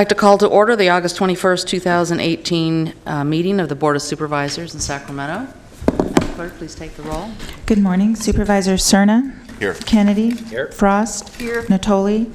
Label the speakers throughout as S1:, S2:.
S1: I'd like to call to order the August 21st, 2018 meeting of the Board of Supervisors in Sacramento. Madam Clerk, please take the roll.
S2: Good morning. Supervisors Cerna.
S3: Here.
S2: Kennedy.
S3: Here.
S2: Frost.
S1: Here.
S2: Natoli.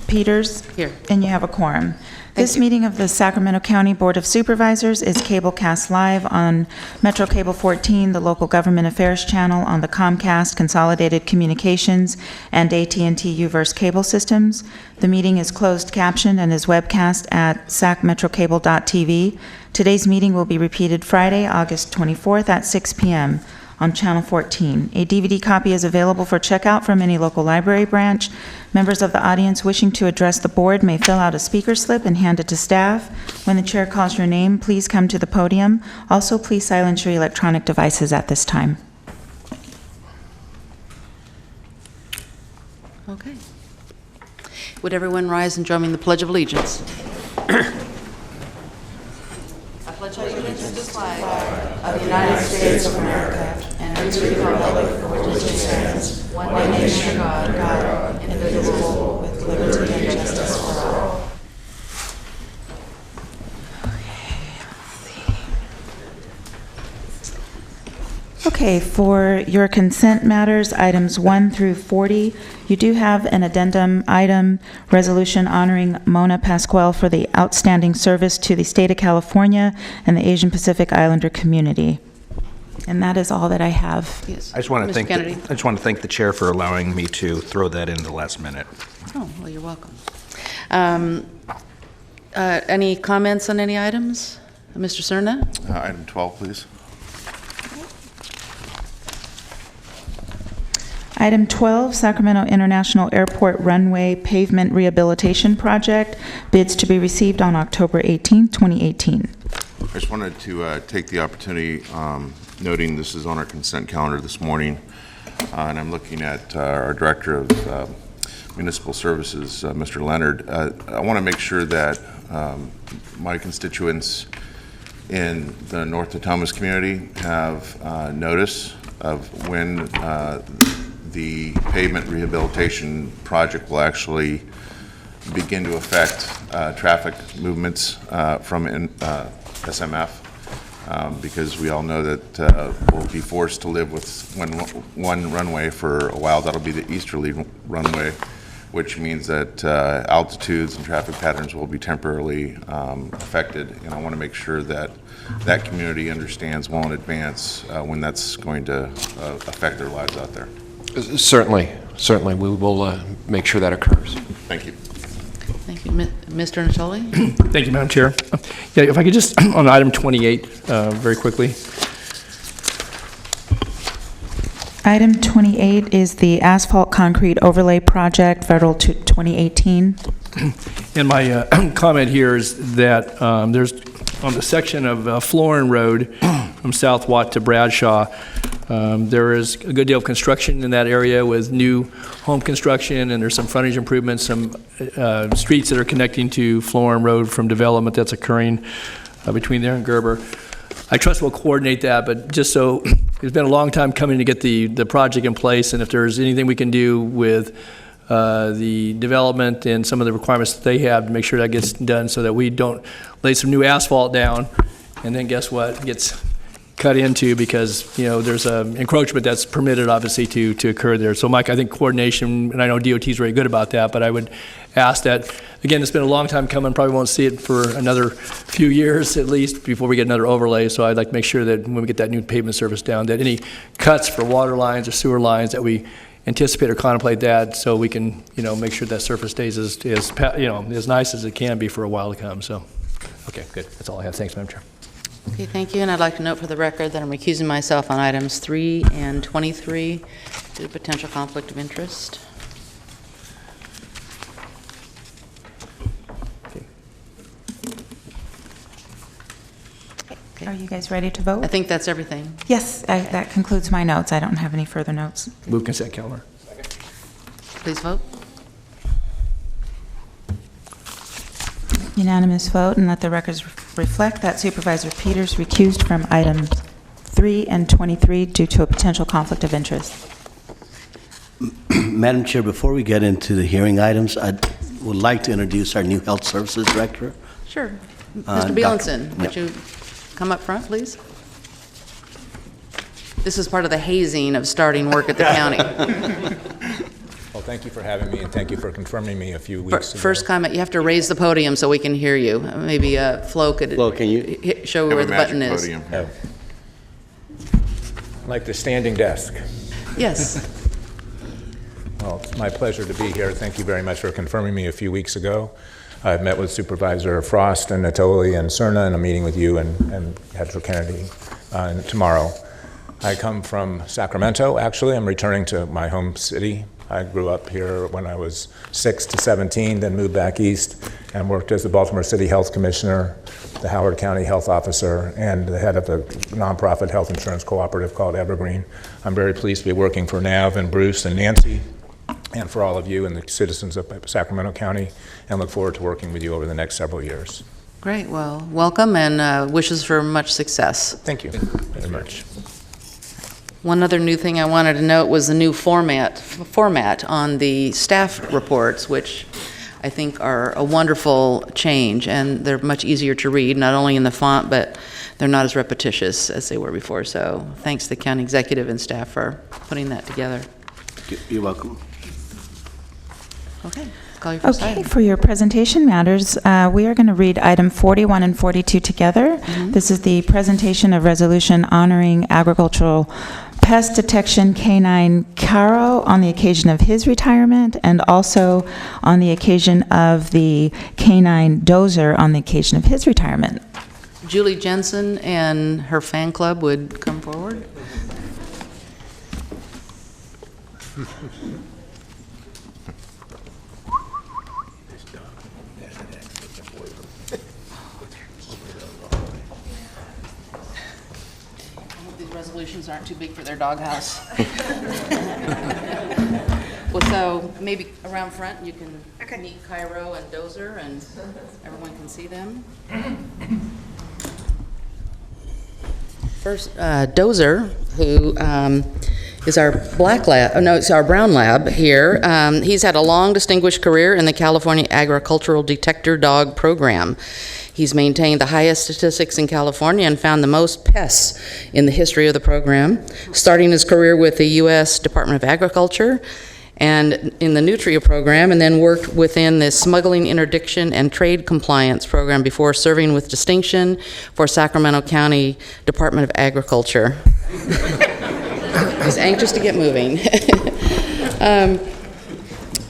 S2: Peters.
S1: Here.
S2: And you have a quorum. This
S1: you.
S2: meeting of the Sacramento County Board of Supervisors is cablecast live on Metro Cable 14, the local government affairs channel on the Comcast Consolidated Communications and AT&T UVerse cable systems. The meeting is closed captioned and is webcast at sacmetrocable.tv. Today's meeting will be repeated Friday, August 24th at 6 p.m. on Channel 14. A DVD copy is available for checkout from any local library branch. Members of the audience wishing to address the board may fill out a speaker slip and hand it to staff. When the chair calls your name, please come to the podium. Also, please silence your electronic devices at this time.
S1: Okay. Would everyone rise and join me in the Pledge of Allegiance? I pledge allegiance to the flag of the United States of America and to the republic for which it stands, one nation under God, indivisible, with liberty and justice for all.
S2: Okay, for your consent matters, items 1 through 40, you do have an addendum item, resolution honoring Mona Pasquale for the outstanding service to the state of California and the Asian Pacific Islander community. And that is all that I have.
S1: Yes.
S3: I just want to
S1: Mr. Kennedy.
S3: thank the chair for allowing me to throw that in the last minute.
S1: Oh, well, you're welcome. Any comments on any items? Mr. Cerna?
S4: Item 12, please.
S2: Item 12, Sacramento International Airport Runway Pavement Rehabilitation Project, bids to be received on October 18, 2018.
S4: I just wanted to take the opportunity, noting this is on our consent calendar this morning, and I'm looking at our Director of Municipal Services, Mr. Leonard. I want to make sure that my constituents in the North Natomas community have notice of when the pavement rehabilitation project will actually begin to affect traffic movements from SMF, because we all know that we'll be forced to live with one runway for a while. That'll be the easterly runway, which means that altitudes and traffic patterns will be temporarily affected, and I want to make sure that that community understands well in advance when that's going to affect their lives out there.
S5: Certainly. We will make sure that occurs.
S4: Thank you.
S1: Thank you. Mr. Natoli?
S6: Thank you, Madam Chair. Yeah, if I could just, on item 28, very quickly.
S2: Item 28 is the asphalt concrete overlay project, federal to 2018.
S6: And my comment here is that there's, on the section of Florin Road from South Watt to Bradshaw, there is a good deal of construction in that area with new home construction, and there's some frontage improvements, some streets that are connecting to Florin Road from development that's occurring between there and Gerber. I trust we'll coordinate that, but just so, it's been a long time coming to get the project in place, and if there's anything we can do with the development and some of the requirements that they have to make sure that gets done so that we don't lay some new asphalt down, and then guess what, gets cut into because, you know, there's an encroachment that's permitted, obviously, to occur there. So, Mike, I think coordination, and I know DOT is very good about that, but I would ask that, again, it's been a long time coming, probably won't see it for another few years at least before we get another overlay, so I'd like to make sure that when we get that new pavement service down, that any cuts for water lines or sewer lines, that we anticipate or contemplate that so we can, you know, make sure that surface stays as you know, as nice as it can be for a while to come. So, okay, good. That's all I have. Thanks, Madam Chair.
S1: Okay, thank you. And I'd like to note for the record that I'm recusing myself on items 3 and 23 due to potential conflict of interest. Okay.
S2: Are you guys ready to vote?
S1: I think that's everything.
S2: Yes, that concludes my notes. I don't have any further notes.
S6: Move consent calendar.
S1: Please vote.
S2: Unanimous vote, and let the records reflect that Supervisor Peters recused from items 3 and 23 due to a potential conflict of interest.
S7: Madam Chair, before we get into the hearing items, I'd would like to introduce our new Health Services Director.
S1: Sure.
S7: Dr.
S1: Mr. Bielenson,
S7: Yep.
S1: would you come up front, please? This is part of the hazing of starting work at the county.
S8: Well, thank you for having me, and thank you for confirming me a few weeks ago.
S1: First comment, you have to raise the podium so we can hear you. Maybe Flo could
S7: Flo, can you
S1: show
S4: Have
S1: where
S4: a
S1: the
S4: magic
S1: button is.
S4: podium.
S8: Oh. Like the standing desk.
S1: Yes.
S8: Well, it's my pleasure to be here. Thank you very much for confirming me a few weeks ago. I've met with Supervisor Frost and Natoli and Cerna, and I'm meeting with you and Hedger Kennedy tomorrow. I come from Sacramento, actually. I'm returning to my home city. I grew up here when I was 6 to 17, then moved back east and worked as the Baltimore City Health Commissioner, the Howard County Health Officer, and the head of a nonprofit health insurance cooperative called Evergreen. I'm very pleased to be working for Nav and Bruce and Nancy, and for all of you and the citizens of Sacramento County, and look forward to working with you over the next several years.
S1: Great. Well, welcome and wishes for much success.
S8: Thank you very much.
S1: One other new thing I wanted to note was the new format on the staff reports, which I think are a wonderful change, and they're much easier to read, not only in the font, but they're not as repetitious as they were before. So thanks to the county executive and staff for putting that together.
S7: You're welcome.
S1: Okay, call your first
S2: Okay,
S1: item.
S2: for your presentation matters, we are going to read item 41 and 42 together. This is the presentation of resolution honoring agricultural pest detection canine Caro on the occasion of his retirement, and also on the occasion of the canine Dozer on the occasion of his retirement.
S1: Julie Jensen and her fan club would come forward. These resolutions aren't too big for their doghouse. Well, so maybe around front you can meet Cairo and Dozer, and everyone can see them. First, Dozer, who is our black lab, oh no, it's our brown lab here. He's had a long, distinguished career in the California Agricultural Detector Dog Program. He's maintained the highest statistics in California and found the most pests in the history of the program, starting his career with the U.S. Department of Agriculture and in the Nutria program, and then worked within the Smuggling Interdiction and Trade Compliance program before serving with distinction for Sacramento County Department of Agriculture. He's anxious to get moving.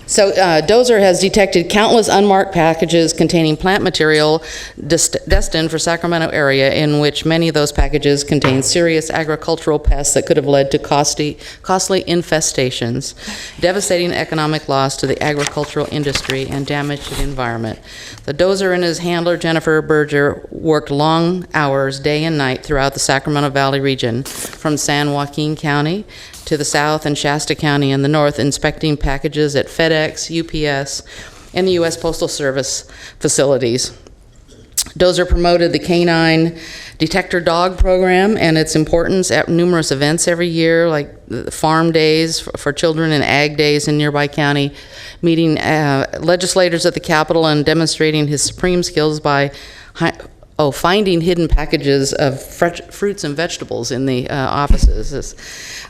S1: So Dozer has detected countless unmarked packages containing plant material destined for Sacramento area, in which many of those packages contain serious agricultural pests that could have led to costly infestations, devastating economic loss to the agricultural industry, and damage to the environment. The Dozer and his handler, Jennifer Berger, worked long hours, day and night, throughout the Sacramento Valley region, from San Joaquin County to the south and Shasta County in the north, inspecting packages at FedEx, UPS, and the U.S. Postal Service facilities. Dozer promoted the Canine Detector Dog Program and its importance at numerous events every year, like the farm days for children and ag days in nearby county, meeting legislators at the Capitol and demonstrating his supreme skills by finding hidden packages of fruits and vegetables in the offices.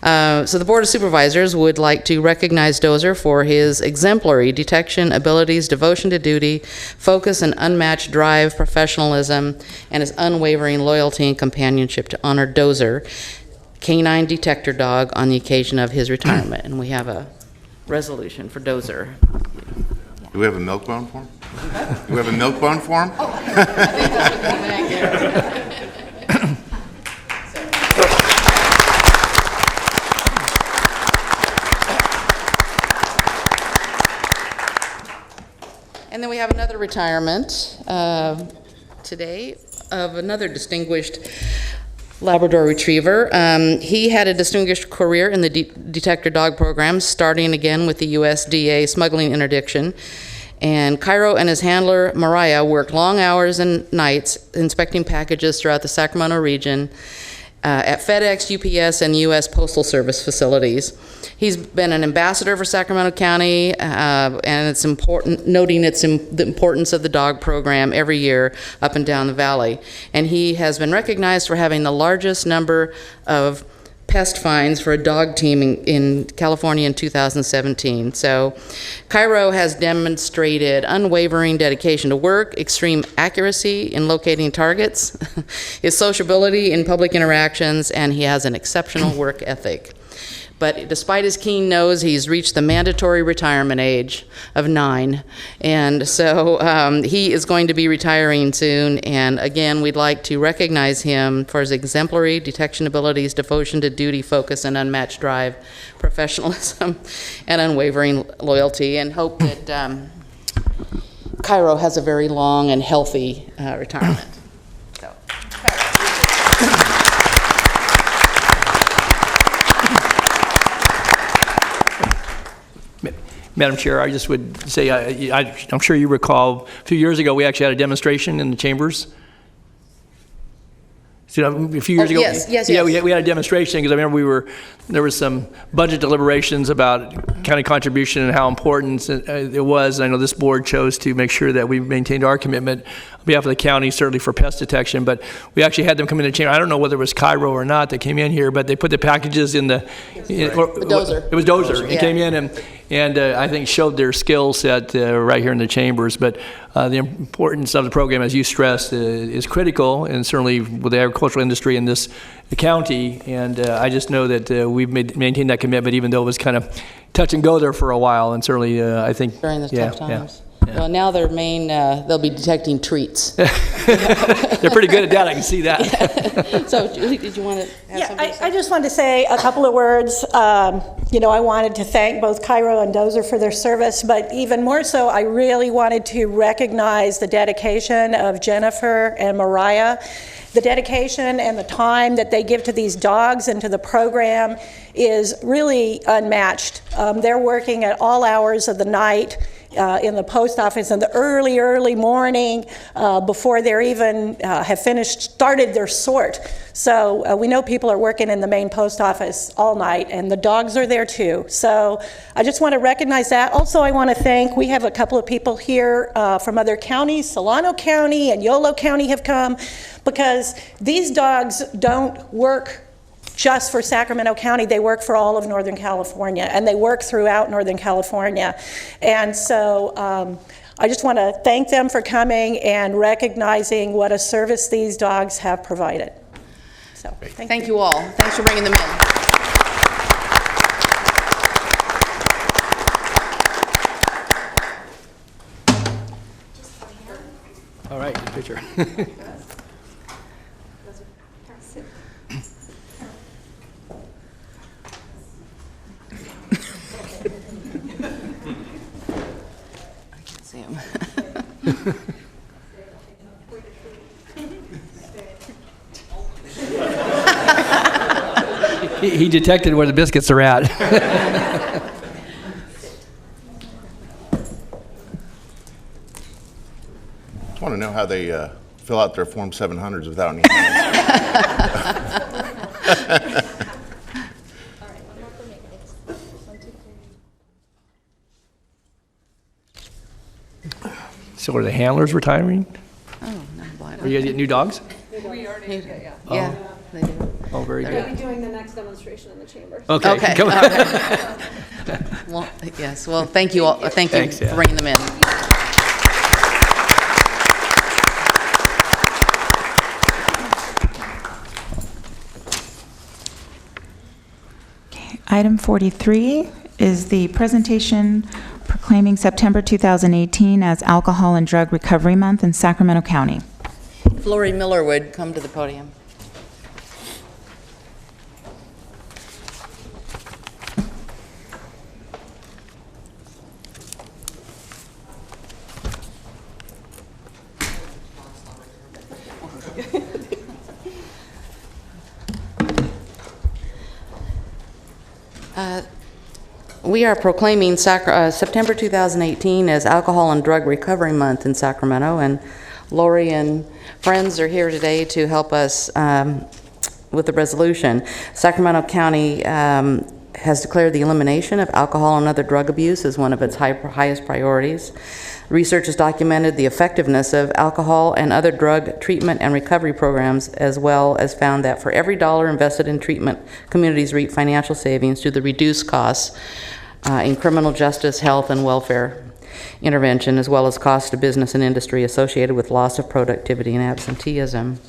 S1: So the Board of Supervisors would like to recognize Dozer for his exemplary detection abilities, devotion to duty, focus and unmatched drive, professionalism, and his unwavering loyalty and companionship to honor Dozer, Canine Detector Dog, on the occasion of his retirement. And we have a resolution for Dozer.
S4: Do we have a milk bone for him? Do we have a milk bone for him?
S1: I think that's what they meant here. And then we have another retirement today of another distinguished Labrador Retriever. He had a distinguished career in the Detector Dog Program, starting again with the USDA Smuggling Interdiction. And Cairo and his handler, Mariah, worked long hours and nights inspecting packages throughout the Sacramento region. at FedEx, UPS, and U.S. Postal Service facilities. He's been an ambassador for Sacramento County, and it's important, noting the importance of the dog program every year up and down the valley. And he has been recognized for having the largest number of pest fines for a dog team in California in 2017. So Cairo has demonstrated unwavering dedication to work, extreme accuracy in locating targets, his sociability in public interactions, and he has an exceptional work ethic. But despite his keen nose, he's reached the mandatory retirement age of 9. And so he is going to be retiring soon. And again, we'd like to recognize him for his exemplary detection abilities, devotion to duty, focus, and unmatched drive, professionalism, and unwavering loyalty, and hope that Cairo has a very long and healthy retirement. So,
S6: Madam Chair, I just would say, I'm sure you recall, a few years ago, we actually had a demonstration in the chambers. So, a few years ago,
S1: yes.
S6: yeah, we had a demonstration because I remember there was some budget deliberations about county contribution and how important it was. And I know this board chose to make sure that we maintained our commitment on behalf of the county, certainly for pest detection. But we actually had them come in the chamber. I don't know whether it was Cairo or not that came in here, but they put the packages in the
S1: Dozer.
S6: It was Dozer. It
S1: Yeah.
S6: came in and I think showed their skill set right here in the chambers. But the importance of the program, as you stressed, is critical, and certainly with the agricultural industry in this county. And I just know that we've maintained that commitment, even though it was kind of touch and go there for a while. And certainly, I think
S1: during the tough times.
S6: Yeah.
S1: Well, now they'll be detecting treats.
S6: They're pretty good at that. I can see that.
S1: So, Julie, did you want to have something to say?
S9: I just wanted to say a couple of words. I wanted to thank both Cairo and Dozer for their service, but even more so, I really wanted to recognize the dedication of Jennifer and Mariah. The dedication and the time that they give to these dogs and to the program is really unmatched. They're working at all hours of the night in the post office in the early morning before they're even have started their sort. So we know people are working in the main post office all night, and the dogs are there too. So I just want to recognize that. Also, I want to we have a couple of people here from other counties. Solano County and Yolo County have come, because these dogs don't work just for Sacramento County. They work for all of Northern California, and they work throughout Northern California. And so I just want to thank them for coming and recognizing what a service these dogs have provided. So
S1: Thank you all. Thanks for bringing them in.
S6: All right, good picture.
S1: See 'em.
S6: He detected where the biscuits are at.
S4: I want to know how they fill out their Form 700s without any hands.
S6: So are the handlers retiring?
S1: Oh, no, blind.
S6: Are you guys getting new dogs?
S1: Yeah, they do.
S6: Oh, very
S1: They're
S6: good.
S10: Doing the next demonstration in the chamber.
S6: Okay.
S1: Okay.
S6: Come on.
S1: All right. Well, yes. Well, thank you all. Thank you
S6: Thanks, yeah.
S1: for bringing them in.
S2: Item 43 is the presentation proclaiming September 2018 as Alcohol and Drug Recovery Month in Sacramento County.
S1: If Lori Miller would come to the podium. We are proclaiming September 2018 as Alcohol and Drug Recovery Month in Sacramento, and Lori and friends are here today to help us
S11: with the resolution. Sacramento County has declared the elimination of alcohol and other drug abuse as one of its highest priorities. Research has documented the effectiveness of alcohol and other drug treatment and recovery programs, as well as found that for every dollar invested in treatment, communities reap financial savings due to the reduced costs in criminal justice, health, and welfare intervention, as well as costs to business and industry associated with loss of productivity and absenteeism.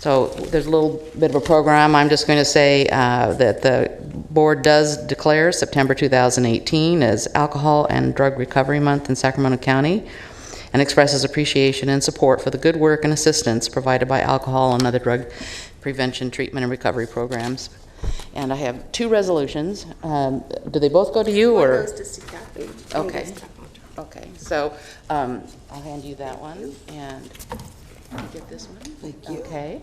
S11: So there's a little bit of a program. I'm just going to say that the board does declare September 2018 as Alcohol and Drug Recovery Month in Sacramento County, and expresses appreciation and support for the good work and assistance provided by alcohol and other drug prevention, treatment, and recovery programs. And I have 2 resolutions. Do they both go to you, or?
S10: One goes to Kathy.
S11: Okay. Okay. So I'll hand you that one, and you get this one.
S7: Thank you.
S11: Okay.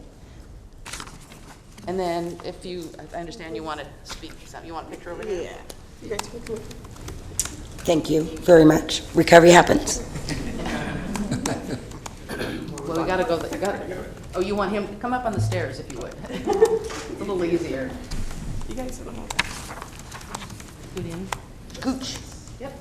S11: And then, if you, I understand you want to speak something. You want a picture over here?
S10: Yeah. You guys can come.
S12: Thank you very much. Recovery happens.
S11: Well, we got to go. Oh, you want him? Come up on the stairs, if you would. It's a little easier.
S10: You guys sit on my
S11: Good in. Gooch. Yep.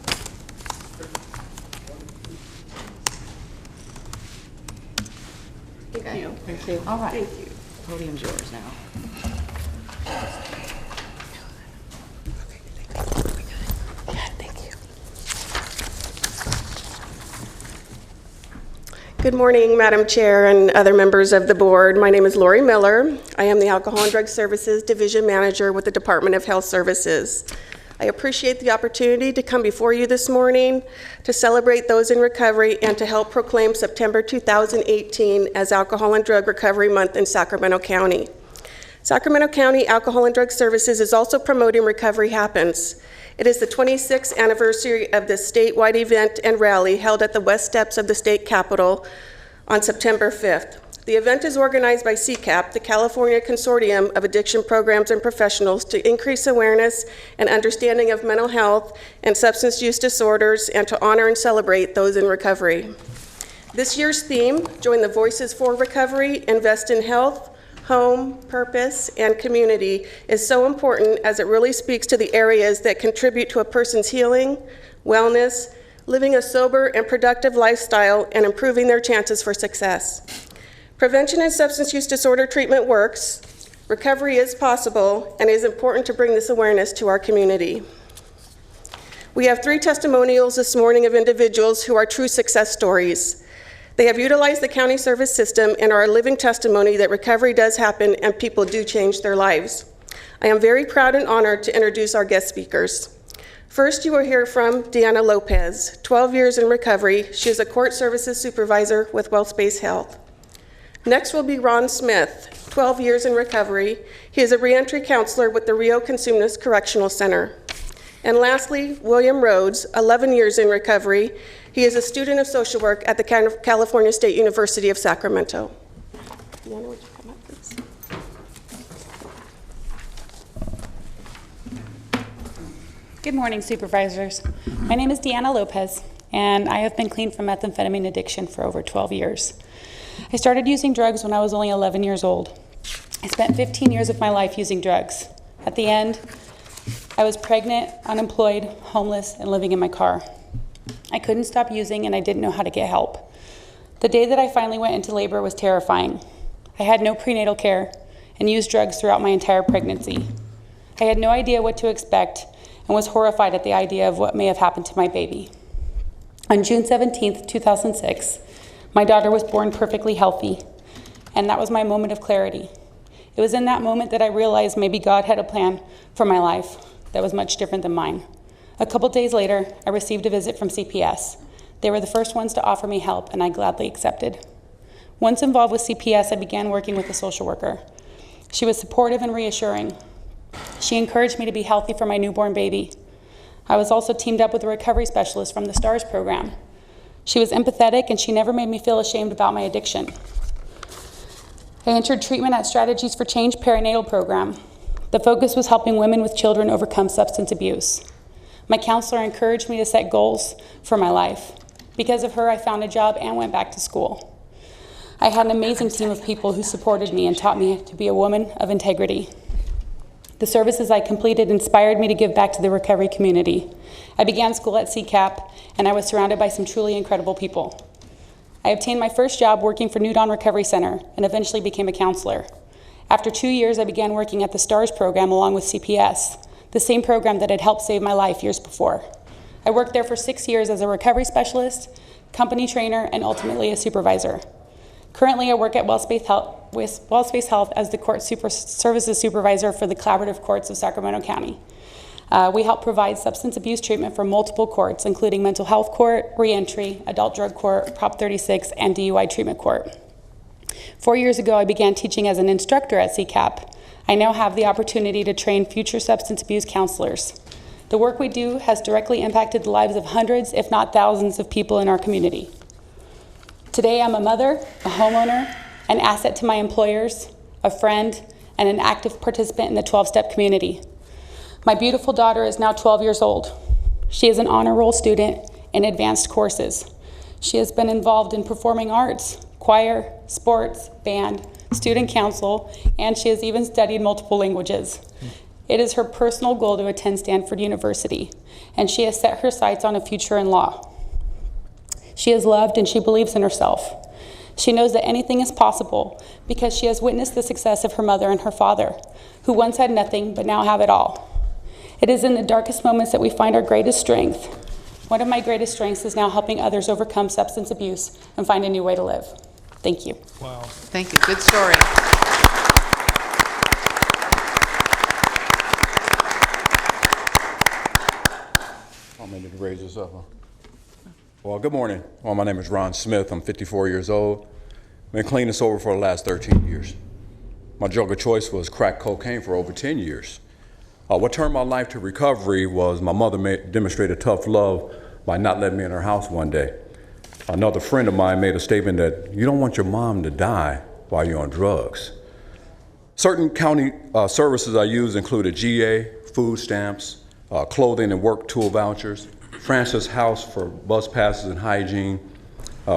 S10: Thank you.
S11: Thank you. All right.
S10: Thank you.
S11: Podium's yours now.
S10: Good morning, Madam Chair and other members of the board. My name is Lori Miller. I am the Alcohol and Drug Services Division Manager with the Department of Health Services. I appreciate the opportunity to come before you this morning to celebrate those in recovery and to help proclaim September 2018 as Alcohol and Drug Recovery Month in Sacramento County. Sacramento County Alcohol and Drug Services is also promoting Recovery Happens. It is the 26th anniversary of this statewide event and rally held at the west steps of the state capitol on September 5th. The event is organized by CCAP, the California Consortium of Addiction Programs and Professionals, to increase awareness and understanding of mental health and substance use disorders, and to honor and celebrate those in recovery. This year's theme, Join the Voices for Recovery, Invest in Health, Home, Purpose, and Community, is so important as it really speaks to the areas that contribute to a person's healing, wellness, living a sober and productive lifestyle, and improving their chances for success. Prevention and substance use disorder treatment works, recovery is possible, and it is important to bring this awareness to our community. We have 3 testimonials this morning of individuals who are true success stories. They have utilized the county service system and are a living testimony that recovery does happen and people do change their lives. I am very proud and honored to introduce our guest speakers. First, you will hear from Deanna Lopez, 12 years in recovery. She is a court services supervisor with WellSpace Health. Next will be Ron Smith, 12 years in recovery. He is a reentry counselor with the Rio Consumnes Correctional Center. And lastly, William Rhodes, 11 years in recovery. He is a student of social work at the California State University of Sacramento. Deanna, would you come up, please?
S13: Good morning, supervisors. My name is Deanna Lopez, and I have been clean from methamphetamine addiction for over 12 years. I started using drugs when I was only 11 years old. I spent 15 years of my life using drugs. At the end, I was pregnant, unemployed, homeless, and living in my car. I couldn't stop using, and I didn't know how to get help. The day that I finally went into labor was terrifying. I had no prenatal care and used drugs throughout my entire pregnancy. I had no idea what to expect and was horrified at the idea of what may have happened to my baby. On June 17th, 2006, my daughter was born perfectly healthy, and that was my moment of clarity. It was in that moment that I realized maybe God had a plan for my life that was much different than mine. A couple days later, I received a visit from CPS. They were the first ones to offer me help, and I gladly accepted. Once involved with CPS, I began working with a social worker. She was supportive and reassuring. She encouraged me to be healthy for my newborn baby. I was also teamed up with a recovery specialist from the STARS program. She was empathetic, and she never made me feel ashamed about my addiction. I entered treatment at Strategies for Change perinatal program. The focus was helping women with children overcome substance abuse. My counselor encouraged me to set goals for my life. Because of her, I found a job and went back to school. I had an amazing team of people who supported me and taught me to be a woman of integrity. The services I completed inspired me to give back to the recovery community. I began school at CCAP, and I was surrounded by some truly incredible people. I obtained my first job working for New Dawn Recovery Center and eventually became a counselor. After 2 years, I began working at the STARS program along with CPS, the same program that had helped save my life years before. I worked there for 6 years as a recovery specialist, company trainer, and ultimately a supervisor. Currently, I work at Wellspace Health as the court services supervisor for the collaborative courts of Sacramento County. We help provide substance abuse treatment for multiple courts, including mental health court, reentry, adult drug court, Prop 36, and DUI treatment court. 4 years ago, I began teaching as an instructor at CCAP. I now have the opportunity to train future substance abuse counselors. The work we do has directly impacted the lives of hundreds, if not thousands, of people in our community. Today, I'm a mother, a homeowner, an asset to my employers, a friend, and an active participant in the 12-step community. My beautiful daughter is now 12 years old. She is an honor roll student in advanced courses. She has been involved in performing arts, choir, sports, band, student council, and she has even studied multiple languages. It is her personal goal to attend Stanford University, and she has set her sights on a future in law. She is loved and she believes in herself. She knows that anything is possible because she has witnessed the success of her mother and her father, who once had nothing but now have it all. It is in the darkest moments that we find our greatest strength. One of my greatest strengths is now helping others overcome substance abuse and find a new way to live. Thank you.
S14: Wow. Thank you. Good story.
S15: I'm ready to raise this up. Well, good morning. Well, my name is Ron Smith. I'm 54 years old. Been clean and sober for the last 13 years. My drug of choice was crack cocaine for over 10 years. What turned my life to recovery was my mother demonstrated tough love by not letting me in her house one day. Another friend of mine made a statement that you don't want your mom to die while you're on drugs. Certain county services I used included GA, food stamps, clothing and work tool vouchers, Francis House for bus passes and hygiene,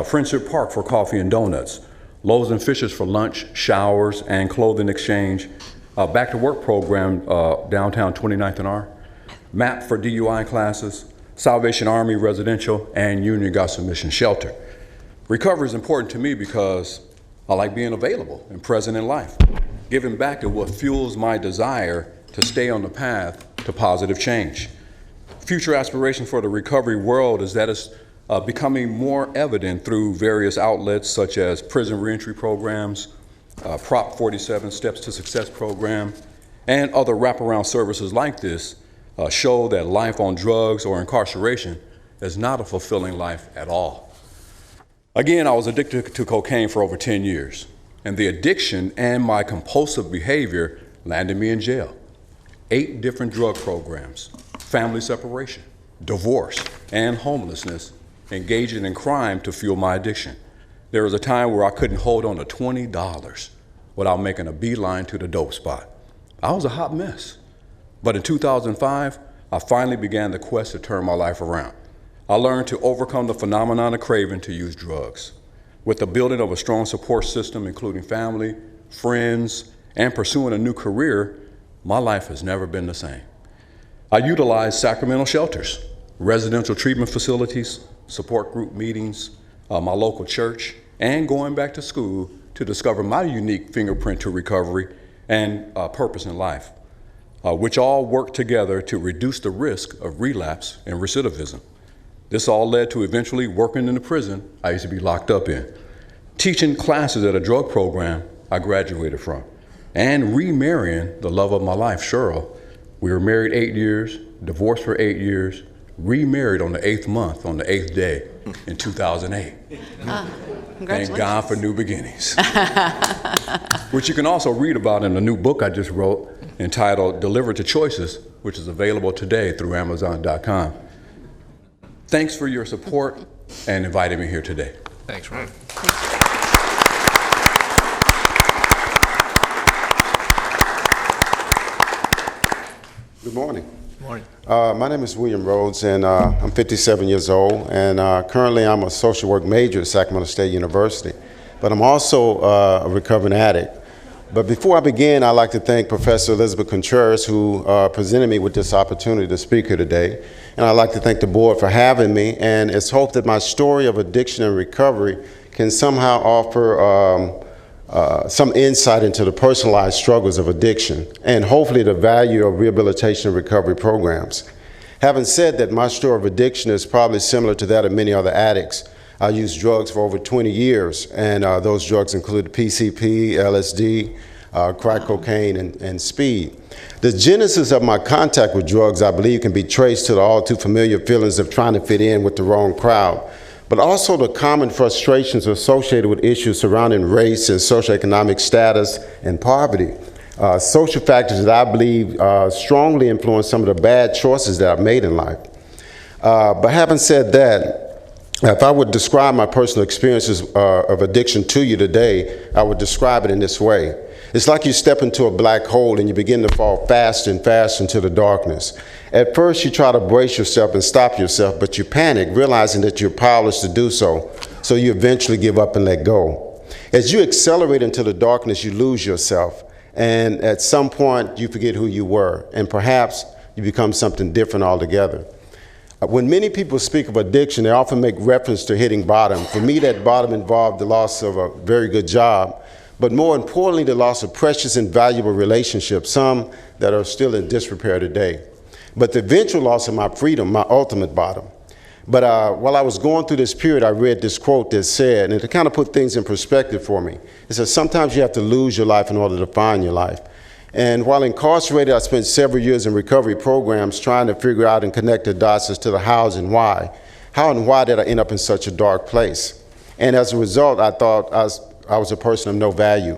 S15: Friendship Park for coffee and donuts, Loaves and Fishes for lunch, showers, and clothing exchange, Back to Work program downtown 29th and R, MAP for DUI classes, Salvation Army Residential, and Union Gospel Mission Shelter. Recovery is important to me because I like being available and present in life. Giving back is what fuels my desire to stay on the path to positive change. Future aspiration for the recovery world is that it's becoming more evident through various outlets such as prison reentry programs, Prop 47 Steps to Success program, and other wraparound services like this show that life on drugs or incarceration is not a fulfilling life at all. Again, I was addicted to cocaine for over 10 years, and the addiction and my compulsive behavior landed me in jail. 8 different drug programs, family separation, divorce, and homelessness, engaging in crime to fuel my addiction. There was a time where I couldn't hold on to $20 without making a beeline to the dope spot. I was a hot mess. But in 2005, I finally began the quest to turn my life around. I learned to overcome the phenomenon of craving to use drugs. With the building of a strong support system, including family, friends, and pursuing a new career, my life has never been the same. I utilize Sacramento shelters, residential treatment facilities, support group meetings, my local church, and going back to school to discover my unique fingerprint to recovery and purpose in life, which all work together to reduce the risk of relapse and recidivism. This all led to eventually working in the prison I used to be locked up in, teaching classes at a drug program I graduated from, and remarrying the love of my life, Cheryl. We were married 8 years, divorced for 8 years, remarried on the 8th month, on the 8th day in 2008.
S14: Congratulations.
S15: Thank God for new beginnings. Which you can also read about in a new book I just wrote entitled Delivered to Choices, which is available today through Amazon.com. Thanks for your support and inviting me here today.
S14: Thanks, Ron.
S16: Good morning.
S14: Good morning.
S16: My name is William Rhodes, and I'm 57 years old, and currently I'm a social work major at Sacramento State University. but I'm also a recovering addict. But before I begin, I'd like to thank Professor Elizabeth Contreras, who presented me with this opportunity to speak here today. And I'd like to thank the board for having me, and it's hoped that my story of addiction and recovery can somehow offer some insight into the personalized struggles of addiction, and hopefully the value of rehabilitation and recovery programs. Having said that, my story of addiction is probably similar to that of many other addicts. I used drugs for over 20 years, and those drugs include PCP, LSD, crack cocaine, and speed. The genesis of my contact with drugs, I believe, can be traced to the all too familiar feelings of trying to fit in with the wrong crowd, but also the common frustrations associated with issues surrounding race and socioeconomic status and poverty. Social factors that I believe strongly influence some of the bad choices that I've made in life. But having said that, if I would describe my personal experiences of addiction to you today, I would describe it in this way. It's like you step into a black hole and you begin to fall faster and faster into the darkness. At first, you try to brace yourself and stop yourself, but you panic, realizing that you're powerless to do so. So you eventually give up and let go. As you accelerate into the darkness, you lose yourself. And at some point, you forget who you were, and perhaps you become something different altogether. When many people speak of addiction, they often make reference to hitting bottom. For me, that bottom involved the loss of a very good job, but more importantly, the loss of precious and valuable relationships, some that are still in disrepair today. But the eventual loss of my freedom, my ultimate bottom. But while I was going through this period, I read this quote that said, and to kind of put things in perspective for me, it says, sometimes you have to lose your life in order to find your life. And while incarcerated, I spent several years in recovery programs trying to figure out and connect the dots as to the hows and why. How and why did I end up in such a dark place? And as a result, I thought I was a person of no value.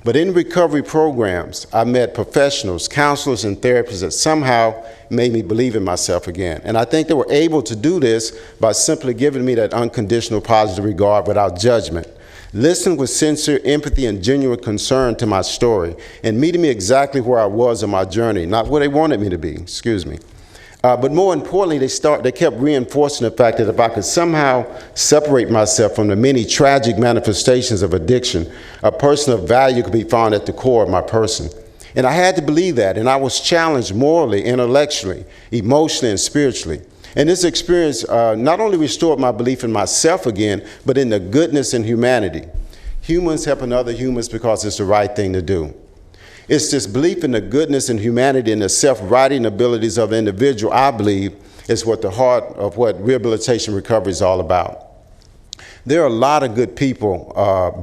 S16: But in recovery programs, I met professionals, counselors, and therapists that somehow made me believe in myself again. And I think they were able to do this by simply giving me that unconditional positive regard without judgment, listening with sincere empathy and genuine concern to my story, and meeting me exactly where I was on my journey, not where they wanted me to be, excuse me. But more importantly, they kept reinforcing the fact that if I could somehow separate myself from the many tragic manifestations of addiction, a person of value could be found at the core of my person. And I had to believe that, and I was challenged morally, intellectually, emotionally, and spiritually. And this experience not only restored my belief in myself again, but in the goodness and humanity. Humans helping other humans because it's the right thing to do. It's this belief in the goodness and humanity and the self-righting abilities of the individual, I believe, is what the heart of what rehabilitation recovery is all about. There are a lot of good people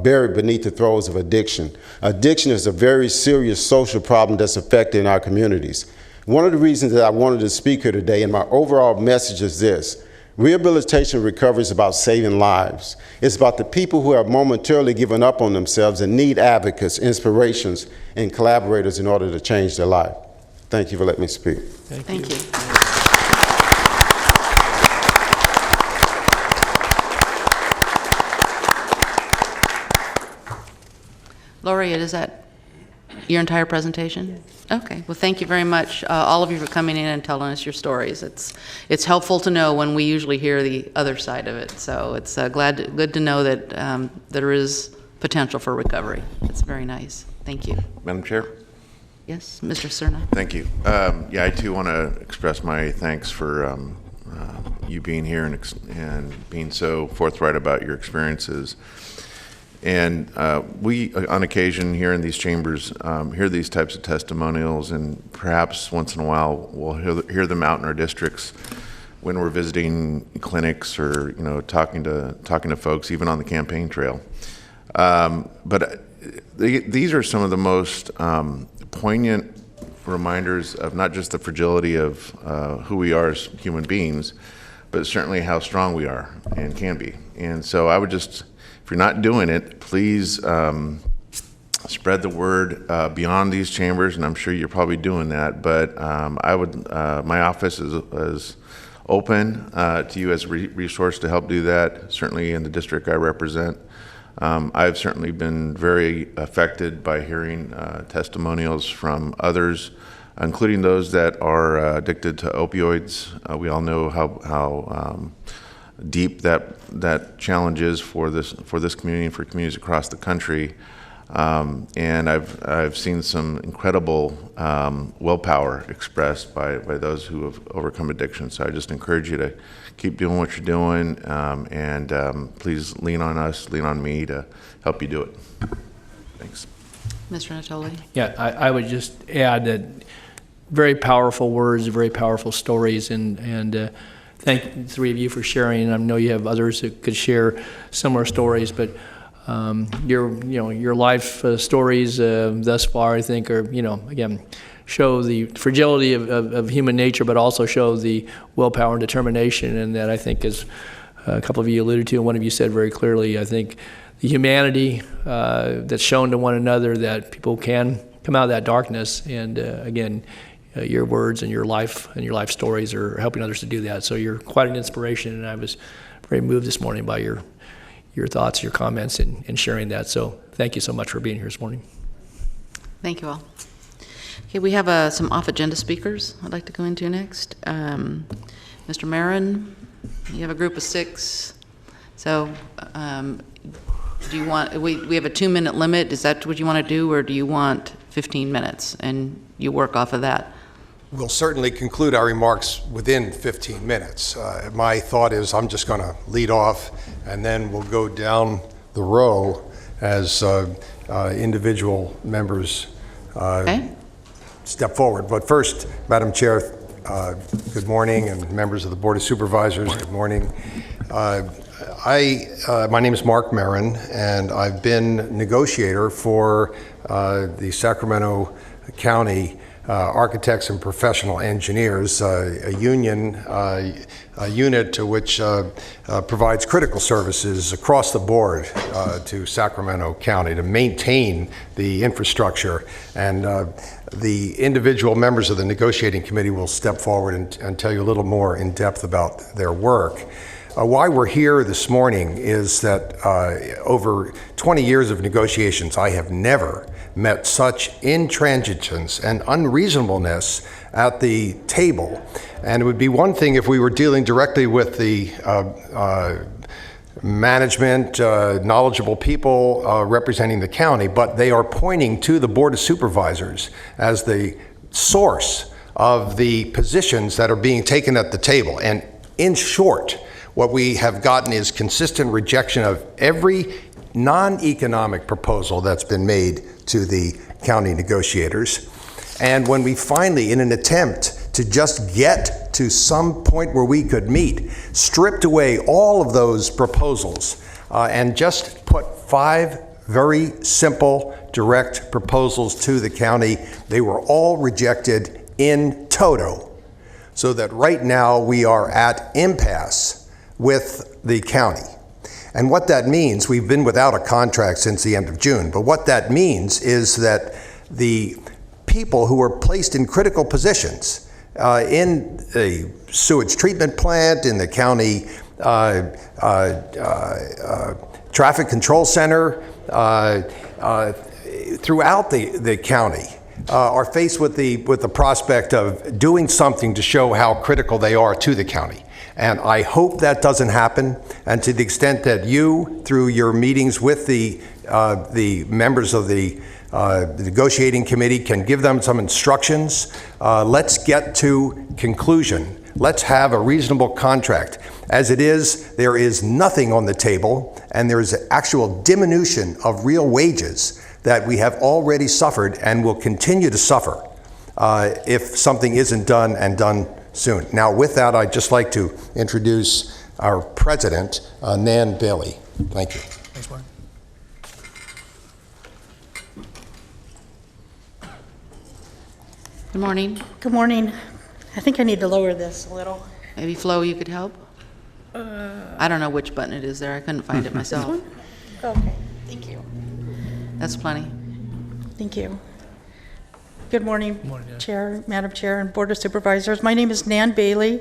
S16: buried beneath the throes of addiction. Addiction is a very serious social problem that's affecting our communities. One of the reasons that I wanted to speak here today, and my overall message is this: rehabilitation recovery is about saving lives. It's about the people who have momentarily given up on themselves and need advocates, inspirations, and collaborators in order to change their life. Thank you for letting me speak.
S11: Thank you. Laureate, is that your entire presentation? Yes. Okay. Well, thank you very much, all of you, for coming in and telling us your stories. It's helpful to know when we usually hear the other side of it. So it's good to know that there is potential for recovery. It's very nice. Thank you.
S4: Madam Chair?
S11: Yes, Mr. Cerna.
S4: Thank you. Yeah, I too want to express my thanks for you being here and being so forthright about your experiences. And we, on occasion, here in these chambers, hear these types of testimonials, and perhaps once in a while we'll hear them out in our districts when we're visiting clinics or talking to folks, even on the campaign trail. But these are some of the most poignant reminders of not just the fragility of who we are as human beings, but certainly how strong we are and can be. And so I would just, if you're not doing it, please spread the word beyond these chambers, and I'm sure you're probably doing that. But I would, my office is open to you as a resource to help do that. Certainly in the district I represent, I've certainly been very affected by hearing testimonials from others, including those that are addicted to opioids. We all know how deep that challenge is for this community and for communities across the country. And I've seen some incredible willpower expressed by those who have overcome addiction. So I just encourage you to keep doing what you're doing, and please lean on us, lean on me to help you do it. Thanks.
S14: Mr. Natoli?
S6: Yeah, I would just add that very powerful words, very powerful stories, and thank the three of you for sharing. And I know you have others who could share similar stories, but your life stories thus far, I think, are, again, show the fragility of human nature, but also show the willpower and determination. And that, I think, as a couple of you alluded to, and one of you said very clearly, I think the humanity that's shown to one another, that people can come out of that darkness. And again, your words and your life stories are helping others to do that. So you're quite an inspiration, and I was very moved this morning by your thoughts, your comments, and sharing that. So thank you so much for being here this morning.
S14: Thank you all. Okay, we have some off-agenda speakers I'd like to go into next. Mr. Marin, you have a group of 6. So do you want, we have a 2-minute limit. Is that what you want to do, or do you want 15 minutes and you work off of that?
S17: We'll certainly conclude our remarks within 15 minutes. My thought is I'm just going to lead off, and then we'll go down the row as individual members step forward. But first, Madam Chair, good morning, and members of the Board of Supervisors, good morning. My name is Mark Marin, and I've been negotiator for the Sacramento County Architects and Professional Engineers, a union, a unit to which provides critical services across the board to Sacramento County to maintain the infrastructure. And the individual members of the negotiating committee will step forward and tell you a little more in depth about their work. Why we're here this morning is that over 20 years of negotiations, I have never met such intransigence and unreasonableness at the table. And it would be one thing if we were dealing directly with the management, knowledgeable people representing the county, but they are pointing to the Board of Supervisors as the source of the positions that are being taken at the table. And in short, what we have gotten is consistent rejection of every non-economic proposal that's been made to the county negotiators. And when we finally, in an attempt to just get to some point where we could meet, stripped away all of those proposals and just put 5 very simple, direct proposals to the county, they were all rejected in toto. So that right now we are at impasse with the county. And what that means, we've been without a contract since the end of June, but what that means is that the people who are placed in critical positions in the sewage treatment plant, in the county traffic control center, throughout the county, are faced with the prospect of doing something to show how critical they are to the county. And I hope that doesn't happen. And to the extent that you, through your meetings with the members of the negotiating committee, can give them some instructions, let's get to conclusion. Let's have a reasonable contract. As it is, there is nothing on the table, and there is an actual diminution of real wages that we have already suffered and will continue to suffer if something isn't done, and done soon. Now, with that, I'd just like to introduce our president, Nan Bailey. Thank you.
S6: Thanks, Mark.
S14: Good morning.
S9: Good morning. I think I need to lower this a little.
S14: Maybe Flo, you could help? I don't know which button it is there. I couldn't find it myself.
S9: This one? Okay, thank you.
S14: That's plenty.
S9: Thank you. Good morning,
S6: morning,
S9: Chair, Madam Chair, and Board of Supervisors. My name is Nan Bailey.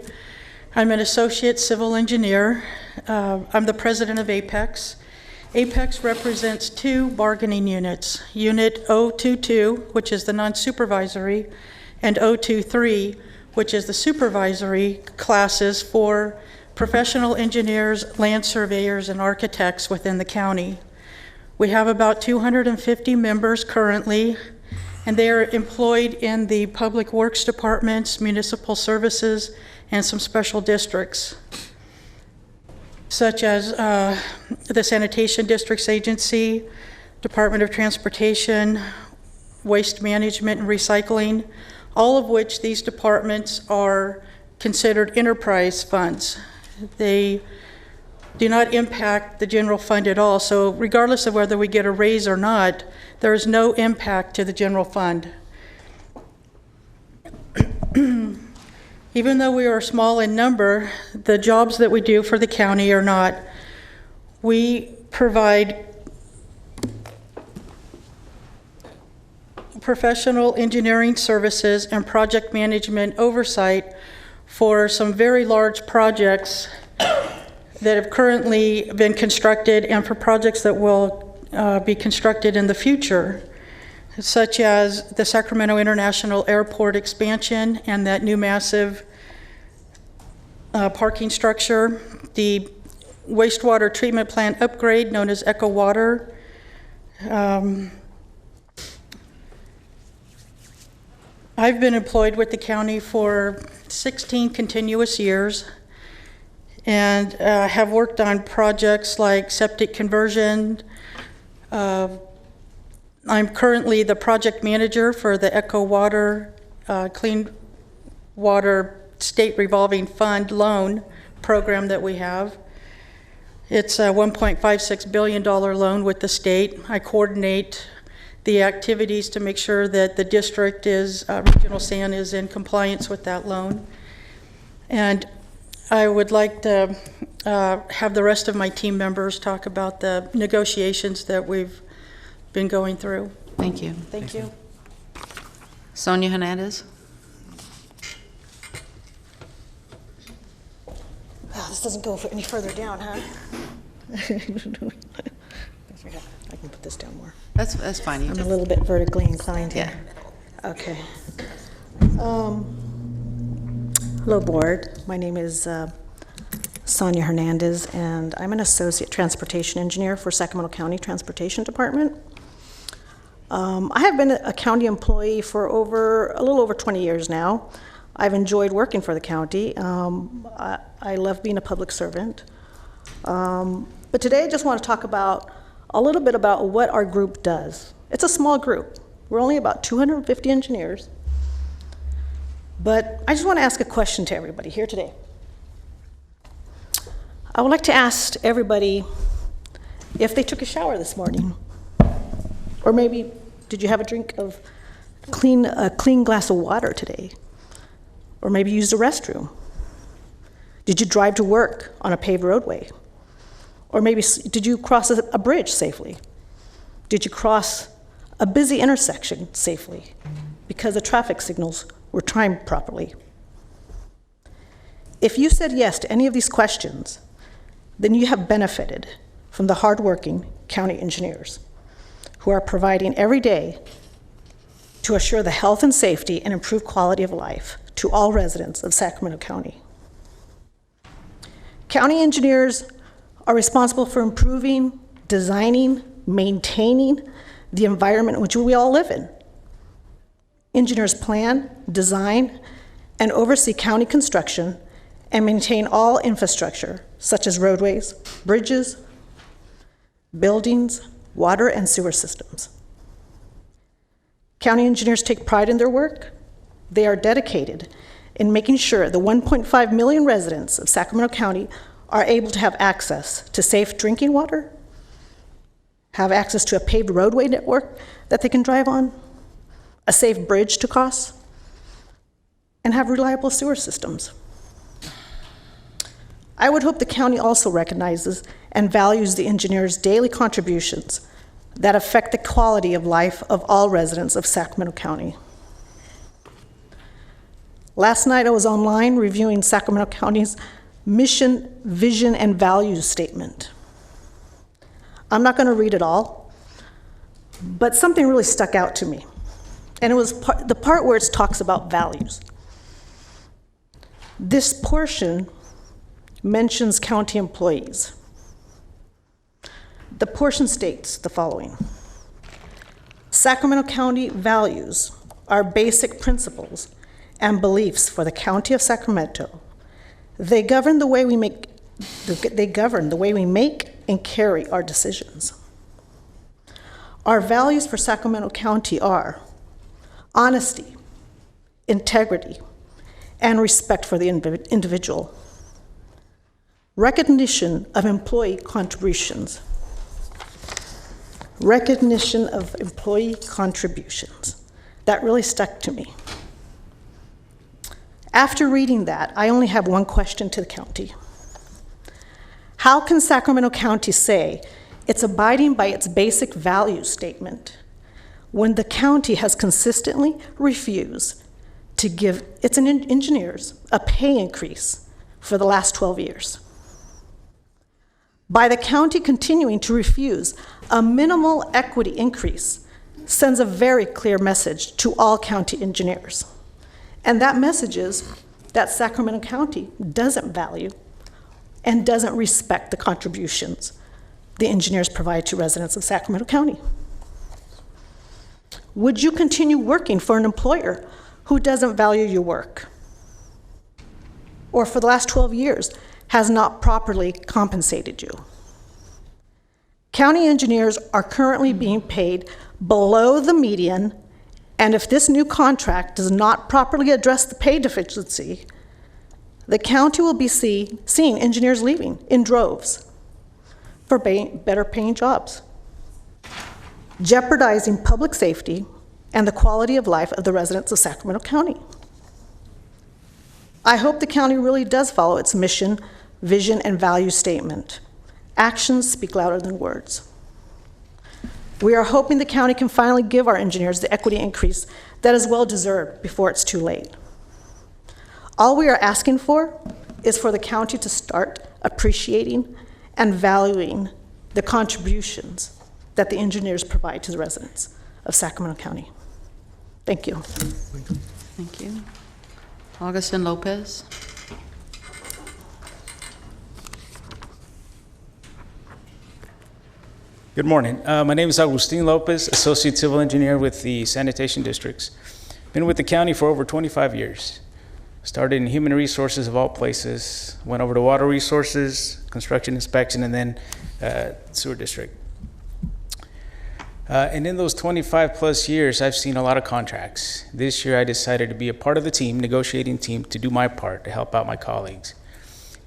S9: I'm an associate civil engineer. I'm the president of Apex. Apex represents 2 bargaining units, Unit 022, which is the non-supervisory, and 023, which is the supervisory classes for
S18: professional engineers, land surveyors, and architects within the county. We have about 250 members currently, and they are employed in the public works departments, municipal services, and some special districts, such as the Sanitation Districts Agency, Department of Transportation, Waste Management and Recycling, all of which these departments are considered enterprise funds. They do not impact the general fund at all, so regardless of whether we get a raise or not, there is no impact to the general fund. Even though we are small in number, the jobs that we do for the county are not. We provide professional engineering services and project management oversight for some very large projects that have currently been constructed and for projects that will be constructed in the future, such as the Sacramento International Airport expansion and that new massive parking structure, the wastewater treatment plant upgrade known as Echo Water, I've been employed with the county for 16 continuous years and have worked on projects like septic conversion. I'm currently the project manager for the Echo Water Clean Water State Revolving Fund loan program that we have. It's a $1.56 billion loan with the state. I coordinate the activities to make sure that the district is, Regional SAN is in compliance with that loan. And I would like to have the rest of my team members talk about the negotiations that we've been going through.
S14: Thank you.
S18: Thank you.
S14: Sonia Hernandez.
S9: Wow, this doesn't go any further down, huh? I can put this down more.
S14: That's fine.
S9: I'm a little bit vertically inclined here.
S14: Yeah.
S9: Okay. Hello, board. My name is Sonia Hernandez, and I'm an associate transportation engineer for Sacramento County Transportation Department. I have been a county employee for a little over 20 years now. I've enjoyed working for the county. I love being a public servant. But today I just want to talk about a little bit about what our group does. It's a small group. We're only about 250 engineers. But I just want to ask a question to everybody here today. I would like to ask everybody if they took a shower this morning. Or maybe, did you have a drink of a clean glass of water today? Or maybe used a restroom? Did you drive to work on a paved roadway? Or maybe did you cross a bridge safely? Did you cross a busy intersection safely because the traffic signals were timed properly? If you said yes to any of these questions, then you have benefited from the hardworking county engineers who are providing every day to assure the health and safety and improved quality of life to all residents of Sacramento County. County engineers are responsible for improving, designing, maintaining the environment in which we all live in. Engineers plan, design, and oversee county construction and maintain all infrastructure, such as roadways, bridges, buildings, water and sewer systems. County engineers take pride in their work. They are dedicated in making sure the 1.5 million residents of Sacramento County are able to have access to safe drinking water, have access to a paved roadway network that they can drive on, a safe bridge to cross, and have reliable sewer systems. I would hope the county also recognizes and values the engineers' daily contributions that affect the quality of life of all residents of Sacramento County. Last night I was online reviewing Sacramento County's mission, vision, and values statement. I'm not going to read it all, but something really stuck out to me. And it was the part where it talks about values. This portion mentions county employees. The portion states the following: Sacramento County values are basic principles and beliefs for the County of Sacramento. They govern the way we make and carry our decisions. Our values for Sacramento County are honesty, integrity, and respect for the individual. Recognition of employee contributions. Recognition of employee contributions. That really stuck to me. After reading that, I only have one question to the county. How can Sacramento County say it's abiding by its basic value statement when the county has consistently refused to give its engineers a pay increase for the last 12 years? By the county continuing to refuse a minimal equity increase sends a very clear message to all county engineers. And that message is that Sacramento County doesn't value and doesn't respect the contributions the engineers provide to residents of Sacramento County. Would you continue working for an employer who doesn't value your work, or for the last 12 years has not properly compensated you? County engineers are currently being paid below the median, and if this new contract does not properly address the pay deficiency, the county will be seeing engineers leaving in droves for better paying jobs, jeopardizing public safety and the quality of life of the residents of Sacramento County. I hope the county really does follow its mission, vision, and value statement. Actions speak louder than words. We are hoping the county can finally give our engineers the equity increase that is well deserved before it's too late. All we are asking for is for the county to start appreciating and valuing the contributions that the engineers provide to the residents of Sacramento County. Thank you.
S14: Thank you. Augustin Lopez.
S19: Good morning. My name is Agustin Lopez, Associate Civil Engineer with the Sanitation Districts. Been with the county for over 25 years. Started in human resources of all places, went over to water resources, construction inspection, and then sewer district. And in those 25 plus years, I've seen a lot of contracts. This year, I decided to be a part of the team, negotiating team, to do my part to help out my colleagues.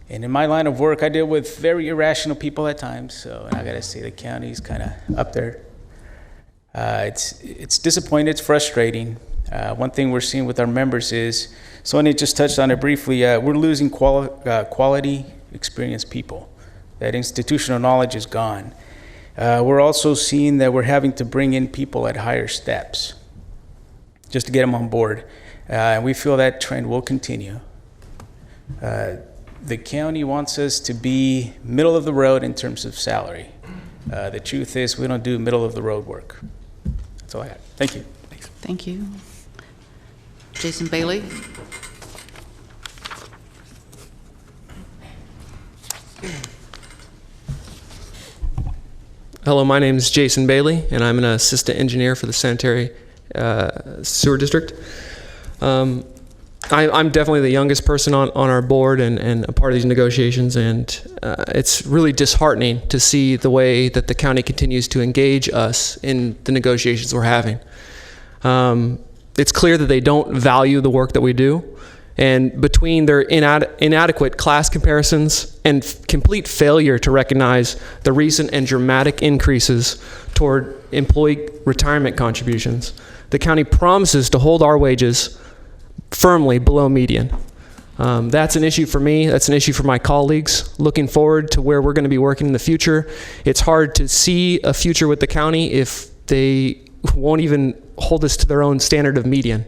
S19: And in my line of work, I deal with very irrational people at times, so I gotta say the county's kind of up there. It's disappointing, it's frustrating. One thing we're seeing with our members is, Sonia just touched on it briefly, we're losing quality, experienced people. That institutional knowledge is gone. We're also seeing that we're having to bring in people at higher steps just to get them on board. And we feel that trend will continue. The county wants us to be middle of the road in terms of salary. The truth is we don't do middle of the road work. That's all I have. Thank you. Thanks.
S14: Thank you. Jason Bailey.
S20: Hello, my name is Jason Bailey, and I'm an assistant engineer for the sanitary sewer district. I'm definitely the youngest person on our board and a part of these negotiations, and it's really disheartening to see the way that the county continues to engage us in the negotiations we're having. It's clear that they don't value the work that we do, and between their inadequate class comparisons and complete failure to recognize the recent and dramatic increases toward employee retirement contributions, the county promises to hold our wages firmly below median. That's an issue for me. That's an issue for my colleagues. Looking forward to where we're going to be working in the future, it's hard to see a future with the county if they won't even hold us to their own standard of median.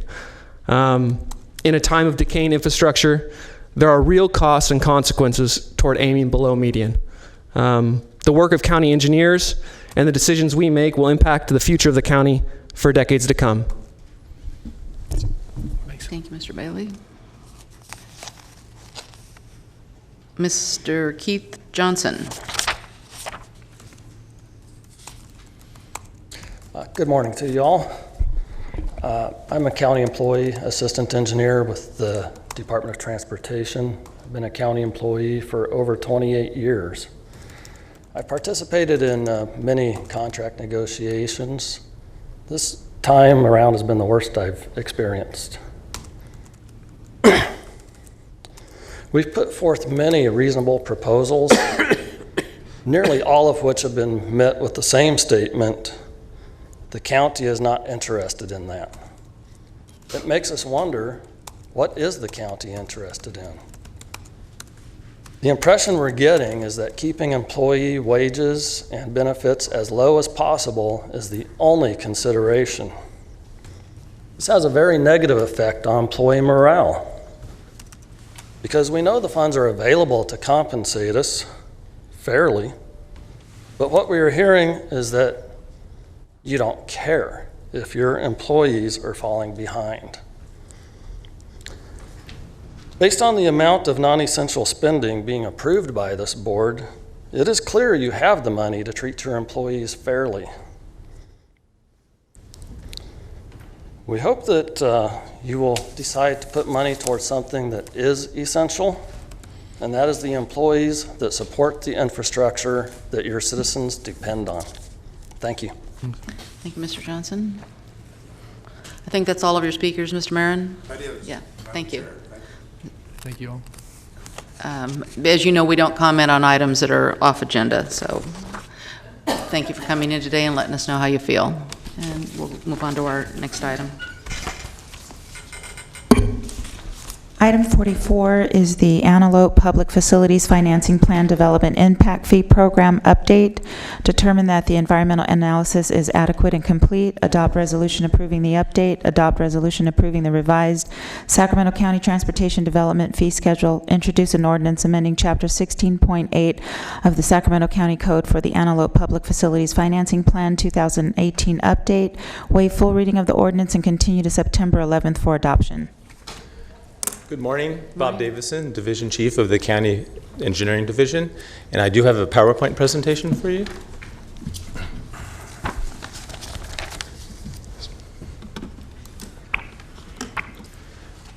S20: In a time of decaying infrastructure, there are real costs and consequences toward aiming below median. The work of county engineers and the decisions we make will impact the future of the county for decades to come.
S14: Thank you, Mr. Bailey. Mr. Keith Johnson.
S21: Good morning to you all. I'm a county employee, assistant engineer with the Department of Transportation. I've been a county employee for over 28 years. I've participated in many contract negotiations. This time around has been the worst I've experienced. We've put forth many reasonable proposals, nearly all of which have been met with the same statement: the county is not interested in that. It makes us wonder, what is the county interested in? The impression we're getting is that keeping employee wages and benefits as low as possible is the only consideration. This has a very negative effect on employee morale, because we know the funds are available to compensate us fairly, but what we are hearing is that you don't care if your employees are falling behind. Based on the amount of non-essential spending being approved by this board, it is clear you have the money to treat your employees fairly. We hope that you will decide to put money towards something that is essential, and that is the employees that support the infrastructure that your citizens depend on. Thank you.
S14: Thank you, Mr. Johnson. I think that's all of your speakers, Mr. Marin.
S22: That is.
S14: Yeah, thank you.
S6: Thank you all.
S14: As you know, we don't comment on items that are off agenda, so thank you for coming in today and letting us know how you feel. And we'll move on to our next item.
S2: Item 44 is the Antelope Public Facilities Financing Plan Development Impact Fee Program update. Determine that the environmental analysis is adequate and complete. Adopt resolution approving the update. Adopt resolution approving the revised Sacramento County Transportation Development Fee Schedule. Introduce an ordinance amending Chapter 16.8 of the Sacramento County Code for the Antelope Public Facilities Financing Plan 2018 update. Waive full reading of the ordinance and continue to September 11th for adoption.
S23: Good morning, Bob Davison, Division Chief of the County Engineering Division, and I do have a PowerPoint presentation for you.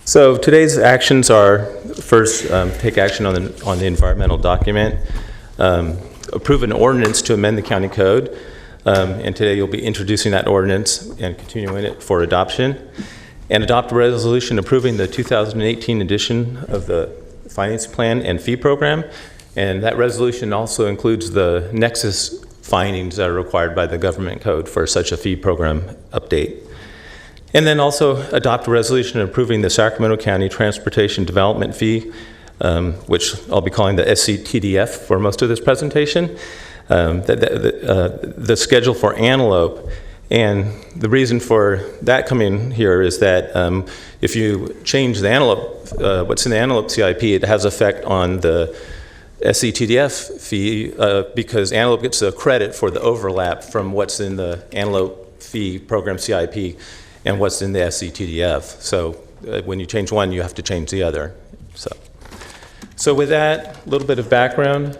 S23: So today's actions are, first, take action on the environmental document, approve an ordinance to amend the county code, and today you'll be introducing that ordinance and continuing it for adoption. And adopt a resolution approving the 2018 edition of the finance plan and fee program. And that resolution also includes the nexus findings that are required by the government code for such a fee program update. And then also adopt a resolution approving the Sacramento County Transportation Development Fee, which I'll be calling the SCTDF for most of this presentation, the schedule for Antelope. And the reason for that coming here is that if you change the Antelope, what's in the Antelope CIP, it has effect on the SCTDF fee because Antelope gets a credit for the overlap from what's in the Antelope fee program CIP and what's in the SCTDF. So when you change one, you have to change the other. So with that, a little bit of background.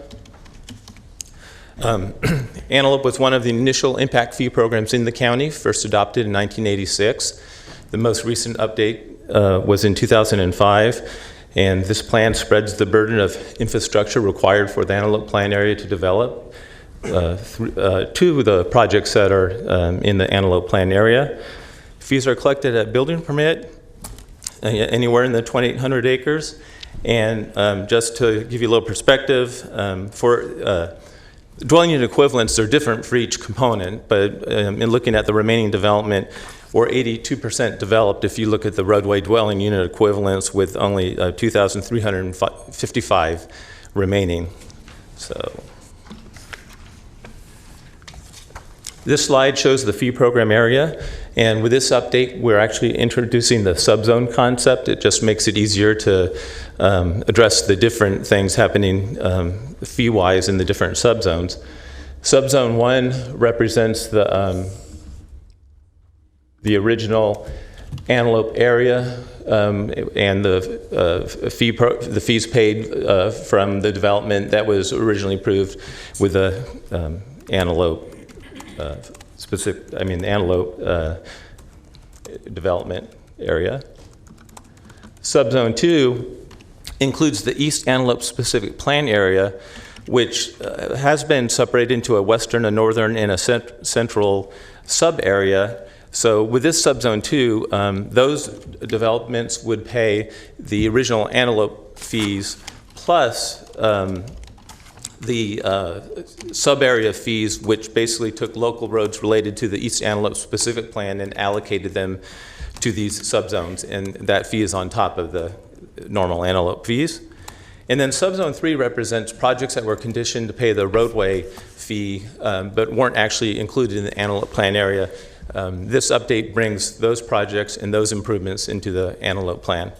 S23: Antelope was one of the initial impact fee programs in the county, first adopted in 1986. The most recent update was in 2005, and this plan spreads the burden of infrastructure required for the Antelope plan area to develop to the projects that are in the Antelope plan area. Fees are collected at building permit, anywhere in the 2,800 acres, and just to give you a little perspective, for dwelling unit equivalents are different for each component, but in looking at the remaining development, we're 82% developed if you look at the roadway dwelling unit equivalents with only 2,355 remaining. So this slide shows the fee program area, and with this update, we're actually introducing the subzone concept. It just makes it easier to address the different things happening fee-wise in the different subzones. Subzone 1 represents the original Antelope area, and the fees paid from the development that was originally approved with the Antelope Antelope development area. Subzone 2 includes the East Antelope specific plan area, which has been separated into a western, a northern, and a central sub-area. So with this subzone 2, those developments would pay the original Antelope fees plus the sub-area fees, which basically took local roads related to the East Antelope specific plan and allocated them to these subzones, and that fee is on top of the normal Antelope fees. And then subzone 3 represents projects that were conditioned to pay the roadway fee, but weren't actually included in the Antelope plan area. This update brings those projects and those improvements into the Antelope plan.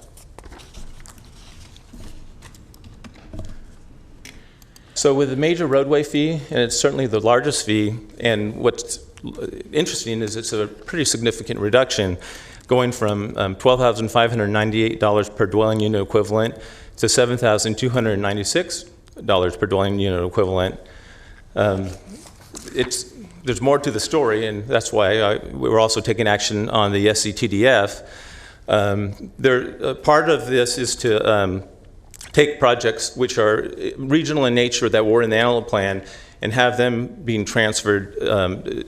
S23: So with the major roadway fee, and it's certainly the largest fee, and what's interesting is it's a pretty significant reduction, going from $12,598 per dwelling unit equivalent to $7,296 per dwelling unit equivalent. There's more to the story, and that's why we're also taking action on the SCTDF. Part of this is to take projects which are regional in nature that were in the Antelope plan and have them being transferred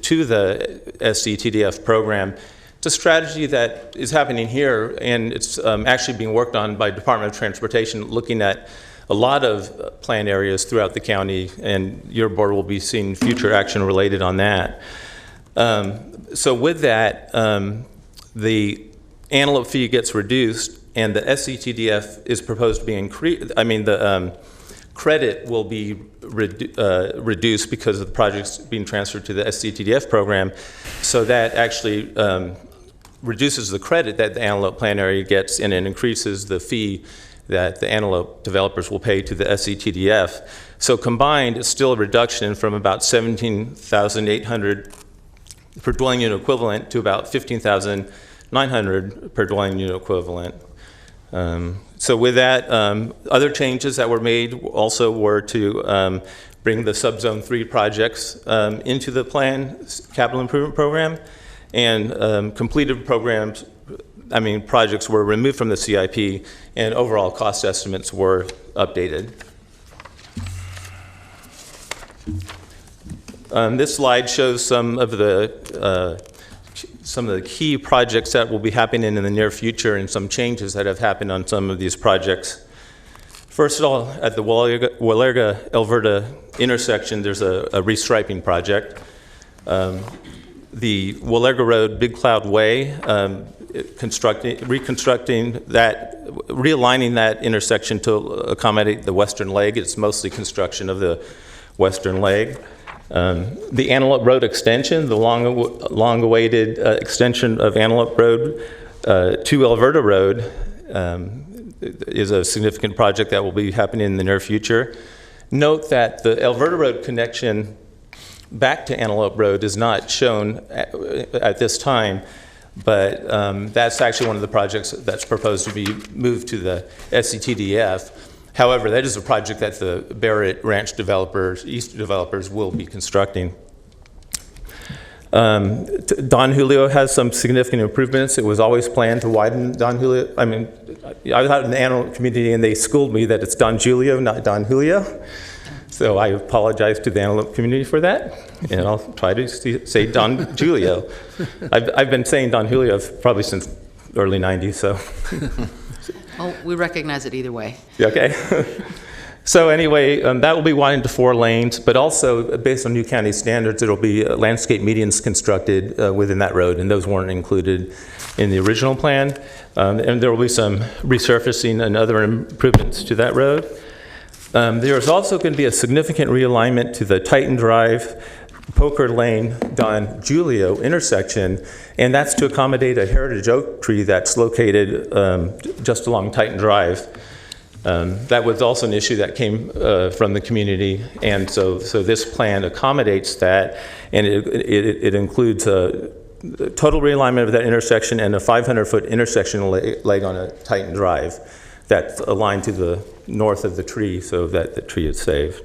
S23: to the SCTDF program. It's a strategy that is happening here, and it's actually being worked on by Department of Transportation, looking at a lot of plan areas throughout the county, and your board will be seeing future action related on that. So with that, the Antelope fee gets reduced, and the SCTDF is proposed to be increased. The credit will be reduced because of the projects being transferred to the SCTDF program. So that actually reduces the credit that the Antelope plan area gets, and it increases the fee that the Antelope developers will pay to the SCTDF. So combined, it's still a reduction from about $17,800 per dwelling unit equivalent to about $15,900 per dwelling unit equivalent. So with that, other changes that were made also were to bring the subzone 3 projects into the plan capital improvement program, and completed projects were removed from the CIP, and overall cost estimates were updated. This slide shows some of the key projects that will be happening in the near future, and some changes that have happened on some of these projects. First of all, at the Walerga-Alverta intersection, there's a restriping project. The Walerga Road Big Cloud Way, reconstructing that, realigning that intersection to accommodate the western leg. It's mostly construction of the western leg. The Antelope Road extension, the long-awaited extension of Antelope Road to Alverta Road, is a significant project that will be happening in the near future. Note that the Alverta Road connection back to Antelope Road is not shown at this time, but that's actually one of the projects that's proposed to be moved to the SCTDF. However, that is a project that the Barrett Ranch developers, East developers, will be constructing. Don Julio has some significant improvements. It was always planned to widen Don Julio. I was out in the Antelope community, and they schooled me that it's Don Julio, not Don Julio. So I apologize to the Antelope community for that, and I'll try to say Don Julio. I've been saying Don Julio probably since early 90s, so.
S14: Well, we recognize it either way.
S23: Okay. So anyway, that will be widened to 4 lanes, but also based on new county standards, it'll be landscape medians constructed within that road, and those weren't included in the original plan. And there will be some resurfacing and other improvements to that road. There is also going to be a significant realignment to the Titan Drive, Poker Lane, Don Julio intersection, and that's to accommodate a heritage oak tree that's located just along Titan Drive. That was also an issue that came from the community, and so this plan accommodates that, and it includes total realignment of that intersection and a 500-foot intersection leg on a Titan Drive that's aligned to the north of the tree so that the tree is saved.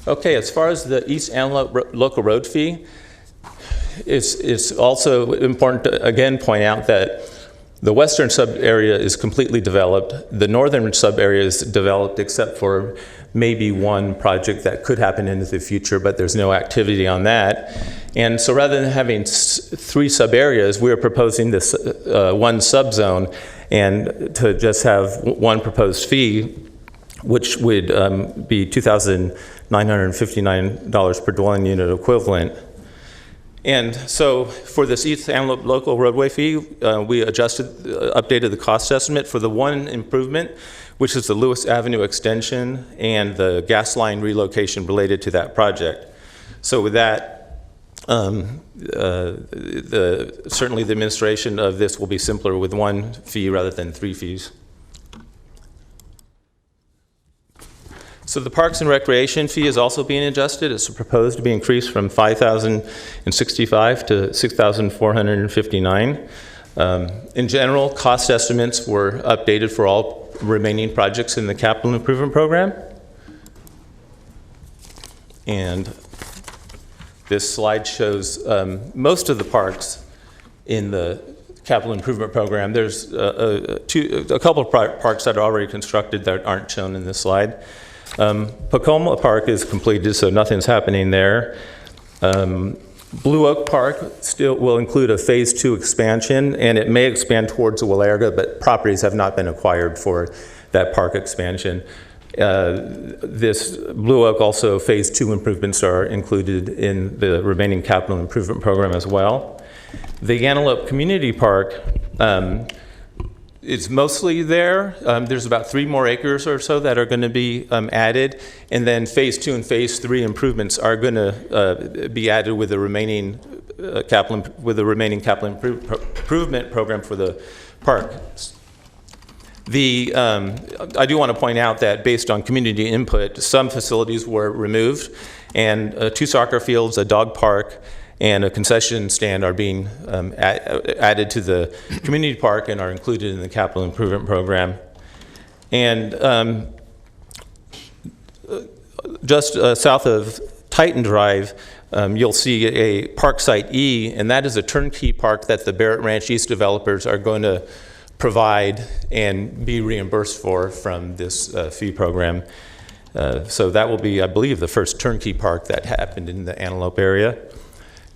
S23: Okay, as far as the East Antelope local road fee, it's also important to again point out that the western sub-area is completely developed. The northern sub-area is developed except for maybe one project that could happen in the future, but there's no activity on that. And so rather than having 3 sub-areas, we are proposing this one subzone and to just have one proposed fee, which would be $2,959 per dwelling unit equivalent. And so for this East Antelope local roadway fee, we updated the cost estimate for the one improvement, which is the Lewis Avenue extension and the gas line relocation related to that project. So with that, certainly the administration of this will be simpler with one fee rather than 3 fees. So the Parks and Recreation fee is also being adjusted. It's proposed to be increased from $5,065 to $6,459. In general, cost estimates were updated for all remaining projects in the capital improvement program. And this slide shows most of the parks in the capital improvement program. There's a couple of parks that are already constructed that aren't shown in this slide. Pacoma Park is completed, so nothing's happening there. Blue Oak Park still will include a phase 2 expansion, and it may expand towards Willarga, but properties have not been acquired for that park expansion. This Blue Oak also phase 2 improvements are included in the remaining capital improvement program as well. The Antelope Community Park it's mostly there. There's about 3 more acres or so that are going to be added, and then phase 2 and phase 3 improvements are going to be added with the remaining capital improvement program for the park. I do want to point out that based on community input, some facilities were removed, and 2 soccer fields, a dog park, and a concession stand are being added to the community park and are included in the capital improvement program. And just south of Titan Drive, you'll see a Park Site E, and that is a turnkey park that the Barrett Ranch East developers are going to provide and be reimbursed for from this fee program. So that will be, I believe, the first turnkey park that happened in the Antelope area.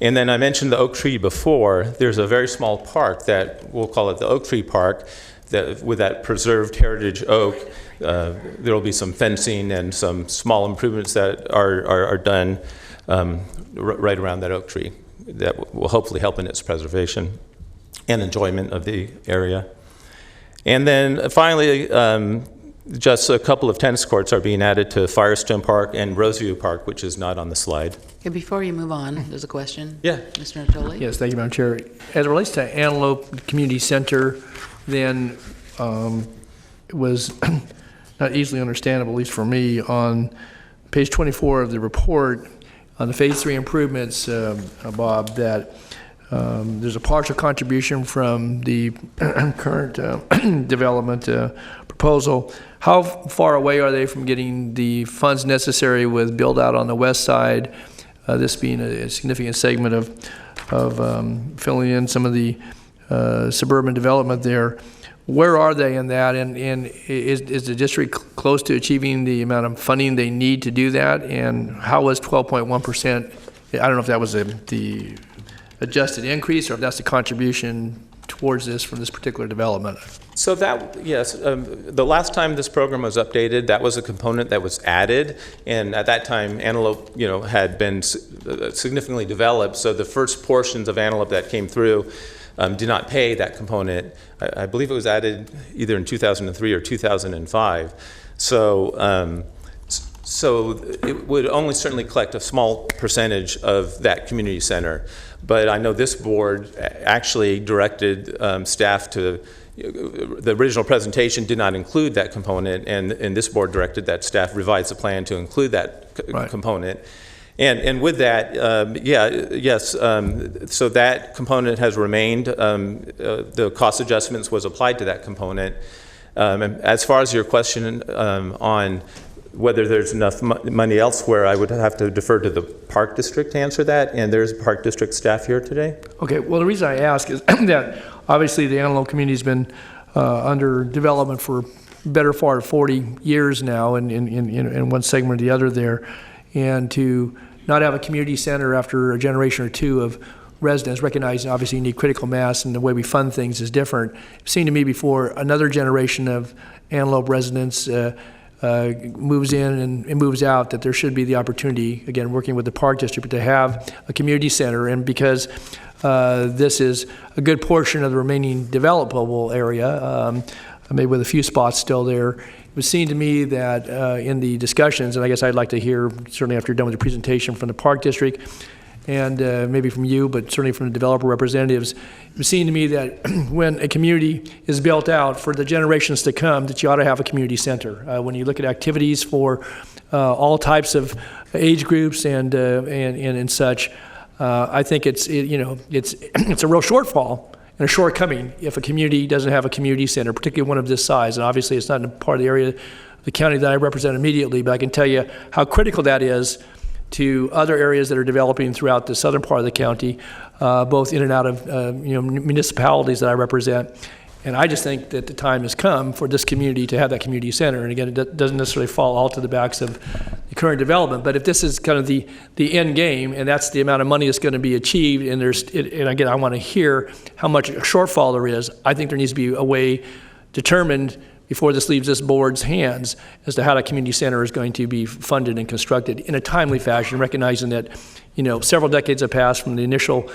S23: And then I mentioned the oak tree before. There's a very small park that we'll call it the Oak Tree Park, that with that preserved heritage oak. There will be some fencing and some small improvements that are done right around that oak tree that will hopefully help in its preservation and enjoyment of the area. And then finally, just a couple of tennis courts are being added to Firestone Park and Roseview Park, which is not on the slide.
S14: Okay, before you move on, there's a question.
S23: Yeah.
S14: Mr. Natoli?
S6: Yes, thank you, Madam Chair. As it relates to Antelope Community Center, then it was not easily understandable, at least for me, on page 24 of the report on the phase 3 improvements, Bob, that there's a partial contribution from the current development proposal. How far away are they from getting the funds necessary with build out on the west side, this being a significant segment of filling in some of the suburban development there? Where are they in that, and is the district close to achieving the amount of funding they need to do that? And how was 12.1%? I don't know if that was the adjusted increase or if that's the contribution towards this from this particular development.
S23: So that, yes, the last time this program was updated, that was a component that was added, and at that time, Antelope, had been significantly developed, so the first portions of Antelope that came through did not pay that component. I believe it was added either in 2003 or 2005. So it would only certainly collect a small percentage of that community center. But I know this board actually directed staff to, the original presentation did not include that component, and this board directed that staff revise the plan to include that component. And with that, so that component has remained. The cost adjustments was applied to that component. And as far as your question on whether there's enough money elsewhere, I would have to defer to the Park District to answer that, and there's Park District staff here today.
S6: Okay, well, the reason I ask is that obviously the Antelope community's been under development for better part of 40 years now in one segment or the other there, and to not have a community center after a generation or two of residents, recognizing obviously you need critical mass and the way we fund things is different. It seemed to me before another generation of Antelope residents moves in and moves out, that there should be the opportunity, again, working with the Park District, to have a community center. And because this is a good portion of the remaining developable area, maybe with a few spots still there, it was seen to me that in the discussions, and I guess I'd like to hear, certainly after you're done with the presentation from the Park District, and maybe from you, but certainly from the developer representatives, it was seen to me that when a community is built out for the generations to come, that you ought to have a community center. When you look at activities for all types of age groups and such, I think it's a real shortfall and a shortcoming if a community doesn't have a community center, particularly one of this size. And obviously, it's not in part of the area of the county that I represent immediately, but I can tell you how critical that is to other areas that are developing throughout the southern part of the county, both in and out of municipalities that I represent. And I just think that the time has come for this community to have that community center. And again, it doesn't necessarily fall all to the backs of the current development, but if this is kind of the end game, and that's the amount of money that's going to be achieved, and and again, I want to hear how much shortfall there is, I think there needs to be a way determined before this leaves this board's hands as to how that community center is going to be funded and constructed in a timely fashion, recognizing that, several decades have passed from the initial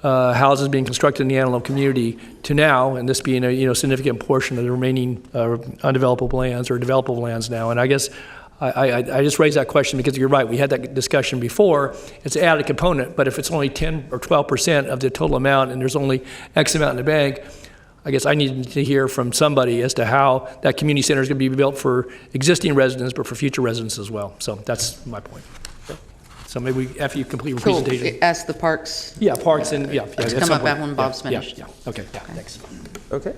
S6: houses being constructed in the Antelope community to now, and this being a significant portion of the remaining undevelopable lands or developable lands now. And I guess I just raised that question because you're right, we had that discussion before. It's an added component, but if it's only 10 or 12% of the total amount and there's only X amount in the bank, I guess I need to hear from somebody as to how that community center is going to be built for existing residents, but for future residents as well. So that's my point. So maybe after you complete your presentation.
S14: Ask the parks.
S6: Yeah, parks and,
S14: Let's come up when Bob's finished.
S6: Yeah. Okay, thanks.
S23: Okay.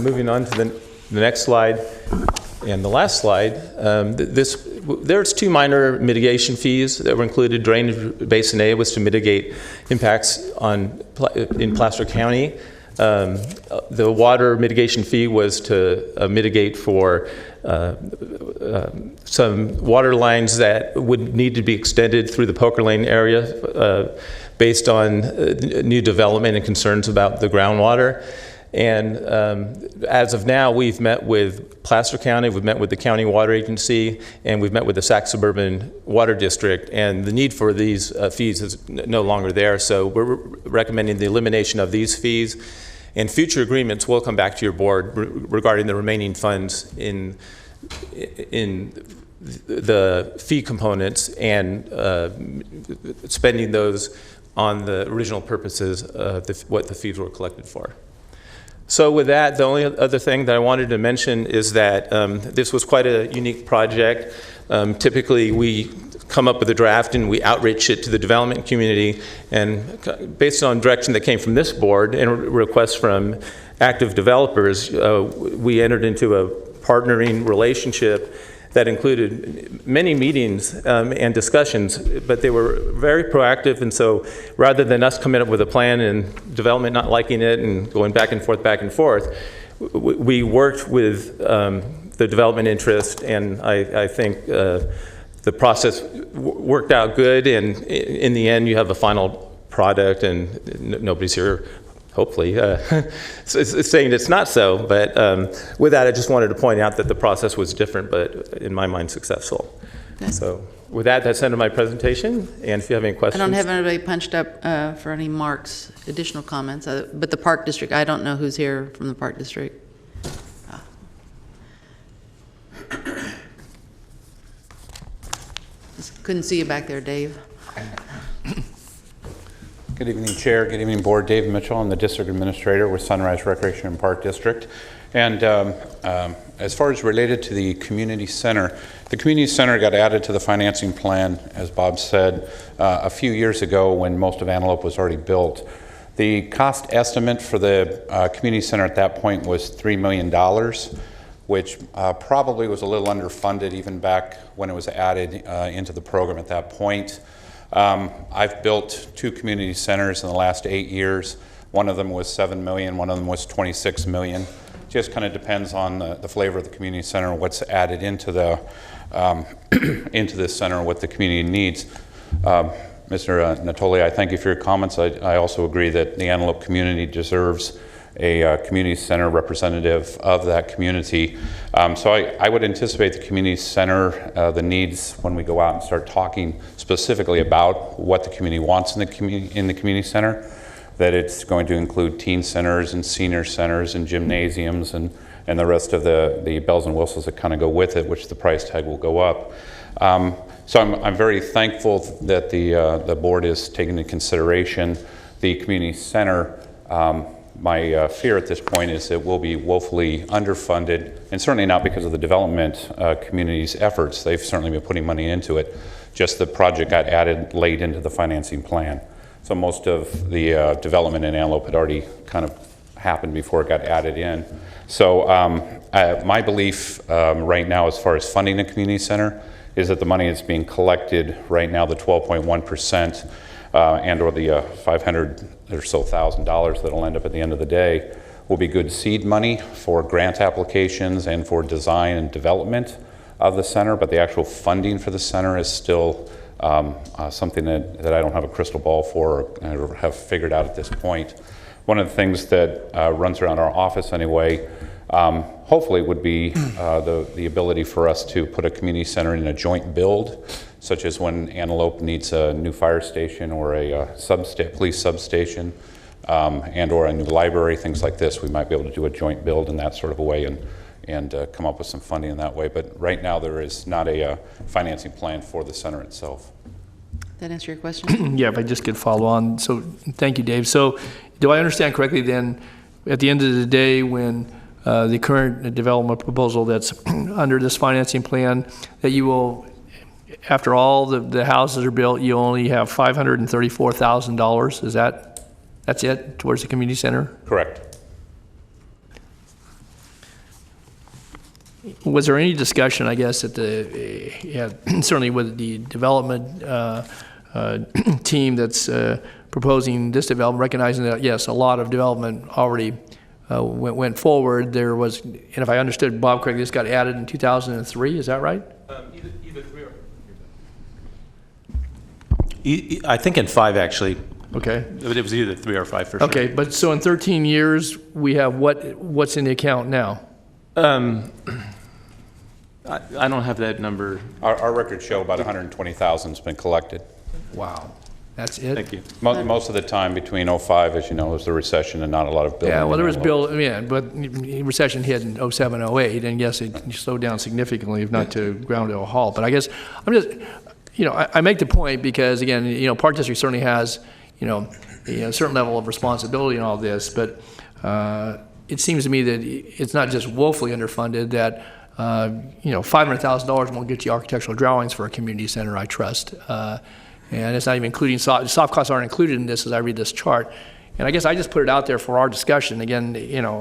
S23: Moving on to the next slide and the last slide. There's two minor mitigation fees that were included. Drainage Basin A was to mitigate impacts in Placer County. The water mitigation fee was to mitigate for some water lines that would need to be extended through the Poker Lane area based on new development and concerns about the groundwater. And as of now, we've met with Placer County, we've met with the County Water Agency, and we've met with the Sac Suburban Water District, and the need for these fees is no longer there. So we're recommending the elimination of these fees. And future agreements will come back to your board regarding the remaining funds in the fee components and spending those on the original purposes of what the fees were collected for. So with that, the only other thing that I wanted to mention is that this was quite a unique project. Typically, we come up with a draft and we outreach it to the development community, and based on direction that came from this board and requests from active developers, we entered into a partnering relationship that included many meetings and discussions, but they were very proactive. And so rather than us coming up with a plan and development not liking it and going back and forth, we worked with the development interest, and I think the process worked out good, and in the end you have a final product, and nobody's here hopefully saying it's not so, but with that I just wanted to point out that the process was different, but in my mind successful.
S14: Okay.
S23: So with that, that's the end of my presentation, and if you have any questions.
S14: I don't have anybody punched up for any marks, additional comments, but the Park District, I don't know who's here from the Park District. Couldn't see you back there, Dave.
S3: Good evening, Chair. Good evening, Board. Dave Mitchell. I'm the District Administrator with Sunrise Recreation and Park District. And As far as related to the community center got added to the financing plan, as Bob said, a few years ago when most of Antelope was already built. The cost estimate for the community center at that point was $3 million, which probably was a little underfunded even back when it was added into the program at that point. I've built 2 community centers in the last 8 years. One of them was $7 million, one of them was $26 million. Just kind of depends on the flavor of the community center, what's added into the into this center, what the community needs. Mr. Natoli, I thank you for your comments. I also agree that the Antelope community deserves a community center representative of that community. So I would anticipate the community center, the needs when we go out and start talking specifically about what the community wants in the community center, that it's going to include teen centers and senior centers and gymnasiums and the rest of the bells and whistles that kind of go with it, which the price tag will go up. So I'm very thankful that the board is taking into consideration the community center. My fear at this point is it will be woefully underfunded, and certainly not because of the development community's efforts. They've certainly been putting money into it. Just the project got added late into the financing plan. So most of the development in Antelope had already kind of happened before it got added in. So my belief right now as far as funding the community center is that the money that's being collected right now, the 12.1%, and or the $500,000 or so that'll end up at the end of the day, will be good seed money for grant applications and for design and development of the center, but the actual funding for the center is still something that I don't have a crystal ball for or have figured out at this point. One of the things that runs around our office anyway, hopefully would be the ability for us to put a community center in a joint build, such as when Antelope needs a new fire station or a police substation and or a new library, things like this. We might be able to do a joint build in that sort of a way and come up with some funding in that way. But right now there is not a financing plan for the center itself.
S14: That answer your question?
S6: Yeah, if I just could follow on. So thank you, Dave. So do I understand correctly then, at the end of the day, when the current development proposal that's under this financing plan, that you will, after all the houses are built, you only have $534,000? Is that's it towards the community center?
S3: Correct.
S6: Was there any discussion, I guess, at certainly with the development team that's proposing this development, recognizing that, yes, a lot of development already went forward. There was, and if I understood Bob correctly, this got added in 2003, is that right?
S23: Either 3 or... I think in 5, actually.
S6: Okay.
S23: It was either 3 or 5 for sure.
S6: Okay, but so in 13 years, we have what's in the account now?
S23: I don't have that number.
S3: Our records show about $120,000 has been collected.
S6: Wow. That's it?
S3: Thank you. Most of the time between 05, as you know, was the recession and not a lot of building.
S6: Yeah, well, there was but recession hit in 07, 08, and yes, it slowed down significantly, if not to ground to a halt. But I guess I'm just, I make the point because, again, Park District certainly has, a certain level of responsibility in all this, but it seems to me that it's not just woefully underfunded, that $500,000 won't get you architectural drawings for a community center, I trust. And it's not even including soft costs aren't included in this as I read this chart. And I guess I just put it out there for our discussion, again,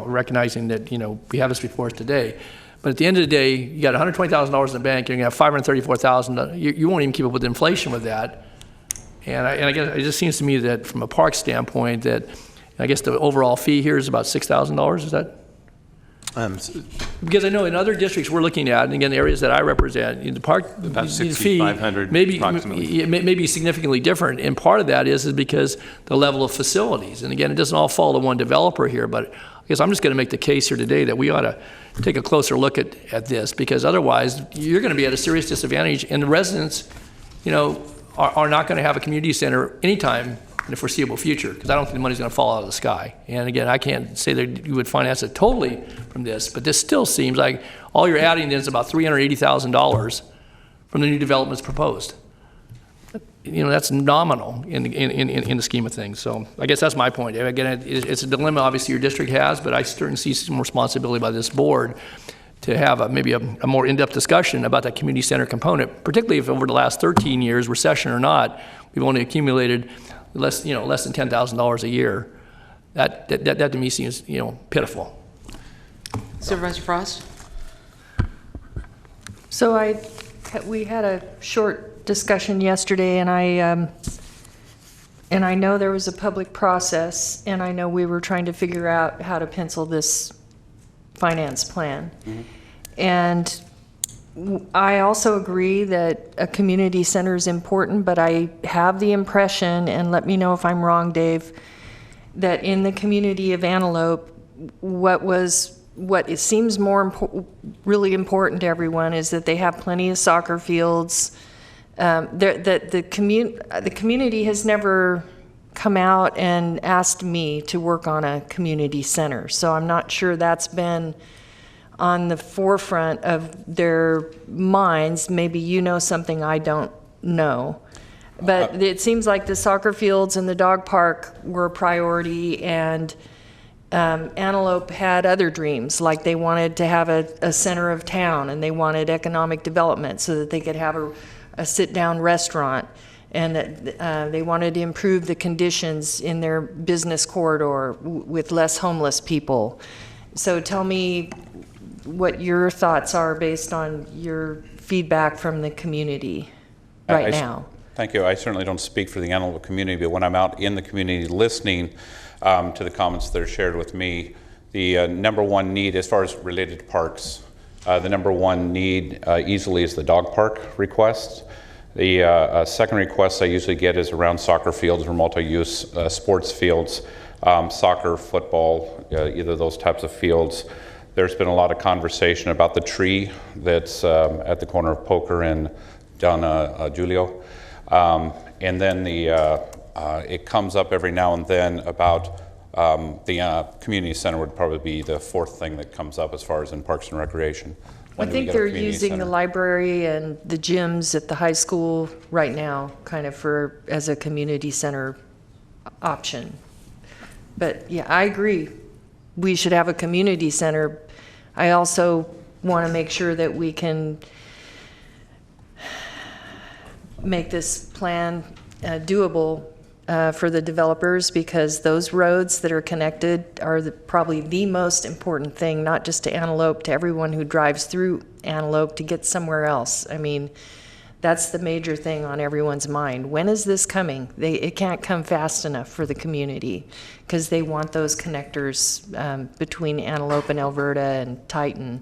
S6: recognizing that, we have this before us today. But at the end of the day, you got $120,000 in the bank, you're going to have $534,000. You won't even keep up with inflation with that. And I guess it just seems to me that from a park standpoint, that I guess the overall fee here is about $6,000. Is that? Because I know in other districts we're looking at, and again, the areas that I represent, the park
S23: about
S6: fee may be significantly different. And part of that is because the level of facilities. And again, it doesn't all fall to one developer here, but I guess I'm just going to make the case here today that we ought to take a closer look at this, because otherwise you're going to be at a serious disadvantage, and the residents, are not going to have a community center anytime in the foreseeable future, because I don't think the money's going to fall out of the sky. And again, I can't say that you would finance it totally from this, but this still seems like all you're adding is about $380,000 from the new developments proposed. That's nominal in the scheme of things. So I guess that's my point. Again, it's a dilemma obviously your district has, but I certainly see some responsibility by this board to have maybe a more in-depth discussion about that community center component, particularly if over the last 13 years, recession or not, we've only accumulated less than $10,000 a year. That to me seems, pitiful.
S14: Supervisor Frost?
S18: So we had a short discussion yesterday, and I know there was a public process, and I know we were trying to figure out how to pencil this finance plan. Mm-hmm. And I also agree that a community center is important, but I have the impression, and let me know if I'm wrong, Dave, that in the community of Antelope, what it seems really important to everyone is that they have plenty of soccer fields. The community has never come out and asked me to work on a community center, so I'm not sure that's been on the forefront of their minds. Maybe you know something I don't know. But it seems like the soccer fields and the dog park were a priority, and Antelope had other dreams, like they wanted to have a center of town, and they wanted economic development so that they could have a sit-down restaurant, and that they wanted to improve the conditions in their business corridor with less homeless people. So tell me what your thoughts are based on your feedback from the community right now.
S3: Thank you. I certainly don't speak for the Antelope community, but when I'm out in the community listening to the comments that are shared with me, the number one need as far as related to parks, the number one need easily is the dog park request. The second request I usually get is around soccer fields or multi-use sports fields, soccer, football, either of those types of fields. There's been a lot of conversation about the tree that's at the corner of Poker and Don Julio. And then it comes up every now and then about the community center would probably be the fourth thing that comes up as far as in Parks and Recreation.
S18: I think they're using the library and the gyms at the high school right now kind of as a community center option. But yeah, I agree. We should have a community center. I also want to make sure that we can make this plan doable for the developers, because those roads that are connected are probably the most important thing, not just to Antelope, to everyone who drives through Antelope to get somewhere else. I mean, that's the major thing on everyone's mind. When is this coming? It can't come fast enough for the community, because they want those connectors between Antelope and Alberta and Titan.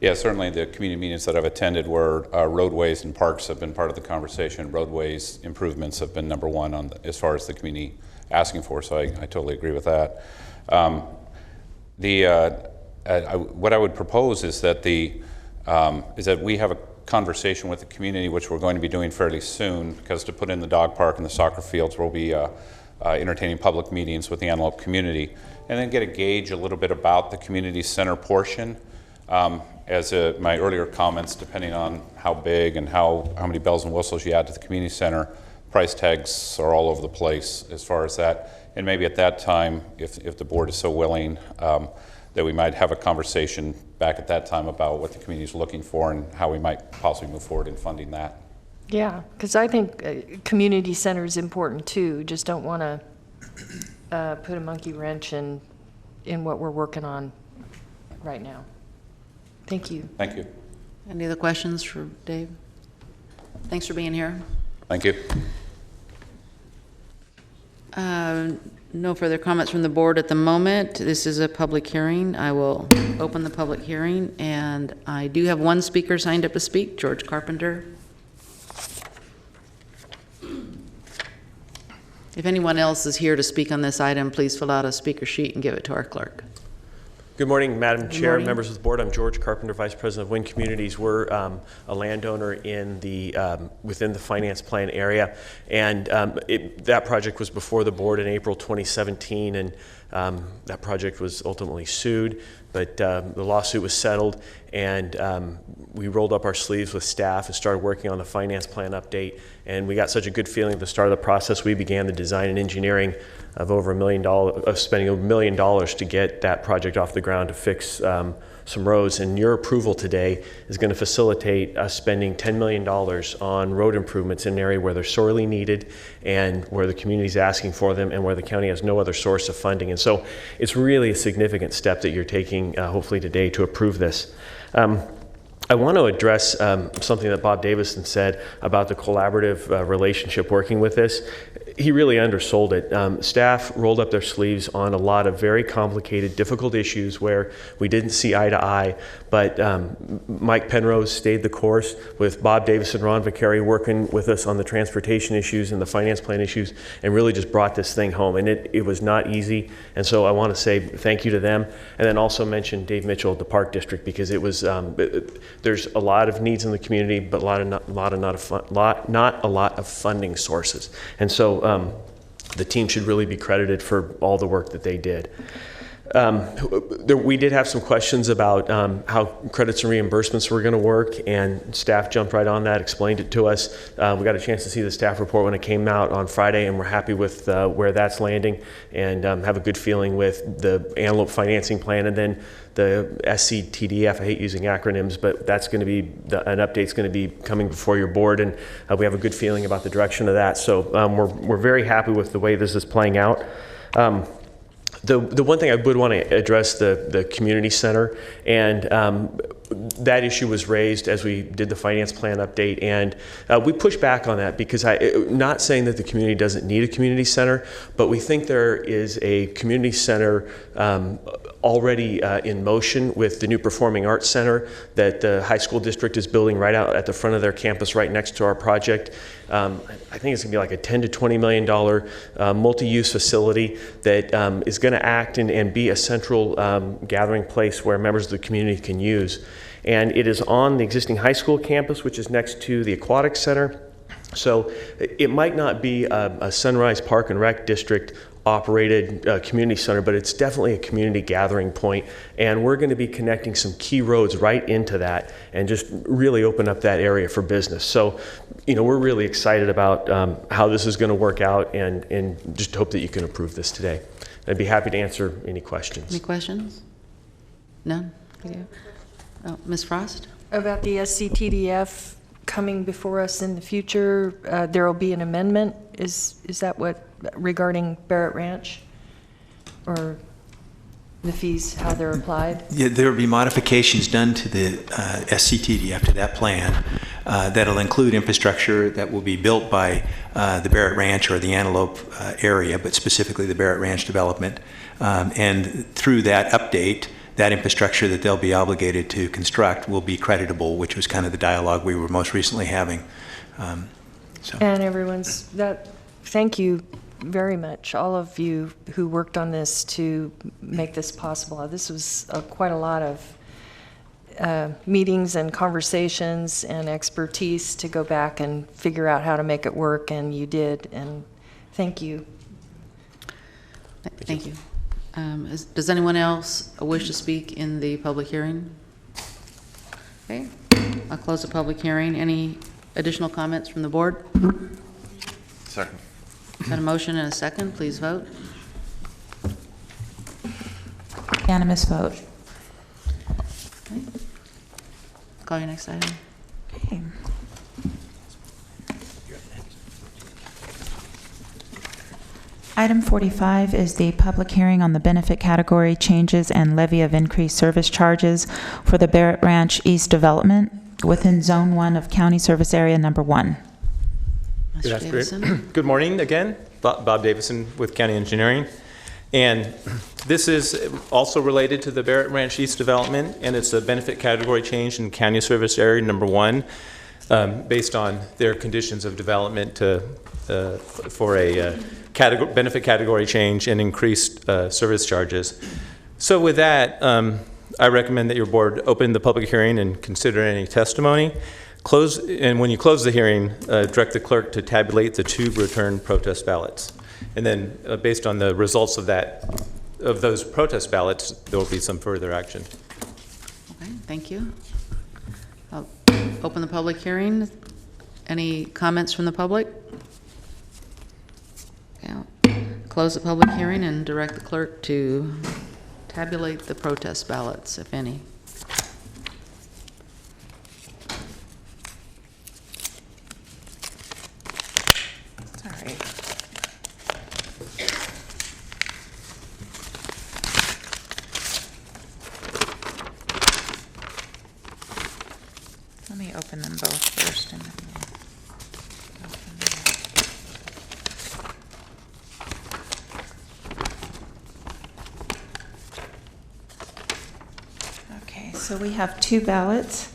S3: Yeah, certainly the community meetings that I've attended where roadways and parks have been part of the conversation. Roadways improvements have been number one as far as the community asking for, so I totally agree with that. What I would propose is that we have a conversation with the community, which we're going to be doing fairly soon, because to put in the dog park and the soccer fields, we'll be entertaining public meetings with the Antelope community, and then get a gauge a little bit about the community center portion. As my earlier comments, depending on how big and how many bells and whistles you add to the community center, price tags are all over the place as far as that. And maybe at that time, if the board is so willing, that we might have a conversation back at that time about what the community is looking for and how we might possibly move forward in funding that.
S18: Yeah, because I think community center is important too. Just don't want to put a monkey wrench in what we're working on right now. Thank you.
S3: Thank you.
S14: Any other questions for Dave? Thanks for being here.
S3: Thank you.
S14: No further comments from the board at the moment. This is a public hearing. I will open the public hearing, and I do have one speaker signed up to speak, George Carpenter. If anyone else is here to speak on this item, please fill out a speaker sheet and give it to our clerk.
S5: Good morning, Madam Chair, members of the board. I'm George Carpenter, Vice President of Wind Communities. We're a landowner in within the finance plan area, and that project was before the board in April 2017, and that project was ultimately sued, but the lawsuit was settled, and we rolled up our sleeves with staff and started working on the finance plan update, and we got such a good feeling at the start of the process. We began the design and engineering of over $1 million, of spending $1 million to get that project off the ground to fix some roads, and your approval today is going to facilitate us spending $10 million on road improvements in an area where they're sorely needed and where the community is asking for them and where the county has no other source of funding. And so it's really a significant step that you're taking, hopefully today, to approve this. I want to address something that Bob Davison said about the collaborative relationship working with this. He really undersold it. Staff rolled up their sleeves on a lot of very complicated, difficult issues where we didn't see eye to eye, but Mike Penrose stayed the course with Bob Davison, Ron Vicari working with us on the transportation issues and the finance plan issues, and really just brought this thing home. And it was not easy, and so I want to say thank you to them, and then also mention Dave Mitchell at the Park District, because it was there's a lot of needs in the community, but not a lot of funding sources, and so the team should really be credited for all the work that they did. We did have some questions about how credits and reimbursements were going to work, and staff jumped right on that, explained it to us. We got a chance to see the staff report when it came out on Friday, and we're happy with where that's landing, and have a good feeling with the Antelope financing plan, and then the SCTDF. I hate using acronyms, but that's going to be, an update's going to be coming before your board, and we have a good feeling about the direction of that. So we're very happy with the way this is playing out. The one thing I would want to address, the community center, and that issue was raised as we did the finance plan update, and we pushed back on that because not saying that the community doesn't need a community center, but we think there is a community center already in motion with the new Performing Arts Center that the high school district is building right out at the front of their campus right next to our project. I think it's going to be like a $10 to $20 million multi-use facility that is going to act and be a central gathering place where members of the community can use. And it is on the existing high school campus, which is next to the Aquatic Center. So it might not be a Sunrise Park and Rec District operated community center, but it's definitely a community gathering point, and we're going to be connecting some key roads right into that and just really open up that area for business. So, we're really excited about how this is going to work out, and just hope that you can approve this today. I'd be happy to answer any questions.
S14: Any questions? None? Okay. Oh, Ms. Frost?
S1: About the SCTDF coming before us in the future, there will be an amendment. Is that what, regarding Barrett Ranch, or the fees, how they're applied?
S8: Yeah, there will be modifications done to the SCTDF, to that plan, that'll include infrastructure that will be built by the Barrett Ranch or the Antelope area, but specifically the Barrett Ranch development. And through that update, that infrastructure that they'll be obligated to construct will be creditable, which was kind of the dialogue we were most recently having.
S1: And everyone's, thank you very much, all of you who worked on this to make this possible. This was quite a lot of meetings and conversations and expertise to go back and figure out how to make it work, and you did, and thank you.
S14: Thank you. Does anyone else wish to speak in the public hearing? Okay, I'll close the public hearing. Any additional comments from the board?
S4: Second.
S14: Got a motion and a second. Please vote.
S2: Unanimous vote.
S14: Okay. Call your next item.
S2: Okay. Item 45 is the public hearing on the benefit category changes and levy of increased service charges for the Barrett Ranch East development within Zone 1 of County Service Area Number 1.
S14: Mr. Davison.
S23: Good morning again. Bob Davison with County Engineering. And this is also related to the Barrett Ranch East development, and it's a benefit category change in County Service Area Number 1 based on their conditions of development for a benefit category change and increased service charges. So with that, I recommend that your board open the public hearing and consider any testimony. And when you close the hearing, direct the clerk to tabulate the 2 return protest ballots. And then based on the results of those protest ballots, there will be some further action.
S14: Okay, thank you. I'll open the public hearing. Any comments from the public? Okay, I'll close the public hearing and direct the clerk to tabulate the protest ballots, if any.
S2: So we have two ballots.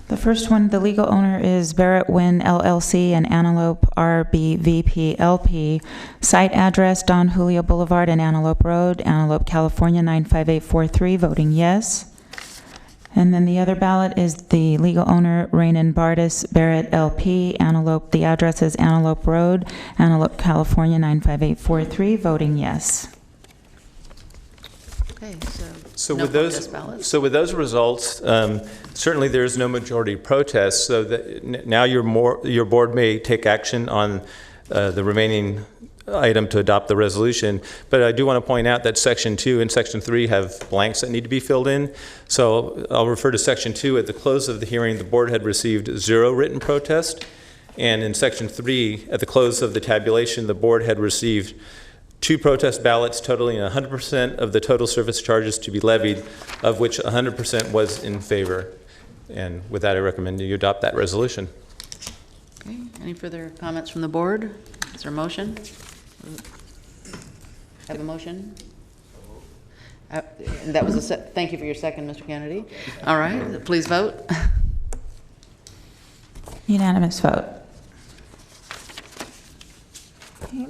S2: The first one, the legal owner is Barrett Wynn LLC and Antelope RBVP LP. Site address, Don Julio Boulevard and Antelope Road, Antelope, California 95843, voting yes. And then the other ballot is the legal owner, Raynon Bardis Barrett LP, Antelope. The address is Antelope Road, Antelope, California 95843, voting yes.
S14: Okay,
S23: So
S14: no
S23: with those,
S14: protest ballots.
S23: so with those results, certainly there is no majority protest. So that now your board may take action on the remaining item to adopt the resolution. But I do want to point out that Section 2 and Section 3 have blanks that need to be filled in. So I'll refer to Section 2. At the close of the hearing, the board had received 0 written protest, and in Section 3, at the close of the tabulation, the board had received 2 protest ballots totaling 100% of the total service charges to be levied, of which 100% was in favor. And with that, I recommend you adopt that resolution.
S14: Okay, any further comments from the board? Is there a motion? Have a motion? That was thank you for your second, Mr. Kennedy. All right, please vote.
S2: Unanimous vote. Okay.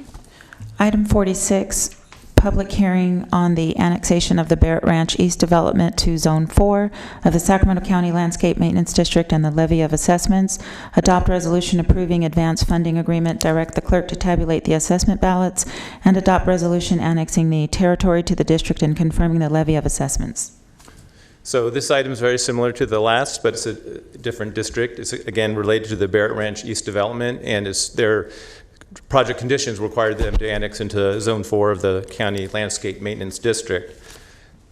S2: Item 46, public hearing on the annexation of the Barrett Ranch East Development to Zone 4 of the Sacramento County Landscape Maintenance District and the levy of assessments. Adopt resolution approving advance funding agreement, direct the clerk to tabulate the assessment ballots, and adopt resolution annexing the territory to the district and confirming the levy of assessments.
S23: So this item is very similar to the last, but it's a different district. It's again related to the Barrett Ranch East Development, and it's their project conditions required them to annex into Zone 4 of the County Landscape Maintenance District.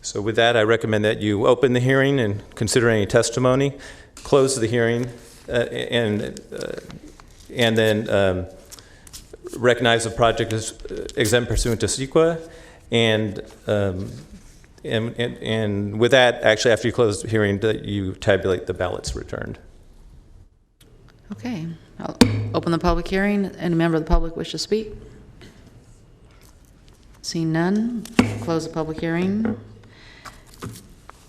S23: So with that, I recommend that you open the hearing and consider any testimony, close the hearing, and then recognize the project as exempt pursuant to CEQA, and with that, actually, after you close the hearing, that you tabulate the ballots returned.
S14: Okay, I'll open the public hearing. Any member of the public wish to speak? Seeing none, close the public hearing.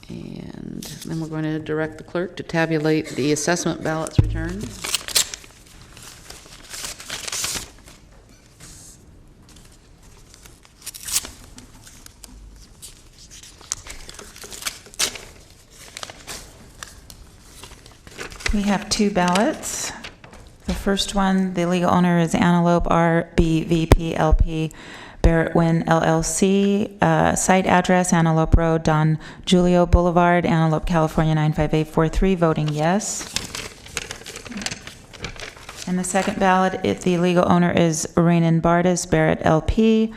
S14: And then we're going to direct the clerk to tabulate the assessment ballots returned.
S2: We have 2 ballots. The first one, the legal owner is Antelope RBVP LP, Barrett Wynn LLC. Site address, Antelope Road, Don Julio Boulevard, Antelope, California 95843, voting yes. And the second ballot, the legal owner is Raynon Bardis Barrett LP.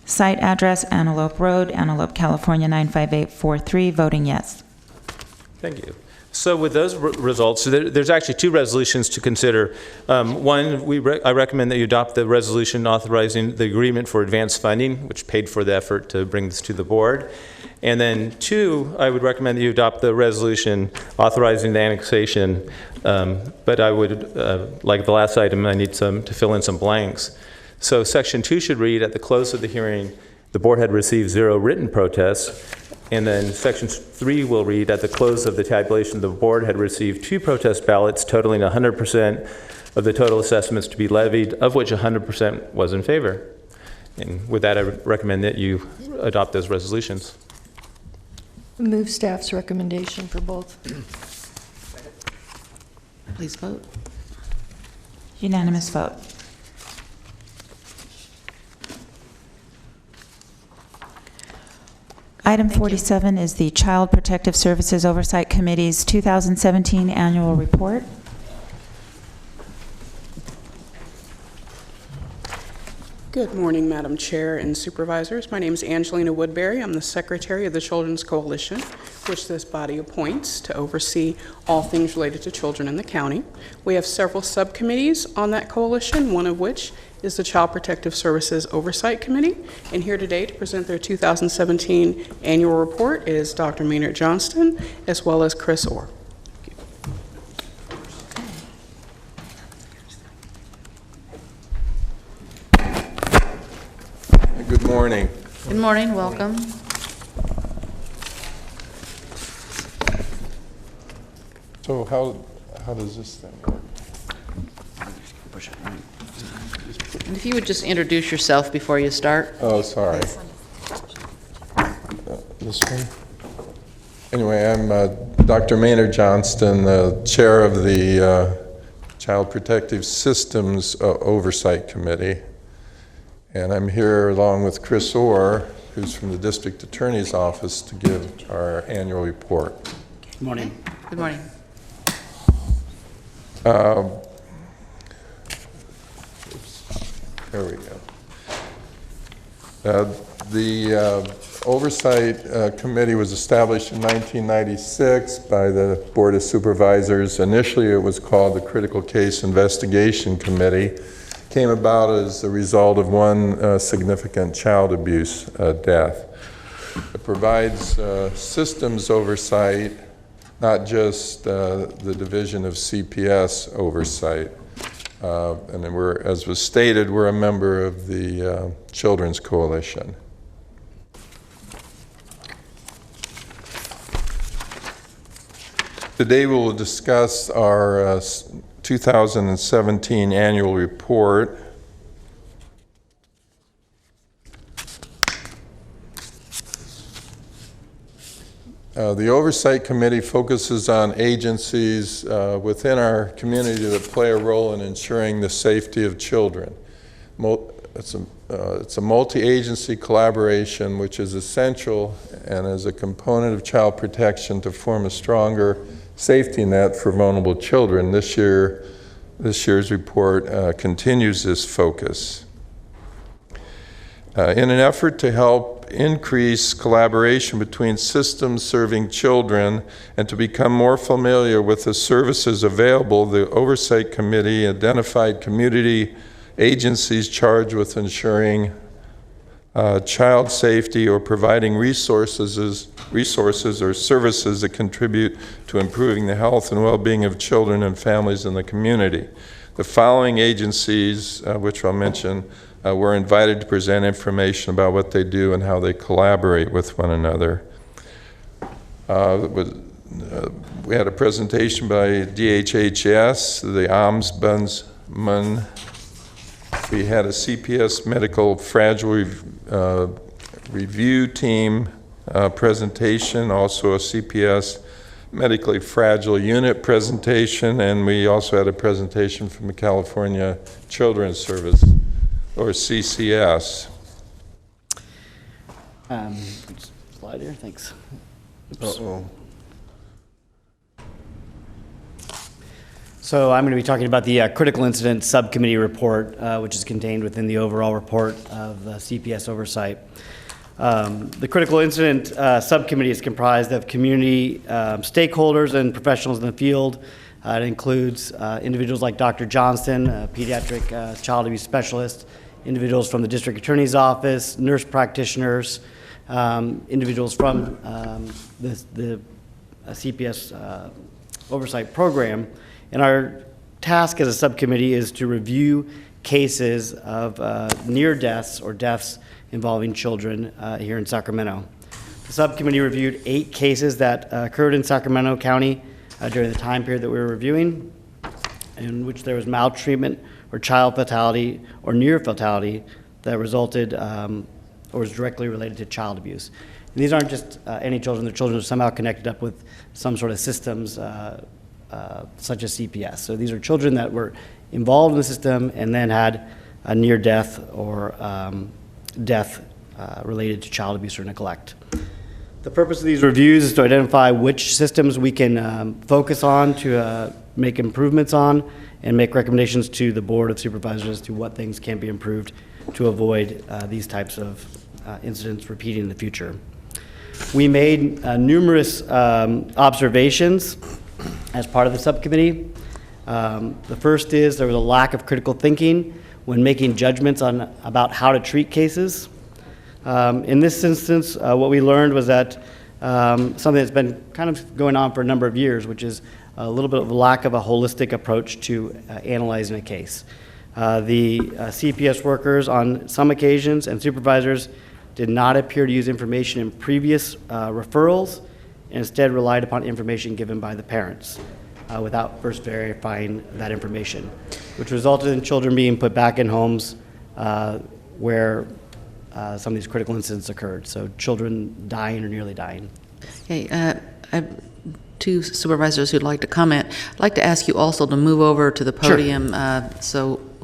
S2: Site address, Antelope Road, Antelope, California 95843, voting yes.
S23: Thank you. So with those results, so there's actually 2 resolutions to consider. One, I recommend that you adopt the resolution authorizing the agreement for advanced funding, which paid for the effort to bring this to the board. And then 2, I would recommend that you adopt the resolution authorizing the annexation. But I would, like the last item, I need to fill in some blanks. So Section 2 should read, at the close of the hearing, the board had received 0 written protests. And then Section 3 will read, at the close of the tabulation, the board had received 2 protest ballots totaling 100% of the total assessments to be levied, of which 100% was in favor. And with that, I recommend that you adopt those resolutions.
S1: Move staff's recommendation for both.
S14: Please vote.
S2: Unanimous vote. Item 47 is the Child Protective Services Oversight Committee's 2017 annual report.
S7: Good morning, Madam Chair and Supervisors. My name is Angelina Woodbury. I'm the Secretary of the Children's Coalition, which this body appoints to oversee all things related to children in the county. We have several subcommittees on that coalition, one of which is the Child Protective Services Oversight Committee. And here today to present their 2017 annual report is Dr. Maynard Johnston, as well as Chris Orr.
S23: Good morning.
S14: Good morning, welcome.
S10: So how does this thing work?
S14: And if you would just introduce yourself before you start.
S10: Oh, sorry. This one? Anyway, I'm Dr. Maynard Johnston, the chair of the Child Protective Systems Oversight Committee. And I'm here along with Chris Orr, who's from the District Attorney's Office, to give our annual report.
S12: Good morning.
S14: Good morning.
S10: There we go. The Oversight Committee was established in 1996 by the Board of Supervisors. Initially, it was called the Critical Case Investigation Committee. Came about as a result of one significant child abuse death. It provides systems oversight, not just the division of CPS oversight. And then as was stated, we're a member of the Children's Coalition. Today we will discuss our 2017 annual report. The Oversight Committee focuses on agencies within our community that play a role in ensuring the safety of children. It's a multi-agency collaboration which is essential and is a component of child protection to form a stronger safety net for vulnerable children. This year's report continues this focus. In an effort to help increase collaboration between systems serving children and to become more familiar with the services available, the Oversight Committee identified community agencies charged with ensuring child safety or providing resources or services that contribute to improving the health and well-being of children and families in the community. The following agencies, which I'll mention, were invited to present information about what they do and how they collaborate with one another. We had a presentation by DHHS, the Ombudsman. We had a CPS Medical Fragile Review Team presentation, also a CPS Medically Fragile Unit presentation, and we also had a presentation from the California Children's Service, or CCS.
S12: Slide here, thanks.
S10: Uh-oh.
S12: So I'm going to be talking about the Critical Incident Subcommittee report, which is contained within the overall report of CPS Oversight. The Critical Incident Subcommittee is comprised of community stakeholders and professionals in the field. It includes individuals like Dr. Johnston, a pediatric child abuse specialist, individuals from the District Attorney's Office, nurse practitioners, individuals from the CPS Oversight Program. And our task as a subcommittee is to review cases of near deaths or deaths involving children here in Sacramento. The subcommittee reviewed 8 cases that occurred in Sacramento County during the time period that we were reviewing, in which there was maltreatment or child fatality or near fatality that resulted or was directly related to child abuse. And these aren't just any children, they're children who are somehow connected up with some sort of systems such as CPS. So these are children that were involved in the system and then had a near death or death related to child abuse or neglect. The purpose of these reviews is to identify which systems we can focus on to make improvements on and make recommendations to the Board of Supervisors as to what things can be improved to avoid these types of incidents repeating in the future. We made numerous observations as part of the subcommittee. The first is there was a lack of critical thinking when making judgments about how to treat cases. In this instance, what we learned was that something that's been kind of going on for a number of years, which is a little bit of a lack of a holistic approach to analyzing a case. The CPS workers on some occasions and supervisors did not appear to use information in previous referrals and instead relied upon information given by the parents. without first verifying that information, which resulted in children being put back in homes where some of these critical incidents occurred. So children dying or nearly dying.
S14: Okay, I have two supervisors who'd like to comment. I'd like to ask you also to move over to the podium,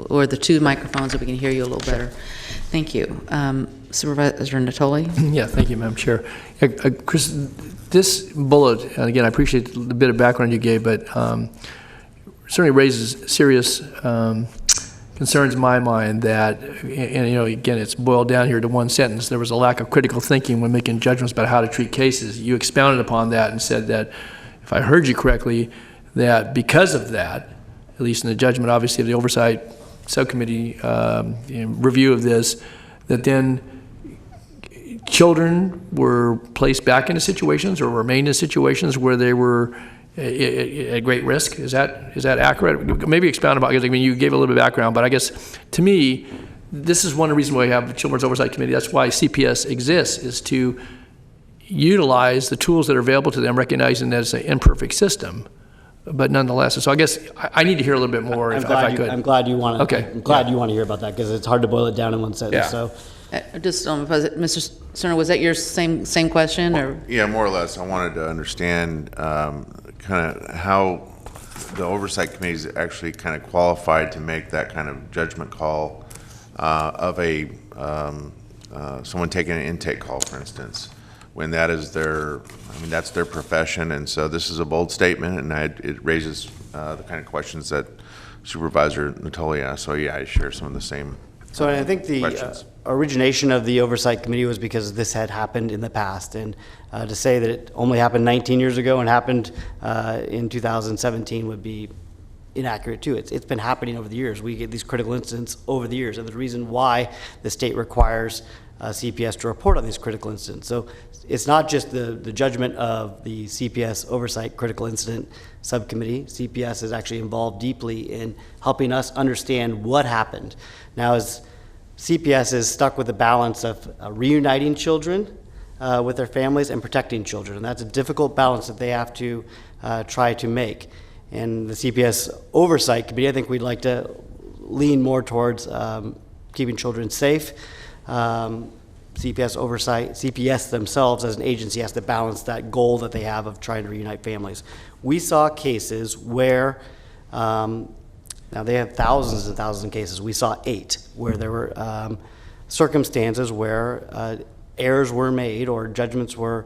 S14: or the two microphones so we can hear you a little better. Thank you. Supervisor Natoli?
S6: Yeah, thank you, Madam Chair. Chris, this bullet, and again, I appreciate the bit of background you gave, but certainly raises serious concerns in my mind that, and you know, again, it's boiled down here to one sentence. There was a lack of critical thinking when making judgments about how to treat cases. You expounded upon that and said that, if I heard you correctly, that because of that, at least in the judgment, obviously, of the Oversight Subcommittee review of this, that then children were placed back into situations or remained in situations where they were at great risk. Is that accurate? Maybe expound about it, because I mean, you gave a little bit of background, but I guess to me, this is one of the reasons why we have the Children's Oversight Committee. That's why CPS exists, is to utilize the tools that are available to them, recognizing that it's an imperfect system, but nonetheless. So I guess I need to hear a little bit more if I could.
S12: I'm glad you want to.
S6: Okay.
S12: I'm glad you want to hear about that, because it's hard to boil it down in one sentence.
S6: Yeah.
S12: So.
S14: Just, Mr. Cerner, was that your same question? Or?
S4: Yeah, more or less. I wanted to understand kind of how the Oversight Committee is actually kind of qualified to make that kind of judgment call of a someone taking an intake call, for instance, when that is that's their profession. And so this is a bold statement, and it raises the kind of questions that Supervisor Natoli asked. So yeah, I share some of the same
S12: So I think the origination of the Oversight Committee was because this had happened in the past. And to say that it only happened 19 years ago and happened in 2017 would be inaccurate too. It's been happening over the years. We get these critical incidents over the years, and the reason why the state requires CPS to report on these critical incidents. So it's not just the judgment of the CPS Oversight Critical Incident Subcommittee. CPS is actually involved deeply in helping us understand what happened. Now, as CPS is stuck with the balance of reuniting children with their families and protecting children, and that's a difficult balance that they have to try to make. And the CPS Oversight Committee, I think we'd like to lean more towards keeping children safe. CPS Oversight, CPS themselves as an agency has to balance that goal that they have of trying to reunite families. We saw cases where, now they have thousands and thousands of cases, we saw 8 where there were circumstances where errors were made or judgments were,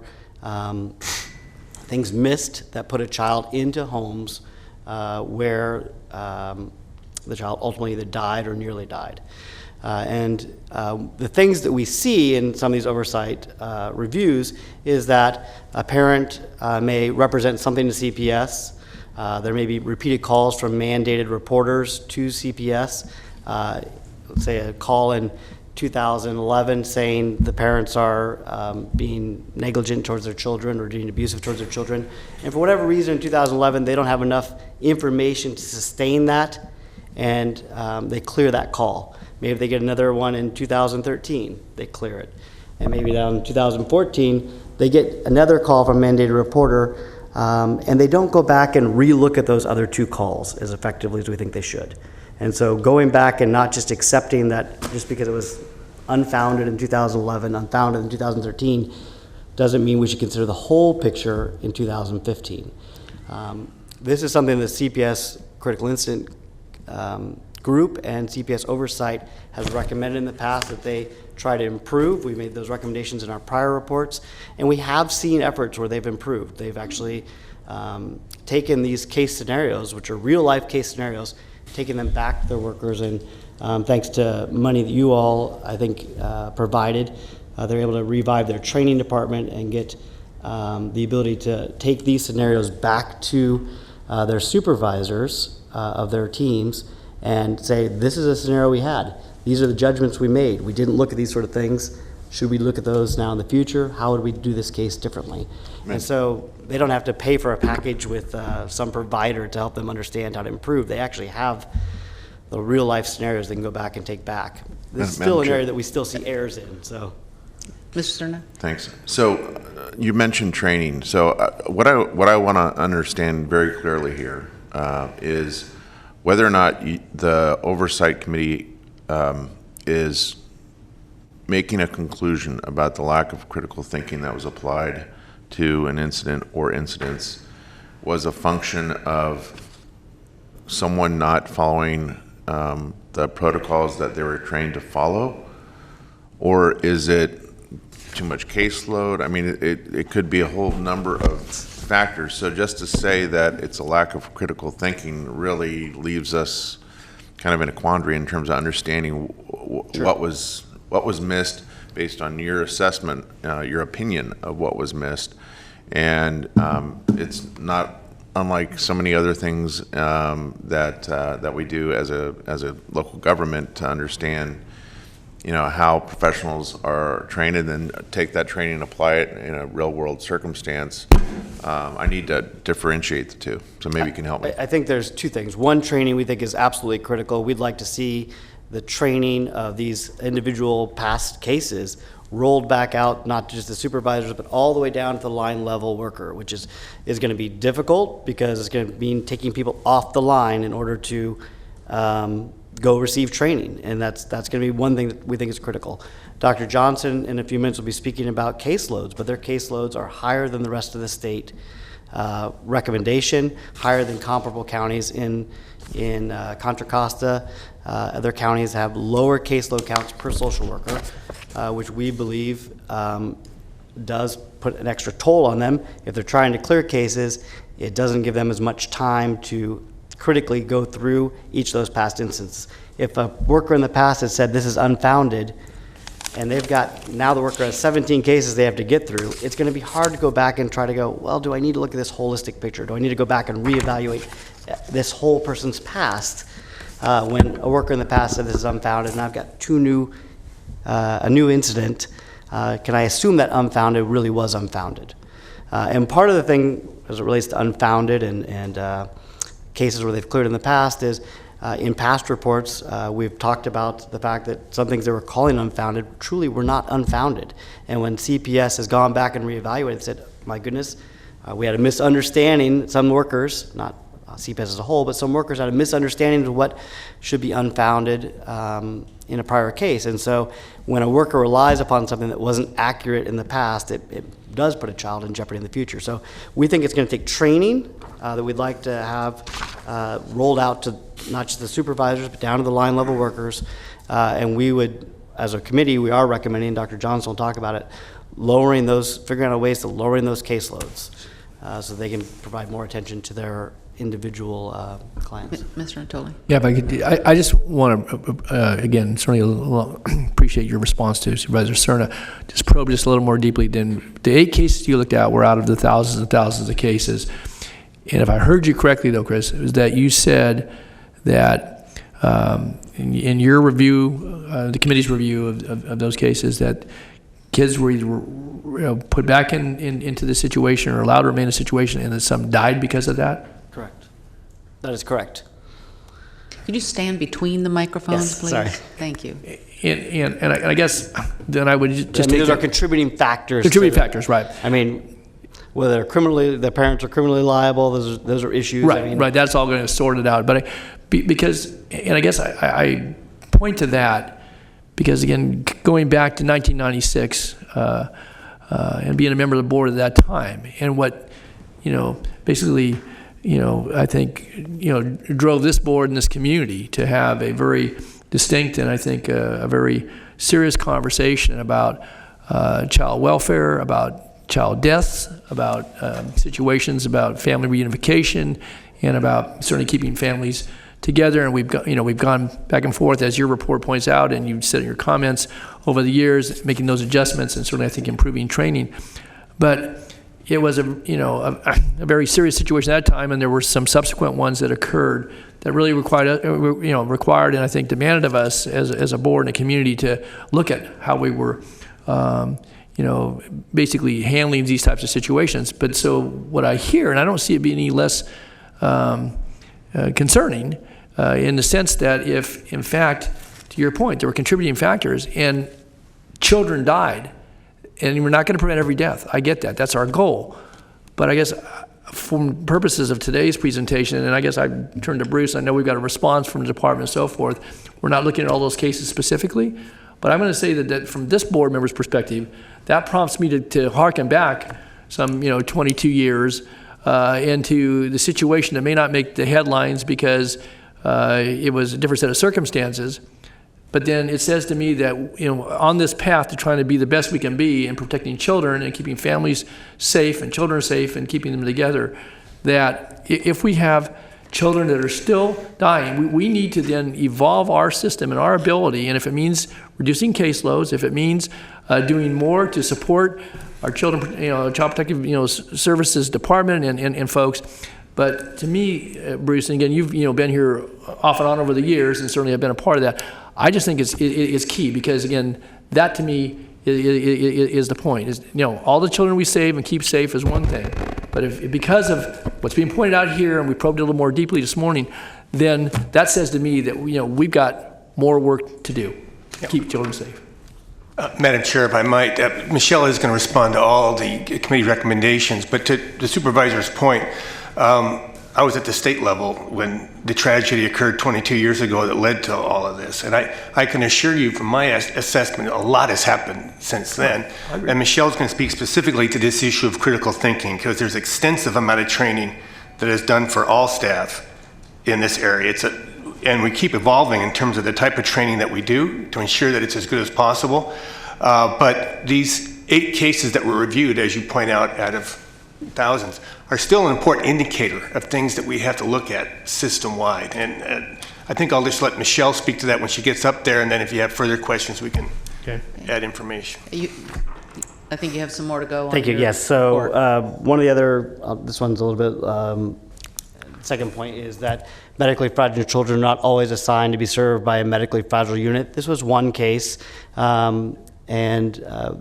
S12: things missed that put a child into homes where the child ultimately either died or nearly died. The things that we see in some of these oversight reviews is that a parent may represent something to CPS. There may be repeated calls from mandated reporters to CPS. Let's say a call in 2011 saying the parents are being negligent towards their children or being abusive towards their children. And for whatever reason in 2011, they don't have enough information to sustain that, and they clear that call. Maybe they get another one in 2013, they clear it. And maybe down in 2014, they get another call from a mandated reporter, and they don't go back and relook at those other 2 calls as effectively as we think they should. And so going back and not just accepting that just because it was unfounded in 2011, unfounded in 2013, doesn't mean we should consider the whole picture in 2015. This is something that CPS Critical Incident Group and CPS Oversight has recommended in the past that they try to improve. We made those recommendations in our prior reports, and we have seen efforts where they've improved. They've actually taken these case scenarios, which are real-life case scenarios, taking them back to their workers, and thanks to money that you all, I think, provided, they're able to revive their training department and get the ability to take these scenarios back to their supervisors of their teams and say, this is a scenario we had. These are the judgments we made. We didn't look at these sort of things. Should we look at those now in the future? How would we do this case differently? And so they don't have to pay for a package with some provider to help them understand how to improve. They actually have the real life scenarios they can go back and take back. This is still an area that we still see errors in. So,
S14: Mr. Cerna?
S4: Thanks. So you mentioned training. So what I want to understand very clearly here is whether or not the Oversight Committee is making a conclusion about the lack of critical thinking that was applied to an incident or incidents was a function of someone not following the protocols that they were trained to follow, or is it too much caseload? I mean, it could be a whole number of factors. So just to say that it's a lack of critical thinking really leaves us kind of in a quandary in terms of understanding what was missed based on your assessment, your opinion of what was missed. And it's not unlike so many other things that we do as a local government to understand, how professionals are trained and then take that training and apply it in a real world circumstance. I need to differentiate the two, so maybe you can help me.
S12: I think there's two things. One, training we think is absolutely critical. We'd like to see the training of these individual past cases rolled back out, not just the supervisors, but all the way down to the line level worker, which is going to be difficult because it's going to mean taking people off the line in order to go receive training. And that's going to be one thing that we think is critical. Dr. Johnson in a few minutes will be speaking about caseloads, but their caseloads are higher than the rest of the state recommendation, higher than comparable counties in Contra Costa. Other counties have lower caseload counts per social worker, which we believe does put an extra toll on them. If they're trying to clear cases, it doesn't give them as much time to critically go through each of those past instances. If a worker in the past has said this is unfounded, and they've got, now the worker has 17 cases they have to get through, it's going to be hard to go back and try to go, well, do I need to look at this holistic picture? Do I need to go back and reevaluate this whole person's past? When a worker in the past said this is unfounded, and I've got a new incident, can I assume that unfounded really was unfounded? And part of the thing as it relates to unfounded and cases where they've cleared in the past is in past reports, we've talked about the fact that some things they were calling unfounded truly were not unfounded. And when CPS has gone back and reevaluated and said, my goodness, we had a misunderstanding, some workers, not CPS as a whole, but some workers had a misunderstanding of what should be unfounded in a prior case. And so when a worker relies upon something that wasn't accurate in the past, it does put a child in jeopardy in the future. So we think it's going to take training that we'd like to have rolled out to not just the supervisors, but down to the line level workers. And we would, as a committee, we are recommending, Dr. Johnson will talk about it, figuring out ways to lowering those caseloads so they can provide more attention to their individual clients.
S14: Mr. Natoli.
S6: Yeah, if I could, I just want to, again, certainly appreciate your response to Supervisor Cerna. Just probe just a little more deeply. Then the 8 cases you looked at were out of the thousands and thousands of cases. And if I heard you correctly, though, Chris, it was that you said that in your review, the committee's review of those cases, that kids were either put back into the situation or allowed to remain in a situation, and that some died because of that?
S12: Correct. That is correct.
S14: Could you stand between the microphones,
S12: Yes,
S14: please?
S12: sorry.
S14: Thank you.
S6: And I guess then I would just take
S12: those are contributing factors.
S6: Contributing factors, right?
S12: I mean, whether the parents are criminally liable, those are issues.
S6: Right, right. That's all going to sort it out. But because I guess I point to that because, again, going back to 1996 and being a member of the board at that time, and what basically I think drove this board and this community to have a very distinct and I think a very serious conversation about child welfare, about child deaths, about situations about family reunification, and about certainly keeping families together. And we've gone back and forth, as your report points out, and you've said in your comments over the years, making those adjustments, and certainly I think improving training. But it was a very serious situation at that time, and there were some subsequent ones that occurred that really required and I think demanded of us as a board and a community to look at how we were basically handling these types of situations. But so what I hear, and I don't see it being any less concerning in the sense that if, in fact, to your point, there were contributing factors and children died, And we're not going to prevent every death. I get that. That's our goal. But I guess for purposes of today's presentation, and I guess I turn to Bruce, I know we've got a response from the department and so forth. We're not looking at all those cases specifically, but I'm going to say that from this board member's perspective, that prompts me to harken back some 22 years into the situation that may not make the headlines because it was a different set of circumstances. But then it says to me that, on this path to trying to be the best we can be in protecting children and keeping families safe and children safe and keeping them together, that if we have children that are still dying, we need to then evolve our system and our ability. And if it means reducing caseloads, if it means doing more to support our children, Child Protective Services Department and folks. But to me, Bruce, and again, you've been here off and on over the years, and certainly have been a part of that. I just think it's key because, again, that to me is the point. Is all the children we save and keep safe is one thing, but if because of what's being pointed out here, and we probed it a little more deeply this morning, then that says to me that we've got more work to do to keep children safe.
S13: Madam Chair, if I might, Michelle is going to respond to all the committee recommendations, but to the supervisor's point, I was at the state level when the tragedy occurred 22 years ago that led to all of this. And I can assure you from my assessment, a lot has happened since then. And Michelle's going to speak specifically to this issue of critical thinking because there's extensive amount of training that is done for all staff in this area. And we keep evolving in terms of the type of training that we do to ensure that it's as good as possible. But these 8 cases that were reviewed, as you point out, out of thousands, are still an important indicator of things that we have to look at system-wide. And I think I'll just let Michelle speak to that when she gets up there, and then if you have further questions, we can add information.
S14: I think you have some more to go on.
S12: Thank you. Yes. So one of the other, this one's a little bit, second point is that medically fragile children are not always assigned to be served by a medically fragile unit. This was one case, and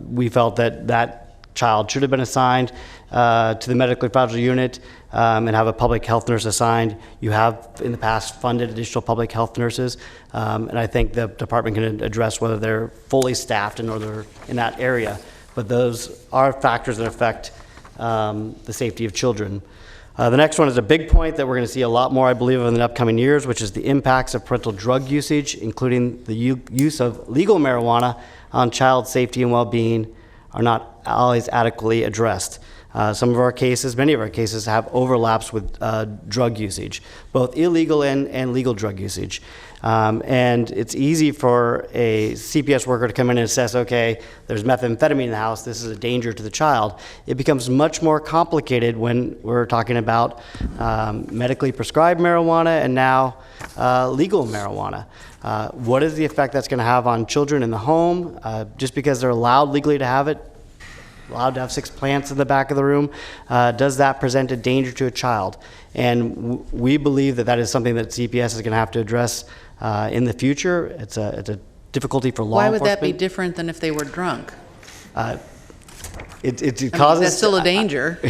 S12: we felt that child should have been assigned to the medically fragile unit and have a public health nurse assigned. You have in the past funded additional public health nurses, and I think the department can address whether they're fully staffed in that area. But those are factors that affect the safety of children. The next one is a big point that we're going to see a lot more, I believe, in the upcoming years, which is the impacts of parental drug usage, including the use of legal marijuana on child safety and well-being, are not always adequately addressed. Some of our cases, many of our cases, have overlaps with drug usage, both illegal and legal drug usage. And it's easy for a CPS worker to come in and assess, okay, there's methamphetamine in the house, this is a danger to the child. It becomes much more complicated when we're talking about medically prescribed marijuana and now legal marijuana. What is the effect that's going to have on children in the home? Just because they're allowed legally to have it, allowed to have 6 plants in the back of the room, does that present a danger to a child? And we believe that is something that CPS is going to have to address in the future. It's a difficulty for law enforcement.
S14: Why would that be different than if they were drunk?
S12: It causes...
S14: that's still a danger.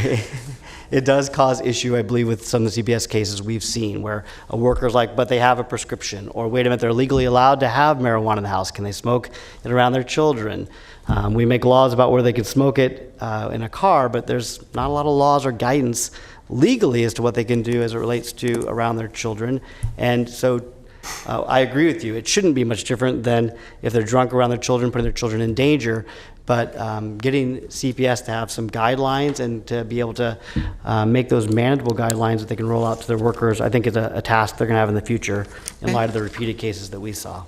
S12: It does cause issue, I believe, with some of the CPS cases we've seen where a worker's like, but they have a prescription, or wait a minute, they're legally allowed to have marijuana in the house. Can they smoke it around their children? We make laws about where they can smoke it in a car, but there's not a lot of laws or guidance legally as to what they can do as it relates to around their children. And so I agree with you. It shouldn't be much different than if they're drunk around their children, putting their children in danger. But getting CPS to have some guidelines and to be able to make those manageable guidelines that they can roll out to their workers, I think is a task they're going to have in the future in light of the repeated cases that we saw.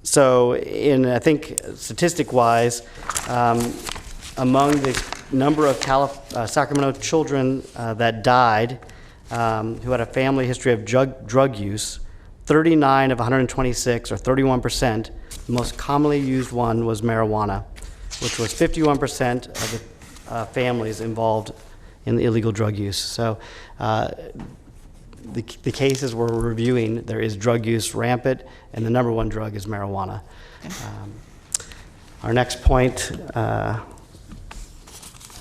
S12: So I think statistic-wise, among the number of Sacramento children that died who had a family history of drug use, 39 of 126, or 31%, the most commonly used one was marijuana, which was 51% of the families involved in the illegal drug use. So the cases we're reviewing, there is drug use rampant, and the number one drug is marijuana. Our next point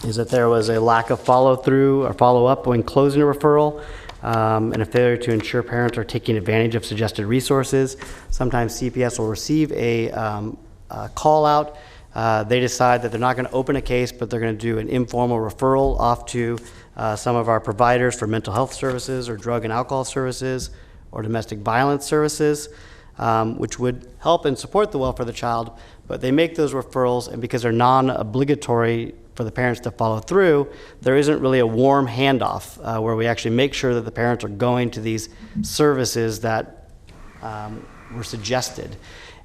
S12: is that there was a lack of follow-through or follow-up when closing a referral, and a failure to ensure parents are taking advantage of suggested resources. Sometimes CPS will receive a call out. They decide that they're not going to open a case, but they're going to do an informal referral off to some of our providers for mental health services or drug and alcohol services or domestic violence services, which would help and support the welfare of the child. But they make those referrals, and because they're non-obligatory for the parents to follow through, there isn't really a warm handoff where we actually make sure that the parents are going to these services that were suggested.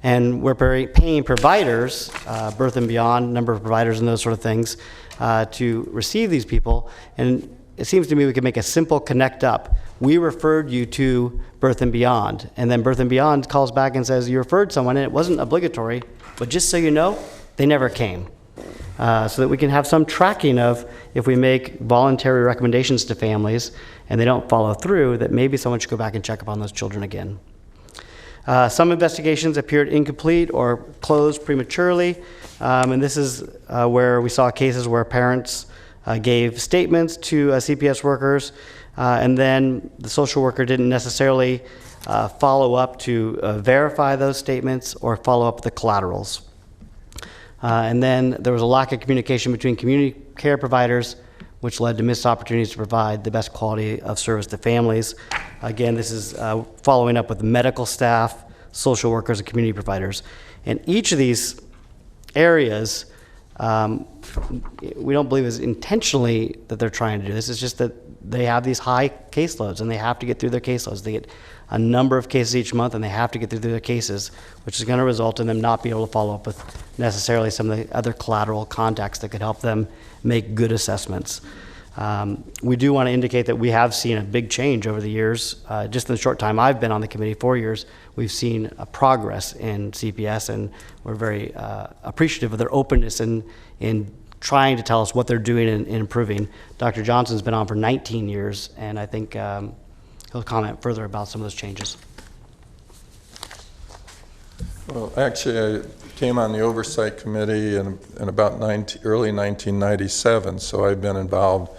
S12: And we're paying providers, Birth and Beyond, number of providers and those sort of things, to receive these people. And it seems to me we could make a simple connect up. We referred you to Birth and Beyond, and then Birth and Beyond calls back and says, you referred someone and it wasn't obligatory, but just so you know, they never came. So that we can have some tracking of if we make voluntary recommendations to families and they don't follow through, that maybe someone should go back and check up on those children again. Some investigations appeared incomplete or closed prematurely, and this is where we saw cases where parents gave statements to CPS workers, and then the social worker didn't necessarily follow up to verify those statements or follow up the collaterals. And then there was a lack of communication between community care providers, which led to missed opportunities to provide the best quality of service to families. Again, this is following up with medical staff, social workers, and community providers. And each of these areas, we don't believe is intentionally that they're trying to do this. It's just that they have these high caseloads and they have to get through their caseloads. They get a number of cases each month and they have to get through their cases, which is going to result in them not being able to follow up with necessarily some of the other collateral contacts that could help them make good assessments. We do want to indicate that we have seen a big change over the years. Just in the short time I've been on the committee, 4 years, we've seen a progress in CPS, and we're very appreciative of their openness in trying to tell us what they're doing and improving. Dr. Johnson's been on for 19 years, and I think he'll comment further about some of those changes.
S10: Well, actually, I came on the Oversight Committee in about early 1997, so I've been involved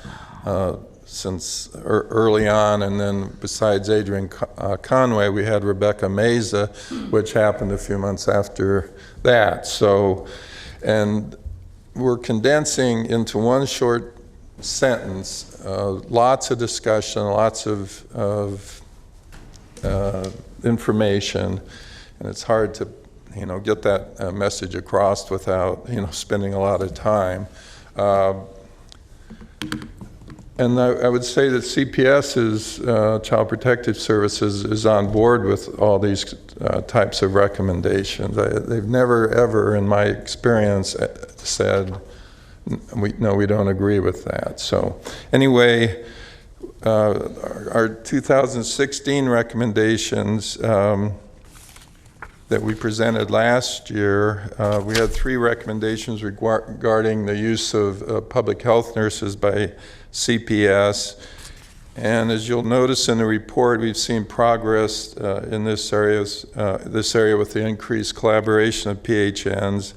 S10: since early on, and then besides Adrian Conway, we had Rebecca Meza, which happened a few months after that. So, and we're condensing into one short sentence, lots of discussion, lots of information, and it's hard to get that message across without spending a lot of time. And I would say that CPS's Child Protective Services is on board with all these types of recommendations. They've never ever, in my experience, said, no, we don't agree with that. So anyway, our 2016 recommendations that we presented last year, we had 3 recommendations regarding the use of public health nurses by CPS. And as you'll notice in the report, we've seen progress in this area with the increased collaboration of PHNs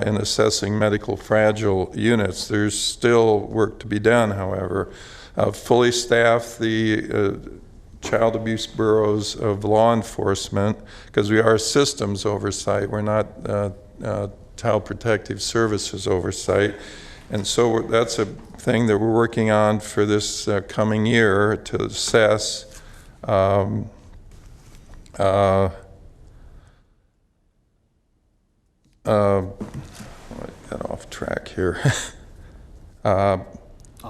S10: in assessing medical fragile units. There's still work to be done, however. Fully staff the child abuse bureaus of law enforcement, because we are systems oversight. We're not Child Protective Services oversight. And so that's a thing that we're working on for this coming year to assess I got off track here.
S12: I'll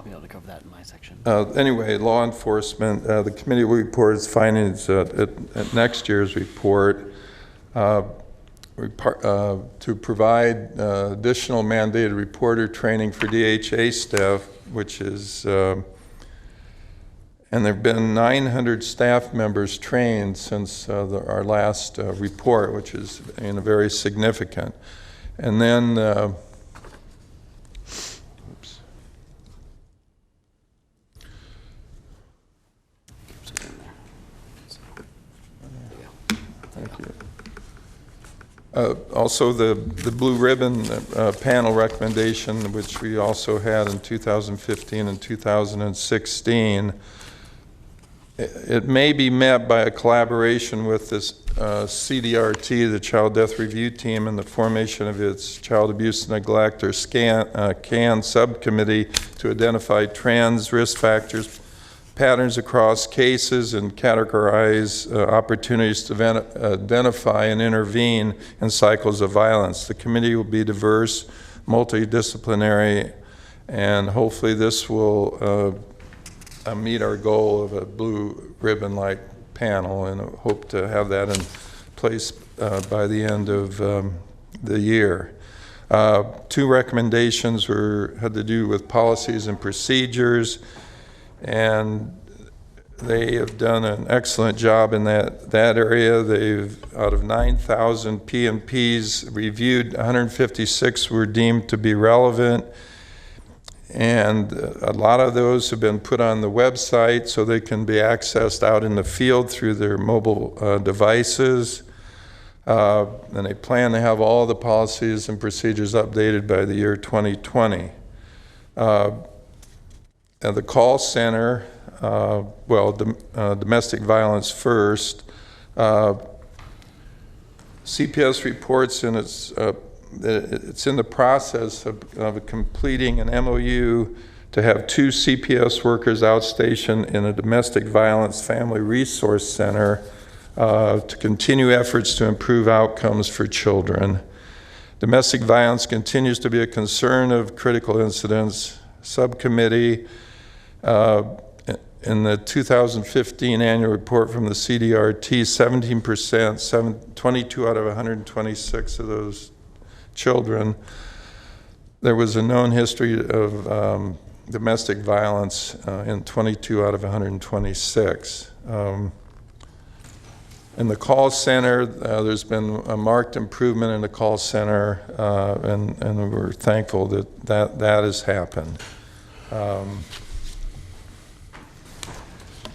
S12: be able to cover that in my section.
S10: Anyway, law enforcement, the committee will report its findings at next year's report to provide additional mandated reporter training for DHA staff, which is, and there have been 900 staff members trained since our last report, which is very significant. And then, Thank you. Also, the Blue Ribbon panel recommendation, which we also had in 2015 and 2016, it may be met by a collaboration with this CDRT, the Child Death Review Team, and the formation of its Child Abuse and Neglect, or CAN subcommittee to identify trends, risk factors, patterns across cases, and categorize opportunities to identify and intervene in cycles of violence. The committee will be diverse, multidisciplinary, and hopefully this will meet our goal of a blue ribbon-like panel, and hope to have that in place by the end of the year. 2 recommendations had to do with policies and procedures, and they have done an excellent job in that area. They've, out of 9,000 PMPs reviewed, 156 were deemed to be relevant, and a lot of those have been put on the website so they can be accessed out in the field through their mobile devices. And they plan to have all the policies and procedures updated by the year 2020. And the call center, domestic violence first. CPS reports it's in the process of completing an MOU to have 2 CPS workers outstationed in a domestic violence family resource center to continue efforts to improve outcomes for children. Domestic violence continues to be a concern of critical incidents. Subcommittee in the 2015 annual report from the CDRT, 17%, 22 out of 126 of those children, there was a known history of domestic violence in 22 out of 126. In the call center, there's been a marked improvement in the call center, and we're thankful that has happened.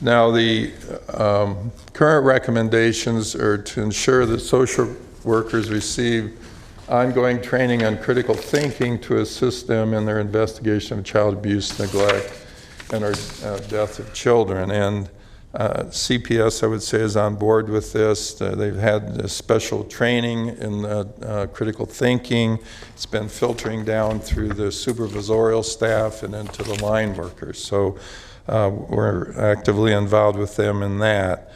S10: Now, the current recommendations are to ensure that social workers receive ongoing training on critical thinking to assist them in their investigation of child abuse, neglect, and or death of children. And CPS, I would say, is on board with this. They've had special training in critical thinking. It's been filtering down through the supervisorial staff and into the line workers. So we're actively involved with them in that.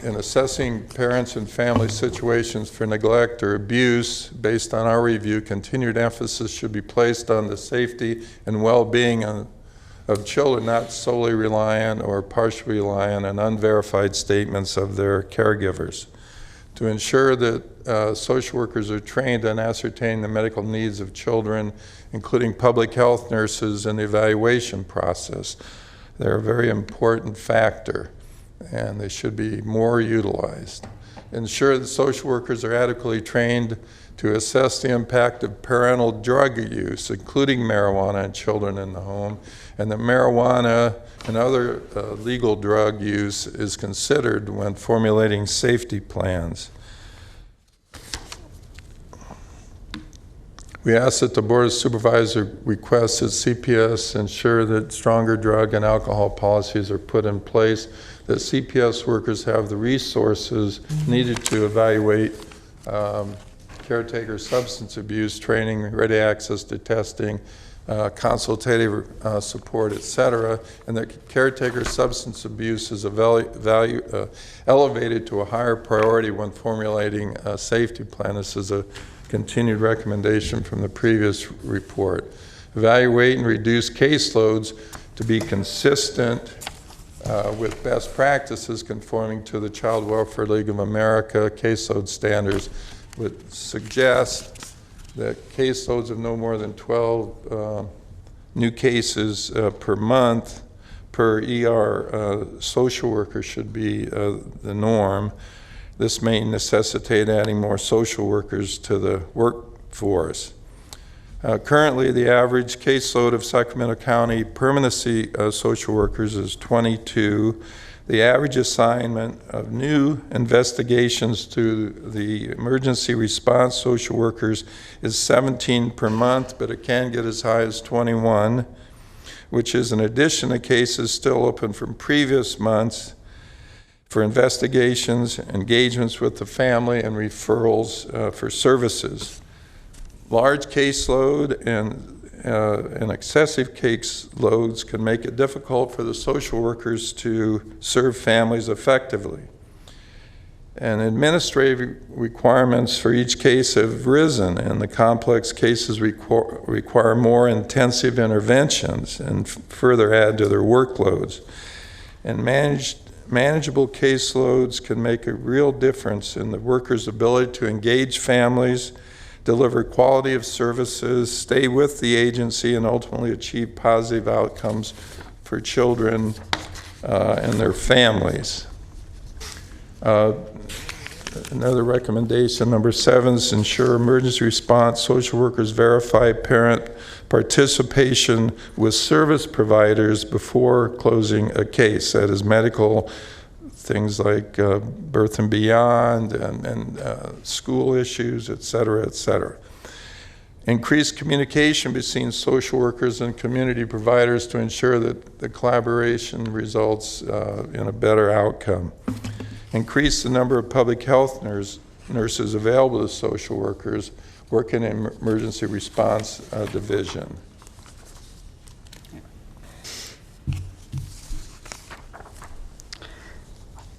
S10: In assessing parents and family situations for neglect or abuse, based on our review, continued emphasis should be placed on the safety and well-being of children, not solely reliant or partially reliant on unverified statements of their caregivers. To ensure that social workers are trained on ascertaining the medical needs of children, including public health nurses in the evaluation process. They're a very important factor, and they should be more utilized. Ensure that social workers are adequately trained to assess the impact of parental drug use, including marijuana, on children in the home, and that marijuana and other legal drug use is considered when formulating safety plans. We ask that the Board of Supervisors request that CPS ensure that stronger drug and alcohol policies are put in place, that CPS workers have the resources needed to evaluate caretaker substance abuse training, ready access to testing, consultative support, etc., and that caretaker substance abuse is elevated to a higher priority when formulating a safety plan. This is a continued recommendation from the previous report. Evaluate and reduce caseloads to be consistent with best practices conforming to the Child Welfare League of America caseload standards, would suggest that caseloads of no more than 12 new cases per month per ER social worker should be the norm. This may necessitate adding more social workers to the workforce. Currently, the average caseload of Sacramento County permanency social workers is 22. The average assignment of new investigations to the emergency response social workers is 17 per month, but it can get as high as 21. which is in addition to cases still open from previous months for investigations, engagements with the family, and referrals for services. Large caseload and excessive caseloads can make it difficult for the social workers to serve families effectively. And administrative requirements for each case have risen, and the complex cases require more intensive interventions and further add to their workloads. And manageable caseloads can make a real difference in the worker's ability to engage families, deliver quality of services, stay with the agency, and ultimately achieve positive outcomes for children and their families. Another recommendation, number 7, is ensure emergency response social workers verify parent participation with service providers before closing a case. That is medical things like birth and beyond and school issues, et cetera, et cetera. Increased communication between social workers and community providers to ensure that the collaboration results in a better outcome. Increase the number of public health nurses available to social workers working in emergency response division.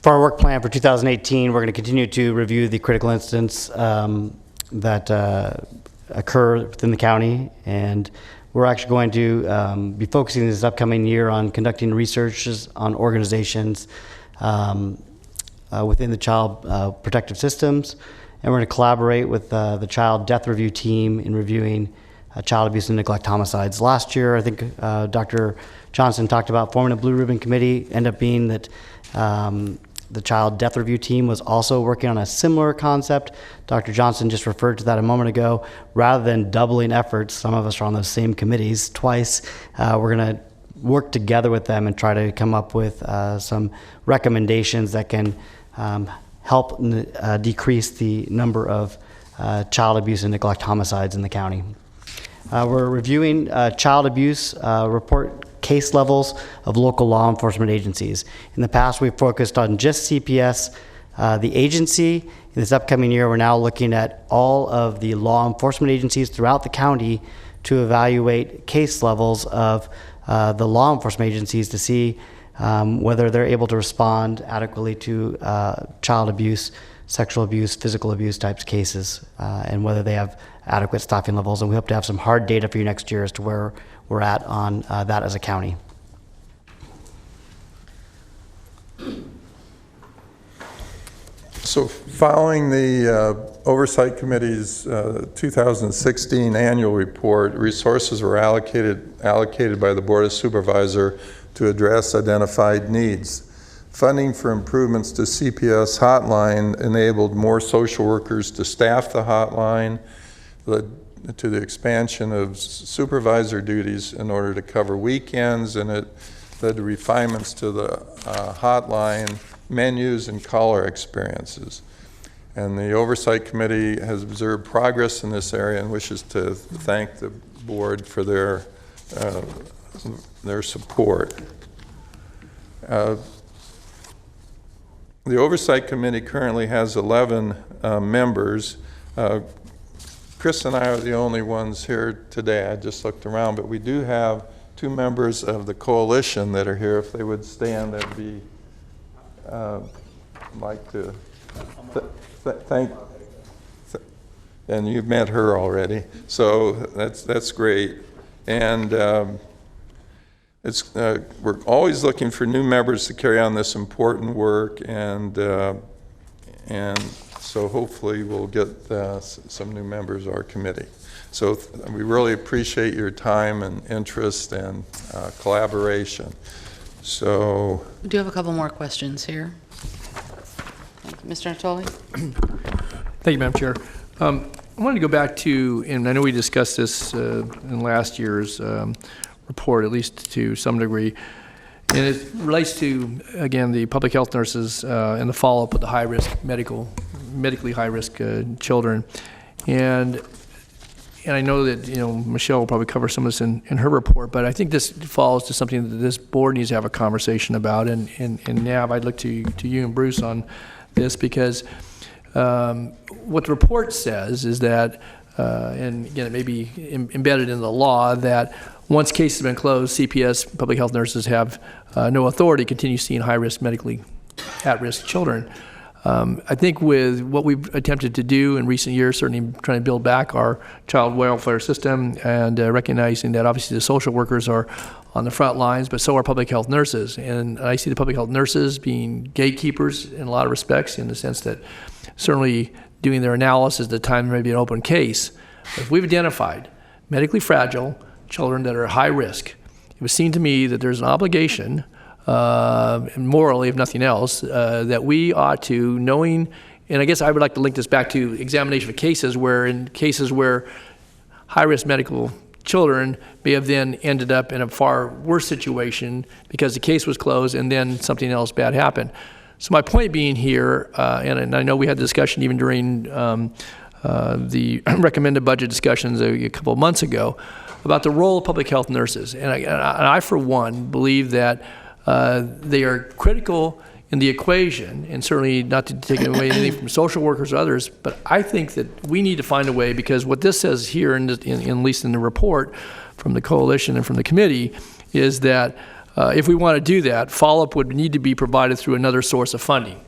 S12: For our work plan for 2018, we're going to continue to review the critical incidents that occur within the county, and we're actually going to be focusing this upcoming year on conducting researches on organizations within the child protective systems, and we're going to collaborate with the child death review team in reviewing child abuse and neglect homicides. Last year, I think Dr. Johnson talked about forming a blue ribbon committee. Ended up being that the child death review team was also working on a similar concept. Dr. Johnson just referred to that a moment ago. Rather than doubling efforts, some of us are on those same committees twice, we're going to work together with them and try to come up with some recommendations that can help decrease the number of child abuse and neglect homicides in the county. We're reviewing child abuse report case levels of local law enforcement agencies. In the past, we've focused on just CPS, the agency. In this upcoming year, we're now looking at all of the law enforcement agencies throughout the county to evaluate case levels of the law enforcement agencies to see whether they're able to respond adequately to child abuse, sexual abuse, physical abuse types cases, and whether they have adequate staffing levels. And we hope to have some hard data for you next year as to where we're at on that as a county.
S10: So following the Oversight Committee's 2016 annual report, resources were allocated by the Board of Supervisors to address identified needs. Funding for improvements to CPS hotline enabled more social workers to staff the hotline, led to the expansion of supervisor duties in order to cover weekends, and it led to refinements to the hotline menus and caller experiences. And the Oversight Committee has observed progress in this area and wishes to thank the board for their support. The Oversight Committee currently has 11 members. Chris and I are the only ones here today. I just looked around, but we do have 2 members of the coalition that are here. If they would stand, I'd be like to thank. And you've met her already, so that's great. And we're always looking for new members to carry on this important work, and so hopefully we'll get some new members of our committee. So we really appreciate your time and interest and collaboration. So
S14: We do have a couple more questions here. Mr. Natoli?
S6: Thank you, Madam Chair. I wanted to go back to, and I know we discussed this in last year's report, at least to some degree, and it relates to, again, the public health nurses and the follow-up with the high-risk medically high-risk children. And and I know that, Michelle will probably cover some of this in her report, but I think this falls to something that this board needs to have a conversation about. And Nav, I'd look to you and Bruce on this, because what the report says is that, and again, it may be embedded in the law, that once cases have been closed, CPS, public health nurses, have no authority to continue seeing high-risk, medically at-risk children. I think with what we've attempted to do in recent years, certainly trying to build back our child welfare system, and recognizing that obviously the social workers are on the front lines, but so are public health nurses. And I see the public health nurses being gatekeepers in a lot of respects, in the sense that certainly doing their analysis at the time there may be an open case. If we've identified medically fragile children that are at high risk, it would seem to me that there's an obligation, morally, if nothing else, that we ought to, knowing, and I guess I would like to link this back to examination of cases where high-risk medical children may have then ended up in a far worse situation because the case was closed and then something else bad happened. So my point being here, and I know we had the discussion even during the recommended budget discussions a couple of months ago, about the role of public health nurses. And I for one, believe that they are critical in the equation, and certainly not to take away anything from social workers or others, but I think that we need to find a way, because what this says here, at least in the report from the coalition and from the committee, is that if we want to do that, follow-up would need to be provided through another source of funding.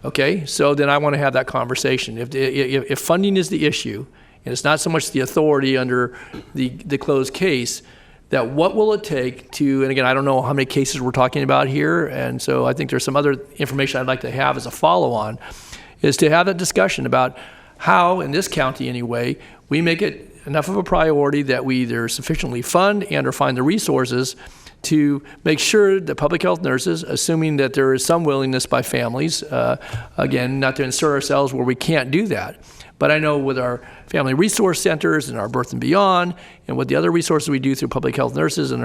S6: Okay, so then I want to have that conversation. If funding is the issue, and it's not so much the authority under the closed case, that what will it take to, and again, I don't know how many cases we're talking about here, and so I think there's some other information I'd like to have as a follow-on, is to have that discussion about how, in this county anyway, we make it enough of a priority that we either sufficiently fund and or find the resources to make sure that public health nurses, assuming that there is some willingness by families, again, not to insert ourselves where we can't do that. But I know with our family resource centers and our Birth and Beyond, and with the other resources we do through public health nurses and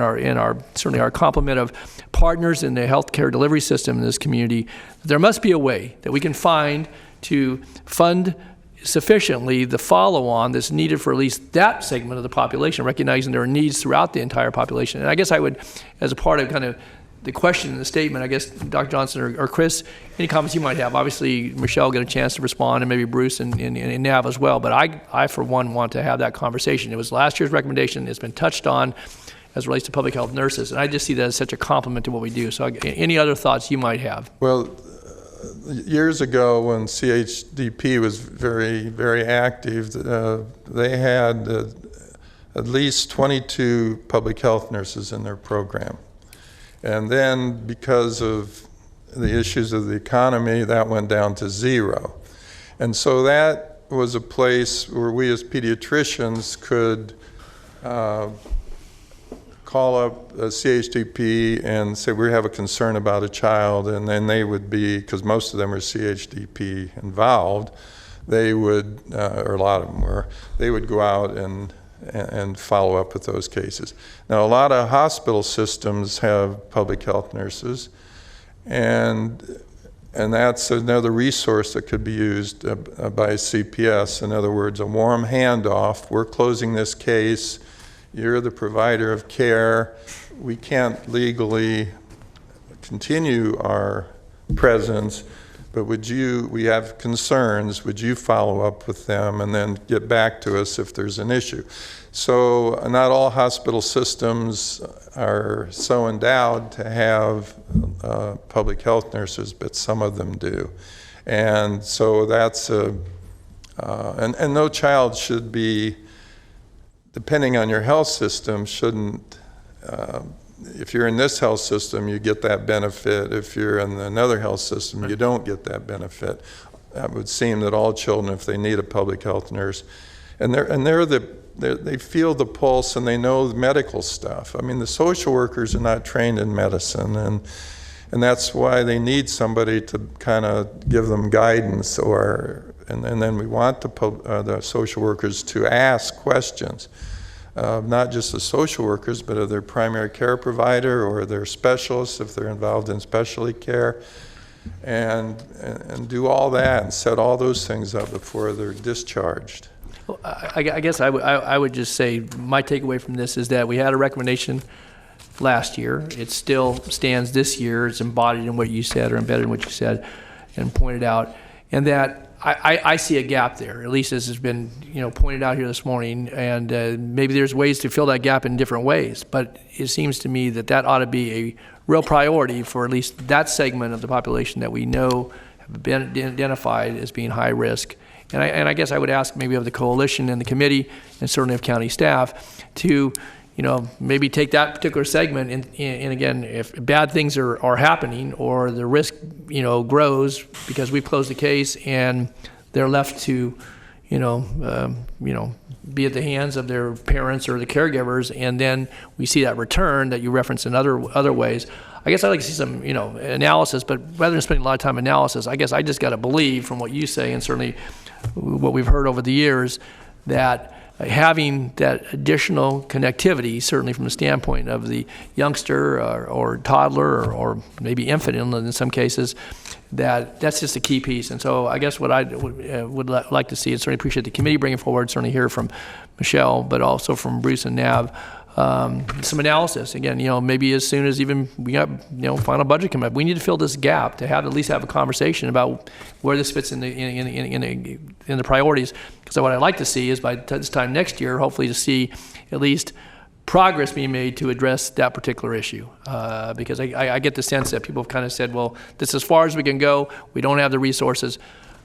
S6: certainly our complement of partners in the healthcare delivery system in this community, there must be a way that we can find to fund sufficiently the follow-on that's needed for at least that segment of the population, recognizing there are needs throughout the entire population. And I guess I would, as a part of kind of the question in the statement, I guess, Dr. Johnson or Chris, any comments you might have? Obviously, Michelle got a chance to respond, and maybe Bruce and Nav as well. But I, for one, want to have that conversation. It was last year's recommendation. It's been touched on as it relates to public health nurses. And I just see that as such a compliment to what we do. So any other thoughts you might have?
S10: Well, years ago, when CHDP was very, very active, they had at least 22 public health nurses in their program. And then, because of the issues of the economy, that went down to 0. And so that was a place where we as pediatricians could call up a CHDP and say, we have a concern about a child, and then they would be, because most of them are CHDP involved, they would, or a lot of them were, they would go out and follow up with those cases. Now, a lot of hospital systems have public health nurses, and that's another resource that could be used by CPS. In other words, a warm handoff. We're closing this case. You're the provider of care. We can't legally continue our presence, but we have concerns, would you follow up with them and then get back to us if there's an issue? So not all hospital systems are so endowed to have public health nurses, but some of them do. And so that's and no child should be, depending on your health system, shouldn't, if you're in this health system, you get that benefit. If you're in another health system, you don't get that benefit. It would seem that all children, if they need a public health nurse, they feel the pulse and they know the medical stuff. I mean, the social workers are not trained in medicine, and that's why they need somebody to kind of give them guidance, and then we want the social workers to ask questions. Not just the social workers, but of their primary care provider or their specialists if they're involved in specialty care, and do all that and set all those things up before they're discharged.
S6: I guess I would just say my takeaway from this is that we had a recommendation last year. It still stands this year. It's embodied in what you said or embedded in what you said and pointed out. And that I see a gap there, at least as has been pointed out here this morning. And maybe there's ways to fill that gap in different ways. But it seems to me that ought to be a real priority for at least that segment of the population that we know have been identified as being high risk. And I guess I would ask maybe of the coalition and the committee, and certainly of county staff, to maybe take that particular segment and again, if bad things are happening or the risk grows because we've closed the case and they're left to be at the hands of their parents or the caregivers, and then we see that return that you referenced in other ways. I guess I'd like to see some analysis, but rather than spending a lot of time analysis, I guess I just got to believe from what you say and certainly what we've heard over the years that having that additional connectivity, certainly from the standpoint of the youngster or toddler or maybe infant in some cases, that's just a key piece. And so I guess what I would like to see, and certainly appreciate the committee bringing forward, certainly hear from Michelle, but also from Bruce and Nav, some analysis. Again, maybe as soon as even we got final budget coming up, we need to fill this gap to at least have a conversation about where this fits in the priorities. Because what I'd like to see is by this time next year, hopefully to see at least progress being made to address that particular issue. Because I get the sense that people have kind of said, well, this is as far as we can go. We don't have the resources.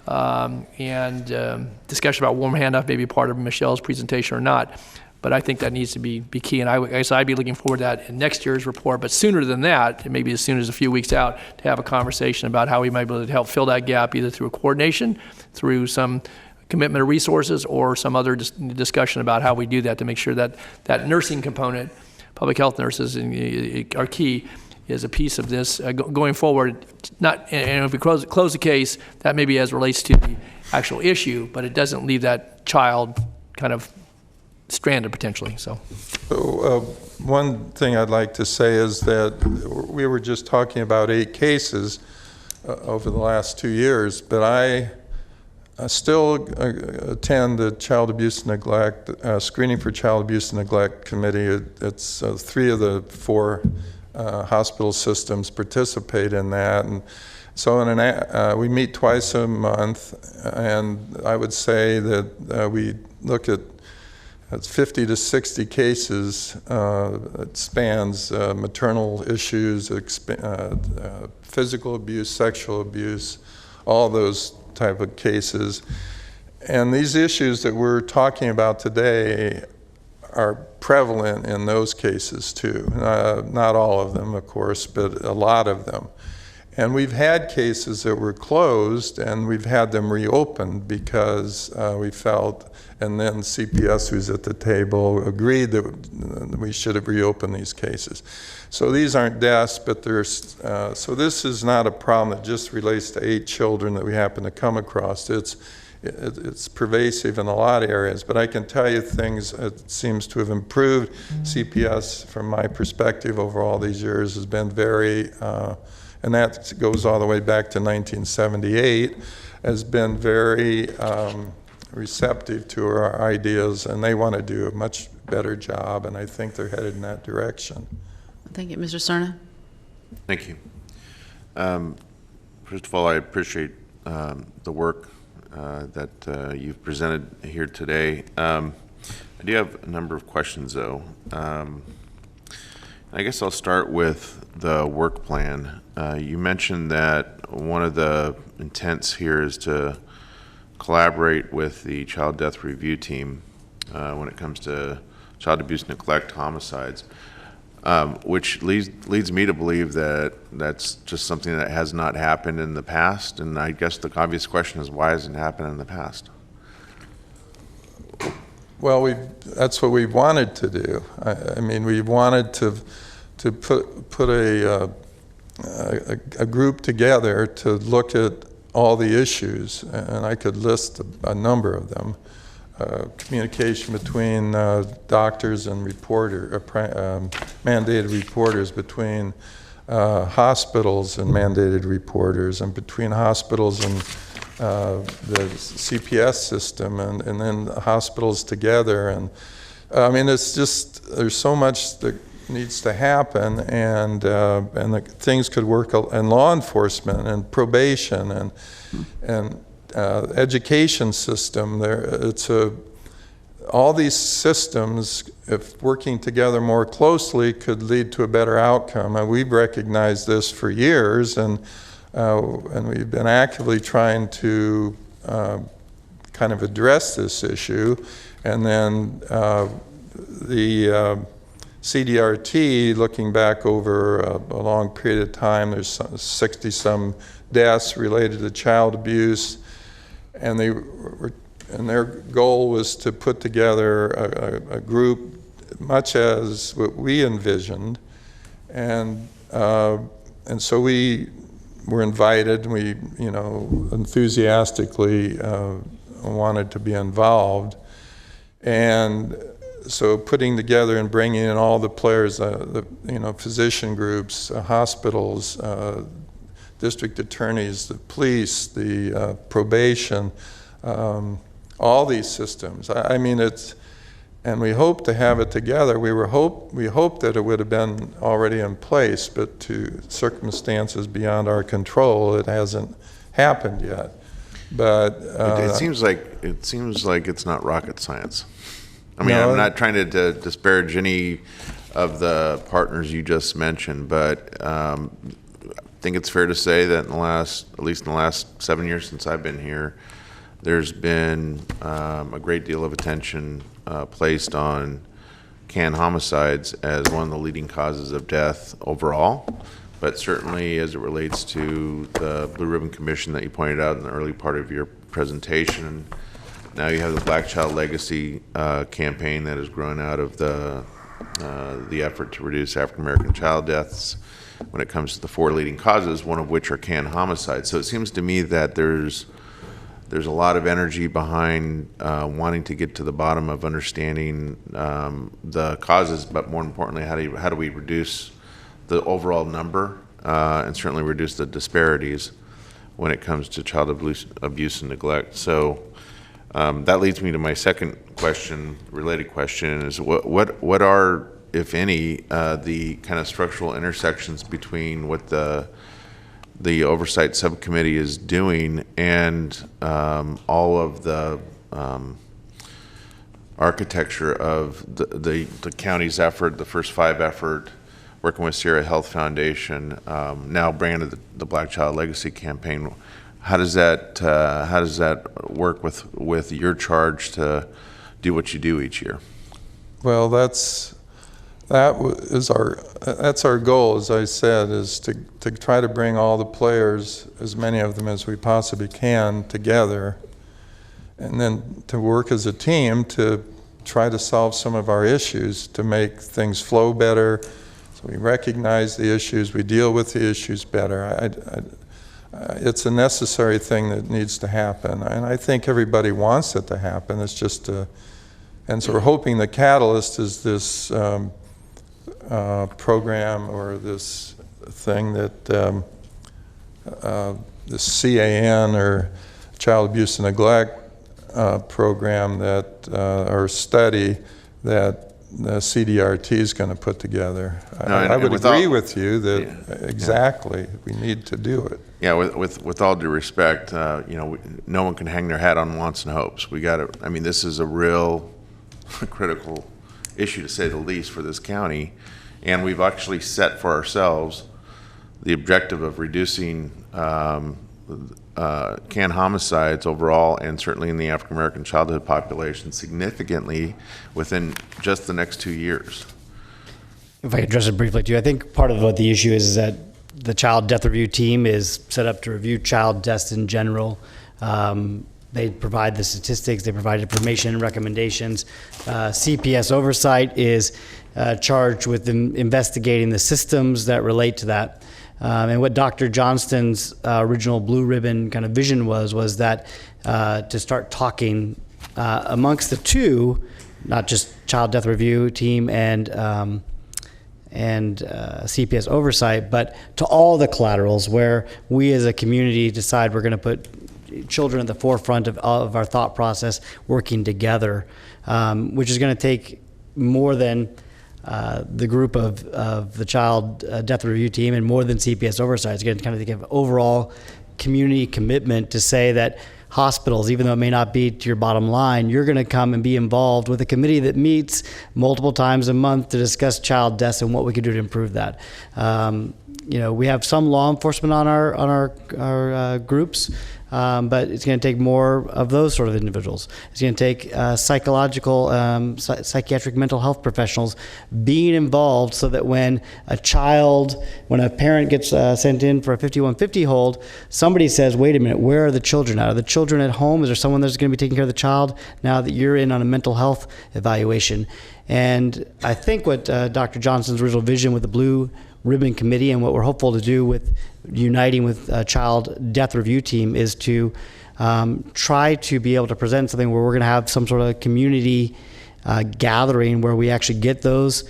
S6: Discussion about warm handoff may be part of Michelle's presentation or not. But I think that needs to be key, and I guess I'd be looking forward to that in next year's report. But sooner than that, maybe as soon as a few weeks out, to have a conversation about how we might be able to help fill that gap, either through a coordination, through some commitment of resources, or some other discussion about how we do that to make sure that that nursing component, public health nurses are key, is a piece of this going forward. And if we close the case, that maybe as relates to the actual issue, but it doesn't leave that child kind of stranded potentially. So
S10: one thing I'd like to say is that we were just talking about 8 cases over the last 2 years, but I still attend the Child Abuse and Neglect, Screening for Child Abuse and Neglect Committee. It's 3 of the 4 hospital systems participate in that. And so we meet twice a month, and I would say that we look at 50 to 60 cases. It spans maternal issues, physical abuse, sexual abuse, all those type of cases. And these issues that we're talking about today are prevalent in those cases too. Not all of them, of course, but a lot of them. And we've had cases that were closed and we've had them reopened because we felt, and then CPS, who's at the table, agreed that we should have reopened these cases. So these aren't deaths, but there's, so this is not a problem that just relates to 8 children that we happen to come across. It's pervasive in a lot of areas, but I can tell you things, it seems to have improved. CPS, from my perspective over all these years, has been very, and that goes all the way back to 1978, has been very receptive to our ideas, and they want to do a much better job, and I think they're headed in that direction.
S14: Thank you. Mr. Cerna?
S4: Thank you. First of all, I appreciate the work that you've presented here today. I do have a number of questions, though. I guess I'll start with the work plan. You mentioned that one of the intents here is to collaborate with the child death review team when it comes to child abuse, neglect, homicides, which leads me to believe that that's just something that has not happened in the past. And I guess the obvious question is, why hasn't it happened in the past?
S10: Well, that's what we wanted to do. I mean, we wanted to put a group together to look at all the issues, and I could list a number of them. Communication between doctors and mandated reporters, between hospitals and mandated reporters, and between hospitals and the CPS system and then the hospitals together. And I mean, it's just, there's so much that needs to happen, and the things could work in law enforcement and probation and education system. All these systems, if working together more closely, could lead to a better outcome. And we've recognized this for years, and we've been actively trying to kind of address this issue. And then the CDRT, looking back over a long period of time, there's 60-some deaths related to child abuse, and their goal was to put together a group much as what we envisioned, and so we were invited, and we enthusiastically wanted to be involved. And so putting together and bringing in all the players, physician groups, hospitals, district attorneys, the police, the probation, all these systems. I mean, and we hope to have it together. We hoped that it would have been already in place, but to circumstances beyond our control, it hasn't happened yet. But
S4: it seems like it's not rocket science. I mean, I'm not trying to disparage any of the partners you just mentioned, but I think it's fair to say that at least in the last 7 years since I've been here, there's been a great deal of attention placed on can homicides as one of the leading causes of death overall, but certainly as it relates to the Blue Ribbon Commission that you pointed out in the early part of your presentation. Now you have the Black Child Legacy campaign that has grown out of the effort to reduce African American child deaths when it comes to the 4 leading causes, one of which are can homicides. So it seems to me that there's a lot of energy behind wanting to get to the bottom of understanding the causes, but more importantly, how do we reduce the overall number and certainly reduce the disparities when it comes to child abuse and neglect. So that leads me to my second question, related question, is what are, if any, the kind of structural intersections between what the Oversight Subcommittee is doing and all of the architecture of the county's effort, the First Five effort, working with Sierra Health Foundation, now branded the Black Child Legacy Campaign. How does that work with your charge to do what you do each year?
S10: Well, that's our goal, as I said, is to try to bring all the players, as many of them as we possibly can, together, and then to work as a team to try to solve some of our issues, to make things flow better. So we recognize the issues, we deal with the issues better. It's a necessary thing that needs to happen, and I think everybody wants it to happen. It's just and so we're hoping the catalyst is this program or this thing that this CAN or Child Abuse and Neglect program that or study that the CDRT is going to put together. I would agree with you that exactly we need to do it.
S4: Yeah, with all due respect, no one can hang their hat on wants and hopes. We got to. I mean, this is a real critical issue, to say the least, for this county, and we've actually set for ourselves the objective of reducing can homicides overall, and certainly in the African American childhood population, significantly within just the next 2 years.
S12: If I could address it briefly too, I think part of what the issue is that the child death review team is set up to review child deaths in general. They provide the statistics, they provide information and recommendations. CPS oversight is charged with investigating the systems that relate to that. And what Dr. Johnston's original Blue Ribbon kind of vision was that to start talking amongst the two, not just child death review team and CPS oversight, but to all the collaterals where we as a community decide we're going to put children at the forefront of our thought process, working together, which is going to take more than the group of the child death review team and more than CPS oversight. It's going to kind of give overall community commitment to say that hospitals, even though it may not be to your bottom line, you're going to come and be involved with a committee that meets multiple times a month to discuss child deaths and what we can do to improve that. We have some law enforcement on our groups, but it's going to take more of those sort of individuals. It's going to take psychological, psychiatric mental health professionals being involved so that when a parent gets sent in for a 5150 hold, somebody says, wait a minute, where are the children at? Are the children at home? Is there someone that's going to be taking care of the child now that you're in on a mental health evaluation? And I think what Dr. Johnson's original vision with the Blue Ribbon Committee and what we're hopeful to do with uniting with Child Death Review Team is to try to be able to present something where we're going to have some sort of community gathering where we actually get those,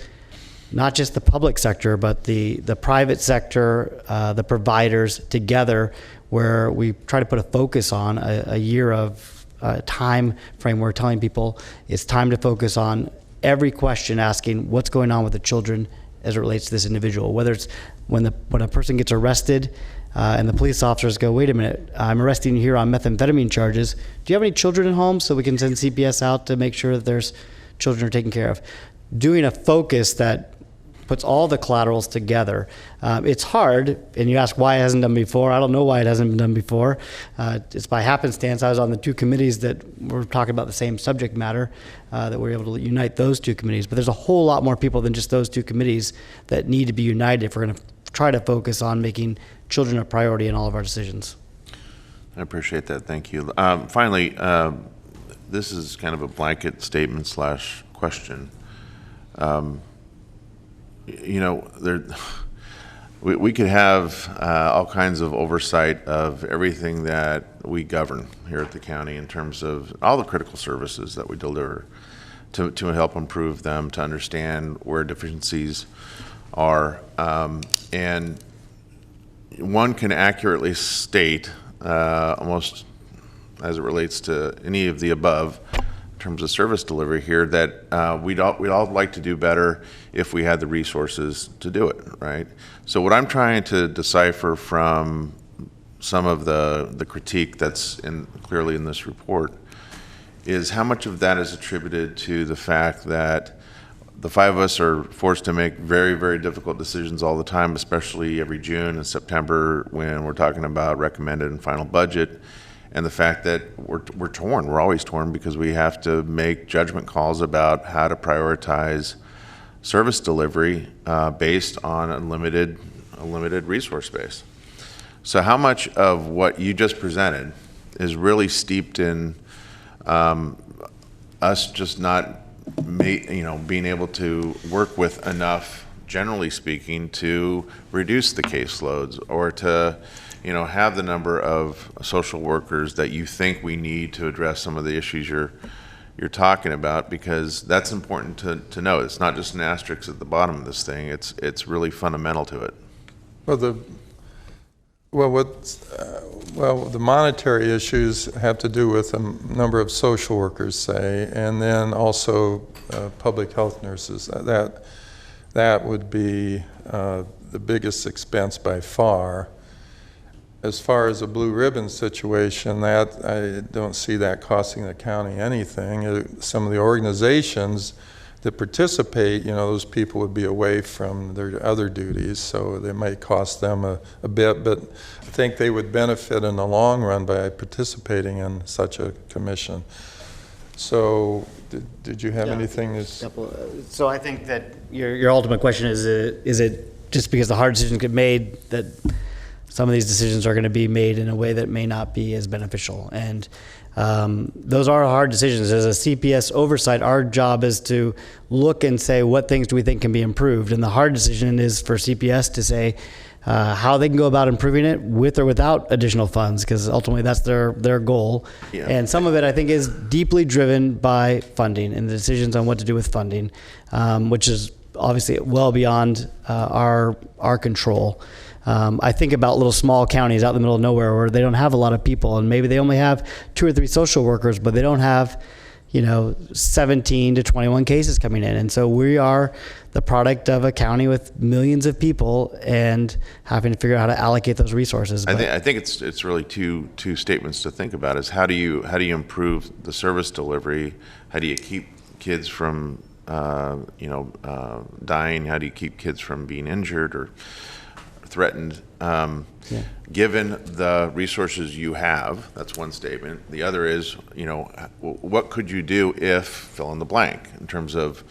S12: not just the public sector, but the private sector, the providers together, where we try to put a focus on a year of time frame. We're telling people it's time to focus on every question, asking what's going on with the children as it relates to this individual, whether it's when a person gets arrested and the police officers go, wait a minute, I'm arresting you here on methamphetamine charges. Do you have any children at home so we can send CPS out to make sure that there's children are taken care of? Doing a focus that puts all the collaterals together. It's hard, and you ask why it hasn't done before. I don't know why it hasn't been done before. It's by happenstance. I was on the two committees that were talking about the same subject matter, that we're able to unite those two committees. But there's a whole lot more people than just those two committees that need to be united if we're going to try to focus on making children a priority in all of our decisions.
S4: I appreciate that. Thank you. Finally, this is kind of a blanket statement / question. We could have all kinds of oversight of everything that we govern here at the county in terms of all the critical services that we deliver to help improve them, to understand where deficiencies are. And one can accurately state, almost as it relates to any of the above, in terms of service delivery here, that we'd all like to do better if we had the resources to do it, right? So what I'm trying to decipher from some of the critique that's clearly in this report is how much of that is attributed to the fact that the five of us are forced to make very, very difficult decisions all the time, especially every June and September when we're talking about recommended and final budget. And the fact that we're torn, we're always torn because we have to make judgment calls about how to prioritize service delivery based on a limited resource base. So how much of what you just presented is really steeped in us just not being able to work with enough, generally speaking, to reduce the caseloads or to have the number of social workers that you think we need to address some of the issues you're talking about, because that's important to know. It's not just an asterisk at the bottom of this thing. It's really fundamental to it.
S10: The monetary issues have to do with a number of social workers, say, and then also public health nurses. That would be the biggest expense by far. As far as a blue ribbon situation, that I don't see that costing the county anything. Some of the organizations that participate, those people would be away from their other duties, so they might cost them a bit, but I think they would benefit in the long run by participating in such a commission. So did you have anything that's...
S12: So I think that your ultimate question is it just because the hard decisions get made that some of these decisions are going to be made in a way that may not be as beneficial. And those are hard decisions. As a CPS oversight, our job is to look and say, what things do we think can be improved? And the hard decision is for CPS to say how they can go about improving it with or without additional funds, because ultimately that's their goal. Yeah. And some of it, I think, is deeply driven by funding and the decisions on what to do with funding, which is obviously well beyond our control. I think about little small counties out in the middle of nowhere where they don't have a lot of people, and maybe they only have 2 or 3 social workers, but they don't have 17 to 21 cases coming in. And so we are the product of a county with millions of people and having to figure out how to allocate those resources.
S4: I think it's really two statements to think about. Is how do you improve the service delivery? How do you keep kids from dying? How do you keep kids from being injured or threatened? Given the resources you have, that's one statement. The other is, what could you do if, fill in the blank, in terms of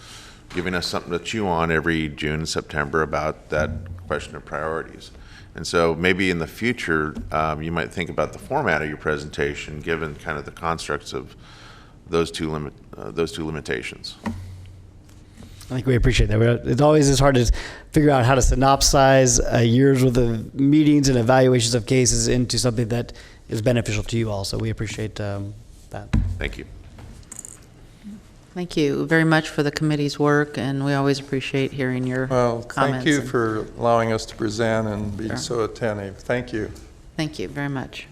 S4: giving us something to chew on every June and September about that question of priorities. And so maybe in the future, you might think about the format of your presentation, given kind of the constructs of those two limitations.
S12: I think we appreciate that. It always is hard to figure out how to synopsize a year's worth of meetings and evaluations of cases into something that is beneficial to you all. So we appreciate that.
S4: Thank you.
S14: Thank you very much for the committee's work, and we always appreciate hearing your comments.
S10: Thank you for allowing us to present and be so attentive. Thank you.
S14: Thank you very much.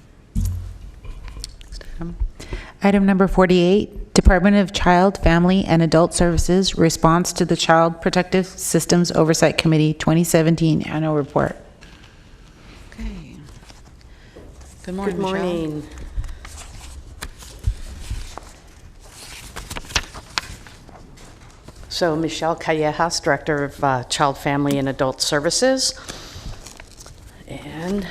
S2: Item number 48, Department of Child, Family, and Adult Services, Response to the Child Protective Systems Oversight Committee 2017 Annual Report.
S14: Okay. Good morning,
S9: Good morning.
S14: Michelle.
S9: So Michelle Callejas, Director of Child, Family, and Adult Services. And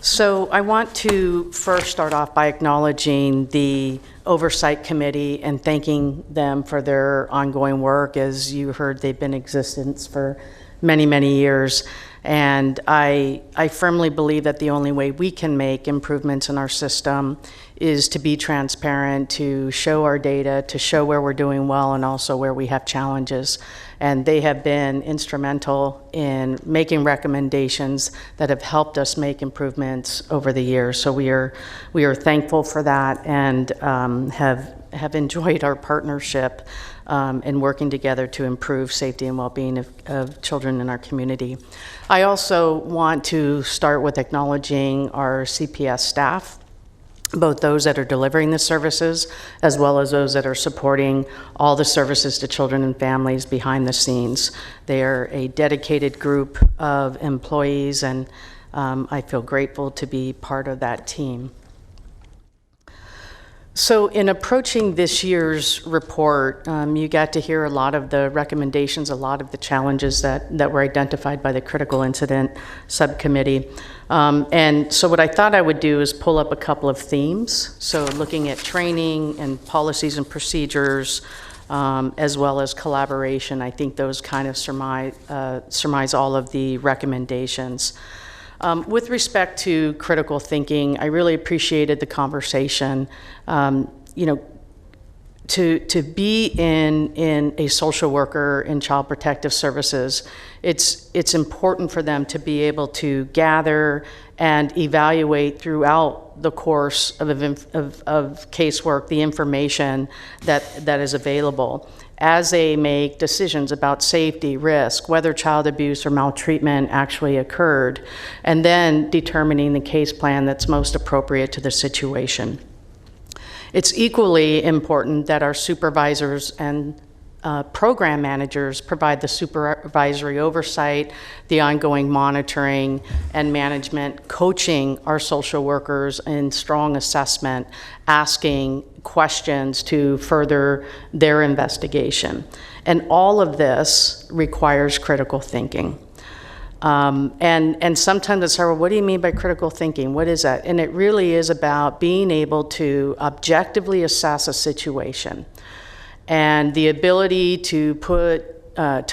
S9: so I want to first start off by acknowledging the Oversight Committee and thanking them for their ongoing work. As you heard, they've been in existence for many, many years. And I firmly believe that the only way we can make improvements in our system is to be transparent, to show our data, to show where we're doing well and also where we have challenges. And they have been instrumental in making recommendations that have helped us make improvements over the years. So we are thankful for that and have enjoyed our partnership and working together to improve safety and well-being of children in our community. I also want to start with acknowledging our CPS staff, both those that are delivering the services as well as those that are supporting all the services to children and families behind the scenes. They are a dedicated group of employees, and I feel grateful to be part of that team. So in approaching this year's report, you got to hear a lot of the recommendations, a lot of the challenges that were identified by the Critical Incident Subcommittee. And so what I thought I would do is pull up a couple of themes. So looking at training and policies and procedures, as well as collaboration, I think those kind of surmise all of the recommendations. With respect to critical thinking, I really appreciated the conversation. To be in a social worker in Child Protective Services, it's important for them to be able to gather and evaluate throughout the course of casework the information that is available as they make decisions about safety, risk, whether child abuse or maltreatment actually occurred, and then determining the case plan that's most appropriate to the situation. It's equally important that our supervisors and program managers provide the supervisory oversight, the ongoing monitoring and management, coaching our social workers in strong assessment, asking questions to further their investigation. And all of this requires critical thinking. And sometimes it's hard, well, what do you mean by critical thinking? What is that? And it really is about being able to objectively assess a situation and the ability to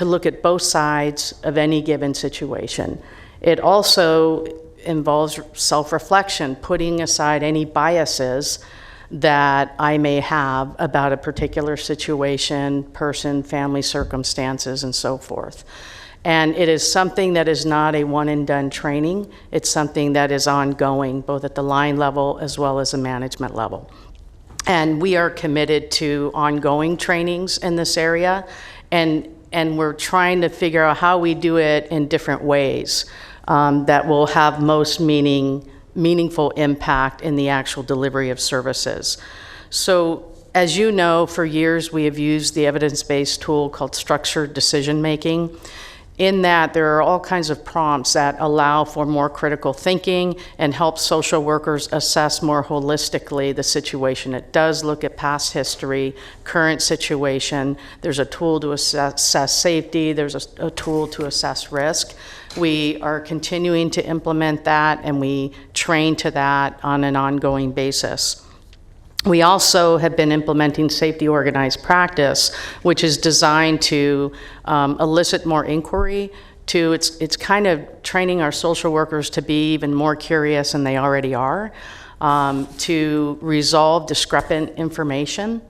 S9: look at both sides of any given situation. It also involves self-reflection, putting aside any biases that I may have about a particular situation, person, family circumstances, and so forth. And it is something that is not a one-and-done training. It's something that is ongoing, both at the line level as well as the management level. And we are committed to ongoing trainings in this area. And
S18: we're trying to figure out how we do it in different ways that will have most meaningful impact in the actual delivery of services. So, as you know, for years we have used the evidence-based tool called structured decision making. In that, there are all kinds of prompts that allow for more critical thinking and help social workers assess more holistically the situation. It does look at past history, current situation. There's a tool to assess safety. There's a tool to assess risk. We are continuing to implement that, and we train to that on an ongoing basis. We also have been implementing safety organized practice, which is designed to elicit more inquiry. It's kind of training our social workers to be even more curious than they already are, to resolve discrepant information,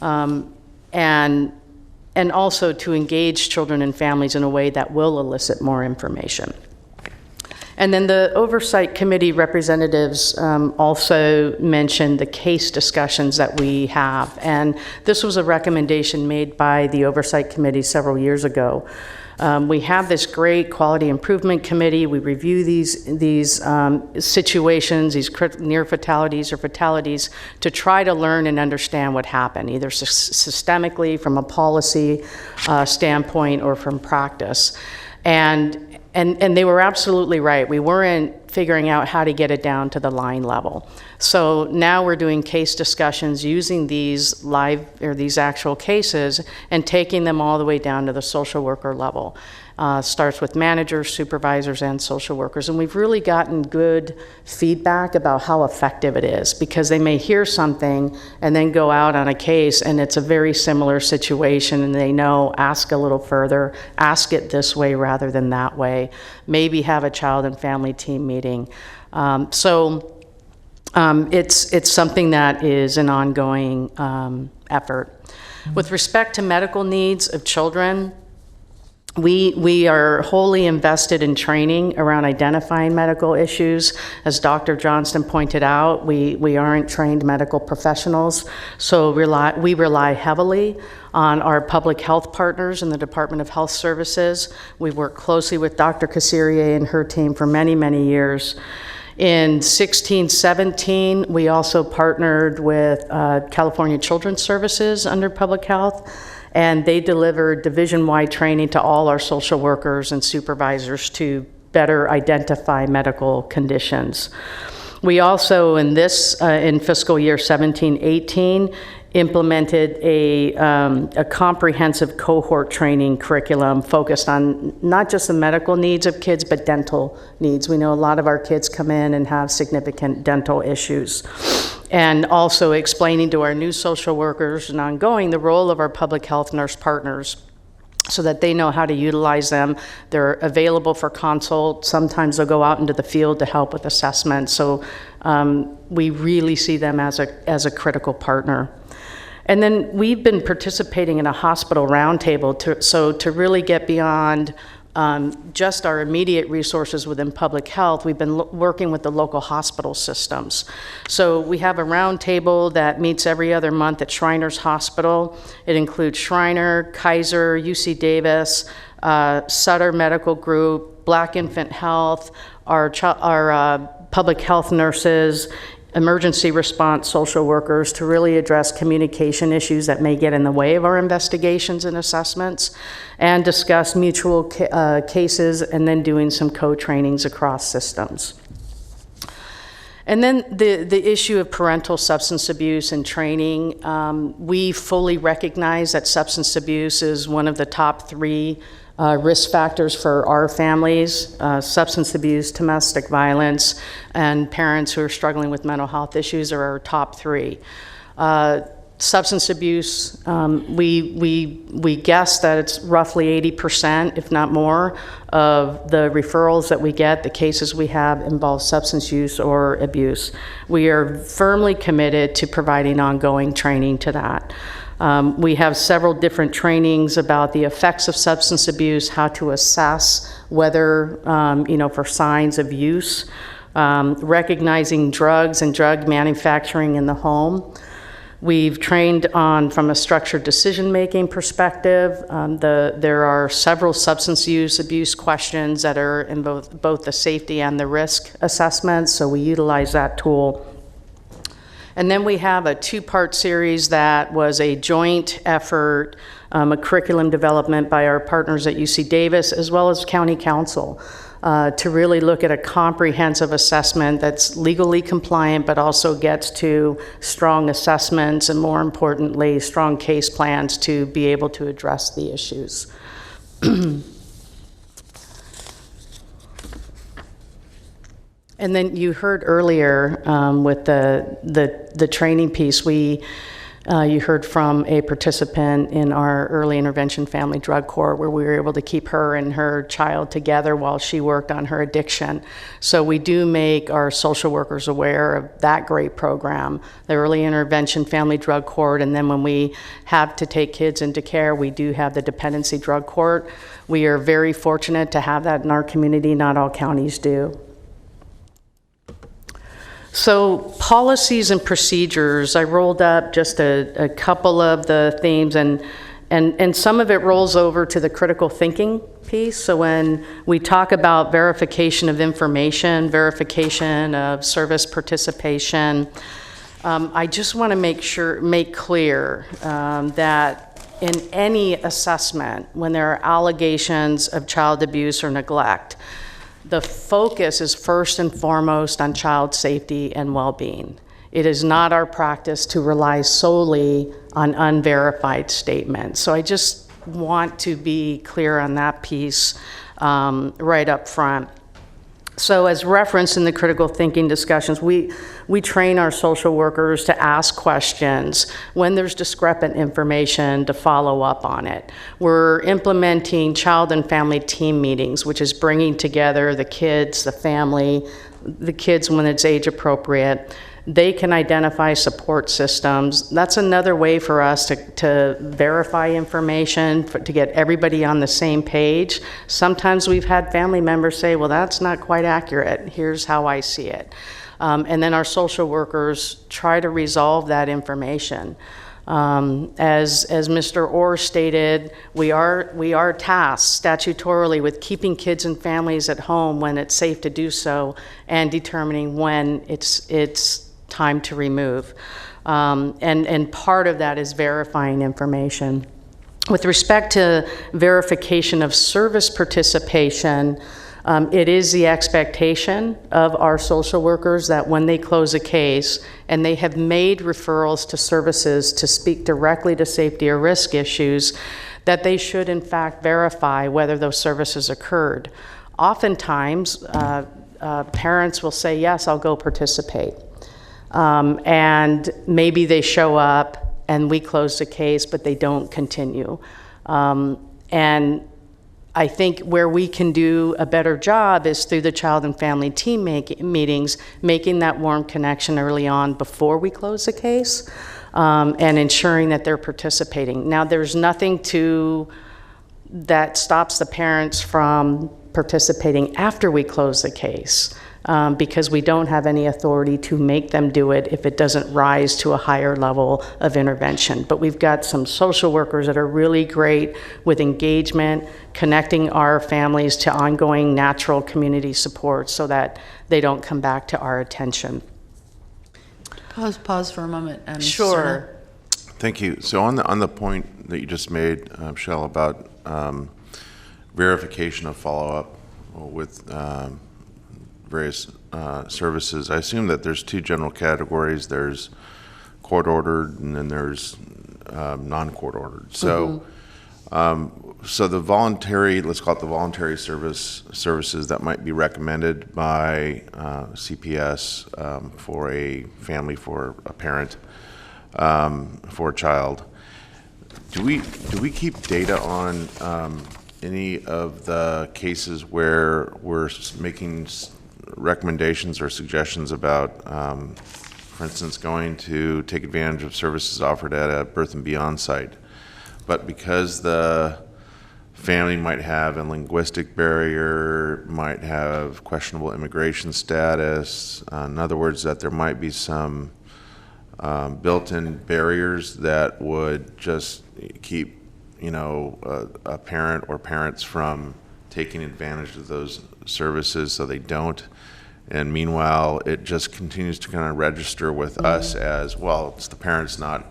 S18: and also to engage children and families in a way that will elicit more information. And then the Oversight Committee representatives also mentioned the case discussions that we have. And this was a recommendation made by the Oversight Committee several years ago. We have this great quality improvement committee. We review these situations, these near fatalities or fatalities, to try to learn and understand what happened, either systemically from a policy standpoint or from practice. And they were absolutely right. We weren't figuring out how to get it down to the line level. So now we're doing case discussions using these these actual cases and taking them all the way down to the social worker level. Starts with managers, supervisors, and social workers. And we've really gotten good feedback about how effective it is, because they may hear something and then go out on a case and it's a very similar situation, and they know, ask a little further, ask it this way rather than that way, maybe have a child and family team meeting. It's something that is an ongoing effort. With respect to medical needs of children, we are wholly invested in training around identifying medical issues. As Dr. Johnston pointed out, we aren't trained medical professionals, so we rely heavily on our public health partners in the Department of Health Services. We've worked closely with Dr. Casserier and her team for many, many years. In 16-17, we also partnered with California Children's Services under Public Health, and they delivered division-wide training to all our social workers and supervisors to better identify medical conditions. We also, in fiscal year 17-18, implemented a comprehensive cohort training curriculum focused on not just the medical needs of kids, but dental needs. We know a lot of our kids come in and have significant dental issues. And also explaining to our new social workers and ongoing the role of our public health nurse partners, so that they know how to utilize them. They're available for consult. Sometimes they'll go out into the field to help with assessments. So we really see them as a critical partner. And then we've been participating in a hospital roundtable to really get beyond just our immediate resources within public health. We've been working with the local hospital systems. So we have a roundtable that meets every other month at Shriners Hospital. It includes Shriner, Kaiser, UC Davis, Sutter Medical Group, Black Infant Health, our public health nurses, emergency response social workers, to really address communication issues that may get in the way of our investigations and assessments, and discuss mutual cases, and then doing some co-trainings across systems. And then the issue of parental substance abuse and training. We fully recognize that substance abuse is one of the top 3 risk factors for our families: substance abuse, domestic violence, and parents who are struggling with mental health issues are our top 3. Substance abuse, we guess that it's roughly 80%, if not more, of the referrals that we get, the cases we have, involve substance use or abuse. We are firmly committed to providing ongoing training to that. We have several different trainings about the effects of substance abuse, how to assess whether, for signs of use, recognizing drugs and drug manufacturing in the home.
S15: We've trained on from a structured decision-making perspective. There are several substance use abuse questions that are in both the safety and the risk assessments, so we utilize that tool. And then we have a two-part series that was a joint effort, a curriculum development by our partners at UC Davis as well as County Council to really look at a comprehensive assessment that's legally compliant but also gets to strong assessments and, more importantly, strong case plans to be able to address the issues. And then you heard earlier with the training piece, you heard from a participant in our early intervention family drug court where we were able to keep her and her child together while she worked on her addiction. So we do make our social workers aware of that great program, the early intervention family drug court, and then when we have to take kids into care, we do have the dependency drug court. We are very fortunate to have that in our community. Not all counties do. So policies and procedures, I rolled up just a couple of the themes, and some of it rolls over to the critical thinking piece. So when we talk about verification of information, verification of service participation, I just want to make clear that in any assessment, when there are allegations of child abuse or neglect, the focus is first and foremost on child safety and well-being. It is not our practice to rely solely on unverified statements. So I just want to be clear on that piece right up front. So as referenced in the critical thinking discussions, we train our social workers to ask questions when there's discrepant information to follow up on it. We're implementing child and family team meetings, which is bringing together the kids, the family, the kids when it's age appropriate. They can identify support systems. That's another way for us to verify information, to get everybody on the same page. Sometimes we've had family members say, well, that's not quite accurate. Here's how I see it. And then our social workers try to resolve that information. As Mr. Orr stated, we are tasked statutorily with keeping kids and families at home when it's safe to do so and determining when it's time to remove. And part of that is verifying information. With respect to verification of service participation, it is the expectation of our social workers that when they close a case and they have made referrals to services to speak directly to safety or risk issues, that they should in fact verify whether those services occurred. Oftentimes, parents will say, yes, I'll go participate. And maybe they show up and we close the case, but they don't continue. And I think where we can do a better job is through the child and family team meetings, making that warm connection early on before we close the case, and ensuring that they're participating. Now, there's nothing that stops the parents from participating after we close the case. Because we don't have any authority to make them do it if it doesn't rise to a higher level of intervention. But we've got some social workers that are really great with engagement, connecting our families to ongoing natural community support so that they don't come back to our attention.
S14: Pause for a moment.
S15: Sure.
S4: Thank you. So on the point that you just made, Michelle, about verification of follow-up with various services, I assume that there's two general categories. There's court-ordered and then there's non-court ordered. So, so the voluntary, let's call it the voluntary services that might be recommended by CPS for a family, for a parent, for a child. Do we keep data on any of the cases where we're making recommendations or suggestions about, for instance, going to take advantage of services offered at a birth and beyond site, but because the family might have a linguistic barrier, might have questionable immigration status, in other words, that there might be some built-in barriers that would just keep, a parent or parents from taking advantage of those services, so they don't. And meanwhile, it just continues to kind of register with us as, well, it's the parents not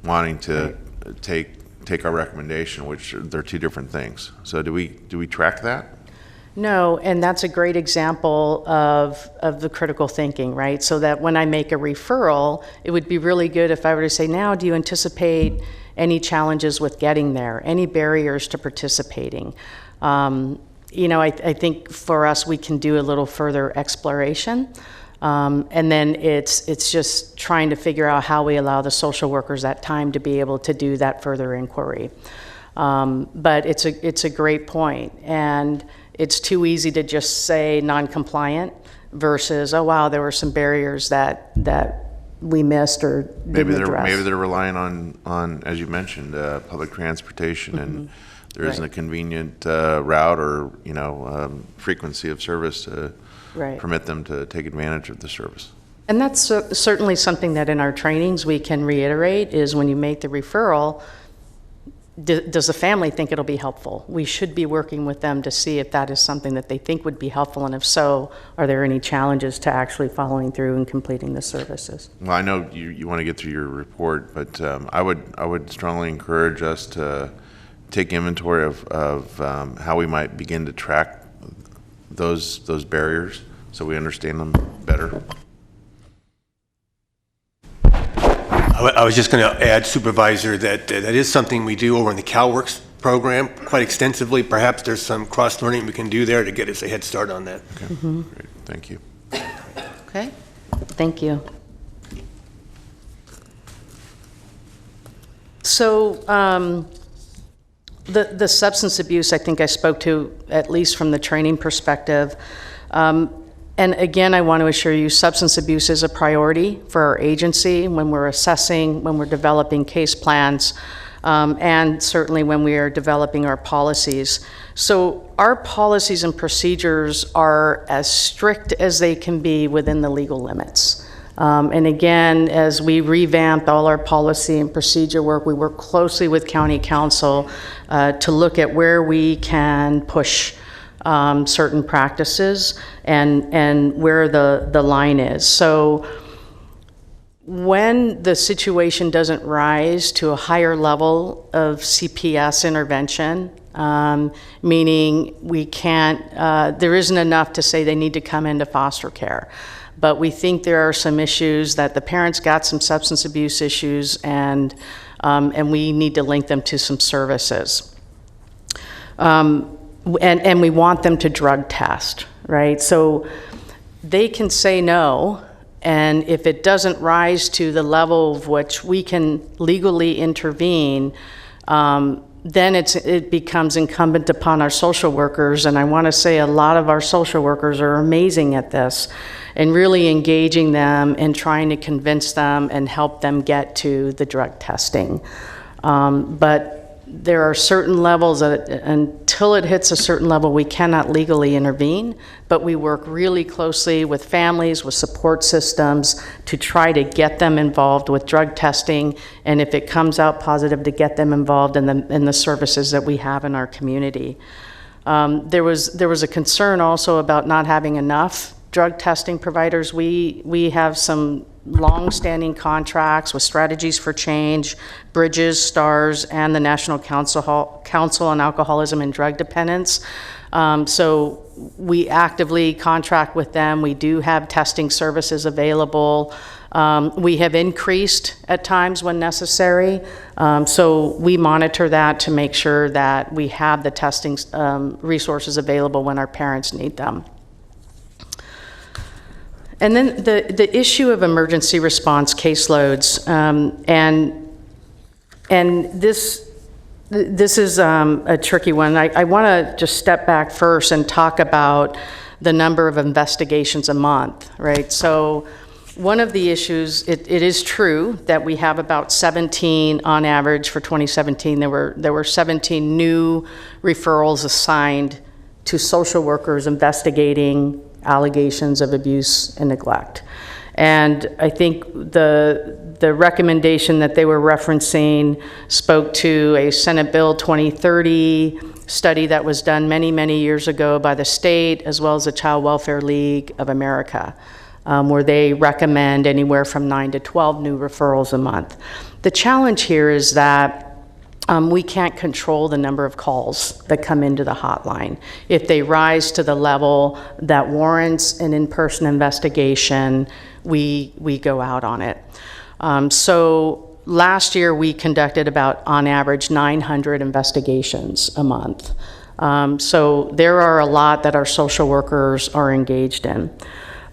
S4: wanting to take our recommendation, which they're two different things. So do we track that?
S15: No, and that's a great example of the critical thinking, right? So that when I make a referral, it would be really good if I were to say, now, do you anticipate any challenges with getting there, any barriers to participating? I think for us, we can do a little further exploration. And then it's just trying to figure out how we allow the social workers that time to be able to do that further inquiry. But it's a great point. And it's too easy to just say non-compliant versus, oh, wow, there were some barriers that we missed or didn't address.
S4: Maybe they're relying on, as you mentioned, public transportation, and there isn't a convenient route or frequency of service to permit them to take advantage of the service.
S15: And that's certainly something that in our trainings we can reiterate is when you make the referral, does the family think it'll be helpful? We should be working with them to see if that is something that they think would be helpful, and if so, are there any challenges to actually following through and completing the services?
S4: Well, I know you want to get through your report, but I would strongly encourage us to take inventory of how we might begin to track those barriers so we understand them better.
S13: I was just going to add, Supervisor, that that is something we do over in the CalWorks program quite extensively. Perhaps there's some cross-learning we can do there to get us a head start on that.
S4: Okay. Great. Thank you.
S15: Okay, thank you. So the substance abuse, I think I spoke to, at least from the training perspective. And again, I want to assure you, substance abuse is a priority for our agency when we're assessing, when we're developing case plans, and certainly when we are developing our policies. So our policies and procedures are as strict as they can be within the legal limits. And again, as we revamped all our policy and procedure work, we work closely with County Council to look at where we can push certain practices and where the line is. So when the situation doesn't rise to a higher level of CPS intervention, meaning we can't, there isn't enough to say they need to come into foster care. But we think there are some issues that the parents got some substance abuse issues, and we need to link them to some services. And we want them to drug test, right? So they can say no, and if it doesn't rise to the level of which we can legally intervene, then it becomes incumbent upon our social workers, and I want to say a lot of our social workers are amazing at this, and really engaging them and trying to convince them and help them get to the drug testing. But there are certain levels that until it hits a certain level, we cannot legally intervene, but we work really closely with families, with support systems to try to get them involved with drug testing, and if it comes out positive, to get them involved in the services that we have in our community. There was a concern also about not having enough drug testing providers. We have some long-standing contracts with Strategies for Change, Bridges, STARS, and the National Council on Alcoholism and Drug Dependence. So we actively contract with them. We do have testing services available. We have increased at times when necessary. So we monitor that to make sure that we have the testing resources available when our parents need them. And then the issue of emergency response caseloads, and this is a tricky one. I want to just step back first and talk about the number of investigations a month, right? So one of the issues, it is true that we have about 17 on average for 2017. There were 17 new referrals assigned to social workers investigating allegations of abuse and neglect. And I think the recommendation that they were referencing spoke to a Senate Bill 2030 study that was done many, many years ago by the state, as well as the Child Welfare League of America, where they recommend anywhere from 9 to 12 new referrals a month. The challenge here is that we can't control the number of calls that come into the hotline. If they rise to the level that warrants an in-person investigation, we go out on it. So last year we conducted about, on average, 900 investigations a month. So there are a lot that our social workers are engaged in.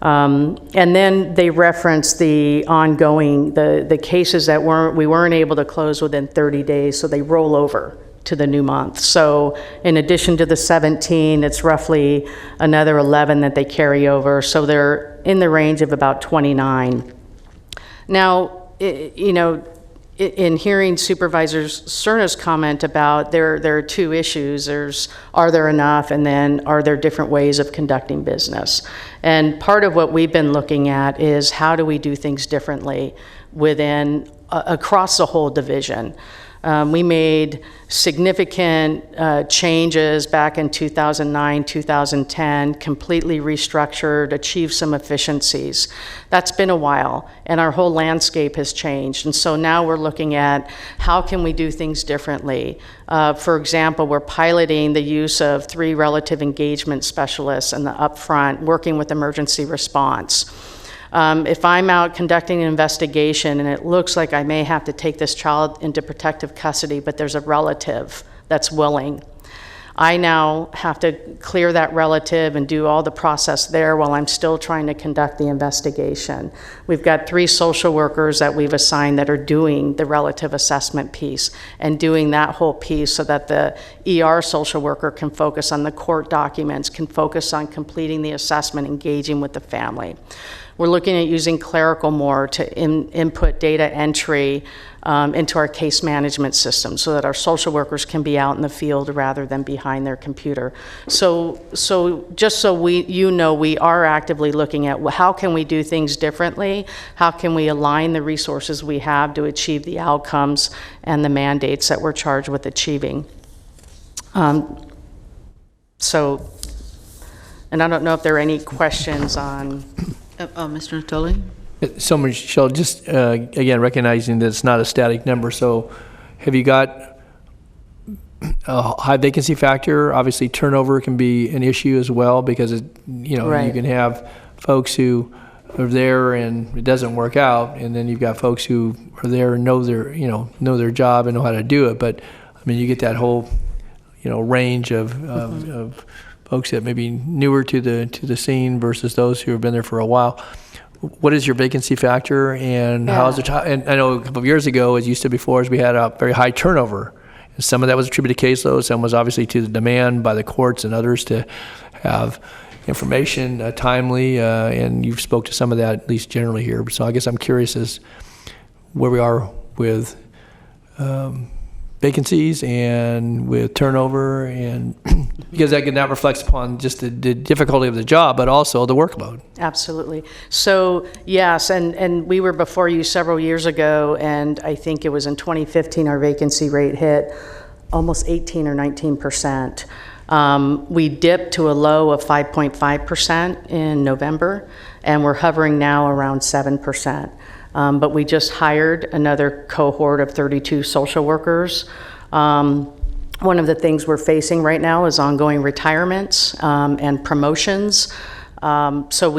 S15: And then they reference the ongoing, the cases that we weren't able to close within 30 days, so they roll over to the new month. So in addition to the 17, it's roughly another 11 that they carry over, so they're in the range of about 29. Now, in hearing Supervisor Cerna's comment about there are two issues. There's, are there enough, and then are there different ways of conducting business? And part of what we've been looking at is how do we do things differently within, across the whole division. We made significant changes back in 2009, 2010, completely restructured, achieved some efficiencies. That's been a while, and our whole landscape has changed. And so now we're looking at how can we do things differently. For example, we're piloting the use of 3 relative engagement specialists in the upfront, working with emergency response. If I'm out conducting an investigation and it looks like I may have to take this child into protective custody, but there's a relative that's willing, I now have to clear that relative and do all the process there while I'm still trying to conduct the investigation. We've got 3 social workers that we've assigned that are doing the relative assessment piece and doing that whole piece so that the ER social worker can focus on the court documents, can focus on completing the assessment, engaging with the family. We're looking at using clerical more to input data entry into our case management system so that our social workers can be out in the field rather than behind their computer. So just so we are actively looking at how can we do things differently, how can we align the resources we have to achieve the outcomes and the mandates that we're charged with achieving. And I don't know if there are any questions on...
S14: Mr. Natoli?
S6: So, Michelle, just again, recognizing that it's not a static number, so have you got a high vacancy factor? Obviously, turnover can be an issue as well because,
S15: Right.
S6: you can have folks who are there and it doesn't work out, and then you've got folks who are there and know their job and know how to do it. But, I mean, you get that whole, range of folks that may be newer to the scene versus those who have been there for a while. What is your vacancy factor, and how is it? And I know a couple of years ago, as you said before, we had a very high turnover. And some of that was attributed to caseload, some was obviously to the demand by the courts and others to have information timely, and you've spoke to some of that at least generally here. So I guess I'm curious as where we are with vacancies and with turnover, and because that reflects upon just the difficulty of the job, but also the workload.
S15: Absolutely. So yes, and we were before you several years ago, and I think it was in 2015 our vacancy rate hit almost 18 or 19%. We dipped to a low of 5.5% in November, and we're hovering now around 7%. But we just hired another cohort of 32 social workers. One of the things we're facing right now is ongoing retirements and promotions. So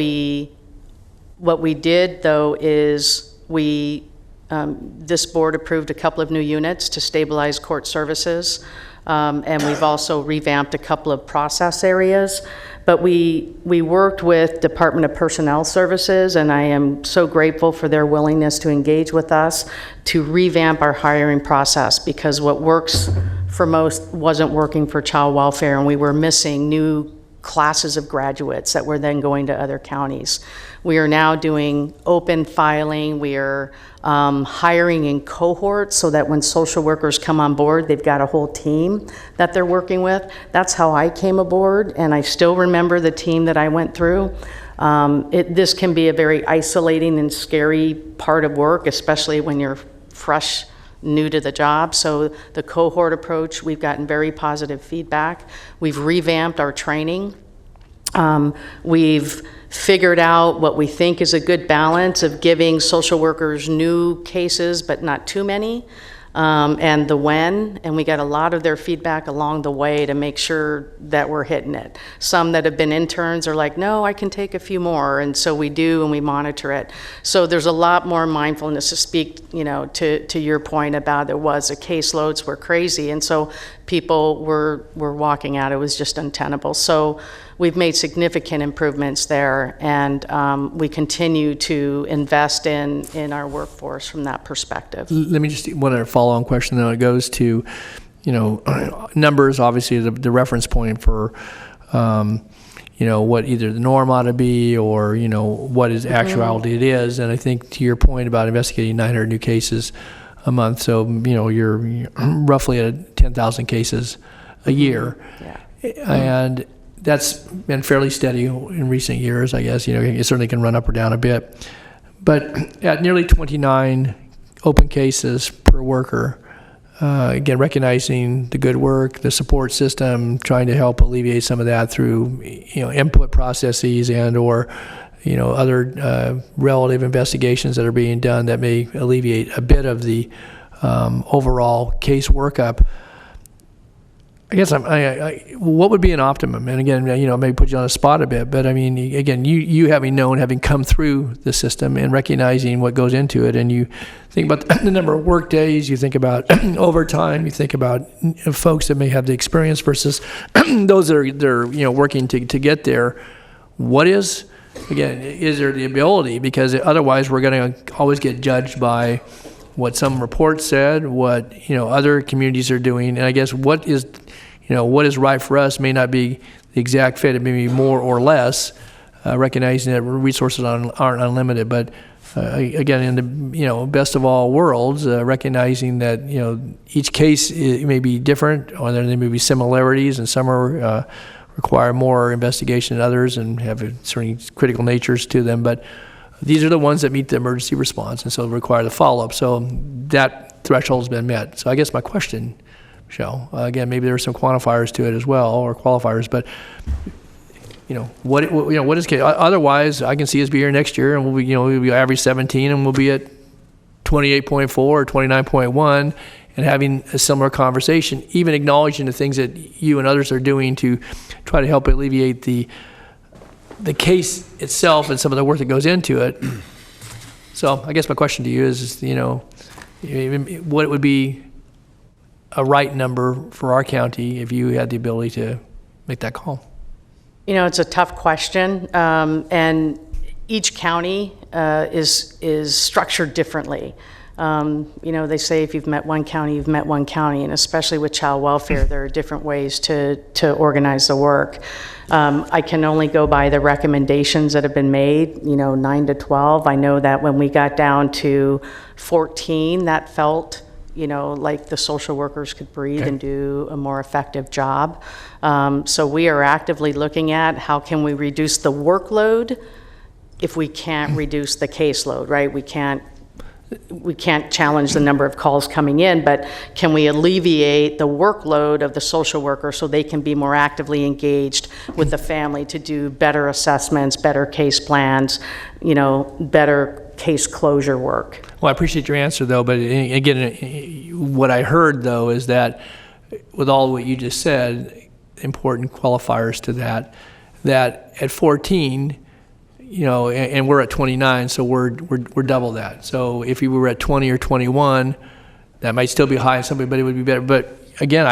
S15: what we did though is this board approved a couple of new units to stabilize court services. And we've also revamped a couple of process areas. But we worked with Department of Personnel Services, and I am so grateful for their willingness to engage with us to revamp our hiring process, because what works for most wasn't working for child welfare, and we were missing new classes of graduates that were then going to other counties. We are now doing open filing. We are hiring in cohorts so that when social workers come on board, they've got a whole team that they're working with. That's how I came aboard, and I still remember the team that I went through. This can be a very isolating and scary part of work, especially when you're fresh, new to the job. So the cohort approach, we've gotten very positive feedback. We've revamped our training. We've figured out what we think is a good balance of giving social workers new cases, but not too many, and the when, and we got a lot of their feedback along the way to make sure that we're hitting it. Some that have been interns are like, no, I can take a few more, and so we do, and we monitor it. So there's a lot more mindfulness to speak, to your point about the caseloads were crazy, and so people were walking out. It was just untenable. So we've made significant improvements there, and we continue to invest in our workforce from that perspective.
S6: Let me just, one other follow-on question, then it goes to, numbers, obviously the reference point for, what either the norm ought to be or, what is actuality it is. And I think to your point about investigating 900 new cases a month, so, you're roughly at 10,000 cases a year. Yeah. And that's been fairly steady in recent years, I guess. It certainly can run up or down a bit. But at nearly 29 open cases per worker, again, recognizing the good work, the support system, trying to help alleviate some of that through, input processes and or, other relative investigations that are being done that may alleviate a bit of the overall case workup. I guess what would be an optimum? And again, maybe put you on the spot a bit, but I mean, again, you having come through the system and recognizing what goes into it, and you think about the number of work days, you think about overtime, you think about folks that may have the experience versus those that are working to get there. What is, again, is there the ability? Because otherwise we're going to always get judged by what some report said, what other communities are doing, and I guess what is right for us may not be the exact fit. It may be more or less, recognizing that resources aren't unlimited. But again, in the best of all worlds, recognizing that each case may be different, or there may be similarities, and some are require more investigation than others, and have certain critical natures to them. But these are the ones that meet the emergency response, and so require the follow-up. So that threshold's been met. So I guess my question, Michelle, again, maybe there are some quantifiers to it as well, or qualifiers, but what is case? Otherwise, I can see us be here next year, and we'll be average 17, and we'll be at 28.4 or 29.1, and having a similar conversation, even acknowledging the things that you and others are doing to try to help alleviate the case itself and some of the work that goes into it. So I guess my question to you is what would be a right number for our county if you had the ability to make that call?
S15: It's a tough question, and each county is structured differently. They say if you've met one county, you've met one county, and especially with child welfare, there are different ways to organize the work. I can only go by the recommendations that have been made, 9 to 12. I know that when we got down to 14, that felt, like the social workers could breathe and do a more effective job. So we are actively looking at how can we reduce the workload if we can't reduce the caseload, right? We can't challenge the number of calls coming in, but can we alleviate the workload of the social worker so they can be more actively engaged with the family to do better assessments, better case plans, better case closure work?
S6: Well, I appreciate your answer, though, but again, what I heard, though, is that with all what you just said, important qualifiers to that at 14, and we're at 29, so we're double that. So if you were at 20 or 21, that might still be high, and somebody would be better. But again,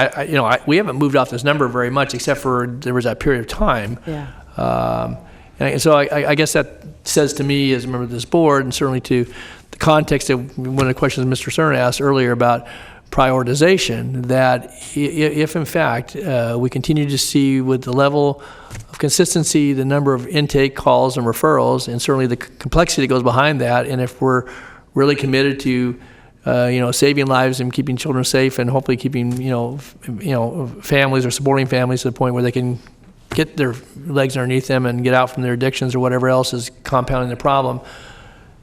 S6: we haven't moved off this number very much, except for there was that period of time.
S15: Yeah.
S6: And so I guess that says to me, as a member of this board, and certainly to the context of one of the questions Mr. Stern asked earlier about prioritization, that if in fact we continue to see with the level of consistency, the number of intake calls and referrals, and certainly the complexity that goes behind that, and if we're really committed to saving lives and keeping children safe, and hopefully keeping families or supporting families to the point where they can get their legs underneath them and get out from their addictions or whatever else is compounding the problem,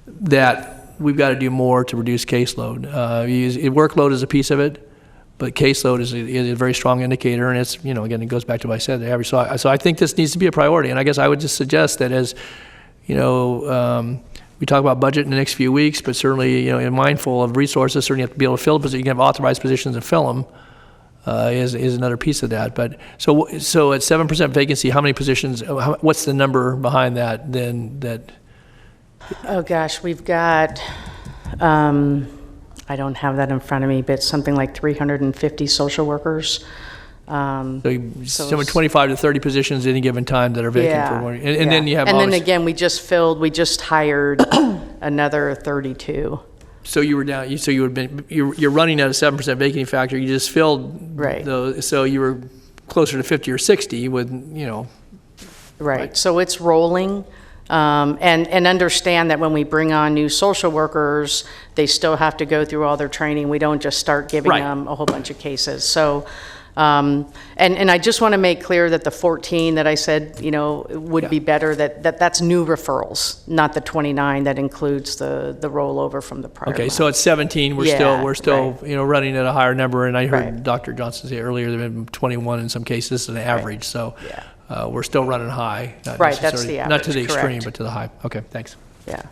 S6: that we've got to do more to reduce caseload. Workload is a piece of it, but caseload is a very strong indicator, and it's, again, it goes back to what I said, the average. So I think this needs to be a priority, and I guess I would just suggest that as, we talk about budget in the next few weeks, but certainly, mindful of resources, certainly you have to be able to fill positions. You can have authorized positions and fill them, is another piece of that. But so at 7% vacancy, how many positions, what's the number behind that then that?
S15: Oh gosh, we've got, I don't have that in front of me, but something like 350 social workers.
S6: So 25 to 30 positions at any given time that are vacant for one. And then you have.
S15: And then again, we just hired another 32.
S6: So you were down. So you're running at a 7% vacancy factor. You just filled those. So you were closer to 50 or 60 with
S15: Right. So it's rolling. And understand that when we bring on new social workers, they still have to go through all their training. We don't just start giving them a whole bunch of cases. So, and I just want to make clear that the 14 that I said, would be better, that's new referrals, not the 29 that includes the rollover from the prior.
S6: Okay, so at 17, we're still running at a higher number. And I heard Dr. Johnson say earlier there have been 21 in some cases, an average. So. We're still running high.
S15: That's the average.
S6: Not to the extreme, but to the high. Okay, thanks.
S15: Yeah.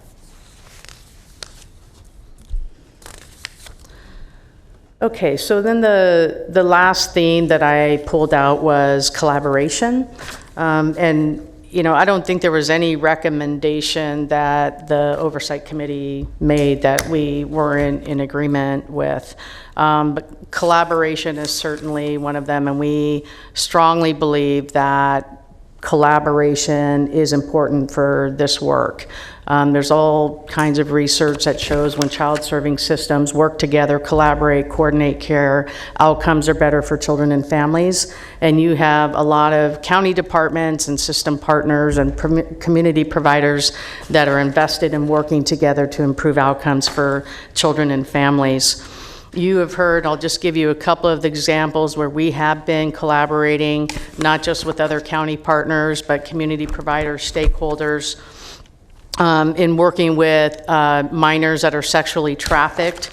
S15: Okay, so then the last theme that I pulled out was collaboration. And, I don't think there was any recommendation that the Oversight Committee made that we weren't in agreement with. But collaboration is certainly one of them, and we strongly believe that collaboration is important for this work. There's all kinds of research that shows when child-serving systems work together, collaborate, coordinate care, outcomes are better for children and families. And you have a lot of county departments and system partners and community providers that are invested in working together to improve outcomes for children and families. You have heard, I'll just give you a couple of examples where we have been collaborating, not just with other county partners, but community providers, stakeholders, in working with minors that are sexually trafficked.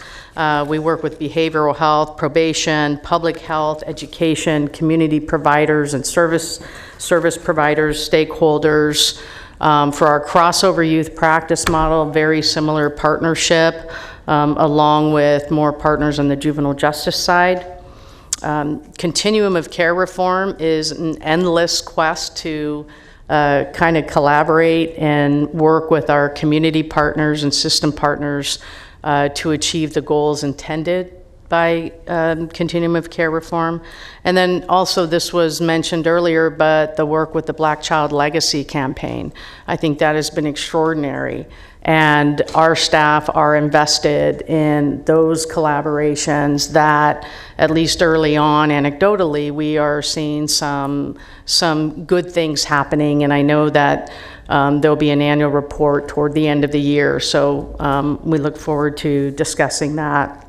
S15: We work with behavioral health, probation, public health, education, community providers and service providers, stakeholders. For our crossover youth practice model, very similar partnership, along with more partners on the juvenile justice side. Continuum of care reform is an endless quest to kind of collaborate and work with our community partners and system partners to achieve the goals intended by continuum of care reform. And then also, this was mentioned earlier, but the work with the Black Child Legacy campaign, I think that has been extraordinary. And our staff are invested in those collaborations that, at least early on, anecdotally, we are seeing some good things happening. And I know that there'll be an annual report toward the end of the year. So we look forward to discussing that.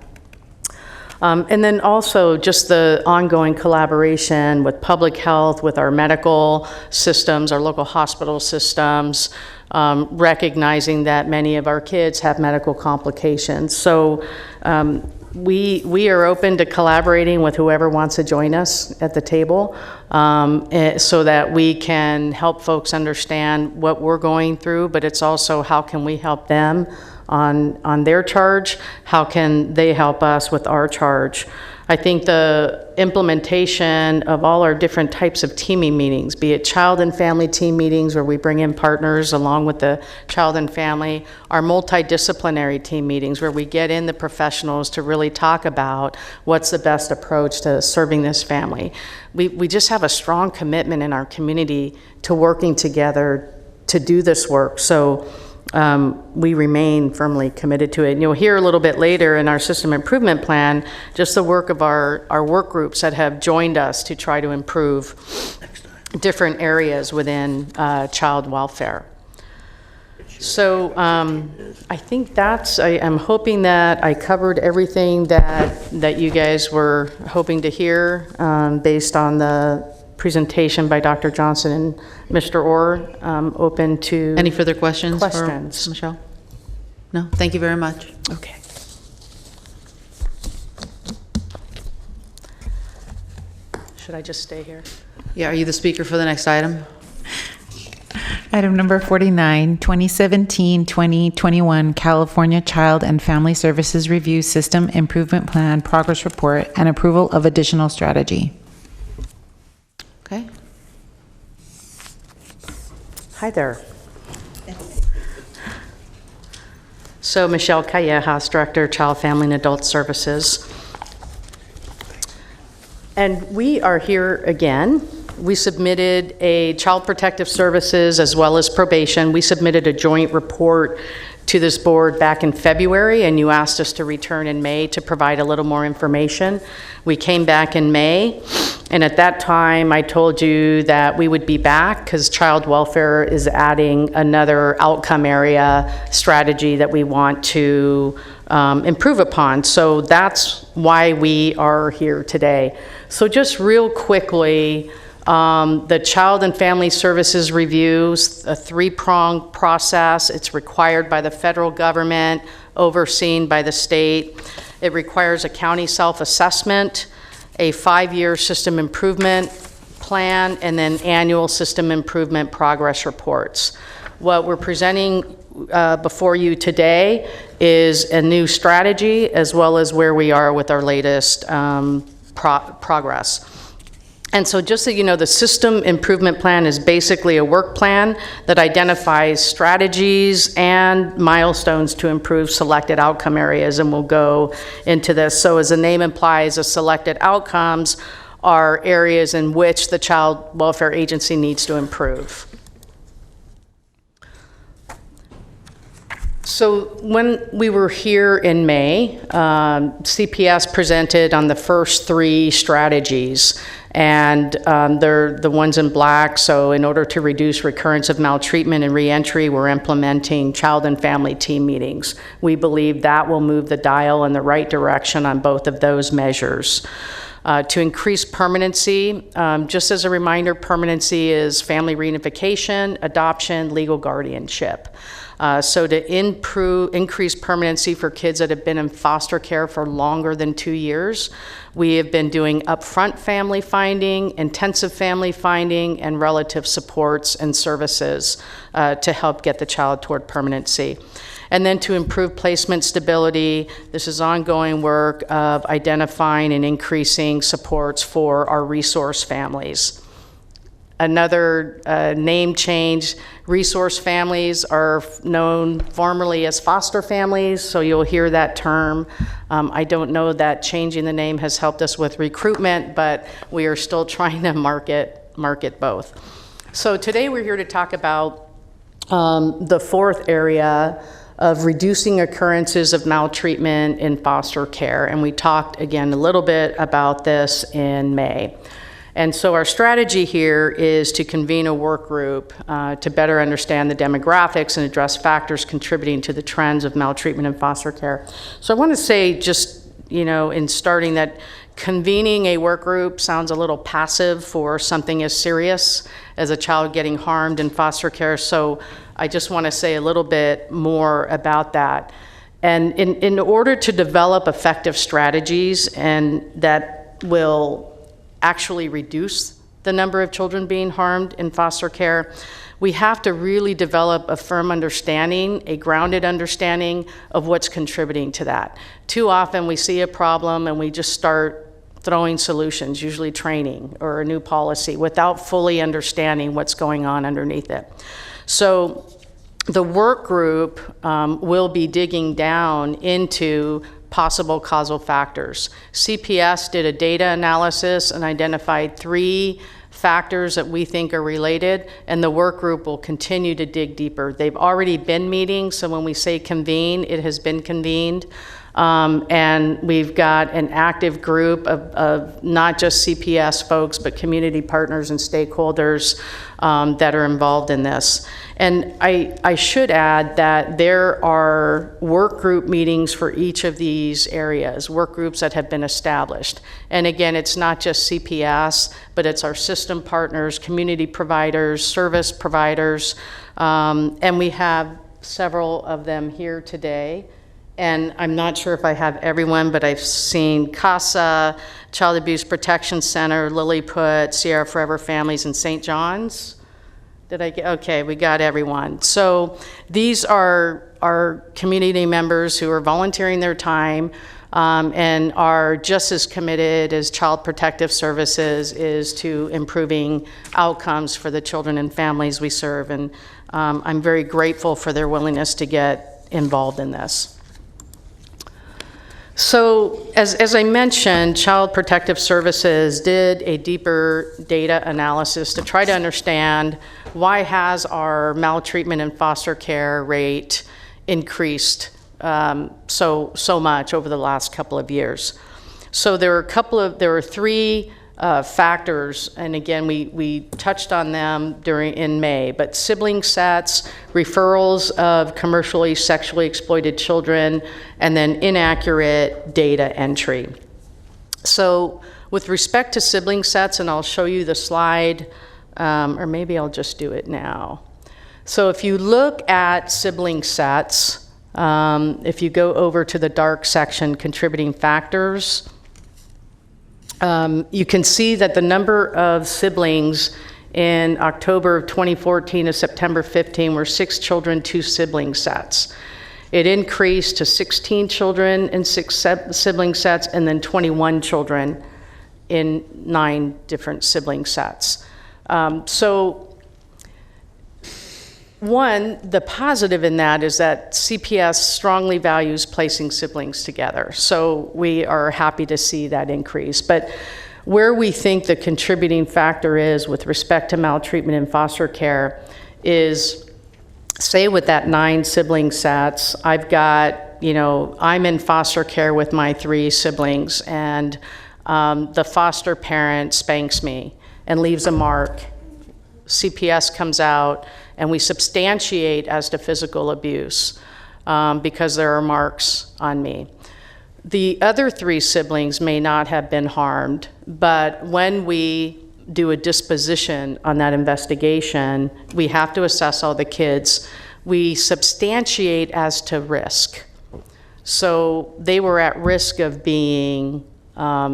S15: And then also just the ongoing collaboration with public health, with our medical systems, our local hospital systems, recognizing that many of our kids have medical complications. So we are open to collaborating with whoever wants to join us at the table, so that we can help folks understand what we're going through, but it's also how can we help them on their charge, how can they help us with our charge. I think the implementation of all our different types of teaming meetings, be it child and family team meetings where we bring in partners along with the child and family, our multidisciplinary team meetings where we get in the professionals to really talk about what's the best approach to serving this family. We just have a strong commitment in our community to working together to do this work. So we remain firmly committed to it. And you'll hear a little bit later in our system improvement plan, just the work of our work groups that have joined us to try to improve different areas within child welfare. So I think I'm hoping that I covered everything that you guys were hoping to hear based on the presentation by Dr. Johnson and Mr. Orr. Open to
S14: Any further questions?
S15: Questions.
S14: For Michelle? No, thank you very much.
S15: Okay. Should I just stay here?
S14: Yeah, are you the speaker for the next item?
S2: Item number 49, 2017-2021 California Child and Family Services Review System Improvement Plan Progress Report and approval of additional strategy.
S14: Okay.
S15: Hi there. So Michelle Callejas, Director, Child, Family, and Adult Services. And we are here again. We submitted a Child Protective Services as well as probation. We submitted a joint report to this board back in February, and you asked us to return in May to provide a little more information. We came back in May, and at that time I told you that we would be back because child welfare is adding another outcome area strategy that we want to improve upon. So that's why we are here today. So just real quickly, the Child and Family Services Reviews, a three-pronged process. It's required by the federal government, overseen by the state. It requires a county self-assessment, a 5-year system improvement plan, and then annual system improvement progress reports. What we're presenting before you today is a new strategy as well as where we are with our latest progress. And so just so you know, the system improvement plan is basically a work plan that identifies strategies and milestones to improve selected outcome areas, and we'll go into this. So as the name implies, the selected outcomes are areas in which the Child Welfare Agency needs to improve. So when we were here in May, CPS presented on the first 3 strategies, and they're the ones in black. So in order to reduce recurrence of maltreatment and reentry, we're implementing child and family team meetings. We believe that will move the dial in the right direction on both of those measures. To increase permanency, just as a reminder, permanency is family reunification, adoption, legal guardianship. So to increase permanency for kids that have been in foster care for longer than 2 years, we have been doing upfront family finding, intensive family finding, and relative supports and services to help get the child toward permanency. And then to improve placement stability, this is ongoing work of identifying and increasing supports for our resource families. Another name change, resource families are known formerly as foster families, so you'll hear that term. I don't know that changing the name has helped us with recruitment, but we are still trying to market both. So today we're here to talk about the 4th area of reducing occurrences of maltreatment in foster care, and we talked again a little bit about this in May. And so our strategy here is to convene a work group to better understand the demographics and address factors contributing to the trends of maltreatment in foster care. So I want to say just, in starting that convening a work group sounds a little passive for something as serious as a child getting harmed in foster care. So I just want to say a little bit more about that. And in order to develop effective strategies and that will actually reduce the number of children being harmed in foster care, we have to really develop a firm understanding, a grounded understanding of what's contributing to that. Too often we see a problem and we just start throwing solutions, usually training or a new policy, without fully understanding what's going on underneath it. So the work group will be digging down into possible causal factors. CPS did a data analysis and identified 3 factors that we think are related, and the work group will continue to dig deeper. They've already been meeting, so when we say convene, it has been convened. And we've got an active group of not just CPS folks, but community partners and stakeholders that are involved in this. And I should add that there are work group meetings for each of these areas, work groups that have been established. And again, it's not just CPS, but it's our system partners, community providers, service providers, and we have several of them here today. And I'm not sure if I have everyone, but I've seen CASA, Child Abuse Protection Center, Lilliput, Sierra Forever Families, and St. John's. Did I get, okay, we got everyone. So these are our community members who are volunteering their time and are just as committed as Child Protective Services is to improving outcomes for the children and families we serve. And I'm very grateful for their willingness to get involved in this. So as I mentioned, Child Protective Services did a deeper data analysis to try to understand why has our maltreatment and foster care rate increased so much over the last couple of years. So there were three factors, and again, we touched on them in May, but sibling sets, referrals of commercially sexually exploited children, and then inaccurate data entry. So with respect to sibling sets, and I'll show you the slide, or maybe I'll just do it now. So if you look at sibling sets, if you go over to the dark section, contributing factors, you can see that the number of siblings in October of 2014 to September 15 were 6 children, 2 sibling sets. It increased to 16 children in 6 sibling sets, and then 21 children in 9 different sibling sets. One, the positive in that is that CPS strongly values placing siblings together. So we are happy to see that increase. But where we think the contributing factor is with respect to maltreatment in foster care is, say with that 9 sibling sets, I've got, I'm in foster care with my 3 siblings, and the foster parent spanks me and leaves a mark. CPS comes out, and we substantiate as to physical abuse because there are marks on me. The other 3 siblings may not have been harmed, but when we do a disposition on that investigation, we have to assess all the kids. We substantiate as to risk. So they were at risk of being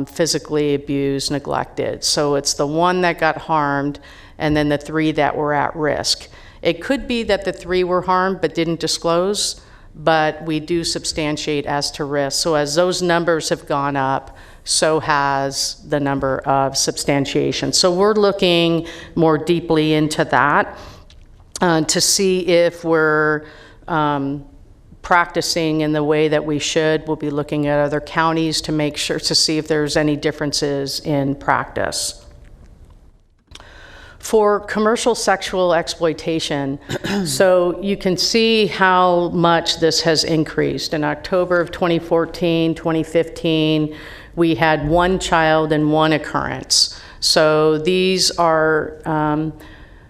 S15: physically abused, neglected. So it's the one that got harmed, and then the 3 that were at risk. It could be that the 3 were harmed but didn't disclose, but we do substantiate as to risk. So as those numbers have gone up, so has the number of substantiation. So we're looking more deeply into that to see if we're practicing in the way that we should. We'll be looking at other counties to make sure to see if there's any differences in practice. For commercial sexual exploitation, so you can see how much this has increased. In October of 2014, 2015, we had 1 child and 1 occurrence. So these are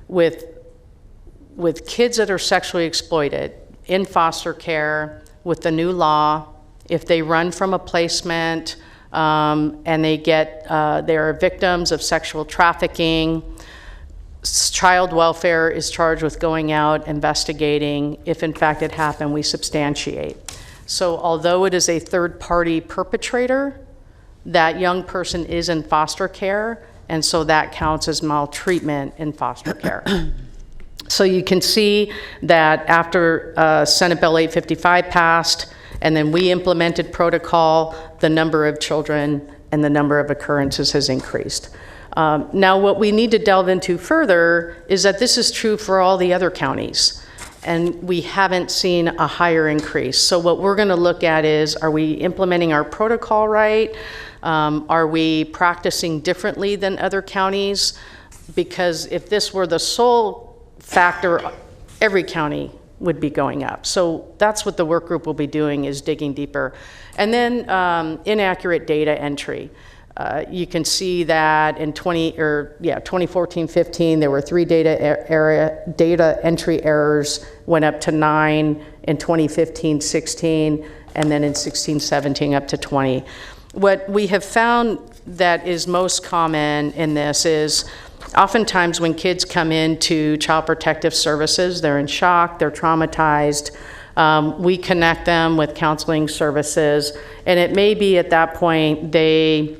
S15: with kids that are sexually exploited in foster care with the new law. If they run from a placement and they are victims of sexual trafficking, child welfare is charged with going out, investigating. If in fact it happened, we substantiate. So although it is a third-party perpetrator, that young person is in foster care, and so that counts as maltreatment in foster care. So you can see that after Senate Bill 855 passed, and then we implemented protocol, the number of children and the number of occurrences has increased. Now, what we need to delve into further is that this is true for all the other counties, and we haven't seen a higher increase. So what we're going to look at is, are we implementing our protocol right? Are we practicing differently than other counties? Because if this were the sole factor, every county would be going up. So that's what the work group will be doing, is digging deeper. And then inaccurate data entry. You can see that in 2014-15, there were 3 data entry errors, went up to 9 in 2015-16, and then in 16-17 up to 20. What we have found that is most common in this is oftentimes when kids come into Child Protective Services, they're in shock, they're traumatized. We connect them with counseling services, and it may be at that point they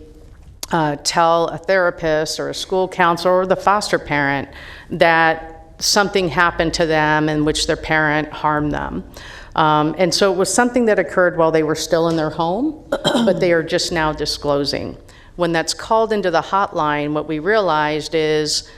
S15: tell a therapist or a school counselor or the foster parent that something happened to them in which their parent harmed them. And so it was something that occurred while they were still in their home, but they are just now disclosing. When that's called into the hotline, what we realized is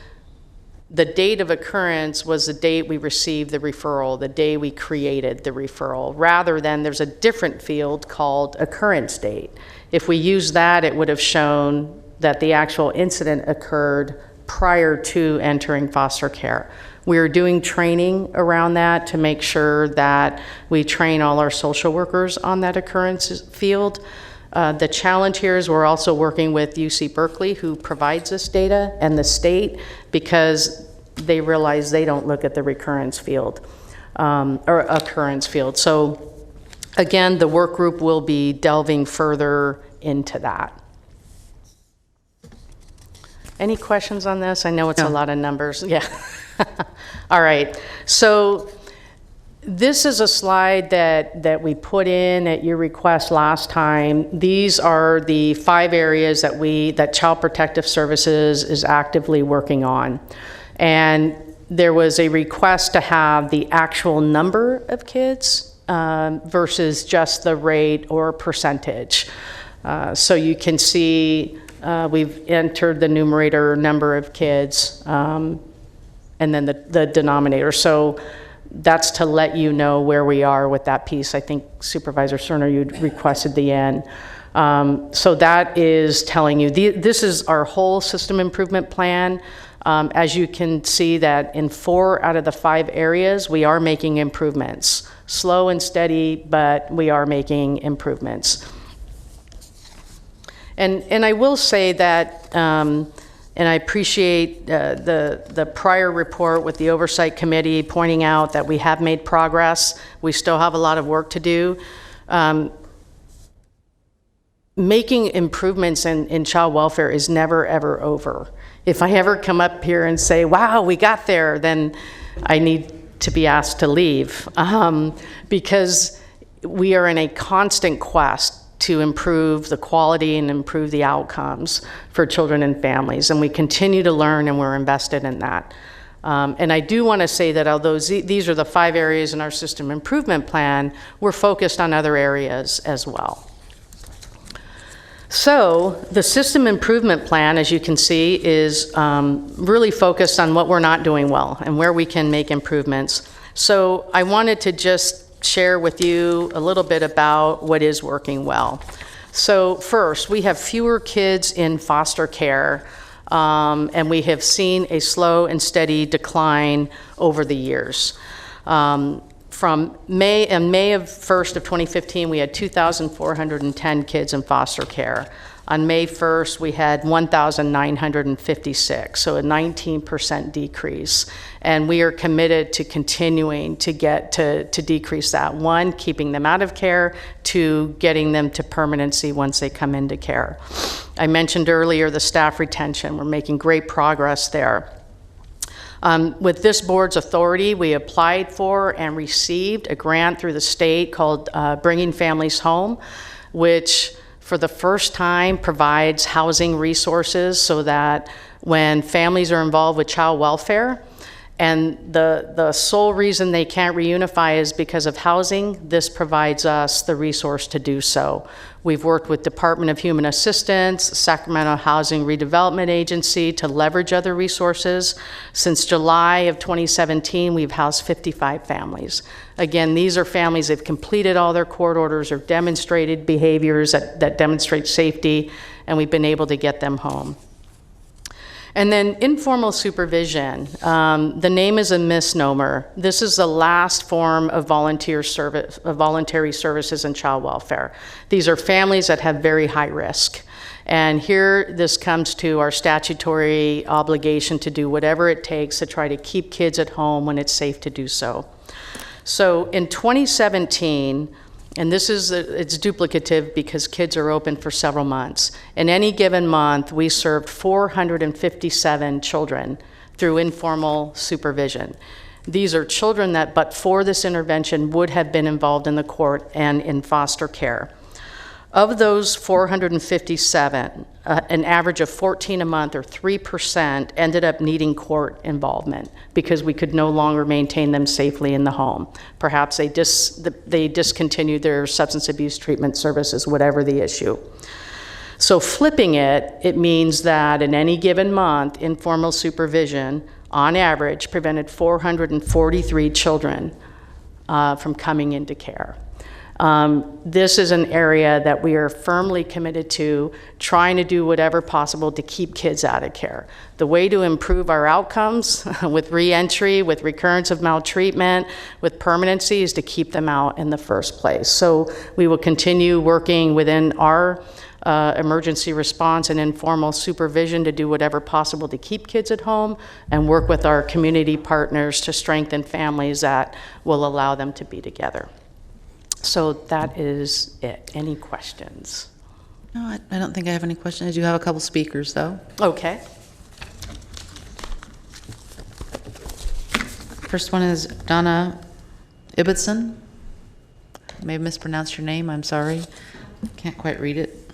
S15: the date of occurrence was the date we received the referral, the day we created the referral, rather than there's a different field called occurrence date. If we used that, it would have shown that the actual incident occurred prior to entering foster care. We are doing training around that to make sure that we train all our social workers on that occurrence field. The challenge here is we're also working with UC Berkeley, who provides this data, and the state, because they realize they don't look at the recurrence field or occurrence field. So again, the work group will be delving further into that. Any questions on this? I know it's a lot of numbers. Yeah. All right. So this is a slide that we put in at your request last time. These are the 5 areas that Child Protective Services is actively working on. And there was a request to have the actual number of kids versus just the rate or percentage. So you can see we've entered the numerator number of kids and then the denominator. So that's to let you know where we are with that piece. I think Supervisor Cerner, you requested the N. So that is telling you, this is our whole system improvement plan. As you can see that in 4 out of the 5 areas, we are making improvements. Slow and steady, but we are making improvements. And I will say that, and I appreciate the prior report with the Oversight Committee pointing out that we have made progress. We still have a lot of work to do. Making improvements in child welfare is never, ever over. If I ever come up here and say, wow, we got there, then I need to be asked to leave. Because we are in a constant quest to improve the quality and improve the outcomes for children and families. And we continue to learn, and we're invested in that. And I do want to say that although these are the 5 areas in our system improvement plan, we're focused on other areas as well. So the system improvement plan, as you can see, is really focused on what we're not doing well and where we can make improvements. So I wanted to just share with you a little bit about what is working well. So first, we have fewer kids in foster care, and we have seen a slow and steady decline over the years. From May 1st of 2015, we had 2,410 kids in foster care. On May 1st, we had 1,956, so a 19% decrease. And we are committed to continuing to get to decrease that. 1, keeping them out of care, 2, getting them to permanency once they come into care. I mentioned earlier the staff retention. We're making great progress there. With this board's authority, we applied for and received a grant through the state called Bringing Families Home, which for the first time provides housing resources so that when families are involved with child welfare and the sole reason they can't reunify is because of housing, this provides us the resource to do so. We've worked with Department of Human Assistance, Sacramento Housing Redevelopment Agency to leverage other resources. Since July of 2017, we've housed 55 families. Again, these are families that have completed all their court orders or demonstrated behaviors that demonstrate safety, and we've been able to get them home. And then informal supervision. The name is a misnomer. This is the last form of voluntary services in child welfare. These are families that have very high risk. And here this comes to our statutory obligation to do whatever it takes to try to keep kids at home when it's safe to do so. So in 2017, and it's duplicative because kids are open for several months. In any given month, we served 457 children through informal supervision. These are children that, but for this intervention, would have been involved in the court and in foster care. Of those 457, an average of 14 a month, or 3%, ended up needing court involvement because we could no longer maintain them safely in the home. Perhaps they discontinued their substance abuse treatment services, whatever the issue. So flipping it, it means that in any given month, informal supervision, on average, prevented 443 children from coming into care. This is an area that we are firmly committed to, trying to do whatever possible to keep kids out of care. The way to improve our outcomes with reentry, with recurrence of maltreatment, with permanency, is to keep them out in the first place. So we will continue working within our emergency response and informal supervision to do whatever possible to keep kids at home, and work with our community partners to strengthen families that will allow them to be together. So that is it. Any questions?
S14: No, I don't think I have any questions. I do have a couple speakers, though.
S15: Okay.
S14: First one is Donna Ibbotson. I may have mispronounced your name. I'm sorry. Can't quite read it.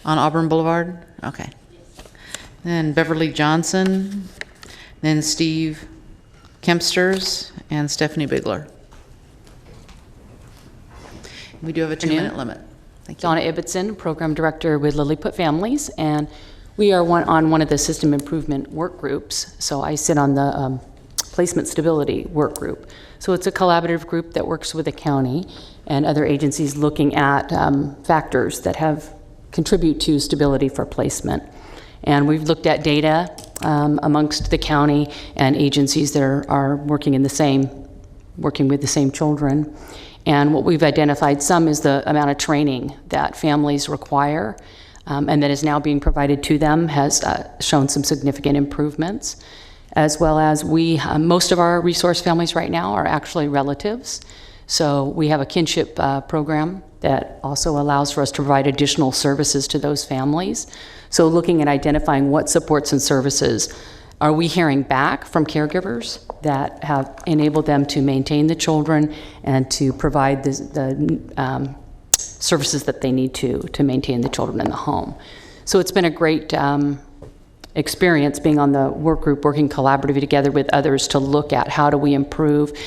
S14: On Auburn Boulevard? Okay. Then Beverly Johnson. Then Steve Kempsters and Stephanie Bigler. We do have a 2-minute limit. Thank you.
S11: Donna Ibbotson, Program Director with Lilliput Families, and we are on one of the system improvement work groups. So I sit on the placement stability work group. So it's a collaborative group that works with the county and other agencies looking at factors that contribute to stability for placement. And we've looked at data amongst the county and agencies that are working with the same children. And what we've identified some is the amount of training that families require, and that is now being provided to them has shown some significant improvements, as well as most of our resource families right now are actually relatives. So we have a kinship program that also allows for us to provide additional services to those families. So looking at identifying what supports and services are we hearing back from caregivers that have enabled them to maintain the children and to provide the services that they need to maintain the children in the home. So it's been a great experience being on the work group, working collaboratively together with others to look at how do we improve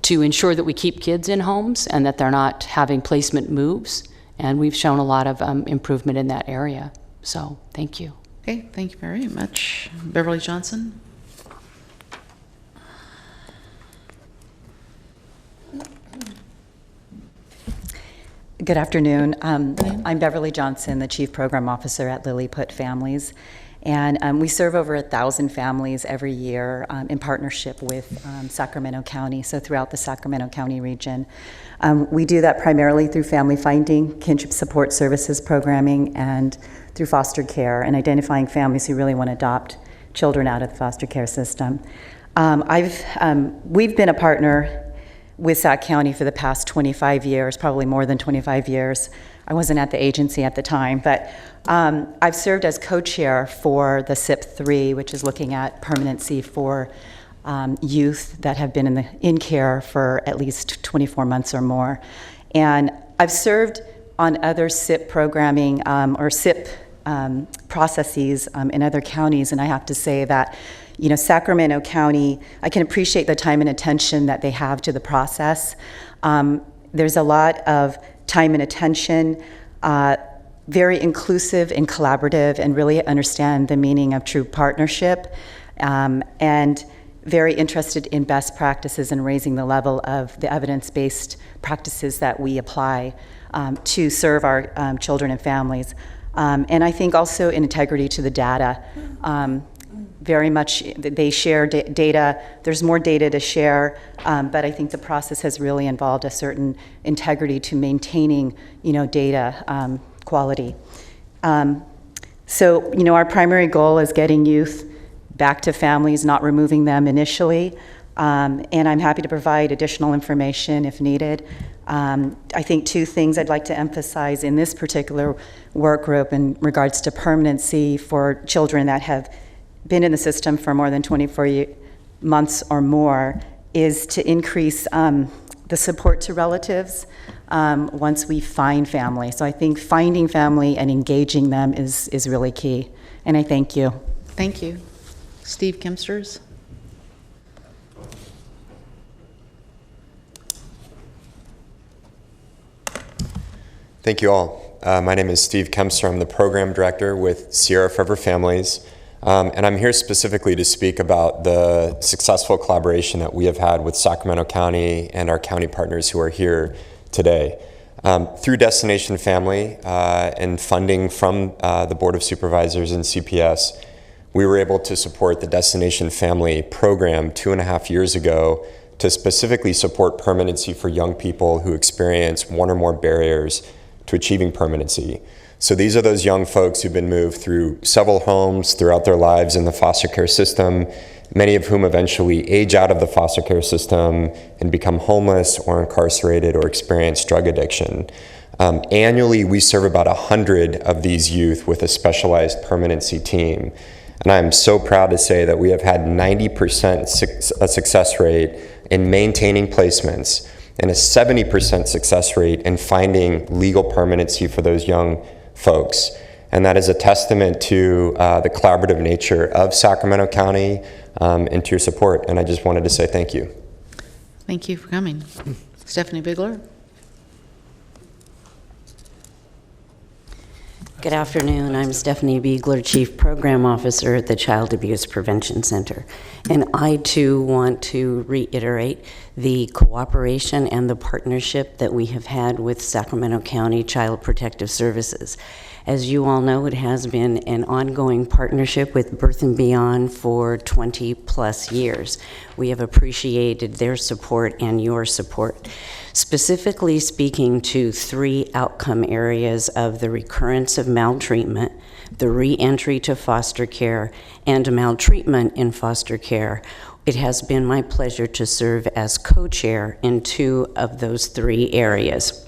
S11: to ensure that we keep kids in homes and that they're not having placement moves. And we've shown a lot of improvement in that area. So thank you.
S14: Okay, thank you very much. Beverly Johnson.
S16: Good afternoon. I'm Beverly Johnson, the Chief Program Officer at Lilliput Families. And we serve over 1,000 families every year in partnership with Sacramento County, so throughout the Sacramento County region. We do that primarily through family finding, kinship support services programming, and through foster care and identifying families who really want to adopt children out of the foster care system. We've been a partner with Sac County for the past 25 years, probably more than 25 years. I wasn't at the agency at the time, but I've served as co-chair for the SIP3, which is looking at permanency for youth that have been in care for at least 24 months or more. And I've served on other SIP programming or SIP processes in other counties, and I have to say that Sacramento County, I can appreciate the time and attention that they have to the process. There's a lot of time and attention, very inclusive and collaborative, and really understand the meaning of true partnership, and very interested in best practices and raising the level of the evidence-based practices that we apply to serve our children and families. And I think also integrity to the data. Very much, they share data. There's more data to share, but I think the process has really involved a certain integrity to maintaining, data quality. So, our primary goal is getting youth back to families, not removing them initially. And I'm happy to provide additional information if needed. I think two things I'd like to emphasize in this particular work group in regards to permanency for children that have been in the system for more than 24 months or more is to increase the support to relatives once we find family. So I think finding family and engaging them is really key. And I thank you.
S14: Thank you. Steve Kempsters.
S17: Thank you all. My name is Steve Kempster. I'm the program director with Sierra Forever Families. And I'm here specifically to speak about the successful collaboration that we have had with Sacramento County and our county partners who are here today. Through Destination Family and funding from the Board of Supervisors and CPS, we were able to support the Destination Family program 2.5 years ago to specifically support permanency for young people who experience one or more barriers to achieving permanency. So these are those young folks who've been moved through several homes throughout their lives in the foster care system, many of whom eventually age out of the foster care system and become homeless or incarcerated or experience drug addiction. Annually, we serve about 100 of these youth with a specialized permanency team. And I'm so proud to say that we have had 90% success rate in maintaining placements and a 70% success rate in finding legal permanency for those young folks. And that is a testament to the collaborative nature of Sacramento County and to your support. And I just wanted to say thank you.
S14: Thank you for coming. Stephanie Bigler.
S19: Good afternoon. I'm Stephanie Biegler, Chief Program Officer at the Child Abuse Prevention Center. And I too want to reiterate the cooperation and the partnership that we have had with Sacramento County Child Protective Services. As you all know, it has been an ongoing partnership with Birth and Beyond for 20 plus years. We have appreciated their support and your support. Specifically speaking to 3 outcome areas of the recurrence of maltreatment, the re-entry to foster care, and maltreatment in foster care, it has been my pleasure to serve as co-chair in 2 of those 3 areas.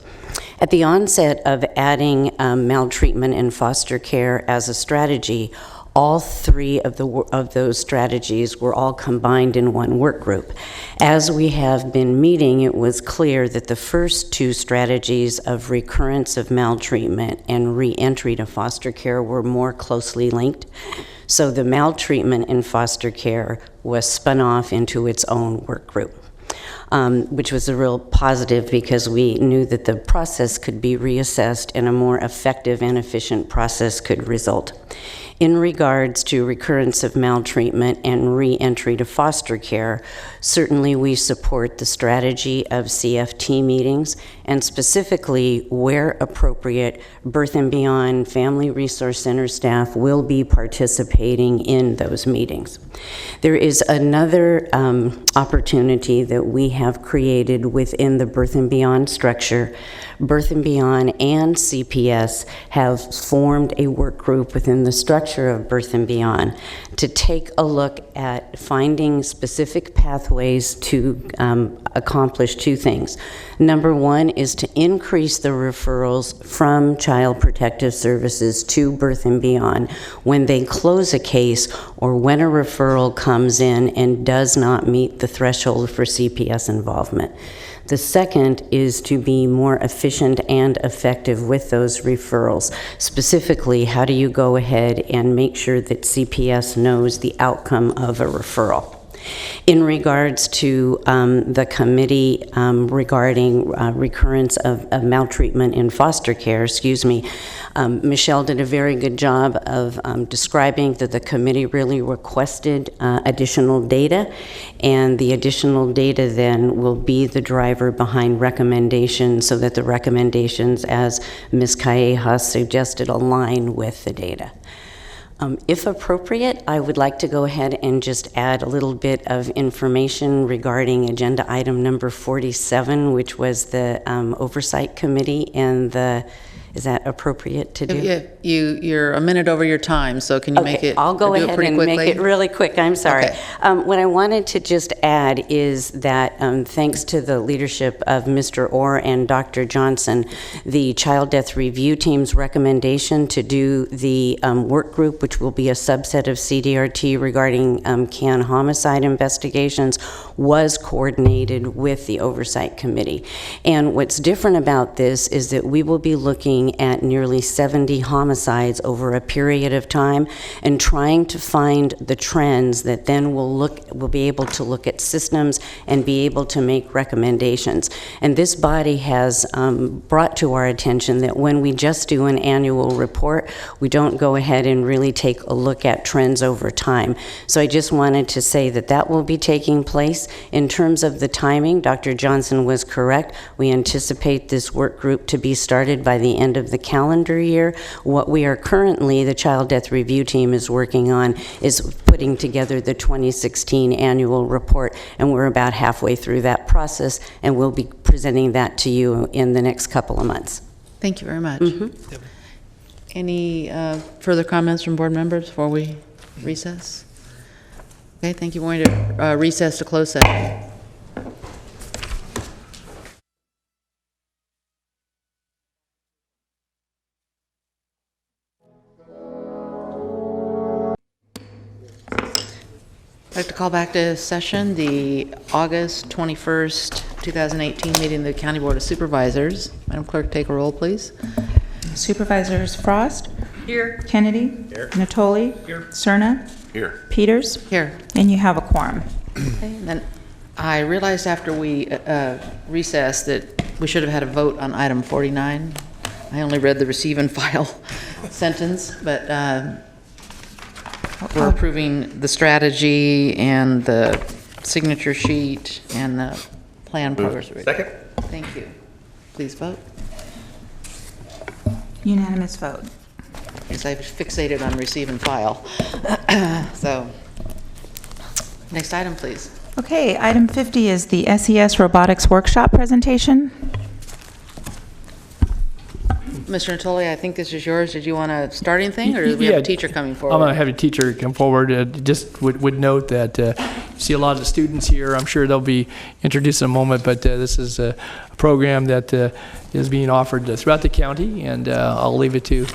S19: At the onset of adding maltreatment in foster care as a strategy, all 3 of those strategies were all combined in one work group. As we have been meeting, it was clear that the first 2 strategies of recurrence of maltreatment and re-entry to foster care were more closely linked. So the maltreatment in foster care was spun off into its own work group. Which was a real positive because we knew that the process could be reassessed and a more effective and efficient process could result. In regards to recurrence of maltreatment and re-entry to foster care, certainly we support the strategy of CFT meetings and specifically where appropriate, Birth and Beyond Family Resource Center staff will be participating in those meetings. There is another opportunity that we have created within the Birth and Beyond structure. Birth and Beyond and CPS have formed a work group within the structure of Birth and Beyond to take a look at finding specific pathways to accomplish 2 things. Number 1 is to increase the referrals from Child Protective Services to Birth and Beyond when they close a case or when a referral comes in and does not meet the threshold for CPS involvement. The second is to be more efficient and effective with those referrals. Specifically, how do you go ahead and make sure that CPS knows the outcome of a referral? In regards to the committee regarding recurrence of maltreatment in foster care, Michelle did a very good job of describing that the committee really requested additional data, and the additional data then will be the driver behind recommendations so that the recommendations, as Ms. Calleja suggested, align with the data. If appropriate, I would like to go ahead and just add a little bit of information regarding agenda item number 47, which was the Oversight Committee and the, is that appropriate to do?
S14: You're a minute over your time, so can you make it?
S19: I'll go ahead and
S14: quickly?
S19: make it really quick. I'm sorry.
S14: Okay.
S19: What I wanted to just add is that thanks to the leadership of Mr. Orr and Dr. Johnson, the Child Death Review Team's recommendation to do the work group, which will be a subset of CDRT regarding CAN homicide investigations, was coordinated with the Oversight Committee. And what's different about this is that we will be looking at nearly 70 homicides over a period of time and trying to find the trends that then we'll be able to look at systems and be able to make recommendations. And this body has brought to our attention that when we just do an annual report, we don't go ahead and really take a look at trends over time. So I just wanted to say that that will be taking place. In terms of the timing, Dr. Johnson was correct. We anticipate this work group to be started by the end of the calendar year. What we are currently, the Child Death Review Team is working on, is putting together the 2016 annual report, and we're about halfway through that process, and we'll be presenting that to you in the next couple of months.
S14: Thank you very much. Any further comments from board members before we recess? Okay, thank you. We're going to recess to close session. I'd like to call back to session the August 21st, 2018 meeting of the County Board of Supervisors. Madam Clerk, take a roll, please.
S2: Supervisors Frost?
S1: Here.
S2: Kennedy?
S13: Here.
S2: Natoli?
S13: Here.
S2: Cerna?
S13: Here.
S2: Peters?
S14: Here.
S2: And you have a quorum.
S14: Okay, and then I realized after we recessed that we should have had a vote on item 49. I only read the receive and file sentence, but we're approving the strategy and the signature sheet and the plan progress report.
S13: Second.
S14: Thank you. Please vote.
S2: Unanimous vote.
S14: Because I've fixated on receive and file. So, next item, please.
S2: Okay, item 50 is the SES Robotics Workshop presentation.
S14: Mr. Natoli, I think this is yours. Did you want to start anything, or do we have a teacher coming forward?
S6: I'm going to have a teacher come forward. Just would note that you see a lot of the students here. I'm sure they'll be introduced in a moment, but this is a program that is being offered throughout the county, and I'll leave it to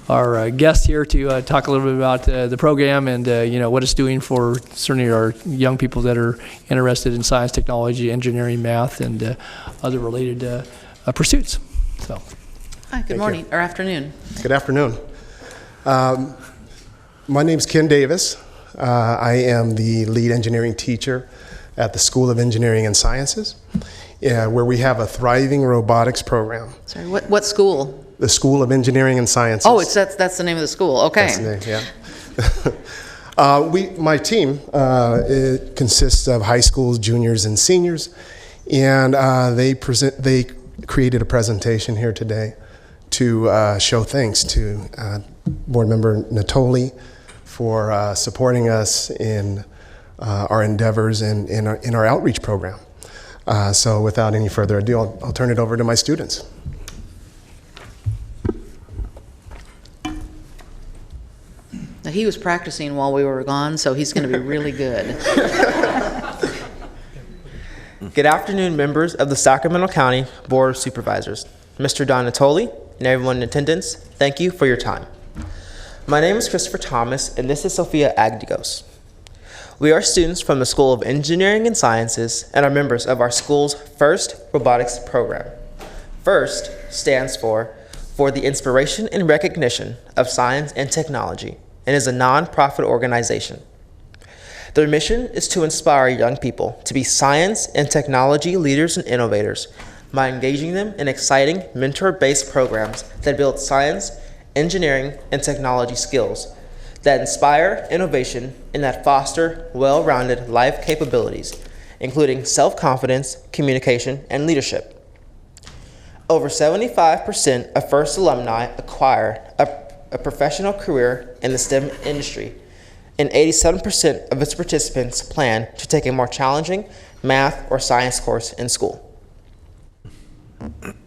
S6: our guest here to talk a little bit about the program and what it's doing for certainly our young people that are interested in science, technology, engineering, math, and other related pursuits. So.
S14: Hi, good morning, or afternoon.
S20: Good afternoon. My name's Ken Davis. I am the lead engineering teacher at the School of Engineering and Sciences, where we have a thriving robotics program.
S14: Sorry, what school?
S20: The School of Engineering and Sciences.
S14: Oh, that's the name of the school. Okay.
S20: That's the name, yeah. My team it consists of high schools, juniors, and seniors, and they created a presentation here today to show thanks to Board Member Natoli for supporting us in our endeavors and in our outreach program. So without any further ado, I'll turn it over to my students.
S14: Now, he was practicing while we were gone, so he's going to be really good.
S21: Good afternoon, members of the Sacramento County Board of Supervisors. Mr. Don Natoli and everyone in attendance, thank you for your time. My name is Christopher Thomas, and this is Sophia Agdigos. We are students from the School of Engineering and Sciences and are members of our school's FIRST robotics program. FIRST stands for the Inspiration and Recognition of Science and Technology, and is a non-profit organization. Their mission is to inspire young people to be science and technology leaders and innovators by engaging them in exciting mentor-based programs that build science, engineering, and technology skills that inspire innovation and that foster well-rounded life capabilities, including self-confidence, communication, and leadership. Over 75% of FIRST alumni acquire a professional career in the STEM industry, and 87% of its participants plan to take a more challenging math or science course in school.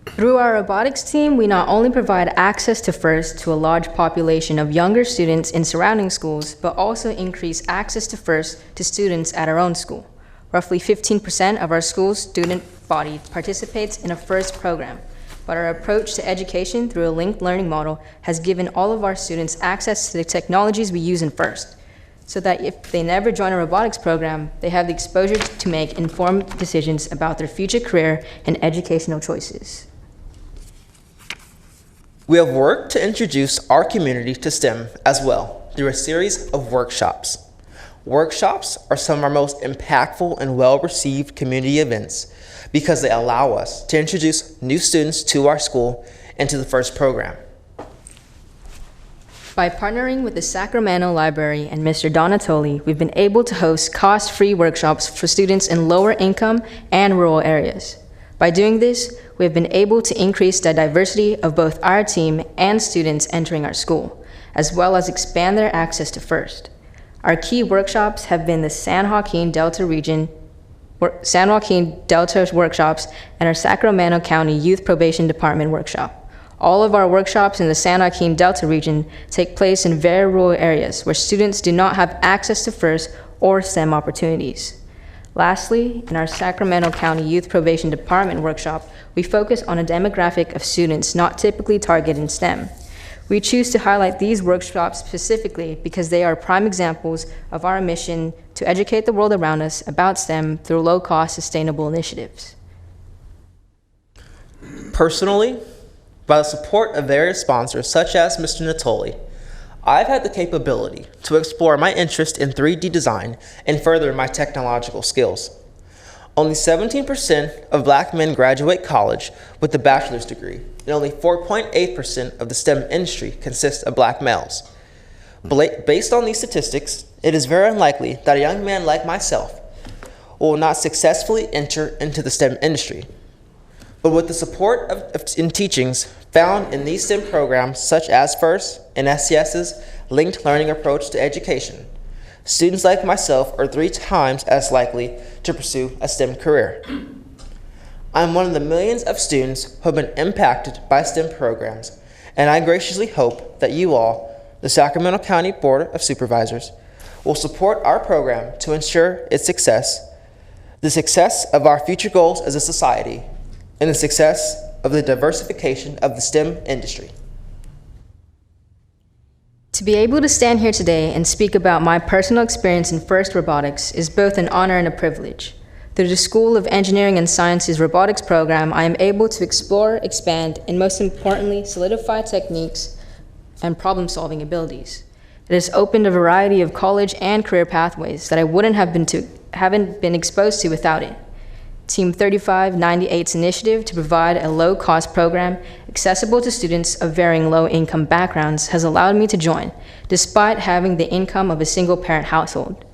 S3: Through our robotics team, we not only provide access to FIRST to a large population of younger students in surrounding schools, but also increase access to FIRST to students at our own school. Roughly 15% of our school's student body participates in a FIRST program, but our approach to education through a linked learning model has given all of our students access to the technologies we use in FIRST, so that if they never join a robotics program, they have the exposure to make informed decisions about their future career and educational choices.
S21: We have worked to introduce our community to STEM as well through a series of workshops. Workshops are some of our most impactful and well-received community events because they allow us to introduce new students to our school and to the FIRST program.
S3: By partnering with the Sacramento Library and Mr. Donatoli, we've been able to host cost-free workshops for students in lower income and rural areas. By doing this, we have been able to increase the diversity of both our team and students entering our school, as well as expand their access to FIRST. Our key workshops have been the San Joaquin Delta workshops and our Sacramento County Youth Probation Department workshop. All of our workshops in the San Joaquin Delta region take place in very rural areas where students do not have access to FIRST or STEM opportunities. Lastly, in our Sacramento County Youth Probation Department workshop, we focus on a demographic of students not typically targeted in STEM. We choose to highlight these workshops specifically because they are prime examples of our mission to educate the world around us about STEM through low-cost, sustainable initiatives.
S21: Personally, by the support of various sponsors such as Mr. Natoli, I've had the capability to explore my interest in 3D design and further my technological skills. Only 17% of black men graduate college with a bachelor's degree, and only 4.8% of the STEM industry consists of black males. Based on these statistics, it is very unlikely that a young man like myself will not successfully enter into the STEM industry. But with the support and teachings found in these STEM programs such as FIRST and SCS's linked learning approach to education, students like myself are 3 times as likely to pursue a STEM career. I'm one of the millions of students who have been impacted by STEM programs, and I graciously hope that you all, the Sacramento County Board of Supervisors, will support our program to ensure its success, the success of our future goals as a society, and the success of the diversification of the STEM industry.
S3: To be able to stand here today and speak about my personal experience in FIRST robotics is both an honor and a privilege. Through the School of Engineering and Sciences robotics program, I am able to explore, expand, and most importantly, solidify techniques and problem-solving abilities. It has opened a variety of college and career pathways that I wouldn't have been exposed to without it. Team 3598's initiative to provide a low-cost program accessible to students of varying low-income backgrounds has allowed me to join, despite having the income of a single-parent household.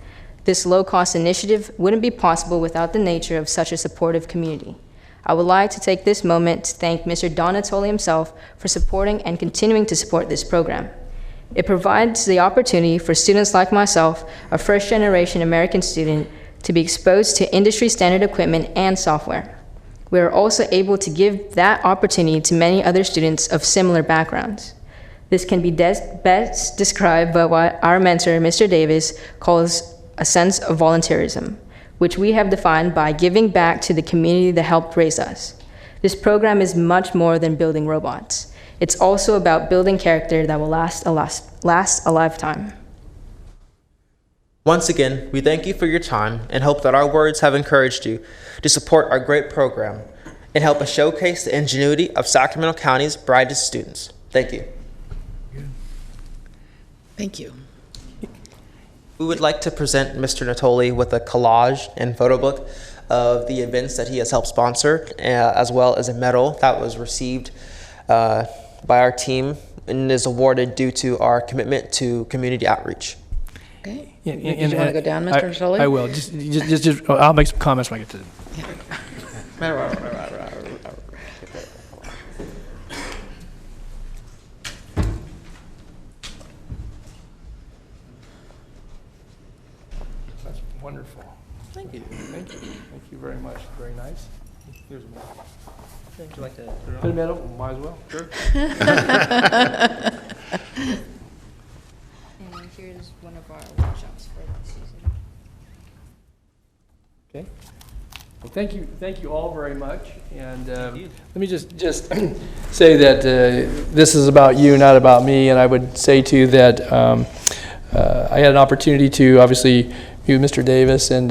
S3: This low-cost initiative wouldn't be possible without the nature of such a supportive community. I would like to take this moment to thank Mr. Donatoli himself for supporting and continuing to support this program. It provides the opportunity for students like myself, a first-generation American student, to be exposed to industry-standard equipment and software. We are also able to give that opportunity to many other students of similar backgrounds. This can be best described by what our mentor, Mr. Davis, calls a sense of volunteerism, which we have defined by giving back to the community that helped raise us. This program is much more than building robots. It's also about building character that will last a lifetime.
S21: Once again, we thank you for your time and hope that our words have encouraged you to support our great program and help us showcase the ingenuity of Sacramento County's brightest students. Thank you.
S14: Thank you.
S21: We would like to present Mr. Natoli with a collage and photo book of the events that he has helped sponsor, as well as a medal that was received by our team and is awarded due to our commitment to community outreach.
S14: Okay.
S6: Yeah,
S14: Did you want to go down, Mr. Natoli?
S6: I will. Just I'll make some comments when I get to it. That's wonderful.
S14: Thank you.
S6: Thank you. Thank you very much. Very nice. Here's a medal.
S21: Would you like to put it
S6: Put a
S21: on?
S6: medal? Might as well. Sure.
S3: And here's one of our workshops for the season.
S6: Okay. Well, thank you all very much. And let me just say that this is about you, not about me. And I would say too that I had an opportunity to obviously meet Mr. Davis and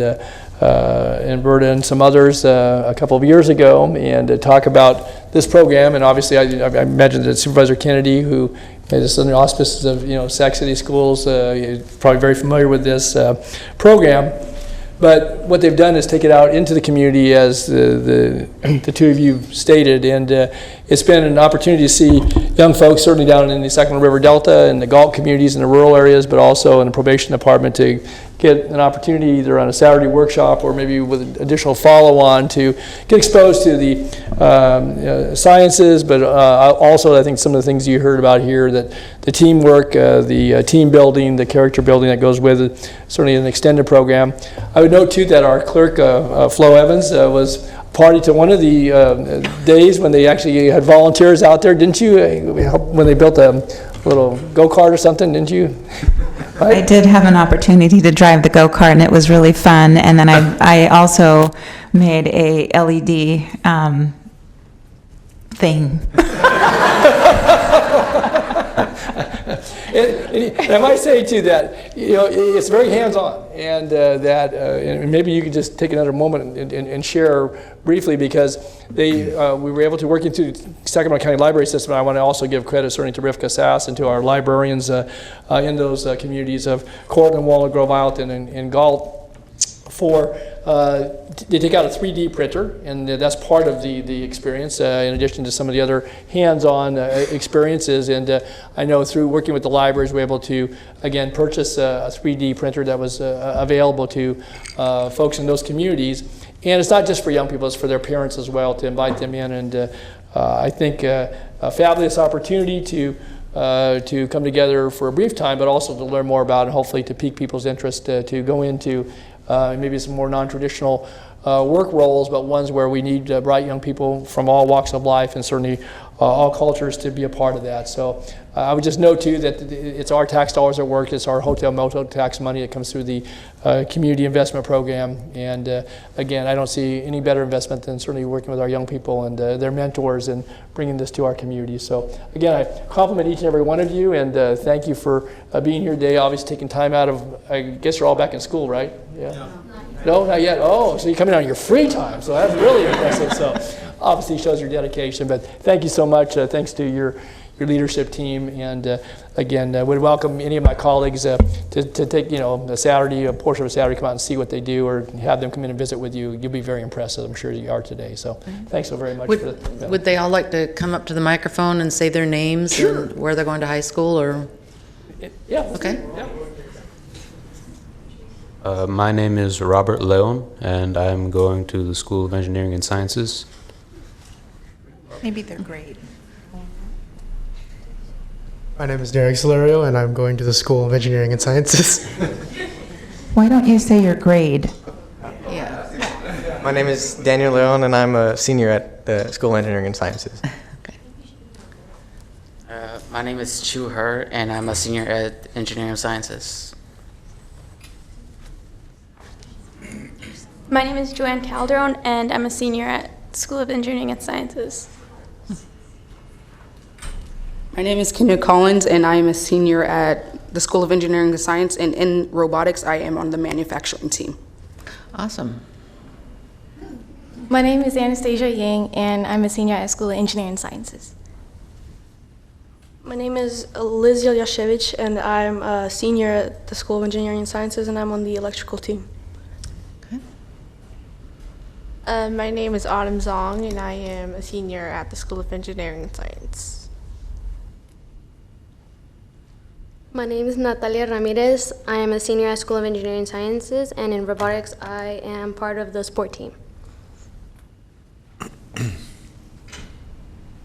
S6: Berta and some others a couple of years ago, and talk about this program. And obviously, I imagine that Supervisor Kennedy, who made this under the auspices of Sac City Schools, you're probably very familiar with this program. But what they've done is take it out into the community, as the two of you stated, and it's been an opportunity to see young folks, certainly down in the Sacramento River Delta and the Galt communities in the rural areas, but also in the probation department, to get an opportunity either on a Saturday workshop or maybe with additional follow-on to get exposed to the sciences, but also I think some of the things you heard about here, that the teamwork, the team building, the character building that goes with it, certainly an extended program. I would note too that our clerk, Flo Evans, was party to one of the days when they actually had volunteers out there, didn't you? When they built a little go-kart or something, didn't you?
S2: I did have an opportunity to drive the go-kart, and it was really fun. And then I also made a LED thing.
S6: And I might say too that it's very hands-on, and and maybe you could just take another moment and share briefly, because we were able to work into the Sacramento County Library System. I want to also give credit certainly to Rivka Sass and to our librarians in those communities of Cortland, Walnut Grove, Isleton, and Galt, for they take out a 3D printer, and that's part of the experience, in addition to some of the other hands-on experiences. And I know through working with the libraries, we're able to, again, purchase a 3D printer that was available to folks in those communities. And it's not just for young people, it's for their parents as well, to invite them in. And I think a fabulous opportunity to come together for a brief time, but also to learn more about, and hopefully to pique people's interest to go into maybe some more non-traditional work roles, but ones where we need bright young people from all walks of life, and certainly all cultures, to be a part of that. So I would just note too that it's our tax dollars at work. It's our hotel motel tax money that comes through the community investment program. And again, I don't see any better investment than certainly working with our young people and their mentors and bringing this to our community. So again, I compliment each and every one of you, and thank you for being here today. Obviously taking time out of, I guess you're all back in school, right? Yeah. No, not yet. Oh, so you're coming on your free time. So that's really impressive. So obviously shows your dedication. But thank you so much. Thanks to your leadership team. And again, would welcome any of my colleagues to take a Saturday, a portion of a Saturday, come out and see what they do, or have them come in and visit with you. You'll be very impressed, as I'm sure you are today. So thanks so very much.
S14: Would they all like to come up to the microphone and say their names? Sure. And where they're going to high school, or?
S6: Yeah.
S14: Okay.
S6: Yeah.
S5: My name is Robert Leon, and I'm going to the School of Engineering and Sciences.
S18: Maybe their grade.
S8: My name is Derek Solario, and I'm going to the School of Engineering and Sciences.
S2: Why don't you say your grade?
S14: Yeah.
S8: My name is Daniel Leon, and I'm a senior at the School of Engineering and Sciences.
S22: My name is Chu He, and I'm a senior at Engineering Sciences.
S24: My name is Joanne Calderon, and I'm a senior at School of Engineering and Sciences.
S7: My name is Kenya Collins, and I am a senior at the School of Engineering and Science, and in robotics, I am on the manufacturing team.
S14: Awesome.
S24: My name is Anastasia Yang, and I'm a senior at School of Engineering and Sciences. My name is Liz Ilyashevich, and I'm a senior at the School of Engineering and Sciences, and I'm on the electrical team.
S9: My name is Autumn Zong, and I am a senior at the School of Engineering and Science.
S10: My name is Natalia Ramirez. I am a senior at School of Engineering and Sciences, and in robotics, I am part of the sport team.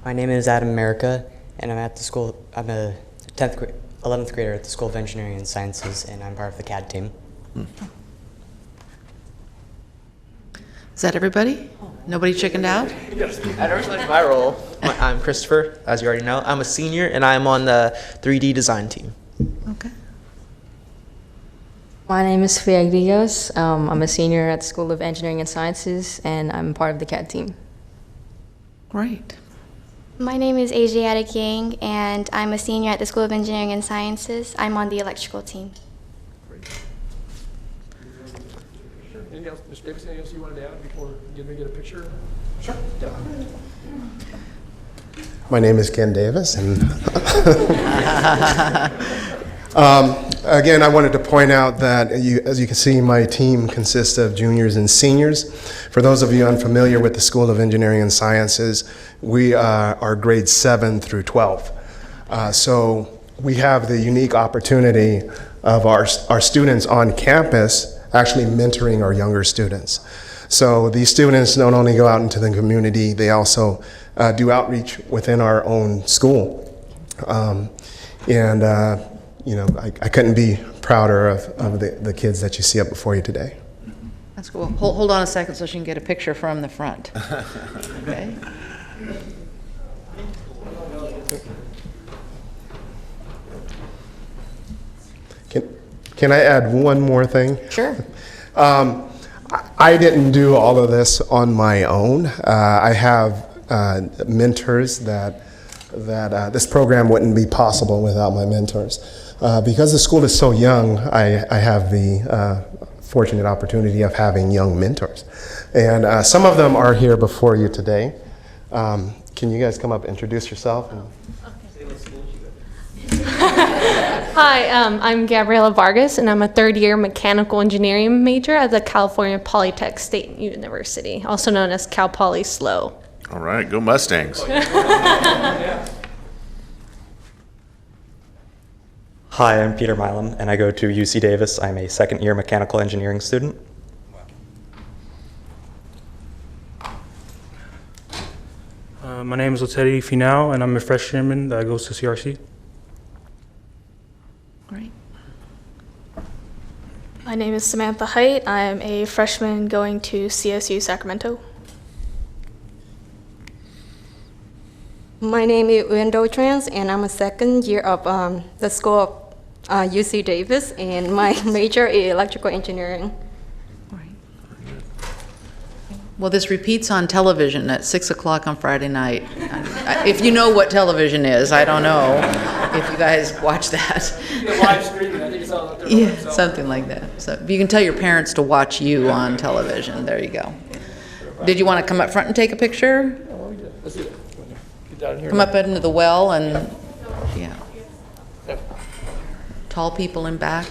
S12: My name is Adam America, and I'm at the school. I'm a 11th grader at the School of Engineering and Sciences, and I'm part of the CAD team.
S14: Is that everybody? Nobody chickened out?
S21: I never finished my role. I'm Christopher, as you already know. I'm a senior, and I'm on the 3D design team.
S14: Okay.
S3: My name is Fia Grigas. I'm a senior at the School of Engineering and Sciences, and I'm part of the CAD team.
S14: Great.
S24: My name is Asiatic Yang, and I'm a senior at the School of Engineering and Sciences. I'm on the electrical team.
S6: Anything else, Mr. Davis, anything else you wanted to add before we get a picture? Sure.
S20: My name is Ken Davis, and again, I wanted to point out that, as you can see, my team consists of juniors and seniors. For those of you unfamiliar with the School of Engineering and Sciences, we are grades 7 through 12. So we have the unique opportunity of our students on campus actually mentoring our younger students. So these students don't only go out into the community, they also do outreach within our own school. You know, I couldn't be prouder of the kids that you see up before you today.
S14: That's cool. Hold on a second so she can get a picture from the front. Okay.
S20: Can I add one more thing?
S14: Sure.
S20: I didn't do all of this on my own. I have mentors that this program wouldn't be possible without my mentors. Because the school is so young, I have the fortunate opportunity of having young mentors. And some of them are here before you today. Can you guys come up, introduce yourself?
S24: Hi, I'm Gabriela Vargas, and I'm a third-year mechanical engineering major at the California Polytech State University, also known as Cal Poly SLO.
S4: All right, go Mustangs.
S23: Hi, I'm Peter Milam, and I go to UC Davis. I'm a second-year mechanical engineering student.
S25: My name is Otedi Finau, and I'm a freshman that goes to CRC.
S14: Great.
S24: My name is Samantha Height. I am a freshman going to CSU Sacramento.
S26: My name is Uendo Trans, and I'm a second year of the School of UC Davis, and my major is electrical engineering.
S14: Well, this repeats on television at 6 o'clock on Friday night. If you know what television is, I don't know if you guys watch that.
S6: Live streaming, I think it's on.
S14: Yeah, something like that. So you can tell your parents to watch you on television. There you go. Did you want to come up front and take a picture?
S6: Let's do it. Get down here.
S14: Come up into the well and, yeah. Tall people in back.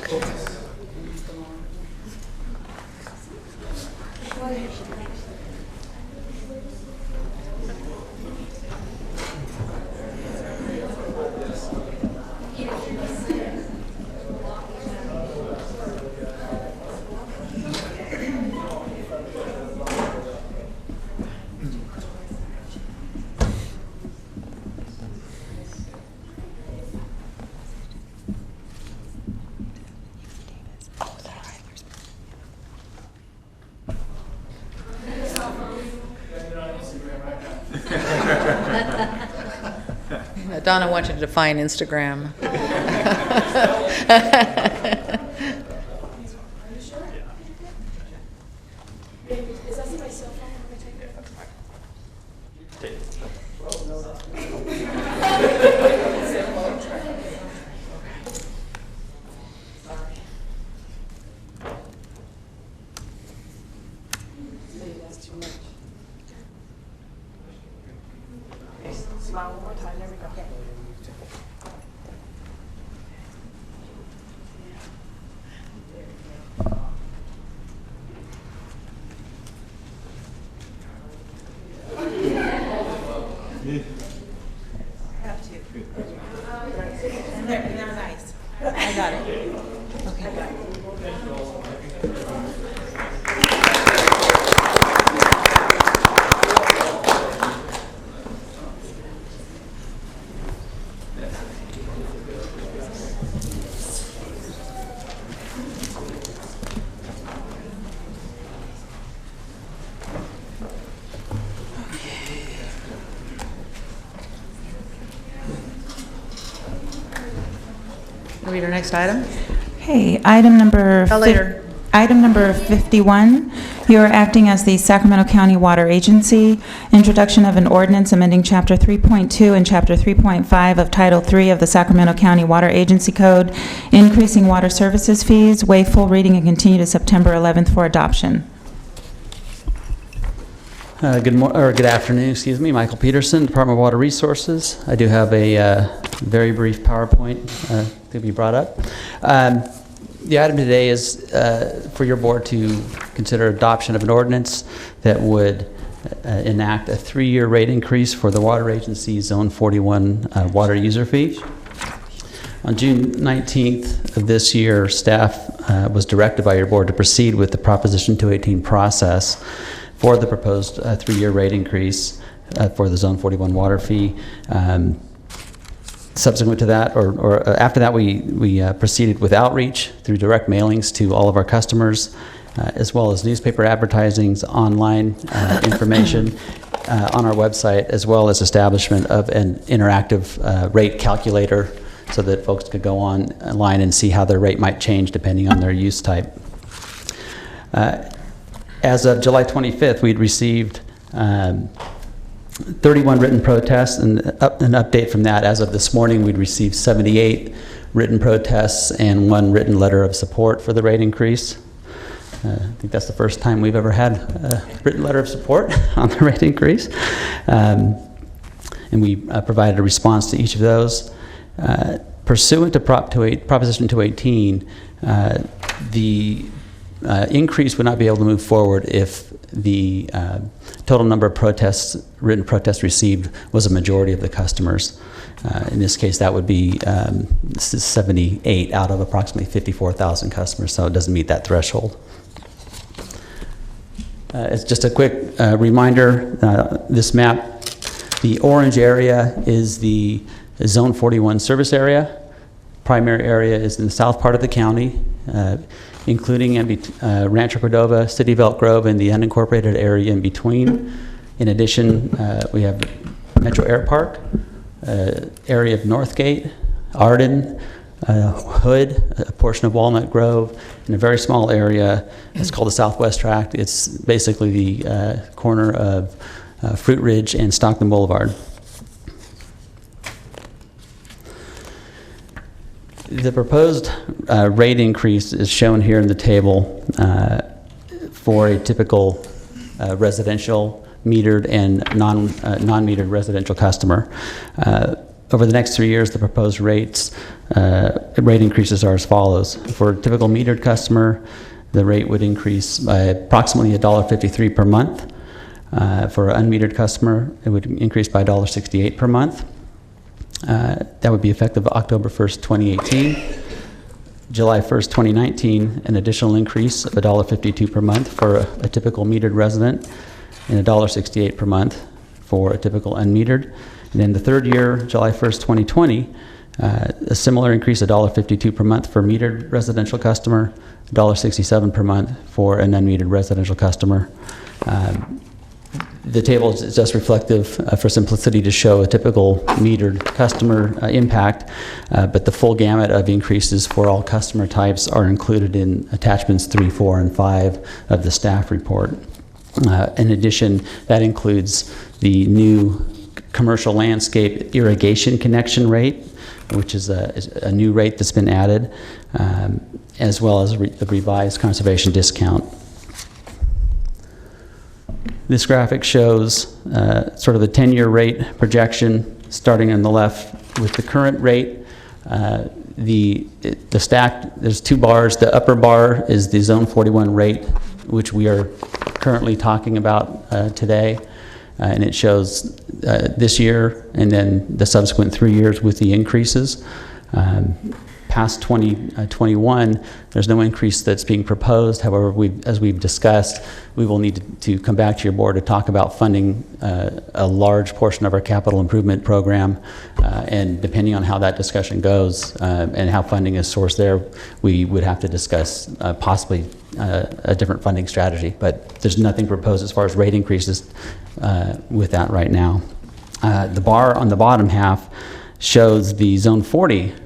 S14: Donna wants you to define Instagram.
S26: Smile one more time. There we go.
S2: have two. And they're nice. I got it. Okay.
S14: Read our next item.
S2: Hey, item number.
S14: Later.
S2: Item number 51, you are acting as the Sacramento County Water Agency. Introduction of an ordinance amending Chapter 3.2 and Chapter 3.5 of Title 3 of the Sacramento County Water Agency Code, increasing water services fees. Waive full reading and continue to September 11th for adoption.
S1: Good afternoon, excuse me. Michael Peterson, Department of Water Resources. I do have a very brief PowerPoint to be brought up. The item today is for your board to consider adoption of an ordinance that would enact a 3-year rate increase for the water agency's Zone 41 water user fee. On June 19th of this year, staff was directed by your board to proceed with the Proposition 218 process for the proposed 3-year rate increase for the Zone 41 water fee. Subsequent to that, or after that, we proceeded with outreach through direct mailings to all of our customers, as well as newspaper advertisings, online information on our website, as well as establishment of an interactive rate calculator so that folks could go online and see how their rate might change depending on their use type. As of July 25th, we'd received 31 written protests, and an update from that. As of this morning, we'd received 78 written protests and 1 written letter of support for the rate increase. I think that's the first time we've ever had a written letter of support on the rate increase. And we provided a response to each of those. Pursuant to Proposition 218, the increase would not be able to move forward if the total number of written protests received was a majority of the customers. In this case, that would be 78 out of approximately 54,000 customers, so it doesn't meet that threshold. It's just a quick reminder, this map, the orange area is the Zone 41 service area. Primary area is in the south part of the county, including Rancho Cordova, City of Elk Grove, and the unincorporated area in between. In addition, we have Metro Air Park, area of Northgate, Arden, Hood, a portion of Walnut Grove, and a very small area. It's called the Southwest Tract. It's basically the corner of Fruit Ridge and Stockton Boulevard. The proposed rate increase is shown here in the table for a typical residential metered and non-metered residential customer. Over the next 3 years, the proposed rate increases are as follows. For a typical metered customer, the rate would increase by approximately $1.53 per month. For an unmetered customer, it would increase by $1.68 per month. That would be effective October 1st, 2018. July 1st, 2019, an additional increase of $1.52 per month for a typical metered resident and $1.68 per month for a typical unmetered. And then the third year, July 1st, 2020, a similar increase, $1.52 per month for metered residential customer, $1.67 per month for an unmetered residential customer. The table is just reflective for simplicity to show a typical metered customer impact, but the full gamut of increases for all customer types are included in attachments 3, 4, and 5 of the staff report. In addition, that includes the new commercial landscape irrigation connection rate, which is a new rate that's been added, as well as the revised conservation discount. This graphic shows sort of the 10-year rate projection starting on the left with the current rate. The stack, there's 2 bars. The upper bar is the Zone 41 rate, which we are currently talking about today. and it shows this year and then the subsequent 3 years with the increases. Past 2021, there's no increase that's being proposed. However, as we've discussed, we will need to come back to your board to talk about funding a large portion of our capital improvement program. And depending on how that discussion goes and how funding is sourced there, we would have to discuss possibly a different funding strategy. But there's nothing proposed as far as rate increases with that right now. The bar on the bottom half shows the Zone 40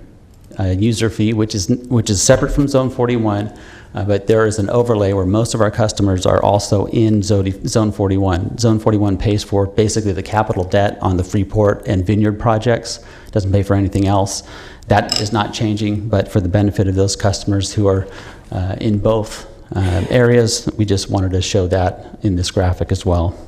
S1: user fee, which is separate from Zone 41, but there is an overlay where most of our customers are also in Zone 41. Zone 41 pays for basically the capital debt on the Freeport and Vineyard projects. It doesn't pay for anything else. That is not changing, but for the benefit of those customers who are in both areas, we just wanted to show that in this graphic as well.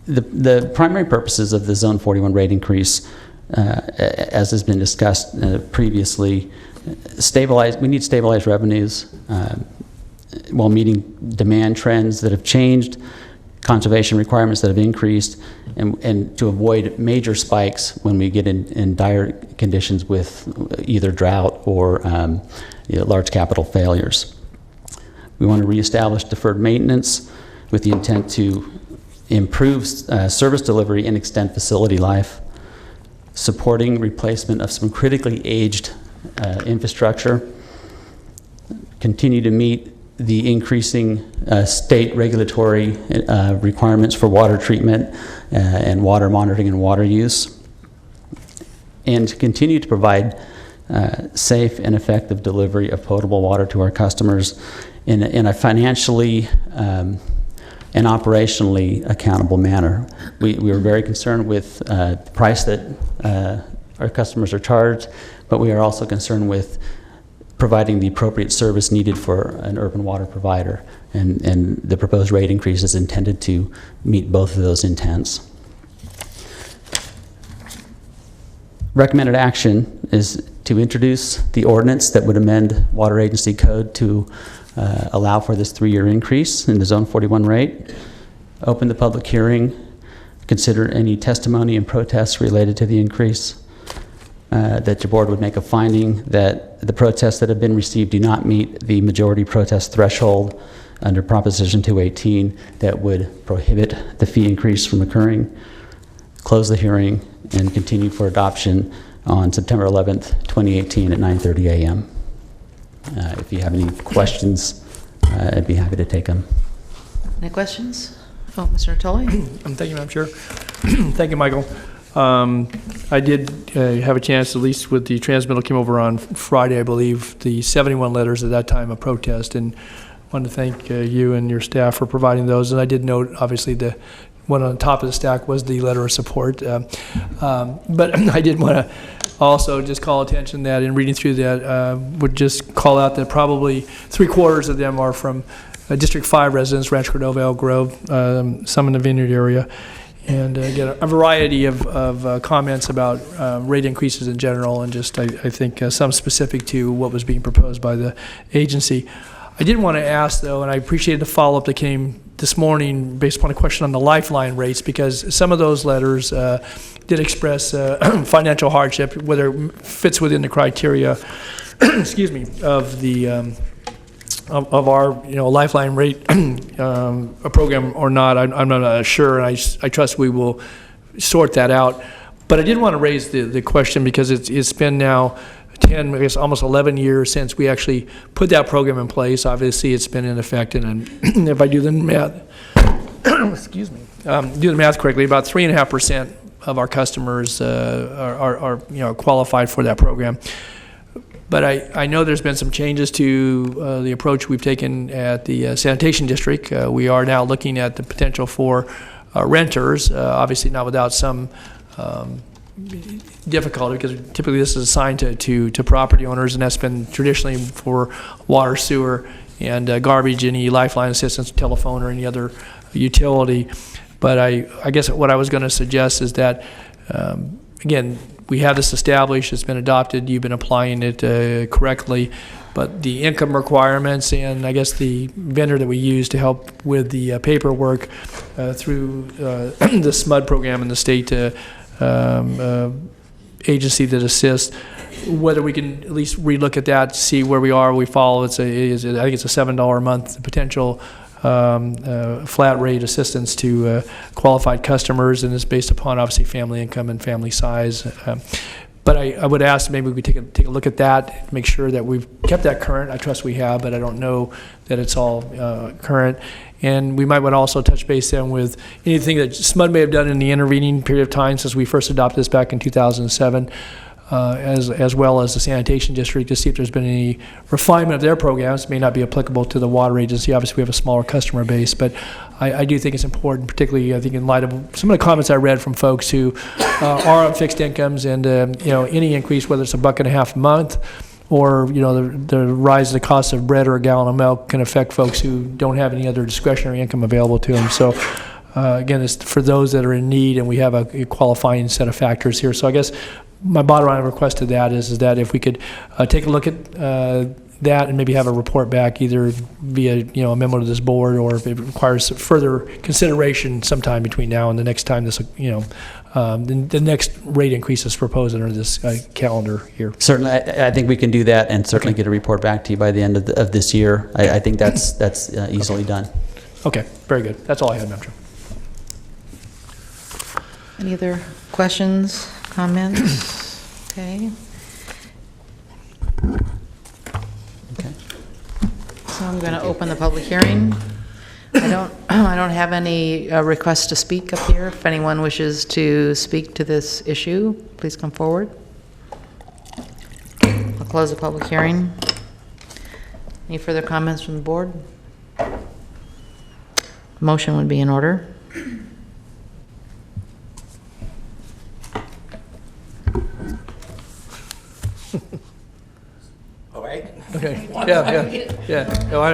S1: The primary purposes of the Zone 41 rate increase, as has been discussed previously, we need stabilized revenues while meeting demand trends that have changed, conservation requirements that have increased, and to avoid major spikes when we get in dire conditions with either drought or large capital failures. We want to reestablish deferred maintenance with the intent to improve service delivery and extend facility life, supporting replacement of some critically aged infrastructure, continue to meet the increasing state regulatory requirements for water treatment and water monitoring and water use, and continue to provide safe and effective delivery of potable water to our customers in a financially and operationally accountable manner. We were very concerned with the price that our customers are charged, but we are also concerned with providing the appropriate service needed for an urban water provider. And the proposed rate increase is intended to meet both of those intents. Recommended action is to introduce the ordinance that would amend Water Agency Code to allow for this 3-year increase in the Zone 41 rate, open the public hearing, consider any testimony and protests related to the increase, that your board would make a finding that the protests that have been received do not meet the majority protest threshold under Proposition 218 that would prohibit the fee increase from occurring, close the hearing, and continue for adoption on September 11th, 2018 at 9:30 a.m. If you have any questions, I'd be happy to take them.
S14: Any questions? Oh, Mr. Natoli?
S6: Thank you, Madam Chair. Thank you, Michael. I did have a chance, at least with the transmittal came over on Friday, I believe, the 71 letters at that time of protest, and I want to thank you and your staff for providing those. And I did note, obviously, the one on the top of the stack was the letter of support. But I did want to also just call attention that in reading through that, would just call out that probably 3/4 of them are from District 5 residents, Rancho Cordova, Elk Grove, some in the Vineyard area, and get a variety of comments about rate increases in general, and just I think some specific to what was being proposed by the agency. I did want to ask, though, and I appreciated the follow-up that came this morning based upon a question on the lifeline rates, because some of those letters did express financial hardship, whether it fits within the criteria, excuse me, of the of our lifeline rate program or not. I'm not sure, and I trust we will sort that out. But I did want to raise the question because it's been now 10, I guess almost 11 years since we actually put that program in place. Obviously, it's been in effect, and if I do the math, excuse me, do the math correctly, about 3.5% of our customers are qualified for that program. But I know there's been some changes to the approach we've taken at the sanitation district. We are now looking at the potential for renters, obviously not without some difficulty, because typically this is assigned to property owners, and that's been traditionally for water, sewer, and garbage, any lifeline assistance, telephone, or any other utility. But I guess what I was going to suggest is that, again, we have this established, it's been adopted, you've been applying it correctly, but the income requirements and I guess the vendor that we use to help with the paperwork through the SMUD program and the state agency that assists, whether we can at least relook at that, see where we are, we follow. I think it's a $7 a month potential flat rate assistance to qualified customers, and it's based upon obviously family income and family size. But I would ask maybe we take a look at that, make sure that we've kept that current. I trust we have, but I don't know that it's all current. And we might want to also touch base then with anything that SMUD may have done in the intervening period of time since we first adopted this back in 2007. As well as the sanitation district, to see if there's been any refinement of their programs. It may not be applicable to the water agency. Obviously, we have a smaller customer base, but I do think it's important, particularly I think in light of some of the comments I read from folks who are on fixed incomes, and any increase, whether it's $1.50 a month, or the rise in the cost of bread or a gallon of milk, can affect folks who don't have any other discretionary income available to them. So. Again, it's for those that are in need, and we have a qualifying set of factors here. So I guess my bottom line request to that is that if we could take a look at that and maybe have a report back either via a memo to this board, or if it requires further consideration sometime between now and the next time this the next rate increase is proposed under this calendar here.
S1: Certainly, I think we can do that, and certainly get a report back to you by the end of this year. I think that's easily done.
S6: Okay, very good. That's all I had, Madam Chair.
S14: Any other questions, comments? Okay. So I'm going to open the public hearing. I don't have any requests to speak up here. If anyone wishes to speak to this issue, please come forward. I'll close the public hearing. Any further comments from the board? Motion would be in order.
S6: All right. Okay. Yeah. No, I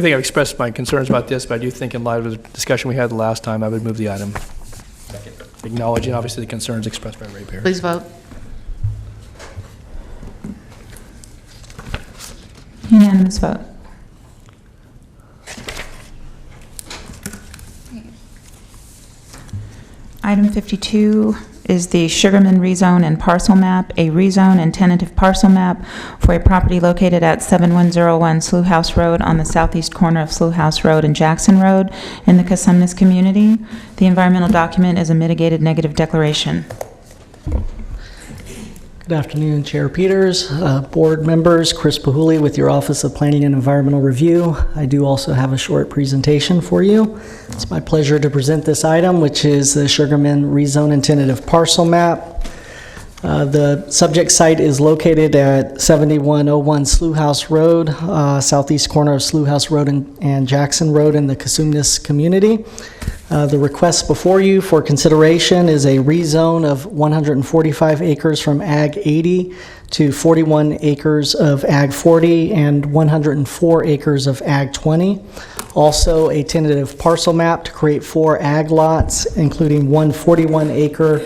S6: think I've expressed my concerns about this, but I do think in light of the discussion we had the last time, I would move the item. Second. Acknowledging obviously the concerns expressed by ratepayers.
S14: Please vote.
S2: Unanimous vote. Item 52 is the Sugarman rezone and parcel map, a rezone and tentative parcel map for a property located at 7101 Slough House Road on the southeast corner of Slough House Road and Jackson Road in the Cosumnes community. The environmental document is a mitigated negative declaration.
S11: Good afternoon, Chair Peters, board members, Chris Pahuli with your Office of Planning and Environmental Review. I do also have a short presentation for you. It's my pleasure to present this item, which is the Sugarman Rezone and Tentative Parcel Map. The subject site is located at 7101 Slough House Road, southeast corner of Slough House Road and Jackson Road in the Cosumnes community. The request before you for consideration is a rezone of 145 acres from Ag 80 to 41 acres of Ag 40 and 104 acres of Ag 20. Also a tentative parcel map to create 4 Ag lots, including one 41-acre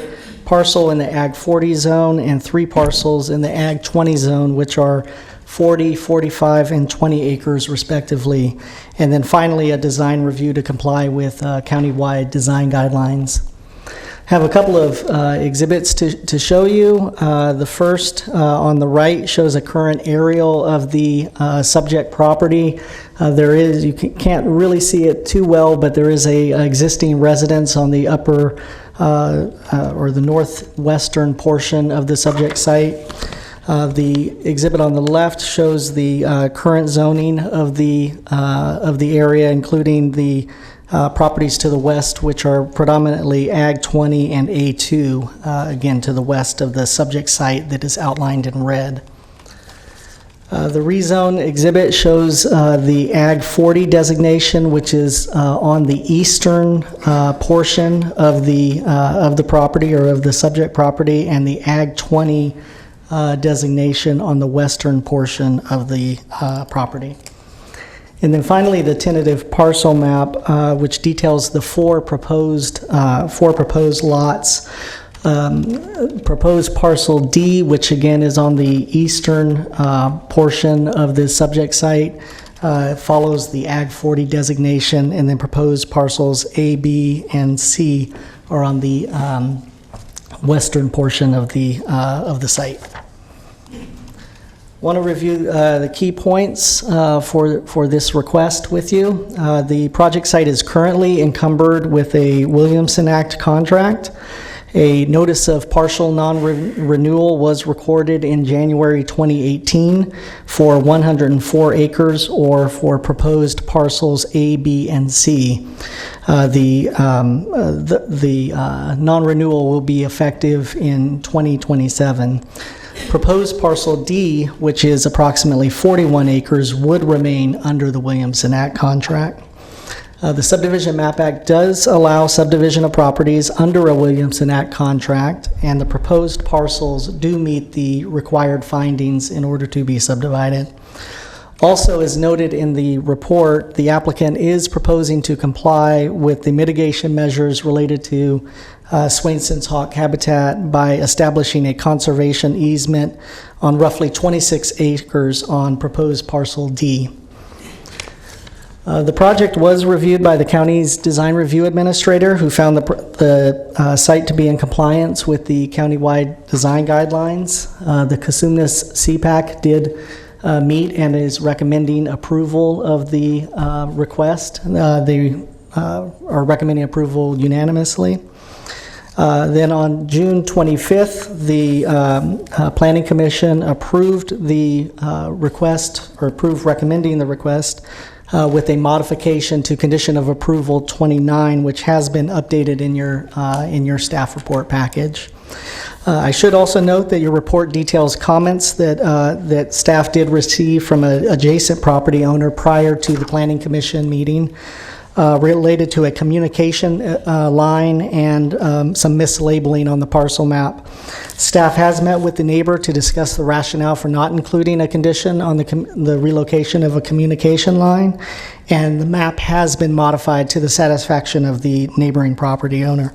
S11: parcel in the Ag 40 zone and 3 parcels in the Ag 20 zone, which are 40, 45, and 20 acres respectively. And then finally, a design review to comply with county-wide design guidelines. Have a couple of exhibits to show you. The first on the right shows a current aerial of the subject property. You can't really see it too well, but there is a existing residence on the upper or the northwestern portion of the subject site. The exhibit on the left shows the current zoning of the area, including the properties to the west, which are predominantly Ag 20 and A2, again to the west of the subject site that is outlined in red. The rezone exhibit shows the Ag 40 designation, which is on the eastern portion of the property or of the subject property, and the Ag 20 designation on the western portion of the property. And then finally, the tentative parcel map, which details the four proposed lots. Proposed parcel D, which again is on the eastern portion of the subject site, follows the Ag 40 designation, and then proposed parcels A, B, and C are on the western portion of the site. Want to review the key points for this request with you. The project site is currently encumbered with a Williamson Act contract. A notice of partial non-renewal was recorded in January 2018 for 104 acres or for proposed parcels A, B, and C. The non-renewal will be effective in 2027. Proposed parcel D, which is approximately 41 acres, would remain under the Williamson Act contract. The Subdivision Map Act does allow subdivision of properties under a Williamson Act contract, and the proposed parcels do meet the required findings in order to be subdivided. Also, as noted in the report, the applicant is proposing to comply with the mitigation measures related to Swainson's hawk habitat by establishing a conservation easement on roughly 26 acres on proposed parcel D. The project was reviewed by the county's design review administrator, who found the site to be in compliance with the countywide design guidelines. The Cosumnes CPAC did meet and is recommending approval of the request. They are recommending approval unanimously. Then on June 25th, the Planning Commission approved the request, or approved recommending the request with a modification to condition of approval 29, which has been updated in your staff report package. I should also note that your report details comments that staff did receive from an adjacent property owner prior to the Planning Commission meeting related to a communication line and some mislabeling on the parcel map. Staff has met with the neighbor to discuss the rationale for not including a condition on the relocation of a communication line, and the map has been modified to the satisfaction of the neighboring property owner.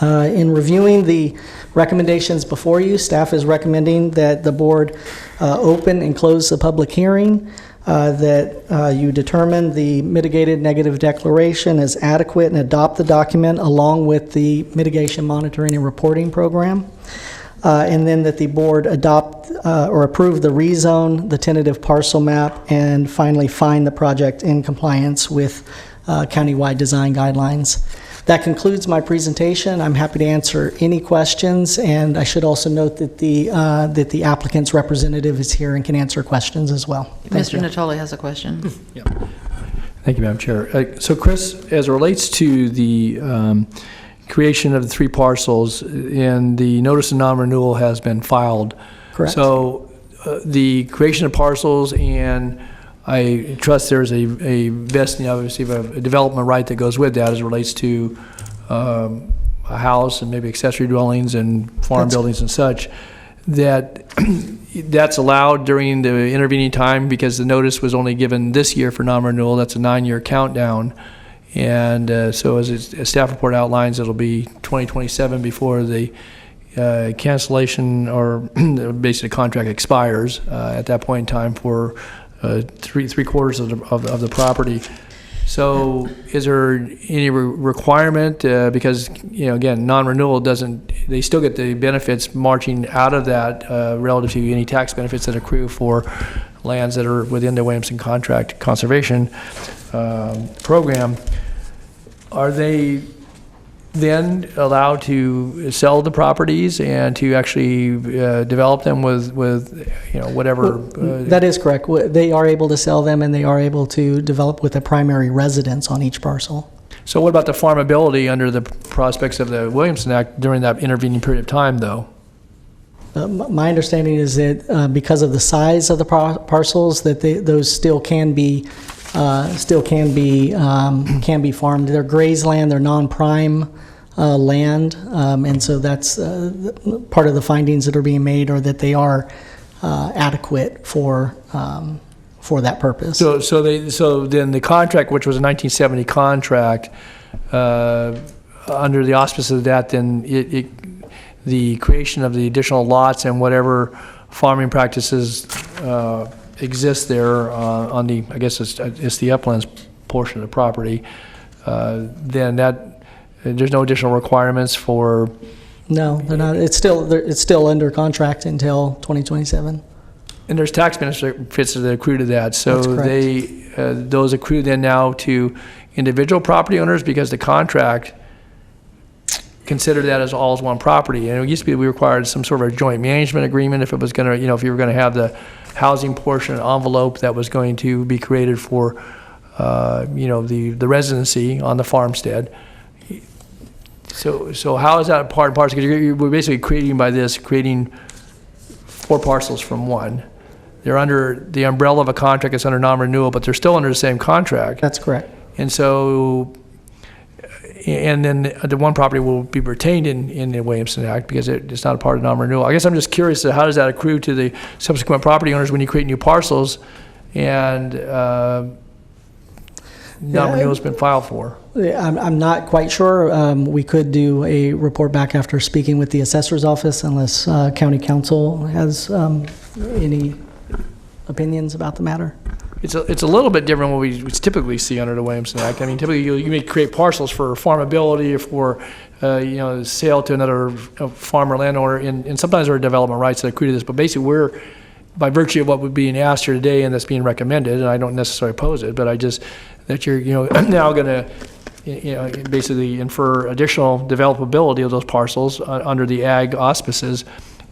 S11: In reviewing the recommendations before you, staff is recommending that the board open and close the public hearing, that you determine the mitigated negative declaration as adequate and adopt the document along with the mitigation monitoring and reporting program, and then that the board adopt or approve the rezone, the tentative parcel map, and finally find the project in compliance with countywide design guidelines. That concludes my presentation. I'm happy to answer any questions, and I should also note that the applicant's representative is here and can answer questions as well.
S14: Mr. Natoli has a question.
S6: Yeah. Thank you, Madam Chair. So, Chris, as it relates to the creation of the three parcels, and the notice of non-renewal has been filed.
S11: Correct.
S6: So, the creation of parcels, and I trust there's a vesting, obviously, of a development right that goes with that as it relates to a house and maybe accessory dwellings and farm buildings and such, that's allowed during the intervening time, because the notice was only given this year for non-renewal. That's a 9-year countdown. And so as a staff report outlines, it'll be 2027 before the cancellation or basically contract expires at that point in time for three quarters of the property. So is there any requirement, because, again, non-renewal they still get the benefits marching out of that relative to any tax benefits that accrue for lands that are within the Williamson contract conservation program. Are they then allowed to sell the properties and to actually develop them with whatever?
S11: That is correct. They are able to sell them, and they are able to develop with a primary residence on each parcel.
S6: So what about the farmability under the prospects of the Williamson Act during that intervening period of time, though?
S11: My understanding is that because of the size of the parcels, that those still can be farmed. They're grazed land. They're non-prime land, and so that's part of the findings that are being made, or that they are adequate for for that purpose.
S6: So then the contract, which was a 1970 contract, under the auspices of that, then the creation of the additional lots and whatever farming practices exist there on the, I guess it's the uplands portion of the property, then there's no additional requirements for.
S11: No, they're not. It's still under contract until 2027.
S6: And there's tax benefits that accrue to that. So those accrue then now to individual property owners because the contract considered that as all as one property. And it used to be we required some sort of a joint management agreement if it was going to, if you were going to have the housing portion envelope that was going to be created for, the residency on the farmstead. So how is that part and parcel? Because we're basically creating 4 parcels from one. They're under the umbrella of a contract that's under non-renewal, but they're still under the same contract.
S11: That's correct.
S6: And so, and then the one property will be retained in the Williamson Act because it's not a part of non-renewal. I guess I'm just curious, how does that accrue to the subsequent property owners when you create new parcels and non-renewal's been filed for?
S11: I'm not quite sure. We could do a report back after speaking with the assessor's office unless county council has any opinions about the matter.
S6: It's a little bit different than what we typically see under the Williamson Act. I mean, typically you may create parcels for farmability or for sale to another farmer landowner, and sometimes there are development rights that accrue to this. But basically, we're by virtue of what we're being asked here today and that's being recommended, and I don't necessarily oppose it, but I just that you're now going to basically infer additional developability of those parcels under the ag auspices.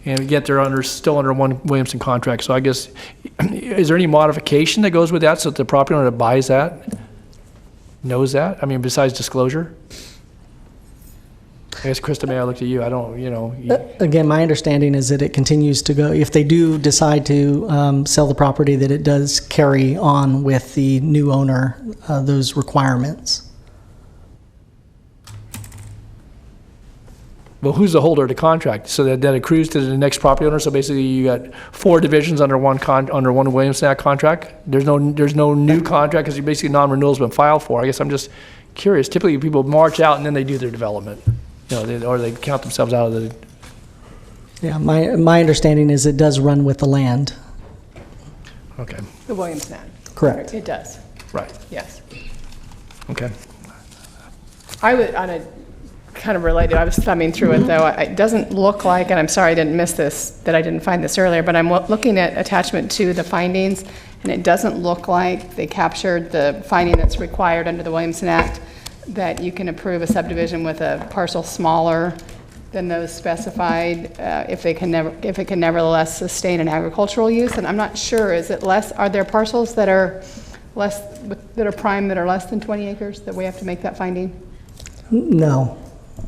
S6: And yet they're still under one Williamson contract. So I guess, is there any modification that goes with that so that the property owner that buys that knows that? I mean, besides disclosure? I guess, Krista, may I look to you? I don't,
S11: Again, my understanding is that it continues to go. If they do decide to sell the property, that it does carry on with the new owner those requirements.
S6: Well, who's the holder of the contract? So that accrues to the next property owner. So basically, you got 4 divisions under one Williamson Act contract. There's no new contract because basically non-renewal's been filed for. I guess I'm just curious. Typically, people march out and then they do their development, or they count themselves out of the.
S11: Yeah, my understanding is it does run with the land.
S6: Okay.
S7: The Williamson Act.
S11: Correct.
S7: It does.
S6: Right.
S7: Yes.
S6: Okay.
S7: I would, on a kind of related, I was thumbing through it though. It doesn't look like, and I'm sorry I didn't miss this, that I didn't find this earlier, but I'm looking at attachment 2, the findings, and it doesn't look like they captured the finding that's required under the Williamson Act, that you can approve a subdivision with a parcel smaller than those specified if it can nevertheless sustain an agricultural use. And I'm not sure, are there parcels that are prime that are less than 20 acres that we have to make that finding?
S11: No,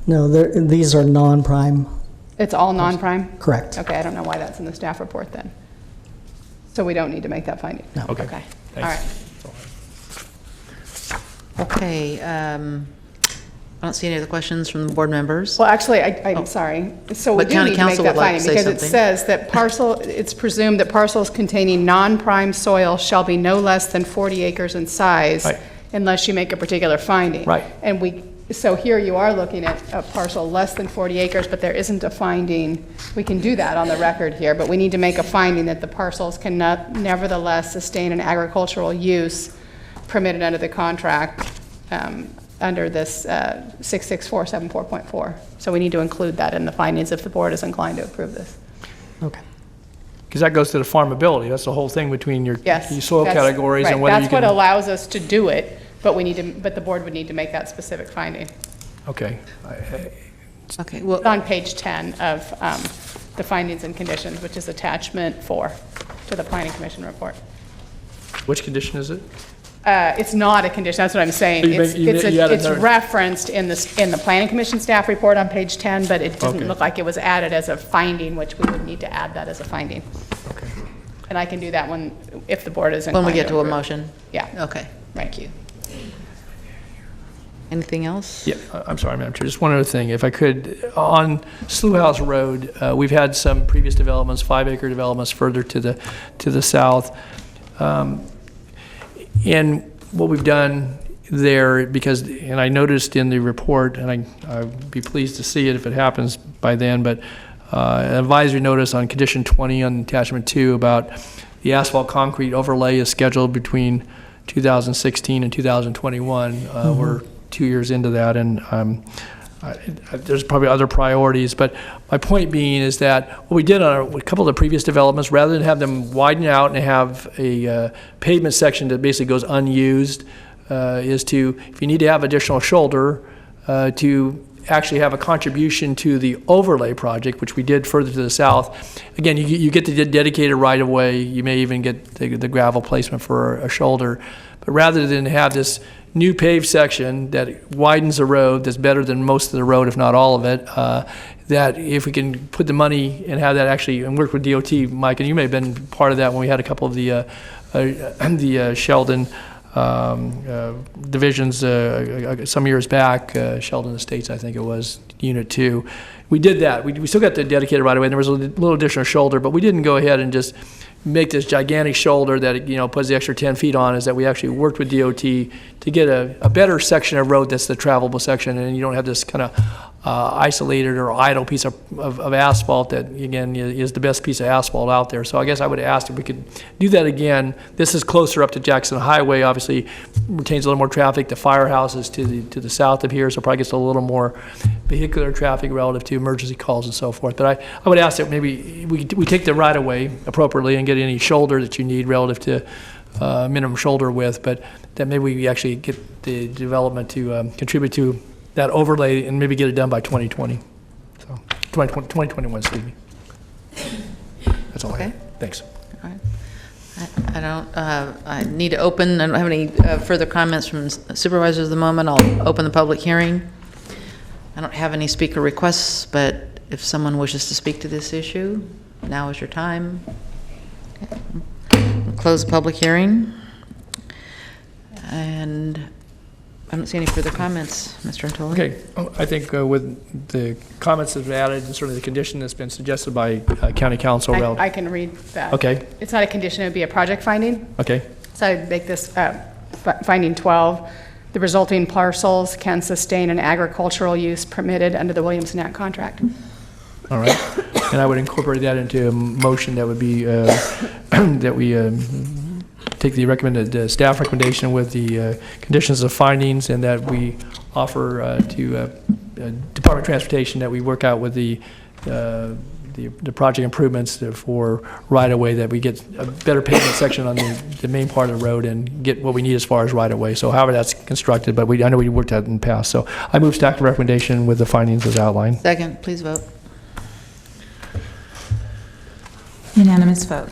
S11: these are non-prime.
S7: It's all non-prime?
S11: Correct.
S7: Okay, I don't know why that's in the staff report then. So we don't need to make that finding?
S11: No.
S6: Okay.
S7: All right.
S14: Okay. I don't see any other questions from the board members.
S7: Well, actually, I'm sorry. So we
S14: But
S7: do
S14: county
S7: need to make
S14: council
S7: that
S14: would like to
S7: finding
S14: say
S7: because it
S14: something.
S7: says that it's presumed that parcels containing non-prime soil shall be no less than 40 acres in size
S6: Right.
S7: unless you make a particular finding.
S6: Right.
S7: And so here you are looking at a parcel less than 40 acres, but there isn't a finding. We can do that on the record here, but we need to make a finding that the parcels can nevertheless sustain an agricultural use permitted under the contract under this 66474.4. So we need to include that in the findings if the board is inclined to approve this.
S11: Okay.
S6: Because that goes to the farmability. That's the whole thing between your soil categories and whether you
S7: That's
S6: can.
S7: what allows us to do it, but the board would need to make that specific finding.
S6: Okay.
S14: Okay. Well,
S7: It's on page 10 of the findings and conditions, which is attachment 4 to the Planning Commission report.
S6: Which condition is it?
S7: It's not a condition, that's what I'm saying. It's referenced in the Planning Commission staff report on page 10, but it doesn't look like it was added as a finding, which we would need to add that as a finding.
S6: Okay.
S7: And I can do that if the board is
S14: when
S7: inclined
S14: we get to a
S7: approve.
S14: motion.
S7: Yeah.
S14: Okay.
S7: Thank you.
S14: Anything else?
S6: Yeah, I'm sorry, Madam Chair. Just one other thing. If I could, on Slough House Road, we've had some previous developments, 5-acre developments further to the south. And what we've done there, because, and I noticed in the report, and I'd be pleased to see it if it happens by then, but an advisory notice on condition 20 on attachment 2 about the asphalt concrete overlay is scheduled between 2016 and 2021. We're 2 years into that, and there's probably other priorities, but my point being is that what we did on a couple of the previous developments, rather than have them widen out and have a pavement section that basically goes unused, is to, if you need to have additional shoulder, to actually have a contribution to the overlay project, which we did further to the south. Again, you get the dedicated right-of-way, you may even get the gravel placement for a shoulder, but rather than have this new paved section that widens the road, that's better than most of the road, if not all of it, that if we can put the money and have that actually, and work with DOT, Mike, and you may have been part of that when we had a couple of the Sheldon divisions some years back, Sheldon Estates, I think it was, Unit 2. We did that. We still got the dedicated right-of-way, and there was a little additional shoulder, but we didn't go ahead and just make this gigantic shoulder that, you know, puts the extra 10 feet on. Is that we actually worked with DOT to get a better section of road that's the travelable section, and you don't have this kind of isolated or idle piece of asphalt that, again, is the best piece of asphalt out there. So I guess I would ask if we could do that again. This is closer up to Jackson Highway, obviously retains a little more traffic. The firehouse is to the south of here, so probably gets a little more vehicular traffic relative to emergency calls and so forth. But I would ask that maybe we take the right-of-way appropriately and get any shoulder that you need relative to minimum shoulder width, but that maybe we actually get the development to contribute to that overlay and maybe get it done by 2020. So 2021, excuse me. That's all I have. Thanks.
S14: All right. I don't, I need to open, I don't have any further comments from supervisors at the moment. I'll open the public hearing. I don't have any speaker requests, but if someone wishes to speak to this issue, now is your time. Okay. We'll close the public hearing. And I don't see any further comments, Mr. Antoli.
S6: Okay, I think with the comments that have been added and certainly the condition that's been suggested by County Council.
S5: I can read that.
S6: Okay.
S5: It's not a condition, it would be a project finding.
S6: Okay.
S5: So I'd make this finding 12. The resulting parcels can sustain an agricultural use permitted under the Williamson Act contract.
S6: All right. And I would incorporate that into a motion that would be that we take the recommended staff recommendation with the conditions of findings, and that we offer to Department of Transportation that we work out with the project improvements for right-of-way, that we get a better pavement section on the main part of the road and get what we need as far as right-of-way. So however that's constructed, but I know we worked at it in the past. So I move staff recommendation with the findings as outlined.
S14: Second, please vote.
S2: Unanimous vote.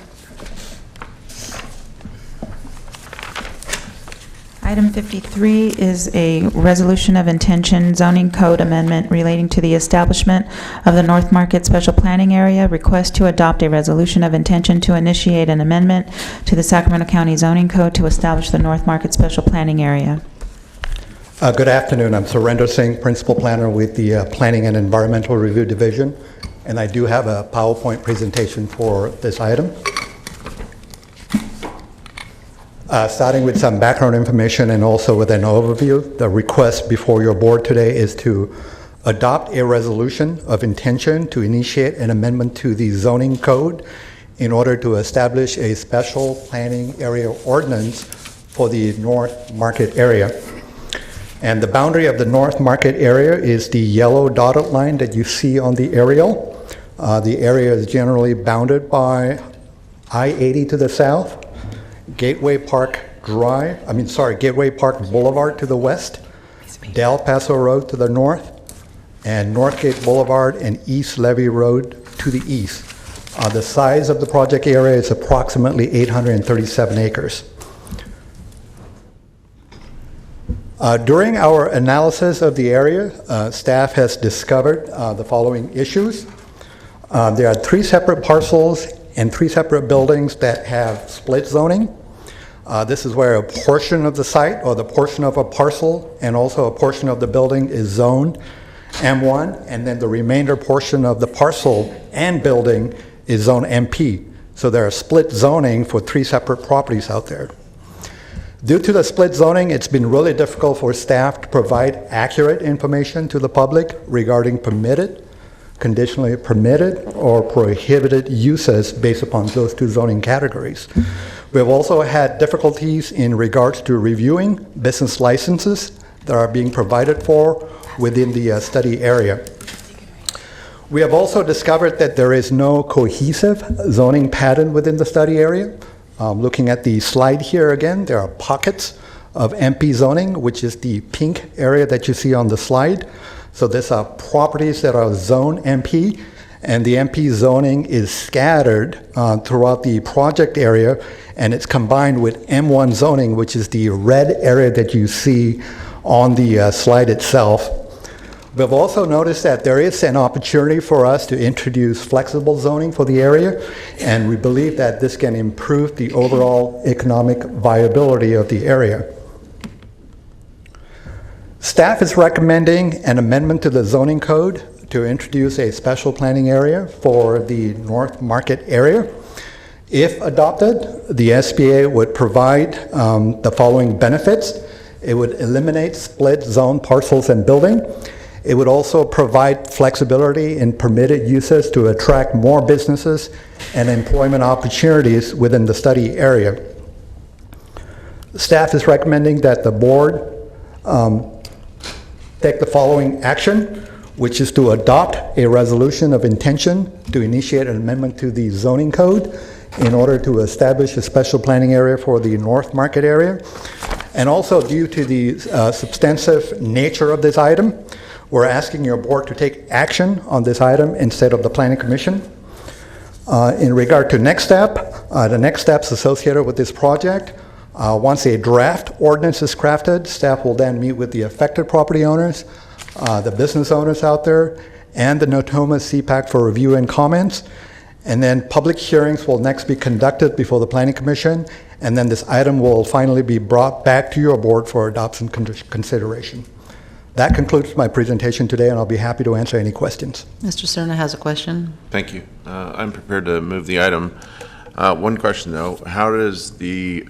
S2: Item 53 is a resolution of intention zoning code amendment relating to the establishment of the North Market Special Planning Area. Request to adopt a resolution of intention to initiate an amendment to the Sacramento County Zoning Code to establish the North Market Special Planning Area.
S13: Good afternoon. I'm Surinder Singh, Principal Planner with the Planning and Environmental Review Division, and I do have a PowerPoint presentation for this item. Starting with some background information and also with an overview, the request before your board today is to adopt a resolution of intention to initiate an amendment to the zoning code in order to establish a special planning area ordinance for the North Market area. And the boundary of the North Market area is the yellow dotted line that you see on the aerial. The area is generally bounded by I-80 to the south, Gateway Park Boulevard to the west, Del Paso Road to the north, and Northgate Boulevard and East Levee Road to the east. The size of the project area is approximately 837 acres. During our analysis of the area, staff has discovered the following issues. There are 3 separate parcels and 3 separate buildings that have split zoning. This is where a portion of the site or the portion of a parcel and also a portion of the building is zoned M1, and then the remainder portion of the parcel and building is zone MP. So there are split zoning for 3 separate properties out there. Due to the split zoning, it's been really difficult for staff to provide accurate information to the public regarding permitted, conditionally permitted, or prohibited uses based upon those two zoning categories. We have also had difficulties in regards to reviewing business licenses that are being provided for within the study area. We have also discovered that there is no cohesive zoning pattern within the study area. Looking at the slide here again, there are pockets of MP zoning, which is the pink area that you see on the slide. So these are properties that are zone MP, and the MP zoning is scattered throughout the project area, and it's combined with M1 zoning, which is the red area that you see on the slide itself. We've also noticed that there is an opportunity for us to introduce flexible zoning for the area, and we believe that this can improve the overall economic viability of the area. Staff is recommending an amendment to the zoning code to introduce a special planning area for the North Market area. If adopted, the SPA would provide the following benefits. It would eliminate split zone parcels and building. It would also provide flexibility in permitted uses to attract more businesses and employment opportunities within the study area. Staff is recommending that the board take the following action, which is to adopt a resolution of intention to initiate an amendment to the zoning code in order to establish a special planning area for the North Market area. And also, due to the substantive nature of this item, we're asking your board to take action on this item instead of the Planning Commission. In regard to next step, the next steps associated with this project, once a draft ordinance is crafted, staff will then meet with the affected property owners, the business owners out there, and the Natoma CPAC for review and comments. And then public hearings will next be conducted before the Planning Commission, and then this item will finally be brought back to your board for adoption consideration. That concludes my presentation today, and I'll be happy to answer any questions.
S14: Mr. Cerna has a question.
S4: Thank you. I'm prepared to move the item. One question, though. How does the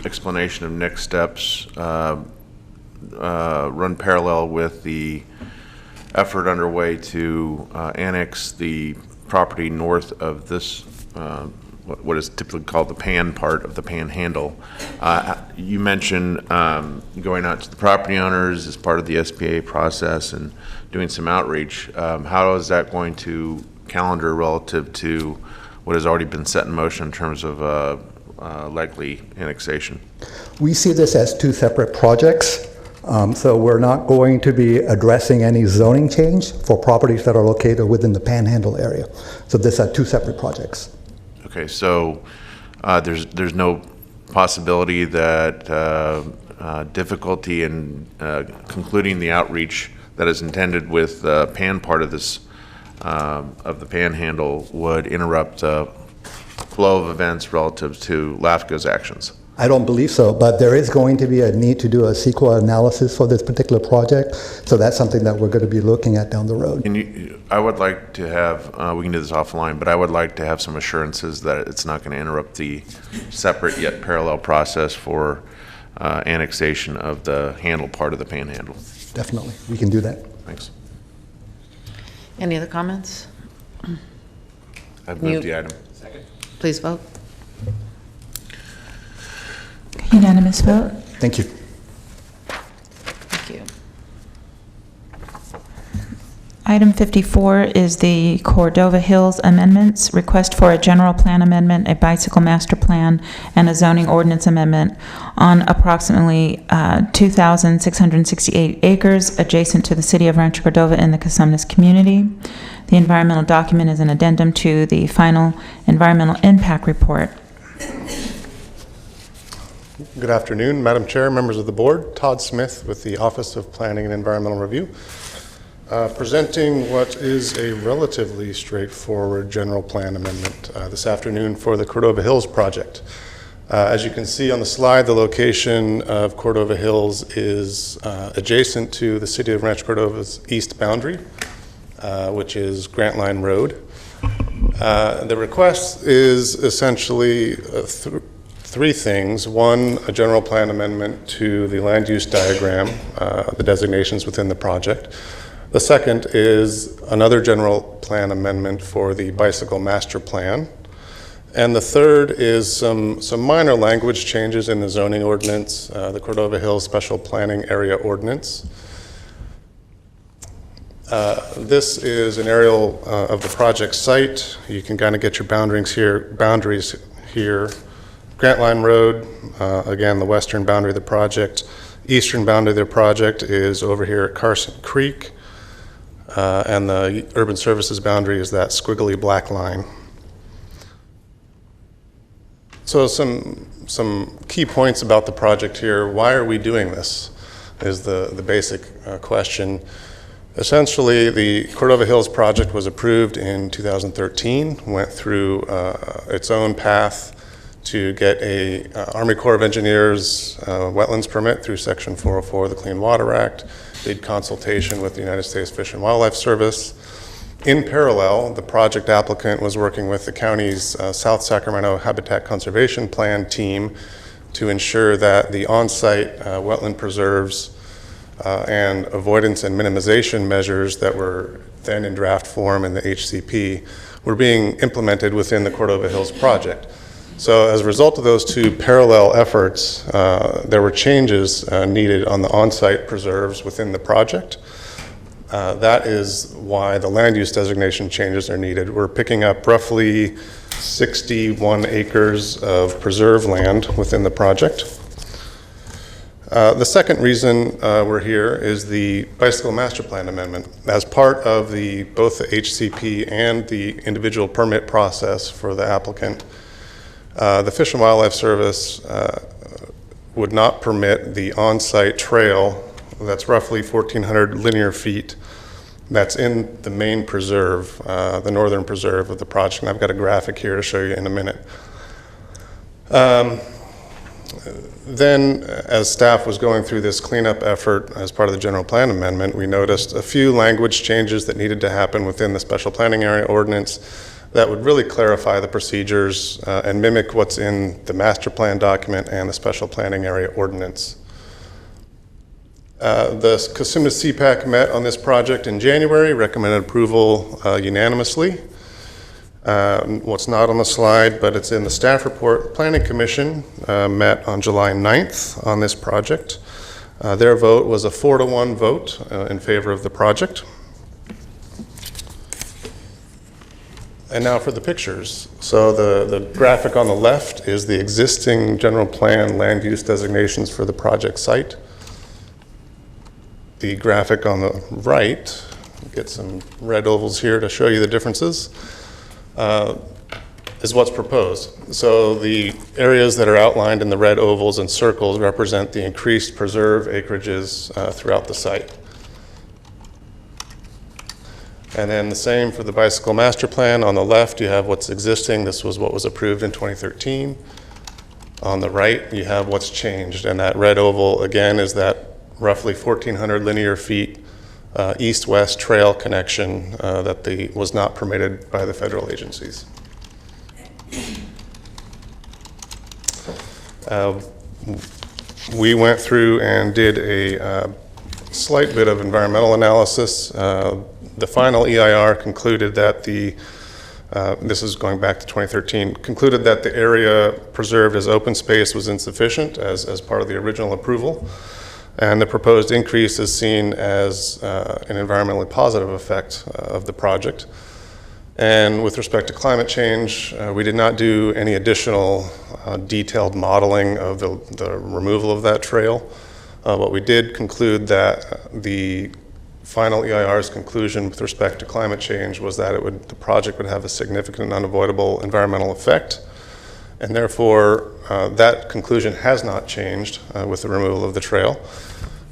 S4: explanation of next steps run parallel with the effort underway to annex the property north of this, what is typically called the pan part of the panhandle? You mentioned going out to the property owners as part of the SPA process and doing some outreach. How is that going to calendar relative to what has already been set in motion in terms of likely annexation?
S13: We see this as two separate projects. So we're not going to be addressing any zoning change for properties that are located within the Panhandle area. So these are two separate projects.
S4: Okay, so there's no possibility that difficulty in concluding the outreach that is intended with the pan part of this of the Panhandle would interrupt the flow of events relative to LAFCO's actions?
S13: I don't believe so, but there is going to be a need to do a CEQA analysis for this particular project, so that's something that we're going to be looking at down the road.
S4: I would like to have, we can do this offline, but I would like to have some assurances that it's not going to interrupt the separate yet parallel process for annexation of the handle part of the Panhandle.
S13: Definitely, we can do that.
S4: Thanks.
S14: Any other comments?
S4: I've moved the item.
S14: Second. Please vote.
S2: Unanimous vote.
S13: Thank you.
S14: Thank you.
S2: Item 54 is the Cordova Hills amendments, request for a general plan amendment, a bicycle master plan, and a zoning ordinance amendment on approximately 2,668 acres adjacent to the city of Rancho Cordova in the Cosumnes community. The environmental document is an addendum to the final environmental impact report.
S8: Good afternoon, Madam Chair, members of the board. Todd Smith with the Office of Planning and Environmental Review. Presenting what is a relatively straightforward general plan amendment this afternoon for the Cordova Hills project. As you can see on the slide, the location of Cordova Hills is adjacent to the city of Rancho Cordova's east boundary, which is Grant Line Road. The request is essentially three things. One, a general plan amendment to the land use diagram, the designations within the project. The second is another general plan amendment for the bicycle master plan. And the third is some minor language changes in the zoning ordinance, the Cordova Hills Special Planning Area Ordinance. This is an aerial of the project site. You can kind of get your boundaries here. Grant Line Road, again, the western boundary of the project. Eastern boundary of the project is over here at Carson Creek. And the urban services boundary is that squiggly black line. So some key points about the project here. Why are we doing this is the basic question. Essentially, the Cordova Hills project was approved in 2013, went through its own path to get a Army Corps of Engineers wetlands permit through Section 404 of the Clean Water Act, did consultation with the United States Fish and Wildlife Service. In parallel, the project applicant was working with the county's South Sacramento Habitat Conservation Plan team to ensure that the on-site wetland preserves and avoidance and minimization measures that were then in draft form in the HCP were being implemented within the Cordova Hills project. So as a result of those two parallel efforts, there were changes needed on the on-site preserves within the project. That is why the land use designation changes are needed. We're picking up roughly 61 acres of preserve land within the project. The second reason we're here is the bicycle master plan amendment. As part of both the HCP and the individual permit process for the applicant, the Fish and Wildlife Service would not permit the on-site trail that's roughly 1,400 linear feet that's in the main preserve, the northern preserve of the project. And I've got a graphic here to show you in a minute. Then, as staff was going through this cleanup effort as part of the general plan amendment, we noticed a few language changes that needed to happen within the special planning area ordinance that would really clarify the procedures and mimic what's in the master plan document and the special planning area ordinance. The Cosumnes CPAC met on this project in January, recommended approval unanimously. What's not on the slide, but it's in the staff report, Planning Commission met on July 9th on this project. Their vote was a 4-to-1 vote in favor of the project. And now for the pictures. So the graphic on the left is the existing general plan land use designations for the project site. The graphic on the right, get some red ovals here to show you the differences, is what's proposed. So the areas that are outlined in the red ovals and circles represent the increased preserve acreages throughout the site. And then the same for the bicycle master plan. On the left, you have what's existing. This was what was approved in 2013. On the right, you have what's changed. And that red oval, again, is that roughly 1,400 linear feet east-west trail connection that was not permitted by the federal agencies. We went through and did a slight bit of environmental analysis. The final EIR concluded that this is going back to 2013, concluded that the area preserved as open space was insufficient as part of the original approval. And the proposed increase is seen as an environmentally positive effect of the project. And with respect to climate change, we did not do any additional detailed modeling of the removal of that trail. But we did conclude that the final EIR's conclusion with respect to climate change was that the project would have a significant and unavoidable environmental effect. And therefore, that conclusion has not changed with the removal of the trail.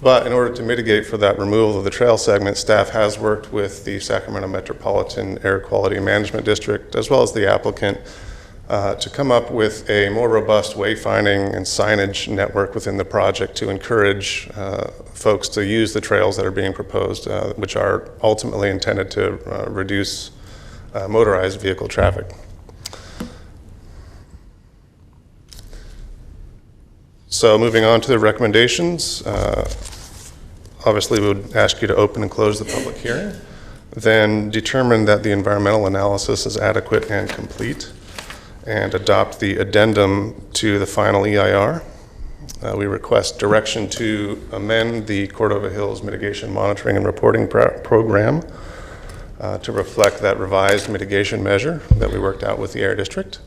S8: But in order to mitigate for that removal of the trail segment, staff has worked with the Sacramento Metropolitan Air Quality Management District, as well as the applicant, to come up with a more robust wayfinding and signage network within the project to encourage folks to use the trails that are being proposed, which are ultimately intended to reduce motorized vehicle traffic. So moving on to the recommendations, obviously we would ask you to open and close the public hearing, then determine that the environmental analysis is adequate and complete, and adopt the addendum to the final EIR. We request direction to amend the Cordova Hills Mitigation Monitoring and Reporting Program to reflect that revised mitigation measure that we worked out with the Air District.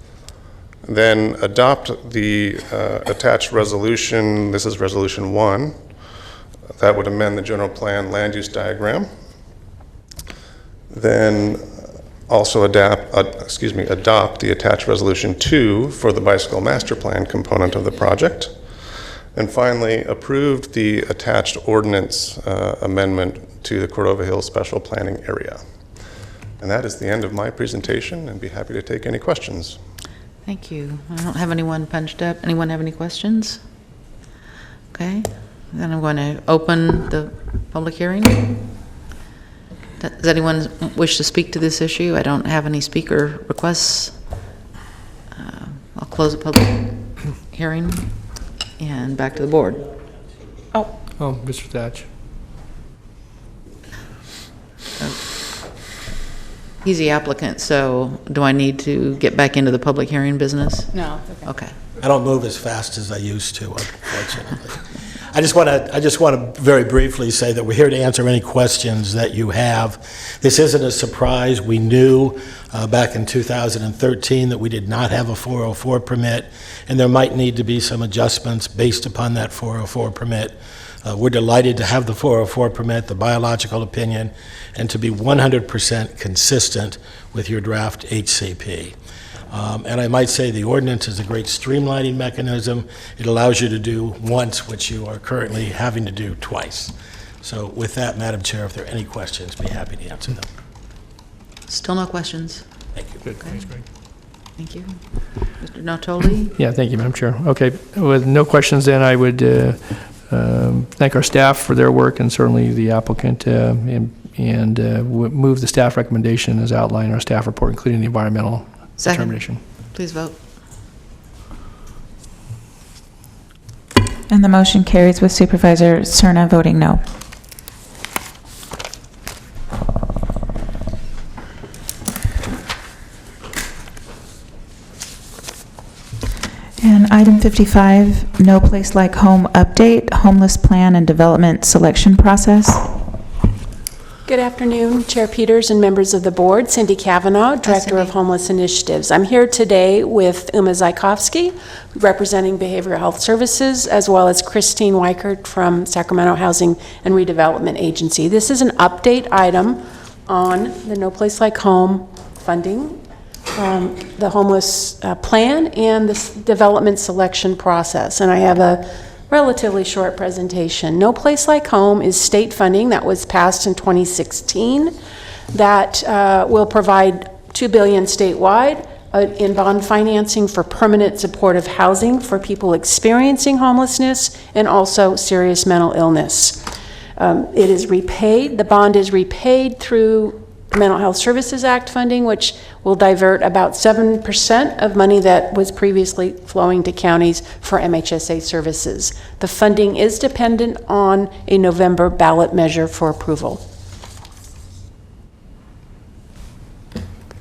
S8: Then adopt the attached resolution. This is resolution 1. That would amend the general plan land use diagram. Then also adopt the attached resolution 2 for the bicycle master plan component of the project. And finally, approved the attached ordinance amendment to the Cordova Hills Special Planning Area. And that is the end of my presentation, and be happy to take any questions.
S14: Thank you. I don't have anyone punched up. Anyone have any questions? Okay. Then I'm going to open the public hearing. Does anyone wish to speak to this issue? I don't have any speaker requests. I'll close the public hearing and back to the board.
S6: Oh, Mr. Thatch.
S14: He's the applicant, so do I need to get back into the public hearing business?
S5: No.
S14: Okay.
S15: I don't move as fast as I used to, unfortunately. I just want to very briefly say that we're here to answer any questions that you have. This isn't a surprise. We knew back in 2013 that we did not have a 404 permit, and there might need to be some adjustments based upon that 404 permit. We're delighted to have the 404 permit, the biological opinion, and to be 100% consistent with your draft HCP. And I might say the ordinance is a great streamlining mechanism. It allows you to do once what you are currently having to do twice. So with that, Madam Chair, if there are any questions, be happy to answer them.
S14: Still no questions?
S15: Thank you.
S6: Good. Thanks, Greg.
S14: Thank you. Mr. Natoli?
S6: Yeah, thank you, Madam Chair. Okay, with no questions then, I would thank our staff for their work and certainly the applicant and move the staff recommendation as outlined in our staff report, including the environmental determination.
S14: Please vote.
S2: And the motion carries with Supervisor Cerna voting no. And item 55, No Place Like Home update, homeless plan and development selection process.
S16: Good afternoon, Chair Peters and members of the board. Cindy Kavanaugh, Director of Homeless Initiatives. I'm here today with Uma Zajkowski, representing Behavioral Health Services, as well as Christine Weichert from Sacramento Housing and Redevelopment Agency. This is an update item on the No Place Like Home funding, the homeless plan, and the development selection process. And I have a relatively short presentation. No Place Like Home is state funding that was passed in 2016 that will provide $2 billion statewide in bond financing for permanent supportive housing for people experiencing homelessness and also serious mental illness. It is repaid, the bond is repaid through Mental Health Services Act funding, which will divert about 7% of money that was previously flowing to counties for MHSA services. The funding is dependent on a November ballot measure for approval.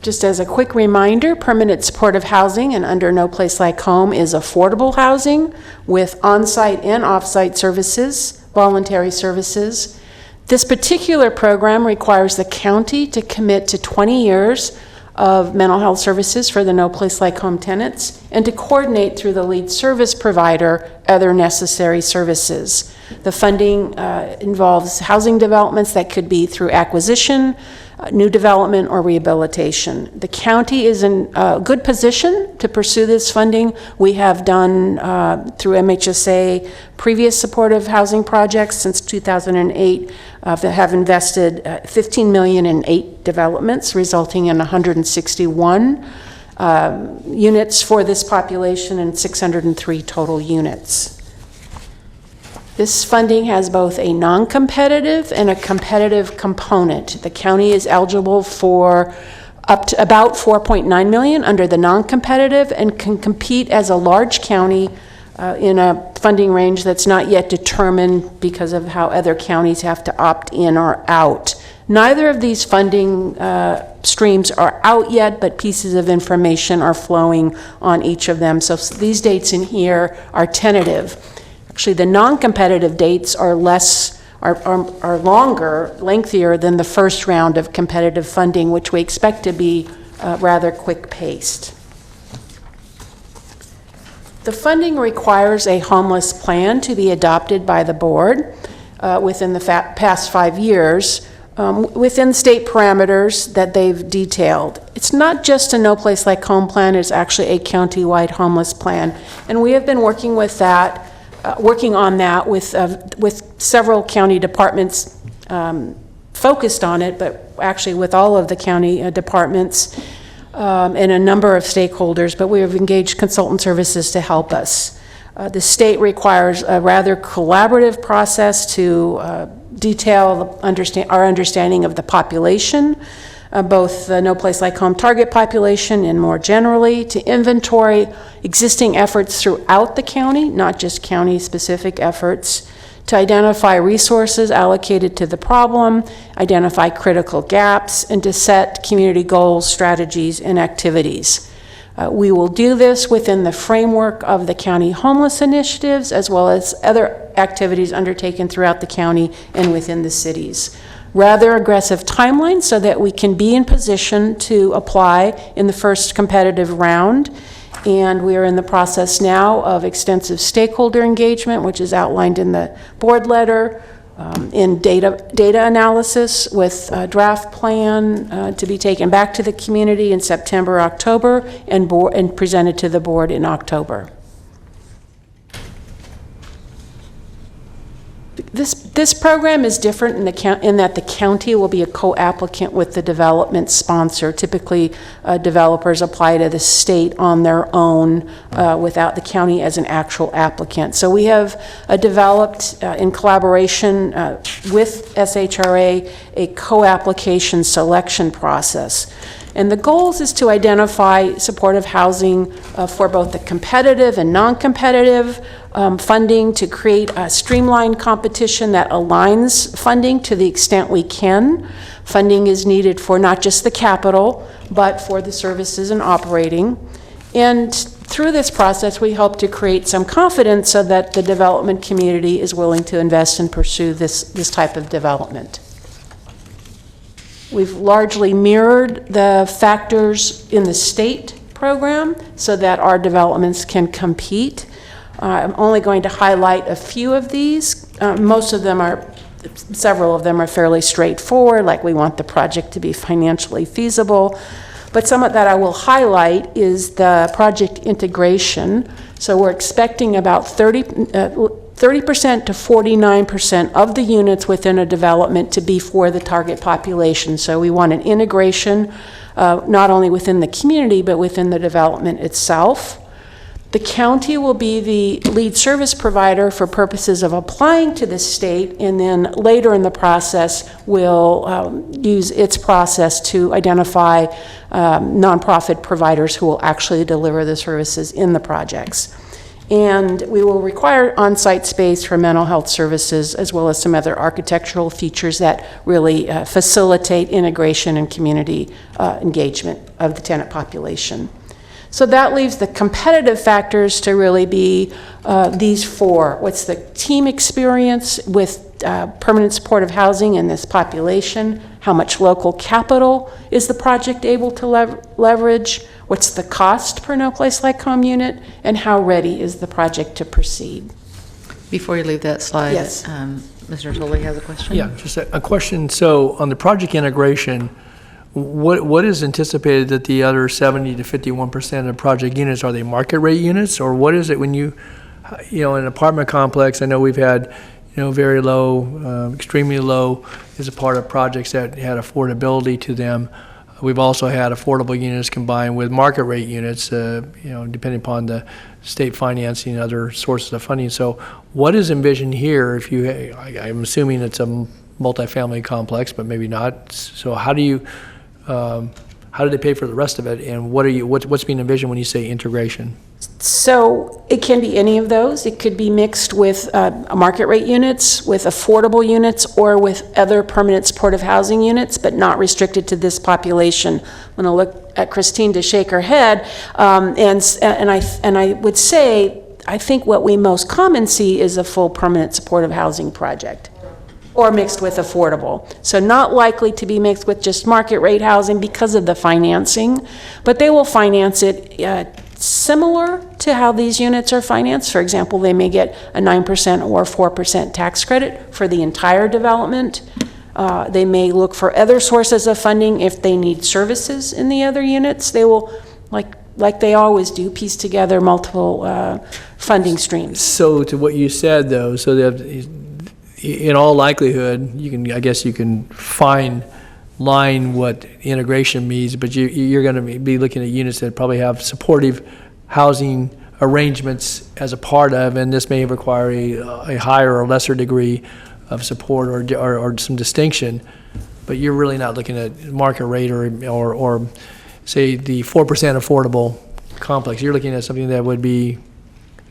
S16: Just as a quick reminder, permanent supportive housing and under No Place Like Home is affordable housing with on-site and off-site services, voluntary services. This particular program requires the county to commit to 20 years of mental health services for the No Place Like Home tenants and to coordinate through the lead service provider other necessary services. The funding involves housing developments that could be through acquisition, new development, or rehabilitation. The county is in a good position to pursue this funding. We have done through MHSA previous supportive housing projects since 2008 that have invested $15 million in 8 developments, resulting in 161 units for this population and 603 total units. This funding has both a non-competitive and a competitive component. The county is eligible for up to about $4.9 million under the non-competitive and can compete as a large county in a funding range that's not yet determined because of how other counties have to opt in or out. Neither of these funding streams are out yet, but pieces of information are flowing on each of them. So these dates in here are tentative. Actually, the non-competitive dates are longer, lengthier than the first round of competitive funding, which we expect to be rather quick-paced. The funding requires a homeless plan to be adopted by the board within the past 5 years, within state parameters that they've detailed. It's not just a No Place Like Home plan, it's actually a county-wide homeless plan. And we have been working with that, working on that with several county departments focused on it, but actually with all of the county departments and a number of stakeholders, but we have engaged consultant services to help us. The state requires a rather collaborative process to detail our understanding of the population, both the No Place Like Home target population and more generally, to inventory existing efforts throughout the county, not just county-specific efforts, to identify resources allocated to the problem, identify critical gaps, and to set community goals, strategies, and activities. We will do this within the framework of the county homeless initiatives, as well as other activities undertaken throughout the county and within the cities. Rather aggressive timeline so that we can be in position to apply in the first competitive round. And we are in the process now of extensive stakeholder engagement, which is outlined in the board letter, in data analysis with a draft plan to be taken back to the community in September, October, and presented to the board in October. This program is different in that the county will be a co-applicant with the development sponsor. Typically, developers apply to the state on their own without the county as an actual applicant. So we have developed, in collaboration with SHRA, a co-application selection process. And the goals is to identify supportive housing for both the competitive and non-competitive funding, to create a streamlined competition that aligns funding to the extent we can. Funding is needed for not just the capital, but for the services and operating. And through this process, we hope to create some confidence so that the development community is willing to invest and pursue this type of development. We've largely mirrored the factors in the state program so that our developments can compete. I'm only going to highlight a few of these. Several of them are fairly straightforward, like we want the project to be financially feasible. But some of that I will highlight is the project integration. So we're expecting about 30% to 49% of the units within a development to be for the target population. So we want an integration not only within the community, but within the development itself. The county will be the lead service provider for purposes of applying to the state, and then later in the process will use its process to identify nonprofit providers who will actually deliver the services in the projects. And we will require on-site space for mental health services, as well as some other architectural features that really facilitate integration and community engagement of the tenant population. So that leaves the competitive factors to really be these four. What's the team experience with permanent supportive housing in this population? How much local capital is the project able to leverage? What's the cost per No Place Like Home unit? And how ready is the project to proceed?
S14: Before you leave that slide,
S16: yes.
S14: Mr. Tully has a question.
S6: Yeah, just a question. So on the project integration, what is anticipated that the other 70 to 51% of project units, are they market rate units, or what is it when you know, in an apartment complex? I know we've had, very low, extremely low as a part of projects that had affordability to them. We've also had affordable units combined with market rate units, depending upon the state financing and other sources of funding. So what is envisioned here? I'm assuming it's a multifamily complex, but maybe not. So how do they pay for the rest of it, and what's being envisioned when you say integration?
S16: So it can be any of those. It could be mixed with market rate units, with affordable units, or with other permanent supportive housing units, but not restricted to this population. I'm going to look at Christine to shake her head, and I would say, I think what we most common see is a full permanent supportive housing project, or mixed with affordable. So not likely to be mixed with just market rate housing because of the financing, but they will finance it similar to how these units are financed. For example, they may get a 9% or 4% tax credit for the entire development. They may look for other sources of funding if they need services in the other units. They will, like they always do, piece together multiple funding streams.
S6: So to what you said, though, so that in all likelihood, I guess you can fine line what integration means, but you're going to be looking at units that probably have supportive housing arrangements as a part of, and this may require a higher or lesser degree of support or some distinction, but you're really not looking at market rate or say the 4% affordable complex. You're looking at something that would be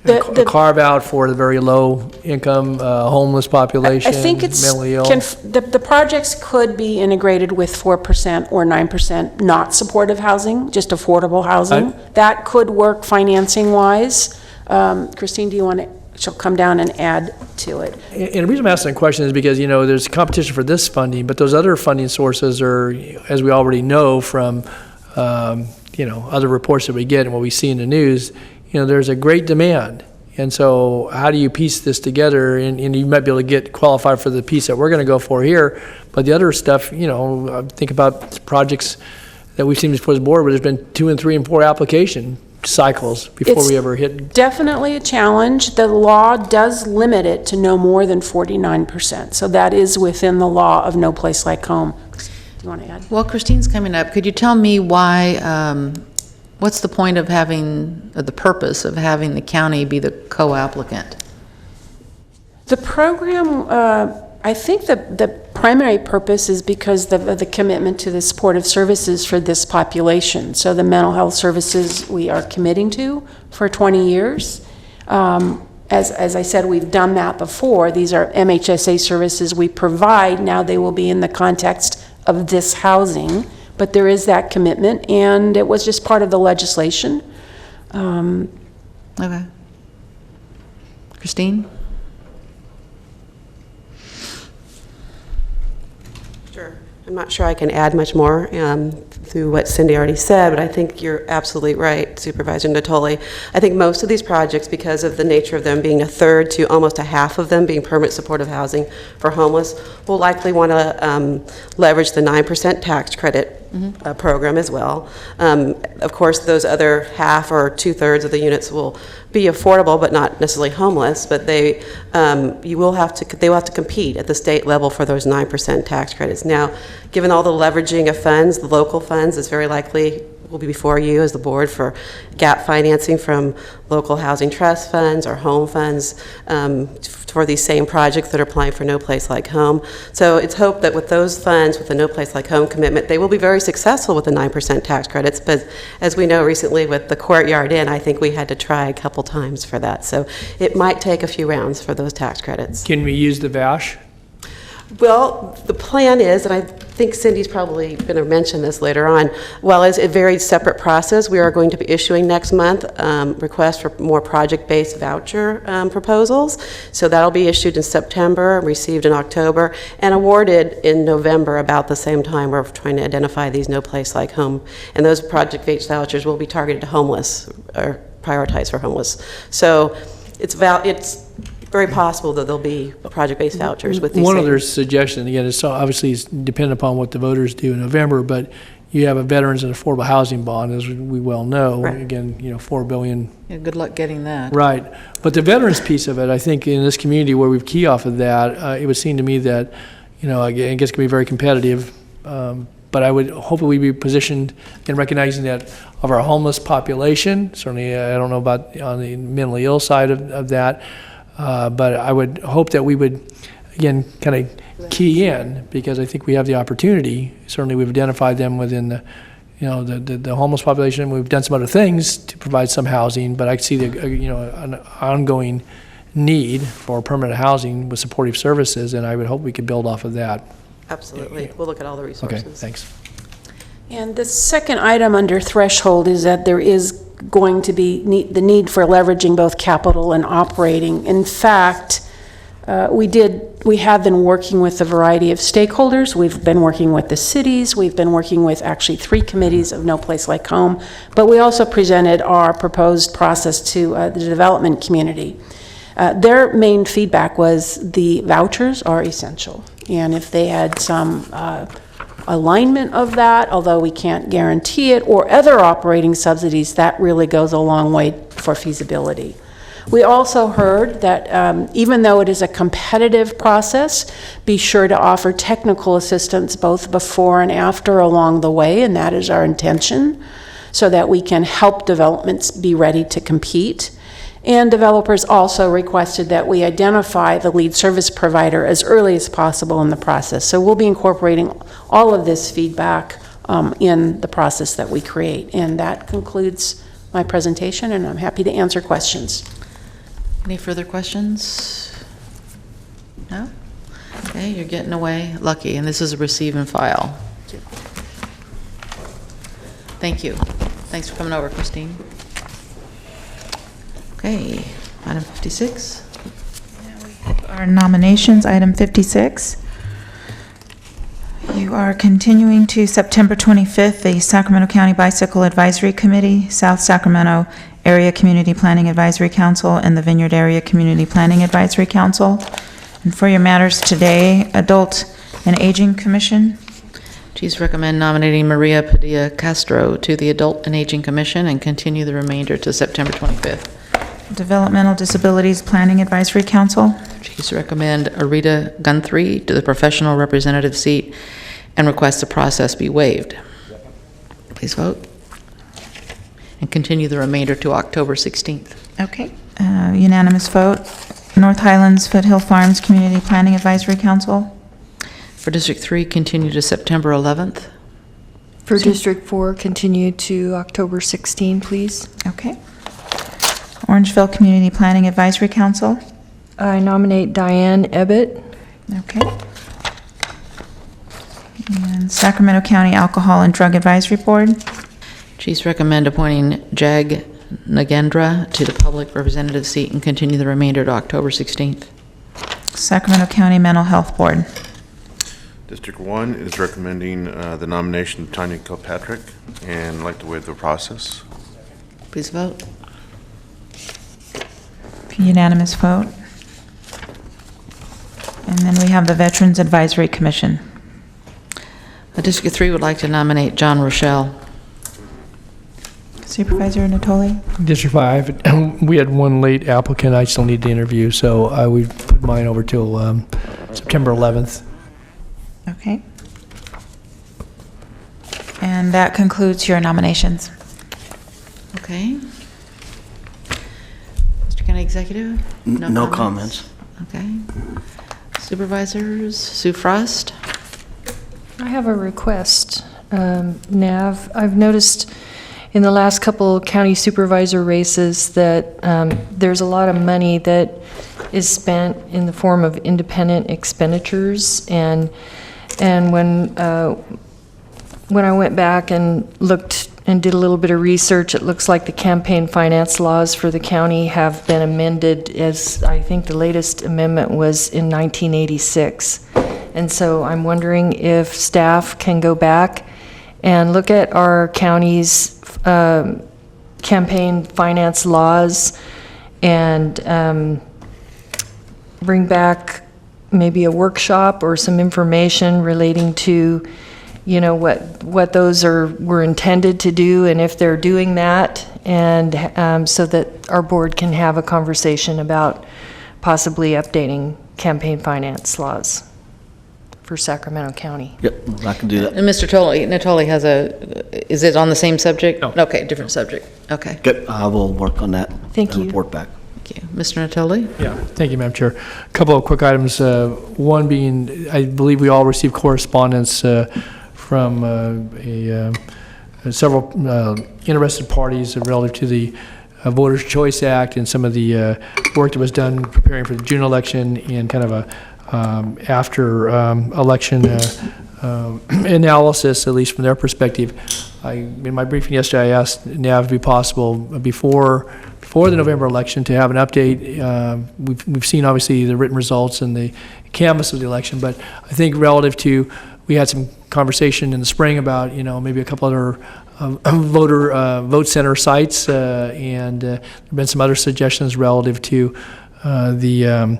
S6: a carve out for the very low income, homeless population,
S16: I think it's
S6: mentally ill.
S16: The projects could be integrated with 4% or 9% not supportive housing, just affordable housing. That could work financing wise. Christine, do you want to? She'll come down and add to it.
S6: And the reason I'm asking the question is because, there's competition for this funding, but those other funding sources are, as we already know from, other reports that we get and what we see in the news, there's a great demand. And so how do you piece this together? And you might be able to get qualified for the piece that we're going to go for here, but the other stuff, think about projects that we've seen before the board where there's been 2 and 3 and 4 application cycles before we ever hit.
S16: Definitely a challenge. The law does limit it to no more than 49%. So that is within the law of No Place Like Home. Do you want to add?
S14: Well, Christine's coming up. Could you tell me why, what's the point of having, or the purpose of having the county be the co-applicant?
S16: The program, I think the primary purpose is because of the commitment to the supportive services for this population. So the mental health services we are committing to for 20 years. As I said, we've done that before. These are MHSA services we provide. Now they will be in the context of this housing. But there is that commitment, and it was just part of the legislation.
S14: Okay. Christine?
S9: Sure. I'm not sure I can add much more through what Cindy already said, but I think you're absolutely right, Supervisor Natoli. I think most of these projects, because of the nature of them being a third to almost a half of them being permanent supportive housing for homeless, will likely want to leverage the 9% tax credit program as well. Of course, those other half or 2/3 of the units will be affordable, but not necessarily homeless. But they will have to compete at the state level for those 9% tax credits. Now, given all the leveraging of funds, the local funds is very likely will be before you as the board for gap financing from local housing trust funds or home funds for these same projects that are applying for No Place Like Home. So it's hoped that with those funds, with the No Place Like Home commitment, they will be very successful with the 9% tax credits. But as we know recently with the Courtyard Inn, I think we had to try a couple times for that. So it might take a few rounds for those tax credits.
S6: Can we use the VASH?
S9: Well, the plan is, and I think Cindy's probably going to mention this later on, while it's a very separate process, we are going to be issuing next month requests for more project-based voucher proposals. So that'll be issued in September, received in October, and awarded in November about the same time. We're trying to identify these No Place Like Home. And those project-based vouchers will be targeted to homeless, or prioritized for homeless. So it's very possible that there'll be project-based vouchers with these.
S6: One other suggestion, again, it's obviously dependent upon what the voters do in November, but you have a veterans and affordable housing bond, as we well know.
S9: Right.
S6: Again, $4 billion.
S14: Yeah, good luck getting that.
S6: Right, but the veterans piece of it, I think, in this community where we key off of that, it would seem to me that, again, it gets to be very competitive. But I would hope that we'd be positioned in recognizing that of our homeless population. Certainly, I don't know about on the mentally ill side of that. But I would hope that we would, again, kind of key in, because I think we have the opportunity. Certainly, we've identified them within the homeless population. We've done some other things to provide some housing, but I see an ongoing need for permanent housing with supportive services, and I would hope we could build off of that.
S9: Absolutely. We'll look at all the resources.
S6: Okay, thanks.
S16: And the second item under threshold is that there is going to be the need for leveraging both capital and operating. In fact, we have been working with a variety of stakeholders. We've been working with the cities. We've been working with actually 3 committees of No Place Like Home. But we also presented our proposed process to the development community. Their main feedback was the vouchers are essential. And if they had some alignment of that, although we can't guarantee it, or other operating subsidies, that really goes a long way for feasibility. We also heard that even though it is a competitive process, be sure to offer technical assistance both before and after along the way, and that is our intention, so that we can help developments be ready to compete. And developers also requested that we identify the lead service provider as early as possible in the process. So we'll be incorporating all of this feedback in the process that we create. And that concludes my presentation, and I'm happy to answer questions.
S14: Any further questions? No? Okay, you're getting away lucky, and this is a receive and file. Thank you. Thanks for coming over, Christine. Okay, item 56.
S2: Our nominations, item 56. You are continuing to September 25th, the Sacramento County Bicycle Advisory Committee, South Sacramento Area Community Planning Advisory Council, and the Vineyard Area Community Planning Advisory Council. And for your matters today, Adult and Aging Commission.
S14: Please recommend nominating Maria Padilla Castro to the Adult and Aging Commission and continue the remainder to September 25th.
S2: Developmental Disabilities Planning Advisory Council.
S14: Please recommend Arita Guthrie to the professional representative seat and request the process be waived. Please vote. And continue the remainder to October 16th.
S2: Okay. Unanimous vote. North Highlands Foothill Farms Community Planning Advisory Council.
S14: For District 3, continue to September 11th.
S10: For District 4, continue to October 16, please.
S2: Okay. Orangeville Community Planning Advisory Council.
S10: I nominate Diane Ebbett.
S2: Okay. And Sacramento County Alcohol and Drug Advisory Board.
S14: Please recommend appointing Jag Nagendra to the public representative seat and continue the remainder to October 16th.
S2: Sacramento County Mental Health Board.
S4: District 1 is recommending the nomination of Tanya Kilpatrick and I'd like to waive the process.
S14: Please vote.
S2: Unanimous vote. And then we have the Veterans Advisory Commission.
S14: District 3 would like to nominate John Rochelle.
S2: Supervisor Natoli.
S6: District 5, we had one late applicant I still need to interview, so I would put mine over till September 11th.
S2: Okay. And that concludes your nominations.
S14: Okay. Mr. County Executive?
S12: No comments.
S14: Okay. Supervisors, Sue Frost.
S10: I have a request, Nav. I've noticed in the last couple county supervisor races that there's a lot of money that is spent in the form of independent expenditures, and when I went back and looked and did a little bit of research, it looks like the campaign finance laws for the county have been amended, as I think the latest amendment was in 1986. And so I'm wondering if staff can go back and look at our county's campaign finance laws and bring back maybe a workshop or some information relating to, you know, what those were intended to do, and if they're doing that, and so that our board can have a conversation about possibly updating campaign finance laws for Sacramento County.
S12: Yep, I can do that.
S14: And Mr. Natoli has is it on the same subject? No. Okay, different subject. Okay.
S12: Good, I will work on that.
S10: Thank you.
S12: Report back.
S14: Thank you. Mr. Natoli?
S6: Yeah, thank you, Madam Chair. A couple of quick items. One being, I believe we all received correspondence from a several interested parties relative to the Voters' Choice Act and some of the work that was done preparing for the June election and kind of a after-election analysis, at least from their perspective. In my briefing yesterday, I asked NAV to be possible before the November election to have an update. We've seen obviously the written results and the canvas of the election, but I think relative to, we had some conversation in the spring about, maybe a couple other vote center sites, and there have been some other suggestions relative to the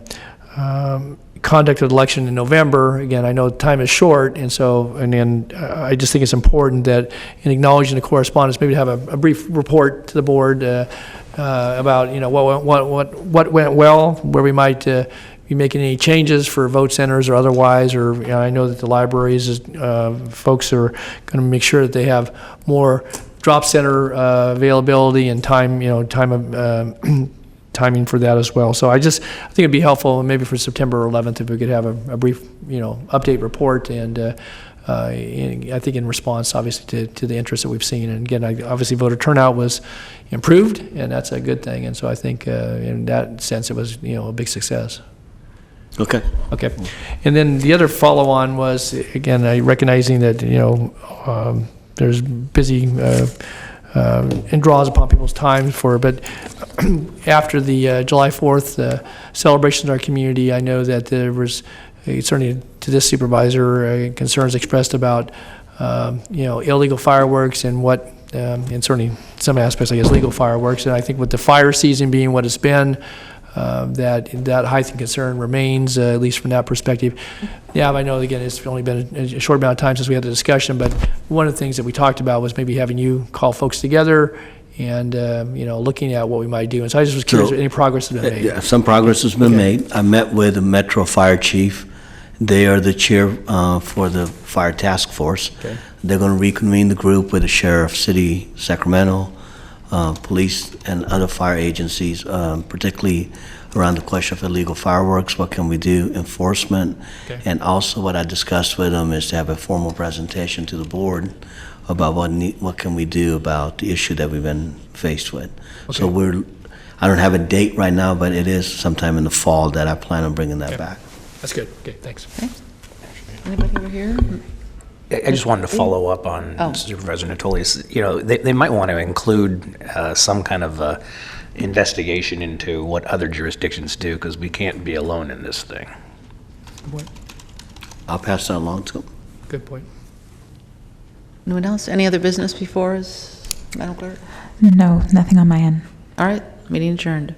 S6: conduct of the election in November. Again, I know time is short, and then I just think it's important that in acknowledging the correspondence, maybe to have a brief report to the board about what went well, where we might be making any changes for vote centers or otherwise, or I know that the libraries folks are going to make sure that they have more drop center availability and time, timing for that as well. So I think it'd be helpful maybe for September 11th if we could have a brief, update report, and I think in response, obviously, to the interest that we've seen. And again, obviously, voter turnout was improved, and that's a good thing. And so I think in that sense, it was, a big success.
S12: Okay.
S6: Okay. And then the other follow-on was, again, recognizing that, there's busy and draws upon people's time but after the July 4th celebrations in our community, I know that there was, certainly to this supervisor, concerns expressed about, illegal fireworks and and certainly some aspects, I guess, legal fireworks. And I think with the fire season being what it's been, that heightened concern remains, at least from that perspective. Yeah, I know, again, it's only been a short amount of time since we had the discussion, but one of the things that we talked about was maybe having you call folks together and, looking at what we might do. And so I just was curious if any progress has been made.
S12: Some progress has been made. I met with the Metro Fire Chief. They are the chair for the Fire Task Force.
S6: Okay.
S12: They're going to reconvene the group with the Sheriff, City, Sacramento, police, and other fire agencies, particularly around the question of illegal fireworks. What can we do? Enforcement.
S6: Okay.
S12: And also what I discussed with them is to have a formal presentation to the board about what can we do about the issue that we've been faced with.
S6: Okay.
S12: So I don't have a date right now, but it is sometime in the fall that I plan on bringing that back.
S6: That's good. Okay, thanks.
S14: Okay. Anybody over here?
S3: I just wanted to follow up on Supervisor Natoli's. They might want to include some kind of investigation into what other jurisdictions do, because we can't be alone in this thing.
S6: Good point.
S12: I'll pass that along to them.
S6: Good point.
S14: Anyone else? Any other business before us, Madam Clerk?
S2: No, nothing on my end.
S14: All right, meeting adjourned.